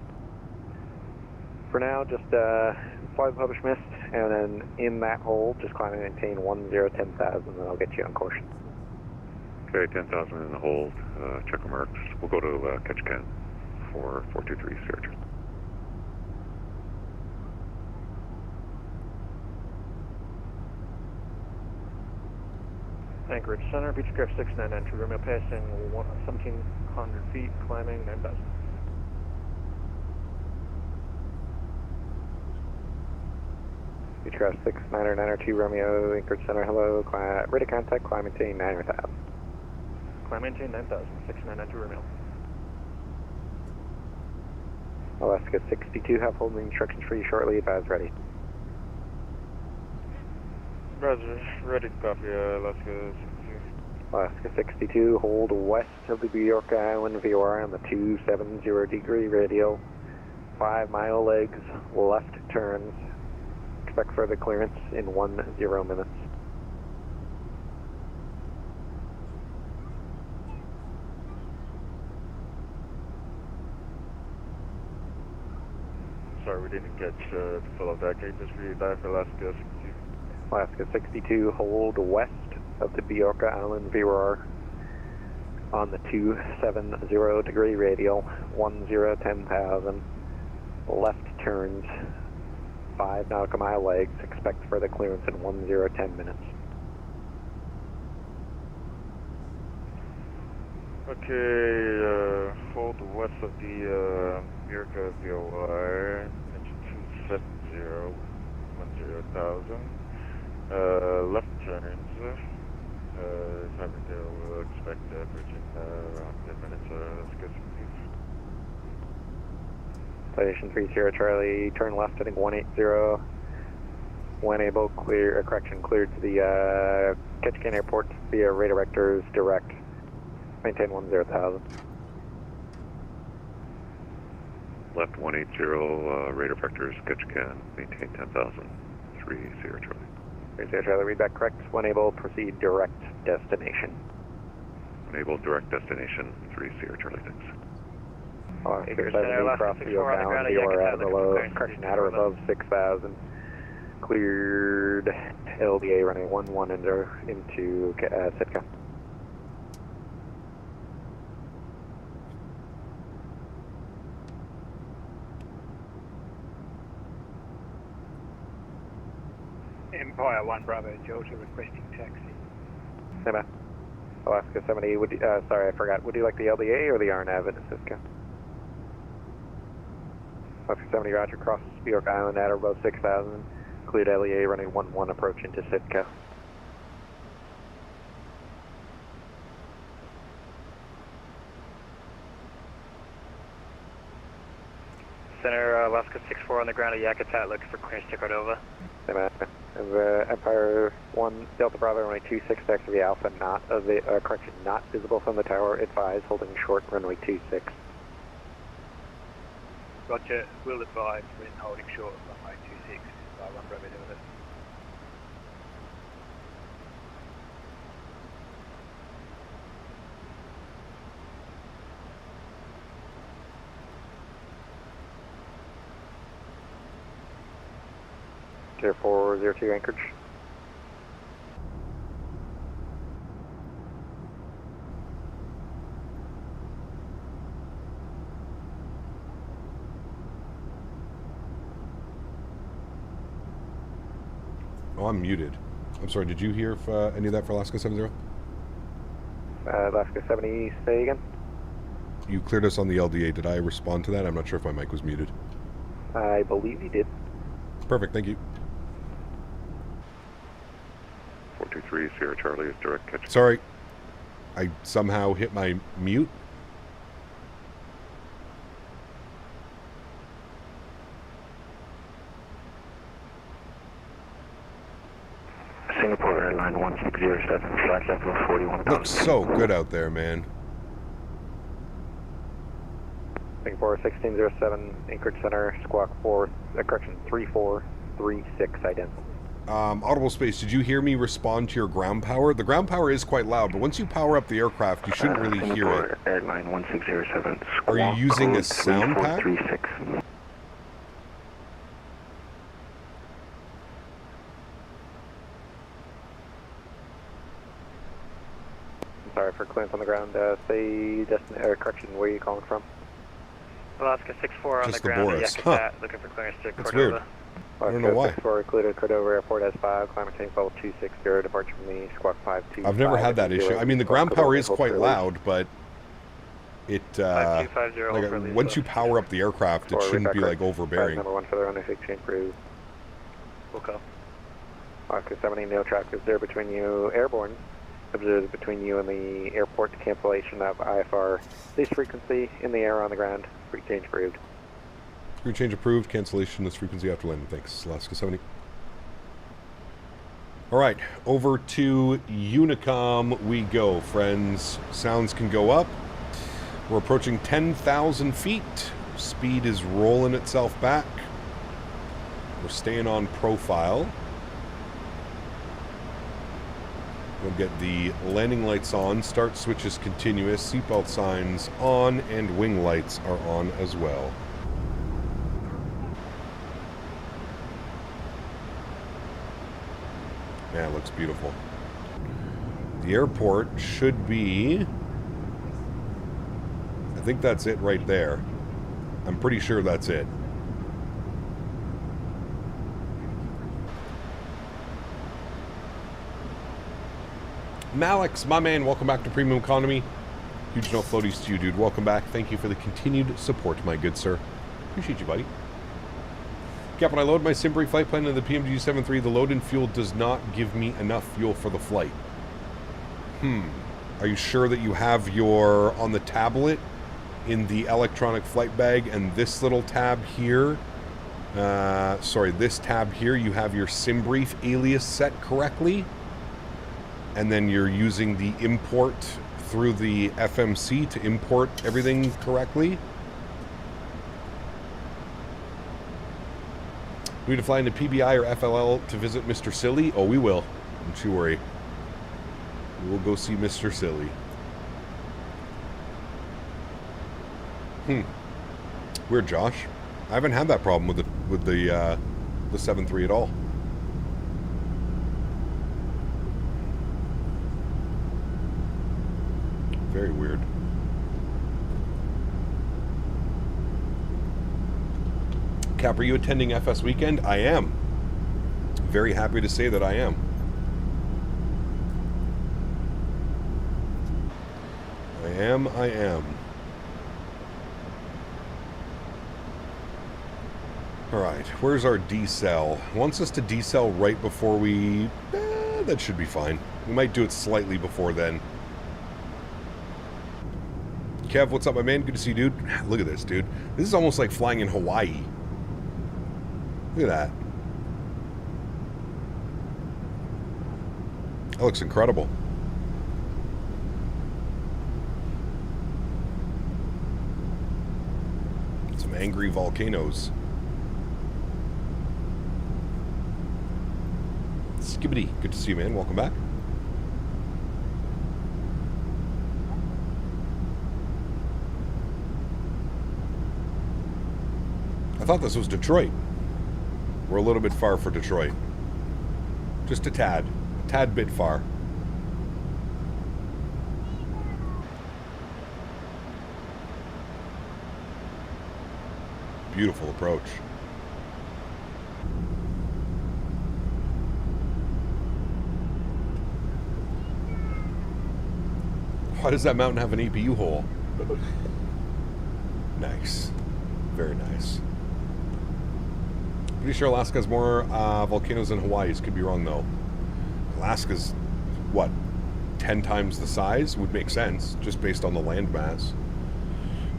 for now, just fly the published mist, and then in that hole, just climb and maintain 10,000, and I'll get you on course. Okay, 10,000 in the hold, check marks. We'll go to Ketchikan for 423 Sierra. Anchorage Center, Beechcraft 6992, Romeo passing 1,700 feet, climbing 9,000. Beechcraft 6992, Romeo, Anchorage Center, hello, ready to contact, climb maintain 9,000. Climb maintain 9,000, 6992 Romeo. Alaska 62, have holding instructions for you shortly, advise ready. Roger, ready to copy, Alaska 62. Alaska 62, hold west of the Bjorka Island VOR on the 270 degree radial, 5 mile legs, left turns, expect further clearance in 10 minutes. Sorry, we didn't catch the full that. Can you just read that for Alaska 62? Alaska 62, hold west of the Bjorka Island VOR on the 270 degree radial, 10,000, left turns, 5 nautical mile legs, expect further clearance in 10 minutes. Okay, hold west of the Bjorka VOR, engine 270, 10,000. Left turns, Cyberdale will expect bridging around 10 minutes, let's get some views. Station 3 Sierra Charlie, turn left heading 180, when able, clear, cleared to the Ketchikan Airport via radar vectors direct, maintain 10,000. Left 180, radar vectors, Ketchikan, maintain 10,000, 3 Sierra Charlie. 3 Sierra Charlie, read back correct, when able, proceed direct destination. When able, direct destination, 3 Sierra Charlie, thanks. Across the down, VOR at below, correction at or above 6,000. Cleared LDA running 11 into Sitka. Empire 1 Bravo Delta requesting taxi. Hey man. Alaska 70, sorry I forgot, would you like the LDA or the RNAV into Sitka? Alaska 70, roger, cross Bjork Island at or above 6,000. Cleared LEA running 11 approach into Sitka. Center, Alaska 64 on the ground at Yakutat, looking for clearance to Cordova. Hey man. Empire 1 Delta Bravo runway 26 taxi via Alpha, not visible from the tower, advise holding short runway 26. Roger, we'll advise when holding short of runway 26. I'll run Robbie with it. Tier 402 Anchorage. Oh, I'm muted. I'm sorry, did you hear if, any of that for Alaska 70? Alaska 70, say again? You cleared us on the LDA. Did I respond to that? I'm not sure if my mic was muted. I believe you did. Perfect, thank you. 423 Sierra Charlie is direct catch. Sorry, I somehow hit my mute. Singapore Airline 1607, flight level 41,000. Looks so good out there, man. Singapore 1607, Anchorage Center, squawk 3436, ident. Audible Space, did you hear me respond to your ground power? The ground power is quite loud, but once you power up the aircraft, you shouldn't really hear it. Airline 1607, Are you using a sound pack? 3436. Sorry for clearance on the ground. Say correction, where are you calling from? Alaska 64 on Just the the ground. Boris. Yeah, Huh. looking for clearance to That's Cordova. weird. I don't know why. 64 included Cordova Airport S5, climate change level 260, departure from the squawk 525. I've never had that issue. I mean, the ground power is quite loud, but it, 5250 like, for Lisa. once you power up the aircraft, it shouldn't be, like, overbearing. Number 1 for the runway 16 crew. We'll go. Alaska 70, no traffic observed between you, airborne. Observed between you and the airport, cancellation of IFR. Lease frequency in the air on the ground. Free change approved. Crew change approved. Cancellation this frequency after landing. Thanks, Alaska 70. All right, over to Unicom we go, friends. Sounds can go up. We're approaching 10,000 feet. Speed is rolling itself back. We're staying on profile. We'll get the landing lights on. Start switch is continuous. Seatbelt signs on, and wing lights are on as well. Man, it looks beautiful. The airport should be... I think that's it right there. I'm pretty sure that's it. Malix, my man, welcome back to Premium Economy. Huge no floaties to you, dude. Welcome back. Thank you for the continued support, my good sir. Appreciate you, buddy. Cap, when I load my Symbree flight plan in the PMDG 73, the load in fuel does not give me enough fuel for the flight. Are you sure that you have your, on the tablet, in the electronic flight bag, and this little tab here, this tab here, you have your Symbree alias set correctly? And then you're using the import through the FMC to import everything correctly? We need to fly into PBI or FLL to visit Mr. Silly? Oh, we will. Don't you worry. We'll go see Mr. Silly. Weird, Josh. I haven't had that problem with the 7.3 at all. Very weird. Cap, are you attending FS Weekend? I am. Very happy to say that I am. I am. Alright, where's our decel? Wants us to decel right before we... that should be fine. We might do it slightly before then. Kev, what's up, my man? Good to see you, dude. Look at this, dude. This is almost like flying in Hawaii. Look at that. That looks incredible. It's Some angry volcanoes. Skibbity, good to see you, man. Welcome back. I thought this was Detroit. We're a little bit far for Detroit. Just a tad bit far. Beautiful approach. Why does that mountain have an APU hole? Nice. Very nice. Pretty sure Alaska has more volcanoes than Hawaii's. Could be wrong, though. Alaska's, what, 10 times the size? Would make sense, just based on the land mass.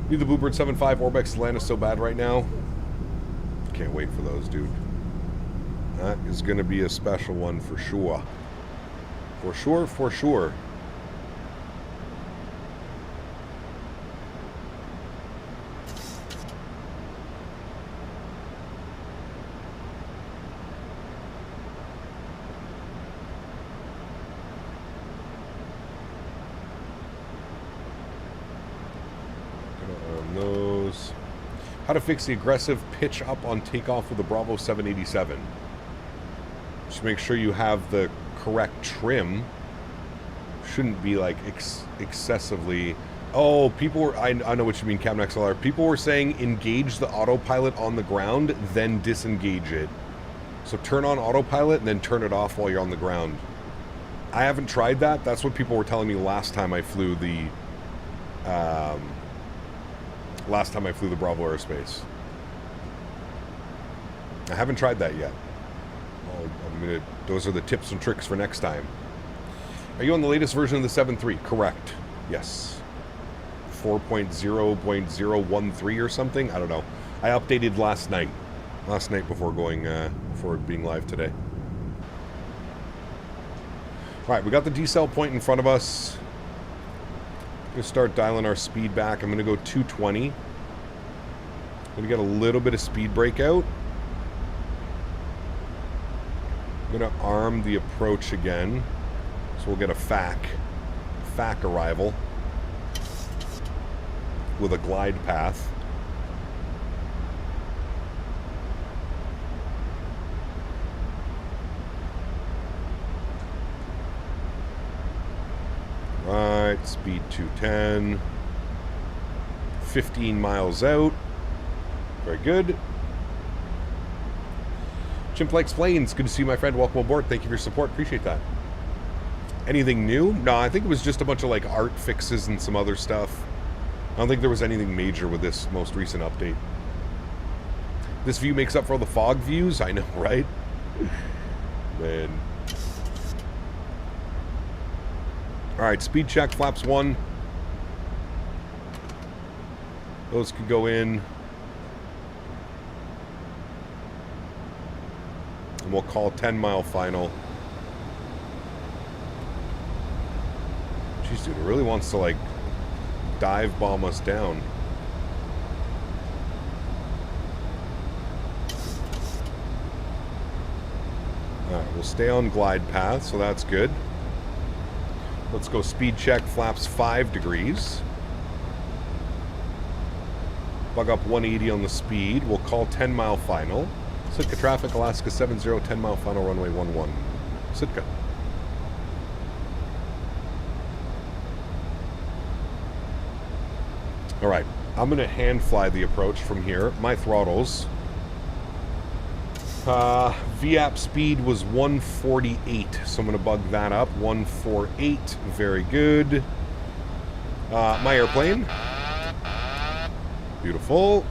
Need the Bluebird 7.5. Orbex land is so bad right now. Can't wait for those, dude. That is going to be a special one for sure. For sure, for sure. How to fix the aggressive pitch up on takeoff with the Bravo 787. Just make sure you have the correct trim. Shouldn't be like excessively... Oh, people were... I know what you mean, Captain XLR. People were saying engage the autopilot on the ground, then disengage it. So turn on autopilot and then turn it off while you're on the ground. I haven't tried that. That's what people were telling me last time I flew the... Bravo Aerospace. I haven't tried that yet. Well, those are the tips and tricks for next time. Are you on the latest version of the 7.3? Correct. Yes. 4.0.013 or something? I don't know. I updated last night. Last night before going, before being live today. Alright, we got the decel point in front of us. I'm going to start dialing our speed back. I'm going to go 220. I'm going to get a little bit of speed breakout. I'm going to arm the approach again. So we'll get a FAC arrival with a glide path. Right, speed 210. 15 miles out. Very good. Chimp Likes Planes, good to see you, my friend. Welcome aboard. Thank you for your support. Appreciate that. Anything new? No, I think it was just a bunch of like art fixes and some other stuff. I don't think there was anything major with this most recent update. This view makes up for all the fog views? I know, right? Man. Alright, speed check, flaps 1. Those could go in. And we'll call 10-mile final. Jeez, dude, it really wants to, like, dive bomb us down. Alright, we'll stay on glide path, so that's good. Let's go speed check, flaps 5 degrees. Bug up 180 on the speed. We'll call 10-mile final. Sitka traffic, Alaska 70, 10-mile final, runway 11. Sitka. All right, I'm going to hand fly the approach from here. My throttles. VAP speed was 148, so I'm going to bug that up. 148, very good. My airplane. Beautiful.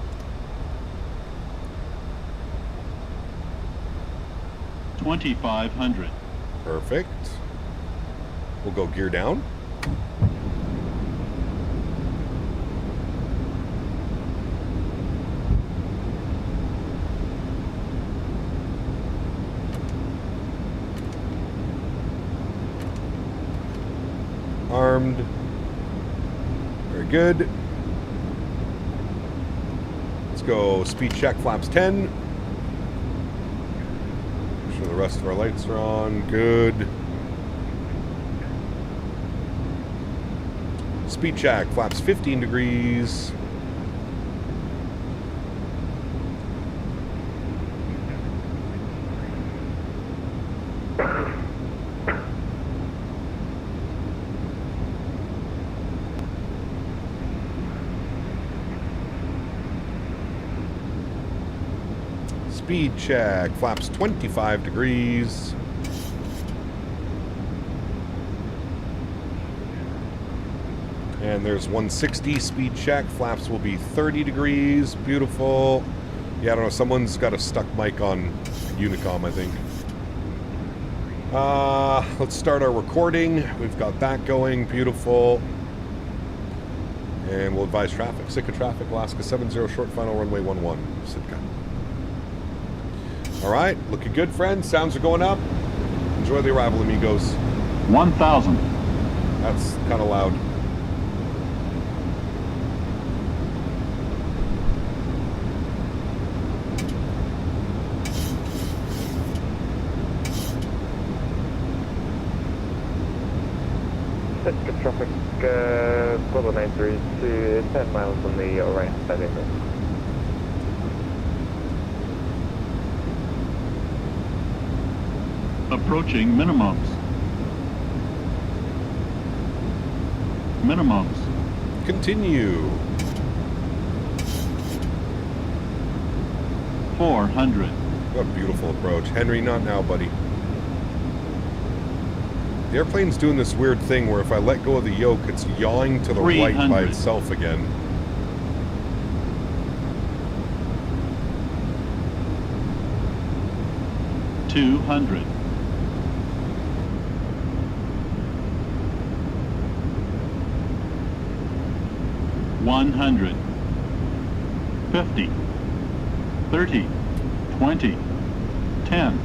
$2,500. Perfect. We'll go gear down. Armed. Very good. Let's Let's go. Speed check, flaps 10. Make sure the rest of our lights are on. Good. Speed check, flaps 15 degrees. Speed check, flaps 25 degrees. And there's 160 speed check, flaps will be 30 degrees. Beautiful. Yeah, I don't know, someone's got a stuck mic on Unicom, I think. Let's start our recording. We've got that going, beautiful. And we'll advise traffic. Sitka traffic, Alaska 70, short final runway 11, Sitka. All right, looking good, friends. Sounds are going up. Enjoy the arrival, amigos. 1,000. That's kind of loud. Sitka traffic, global 93 to 10 miles on the right side of it. Approaching minimums. Minimums. Continue. 400. What a beautiful approach. Henry, not now, buddy. The airplane's doing this weird thing where if I let go of the yoke, it's yawing to the right by itself again. $200. 100. 50. 30. 20. 10.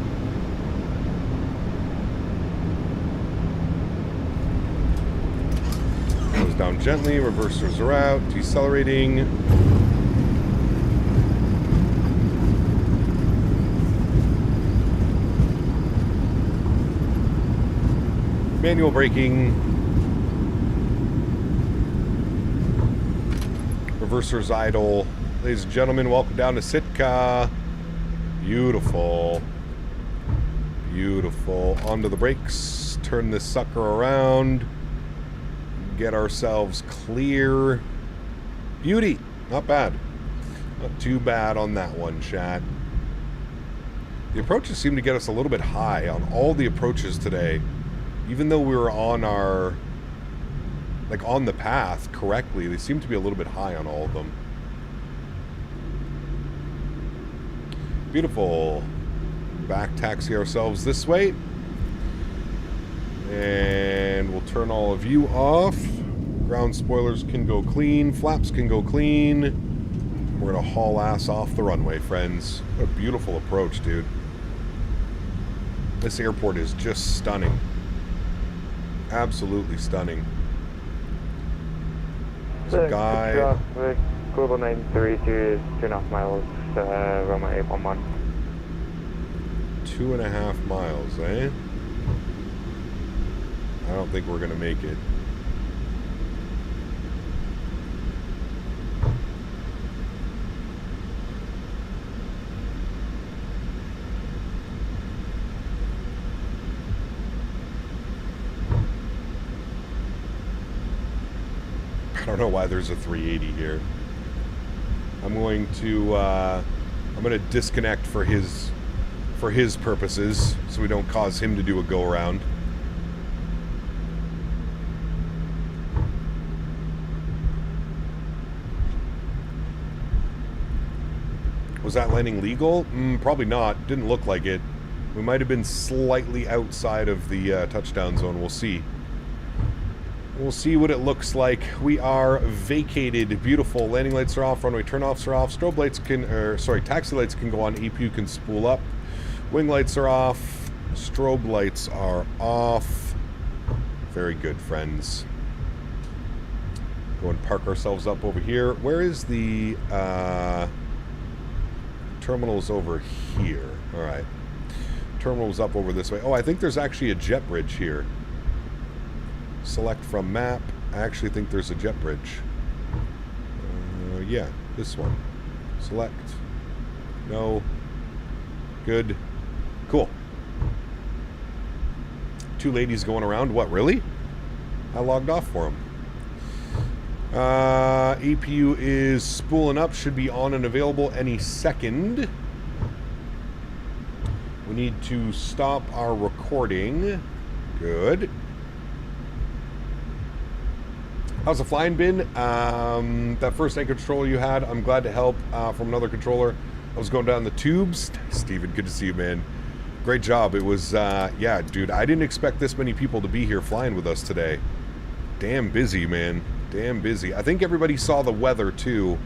Goes down gently, reversers are out, decelerating. Manual braking. Reversers idle. Ladies and gentlemen, welcome down to Sitka. Beautiful. Beautiful. Onto the brakes. Turn this sucker around. Get ourselves clear. Beauty. Not bad. Not too bad on that one, chat. The approaches seem to get us a little bit high on all the approaches today. Even though we were on our, like on the path correctly, they seem to be a little bit high on all of them. Beautiful. Back taxi ourselves this way. And we'll turn all of you off. Ground spoilers can go clean. Flaps can go clean. We're going to haul ass off the runway, friends. What a beautiful approach, dude. This airport is just stunning. Absolutely stunning. There's a guy. Traffic, global 93 to 2.5 miles, runway 811. 2.5 miles, eh? I don't think we're going to make it. I don't know why there's a 380 here. I'm going to disconnect for his purposes so we don't cause him to do a go around. Was that landing legal? Probably not. Didn't look like it. We might have been slightly outside of the touchdown zone. We'll see. We'll see what it looks like. We are vacated. Beautiful. Landing lights are off. Runway turn-offs are off. Strobe lights can, taxi lights can go on. APU can spool up. Wing lights are off. Strobe lights are off. Very good, friends. Go and park ourselves up over here. Where is the Terminal's over here. All right. Terminal's up over this way. Oh, I think there's actually a jet bridge here. Select from map. I actually think there's a jet bridge. Yeah, this one. Select. No. Good. Cool. Two ladies going around. What, really? I logged off for them. APU is spooling up. Should be on and available any second. We need to stop our recording. Good. How's the flying been? That first anchor controller you had, I'm glad to help from another controller. I was going down the tubes. Steven, good to see you, man. Great job. It was, yeah, dude, I didn't expect this many people to be here flying with us today. Damn busy, man. Damn busy. I think everybody saw the weather, too,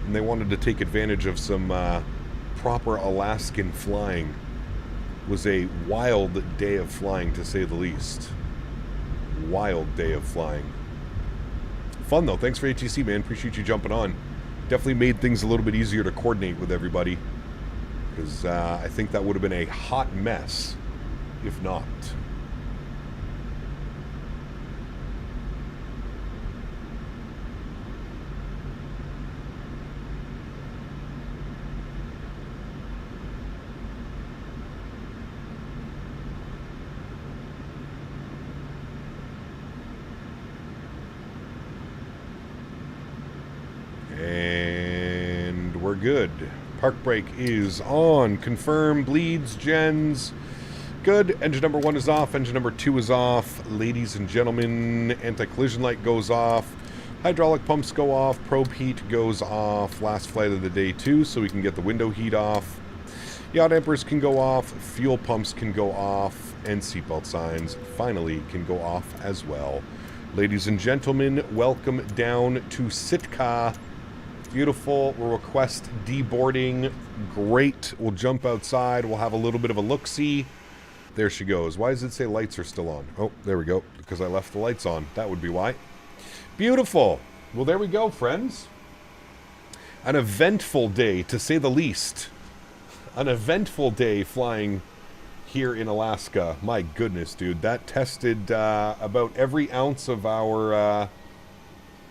and they wanted to take advantage of some proper Alaskan flying. It was a wild day of flying, to say the least. Wild day of flying. Fun, though. Thanks for ATC, man. Appreciate you jumping on. Definitely made things a little bit easier to coordinate with everybody, because I think that would have been a hot mess if not. And we're good. Park brake is on. Confirm. Bleeds. Gens. Good. Engine number 1 is off. Engine number 2 is off. Ladies and gentlemen, anti-collision light goes off. Hydraulic pumps go off. Probe heat goes off. Last flight of the day, too, so we can get the window heat off. Yacht dampers can go off. Fuel pumps can go off. And seatbelt signs finally can go off as well. Ladies and gentlemen, welcome down to Sitka. Beautiful. We'll request deboarding. Great. We'll jump outside. We'll have a little bit of a look-see. There she goes. Why does it say lights are still on? Oh, there we go. Because I left the lights on. That would be why. Beautiful. Well, there we go, friends. An eventful day, to say the least. An eventful day flying here in Alaska. My goodness, dude. That tested about every ounce of our...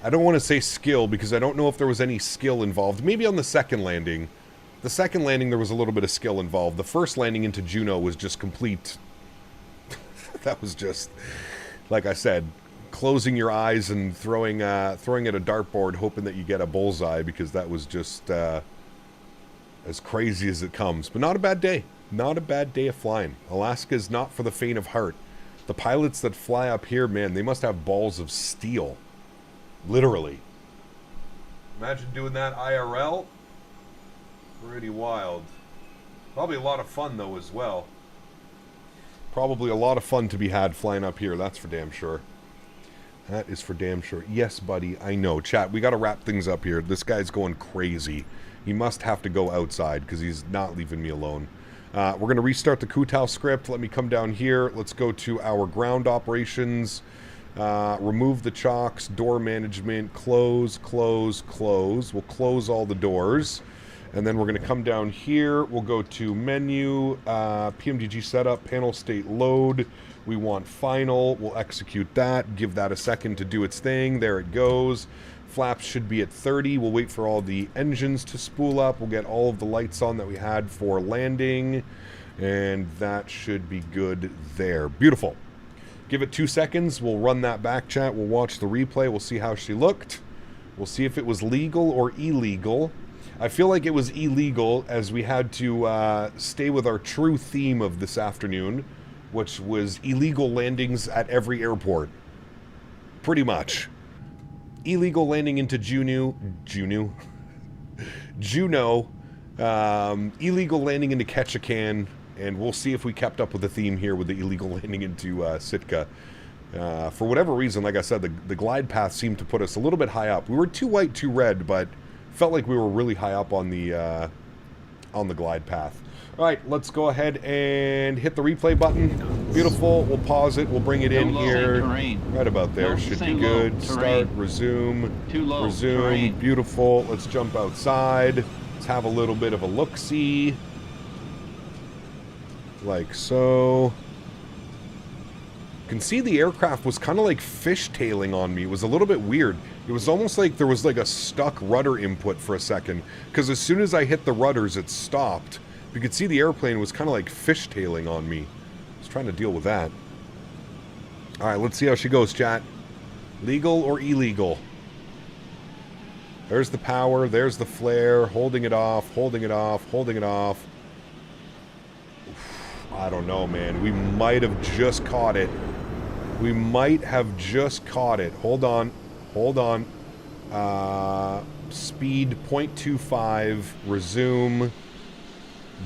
I don't want to say skill, because I don't know if there was any skill involved. Maybe on the second landing. The second landing, there was a little bit of skill involved. The first landing into Juneau was just complete. That was just, like I said, closing your eyes and throwing at a dartboard, hoping that you get a bullseye, because that was just as crazy as it comes. But not a bad day. Not a bad day of flying. Alaska is not for the faint of heart. The pilots that fly up here, man, they must have balls of steel. Literally. Imagine doing that IRL. Pretty wild. Probably a lot of fun, though, as well. Probably a lot of fun to be had flying up here, that's for damn sure. That is for damn sure. Yes, buddy, I know. Chat, we got to wrap things up here. This guy's going crazy. He must have to go outside, because he's not leaving me alone. We're going to restart the Kutau script. Let me come down here. Let's go to our ground operations. Remove the chocks, door management, close, close, close. We'll close all the doors. And then we're going to come down here. We'll go to menu, PMDG setup, panel state load. We want final. We'll execute that. Give that a second to do its thing. There it goes. Flaps should be at 30. We'll wait for all the engines to spool up. We'll get all of the lights on that we had for landing. And that should be good there. Beautiful. Give it 2 seconds. We'll run that back, chat. We'll watch the replay. We'll see how she looked. We'll see if it was legal or illegal. I feel like it was illegal, as we had to stay with our true theme of this afternoon, which was illegal landings at every airport. Pretty much. Illegal landing into Juneau. Illegal landing into Ketchikan. And we'll see if we kept up with the theme here with the illegal landing into Sitka. For whatever reason, like I said, the glide path seemed to put us a little bit high up. We were too white, too red, but felt like we were really high up on the glide path. All right, let's go ahead and hit the replay button. Beautiful. We'll pause it. We'll bring it in here. Right about there. Should be good. Start. Resume. Resume. Beautiful. Let's jump outside. Let's have a little bit of a look-see. Like so. You can see the aircraft was kind of like fishtailing on me. It was a little bit weird. It was almost like there was like a stuck rudder input for a second. Because as soon as I hit the rudders, it stopped. You could see the airplane was kind of like fishtailing on me. I was trying to deal with that. Alright, let's see how she goes, chat. Legal or illegal? There's the power, there's the flare, holding it off, holding it off, holding it off. Oof, I don't know, man. We might have just caught it. We might have just caught it. Hold on. Hold on. Speed 0.25. Resume.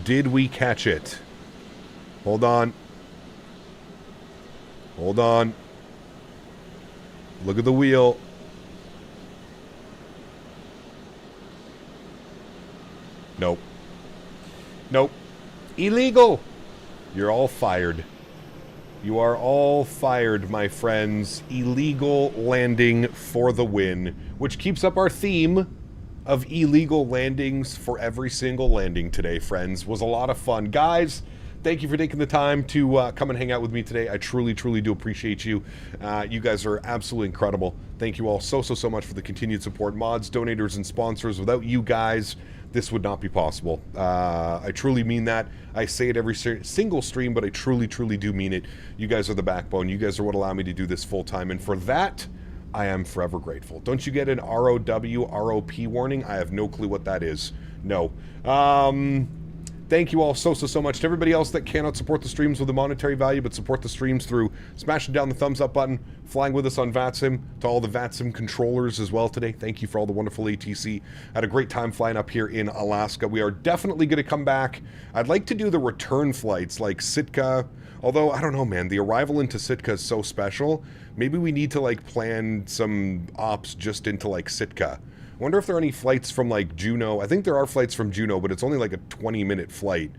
Did we catch it? Hold on. Hold on. Look at the wheel. Nope. Nope. Illegal. You're all fired. You are all fired, my friends. Illegal landing for the win, which keeps up our theme of illegal landings for every single landing today, friends. Was a lot of fun. Guys, thank you for taking the time to come and hang out with me today. I truly, truly do appreciate you. You guys are absolutely incredible. Thank you all so much for the continued support. Mods, donators, and sponsors. Without you guys, this would not be possible. I truly mean that. I say it every single stream, but I truly, truly do mean it. You guys are the backbone. You guys are what allow me to do this full time. And for that, I am forever grateful. Don't you get an ROW, ROP warning? I have no clue what that is. No. Thank you all so much. To everybody else that cannot support the streams with a monetary value, but support the streams through smashing down the thumbs up button, flying with us on VATSIM, to all the VATSIM controllers as well today. Thank you for all the wonderful ATC. Had a great time flying up here in Alaska. We are definitely going to come back. I'd like to do the return flights like Sitka, although I don't know, man. The arrival into Sitka is so special. Maybe we need to like plan some ops just into like Sitka. I wonder if there are any flights from, like, Juneau. I think there are flights from Juneau, but it's only, like, a 20-minute flight.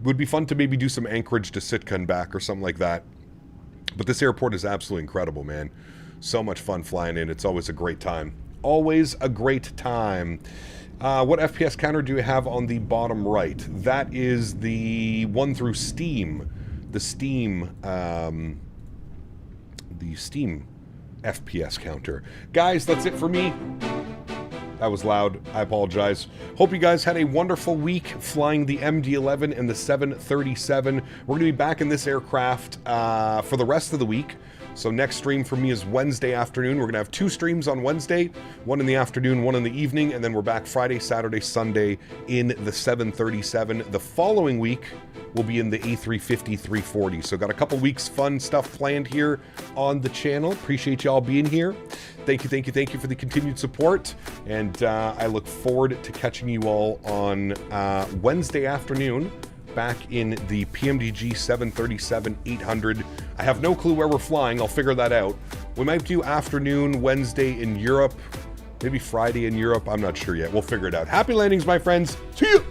Would be fun to maybe do some Anchorage to Sitka and back or something like that. But this airport is absolutely incredible, man. So much fun flying in. It's always a great time. Always a great time. What FPS counter do you have on the bottom right? That is the one through Steam. The Steam FPS counter. Guys, that's it for me. That was loud. I apologize. Hope you guys had a wonderful week flying the MD-11 and the 737. We're going to be back in this aircraft for the rest of the week. So next stream for me is Wednesday afternoon. We're going to have 2 streams on Wednesday, one in the afternoon, one in the evening, and then we're back Friday, Saturday, Sunday in the 737. The following week will be in the A350-340. So got a couple weeks fun stuff planned here on the channel. Appreciate y'all being here. Thank you for the continued support. And I look forward to catching you all on Wednesday afternoon back in the PMDG 737-800. I have no clue where we're flying. I'll figure that out. We might do afternoon Wednesday in Europe, maybe Friday in Europe. I'm not sure yet. We'll figure it out. Happy landings, my friends. See you.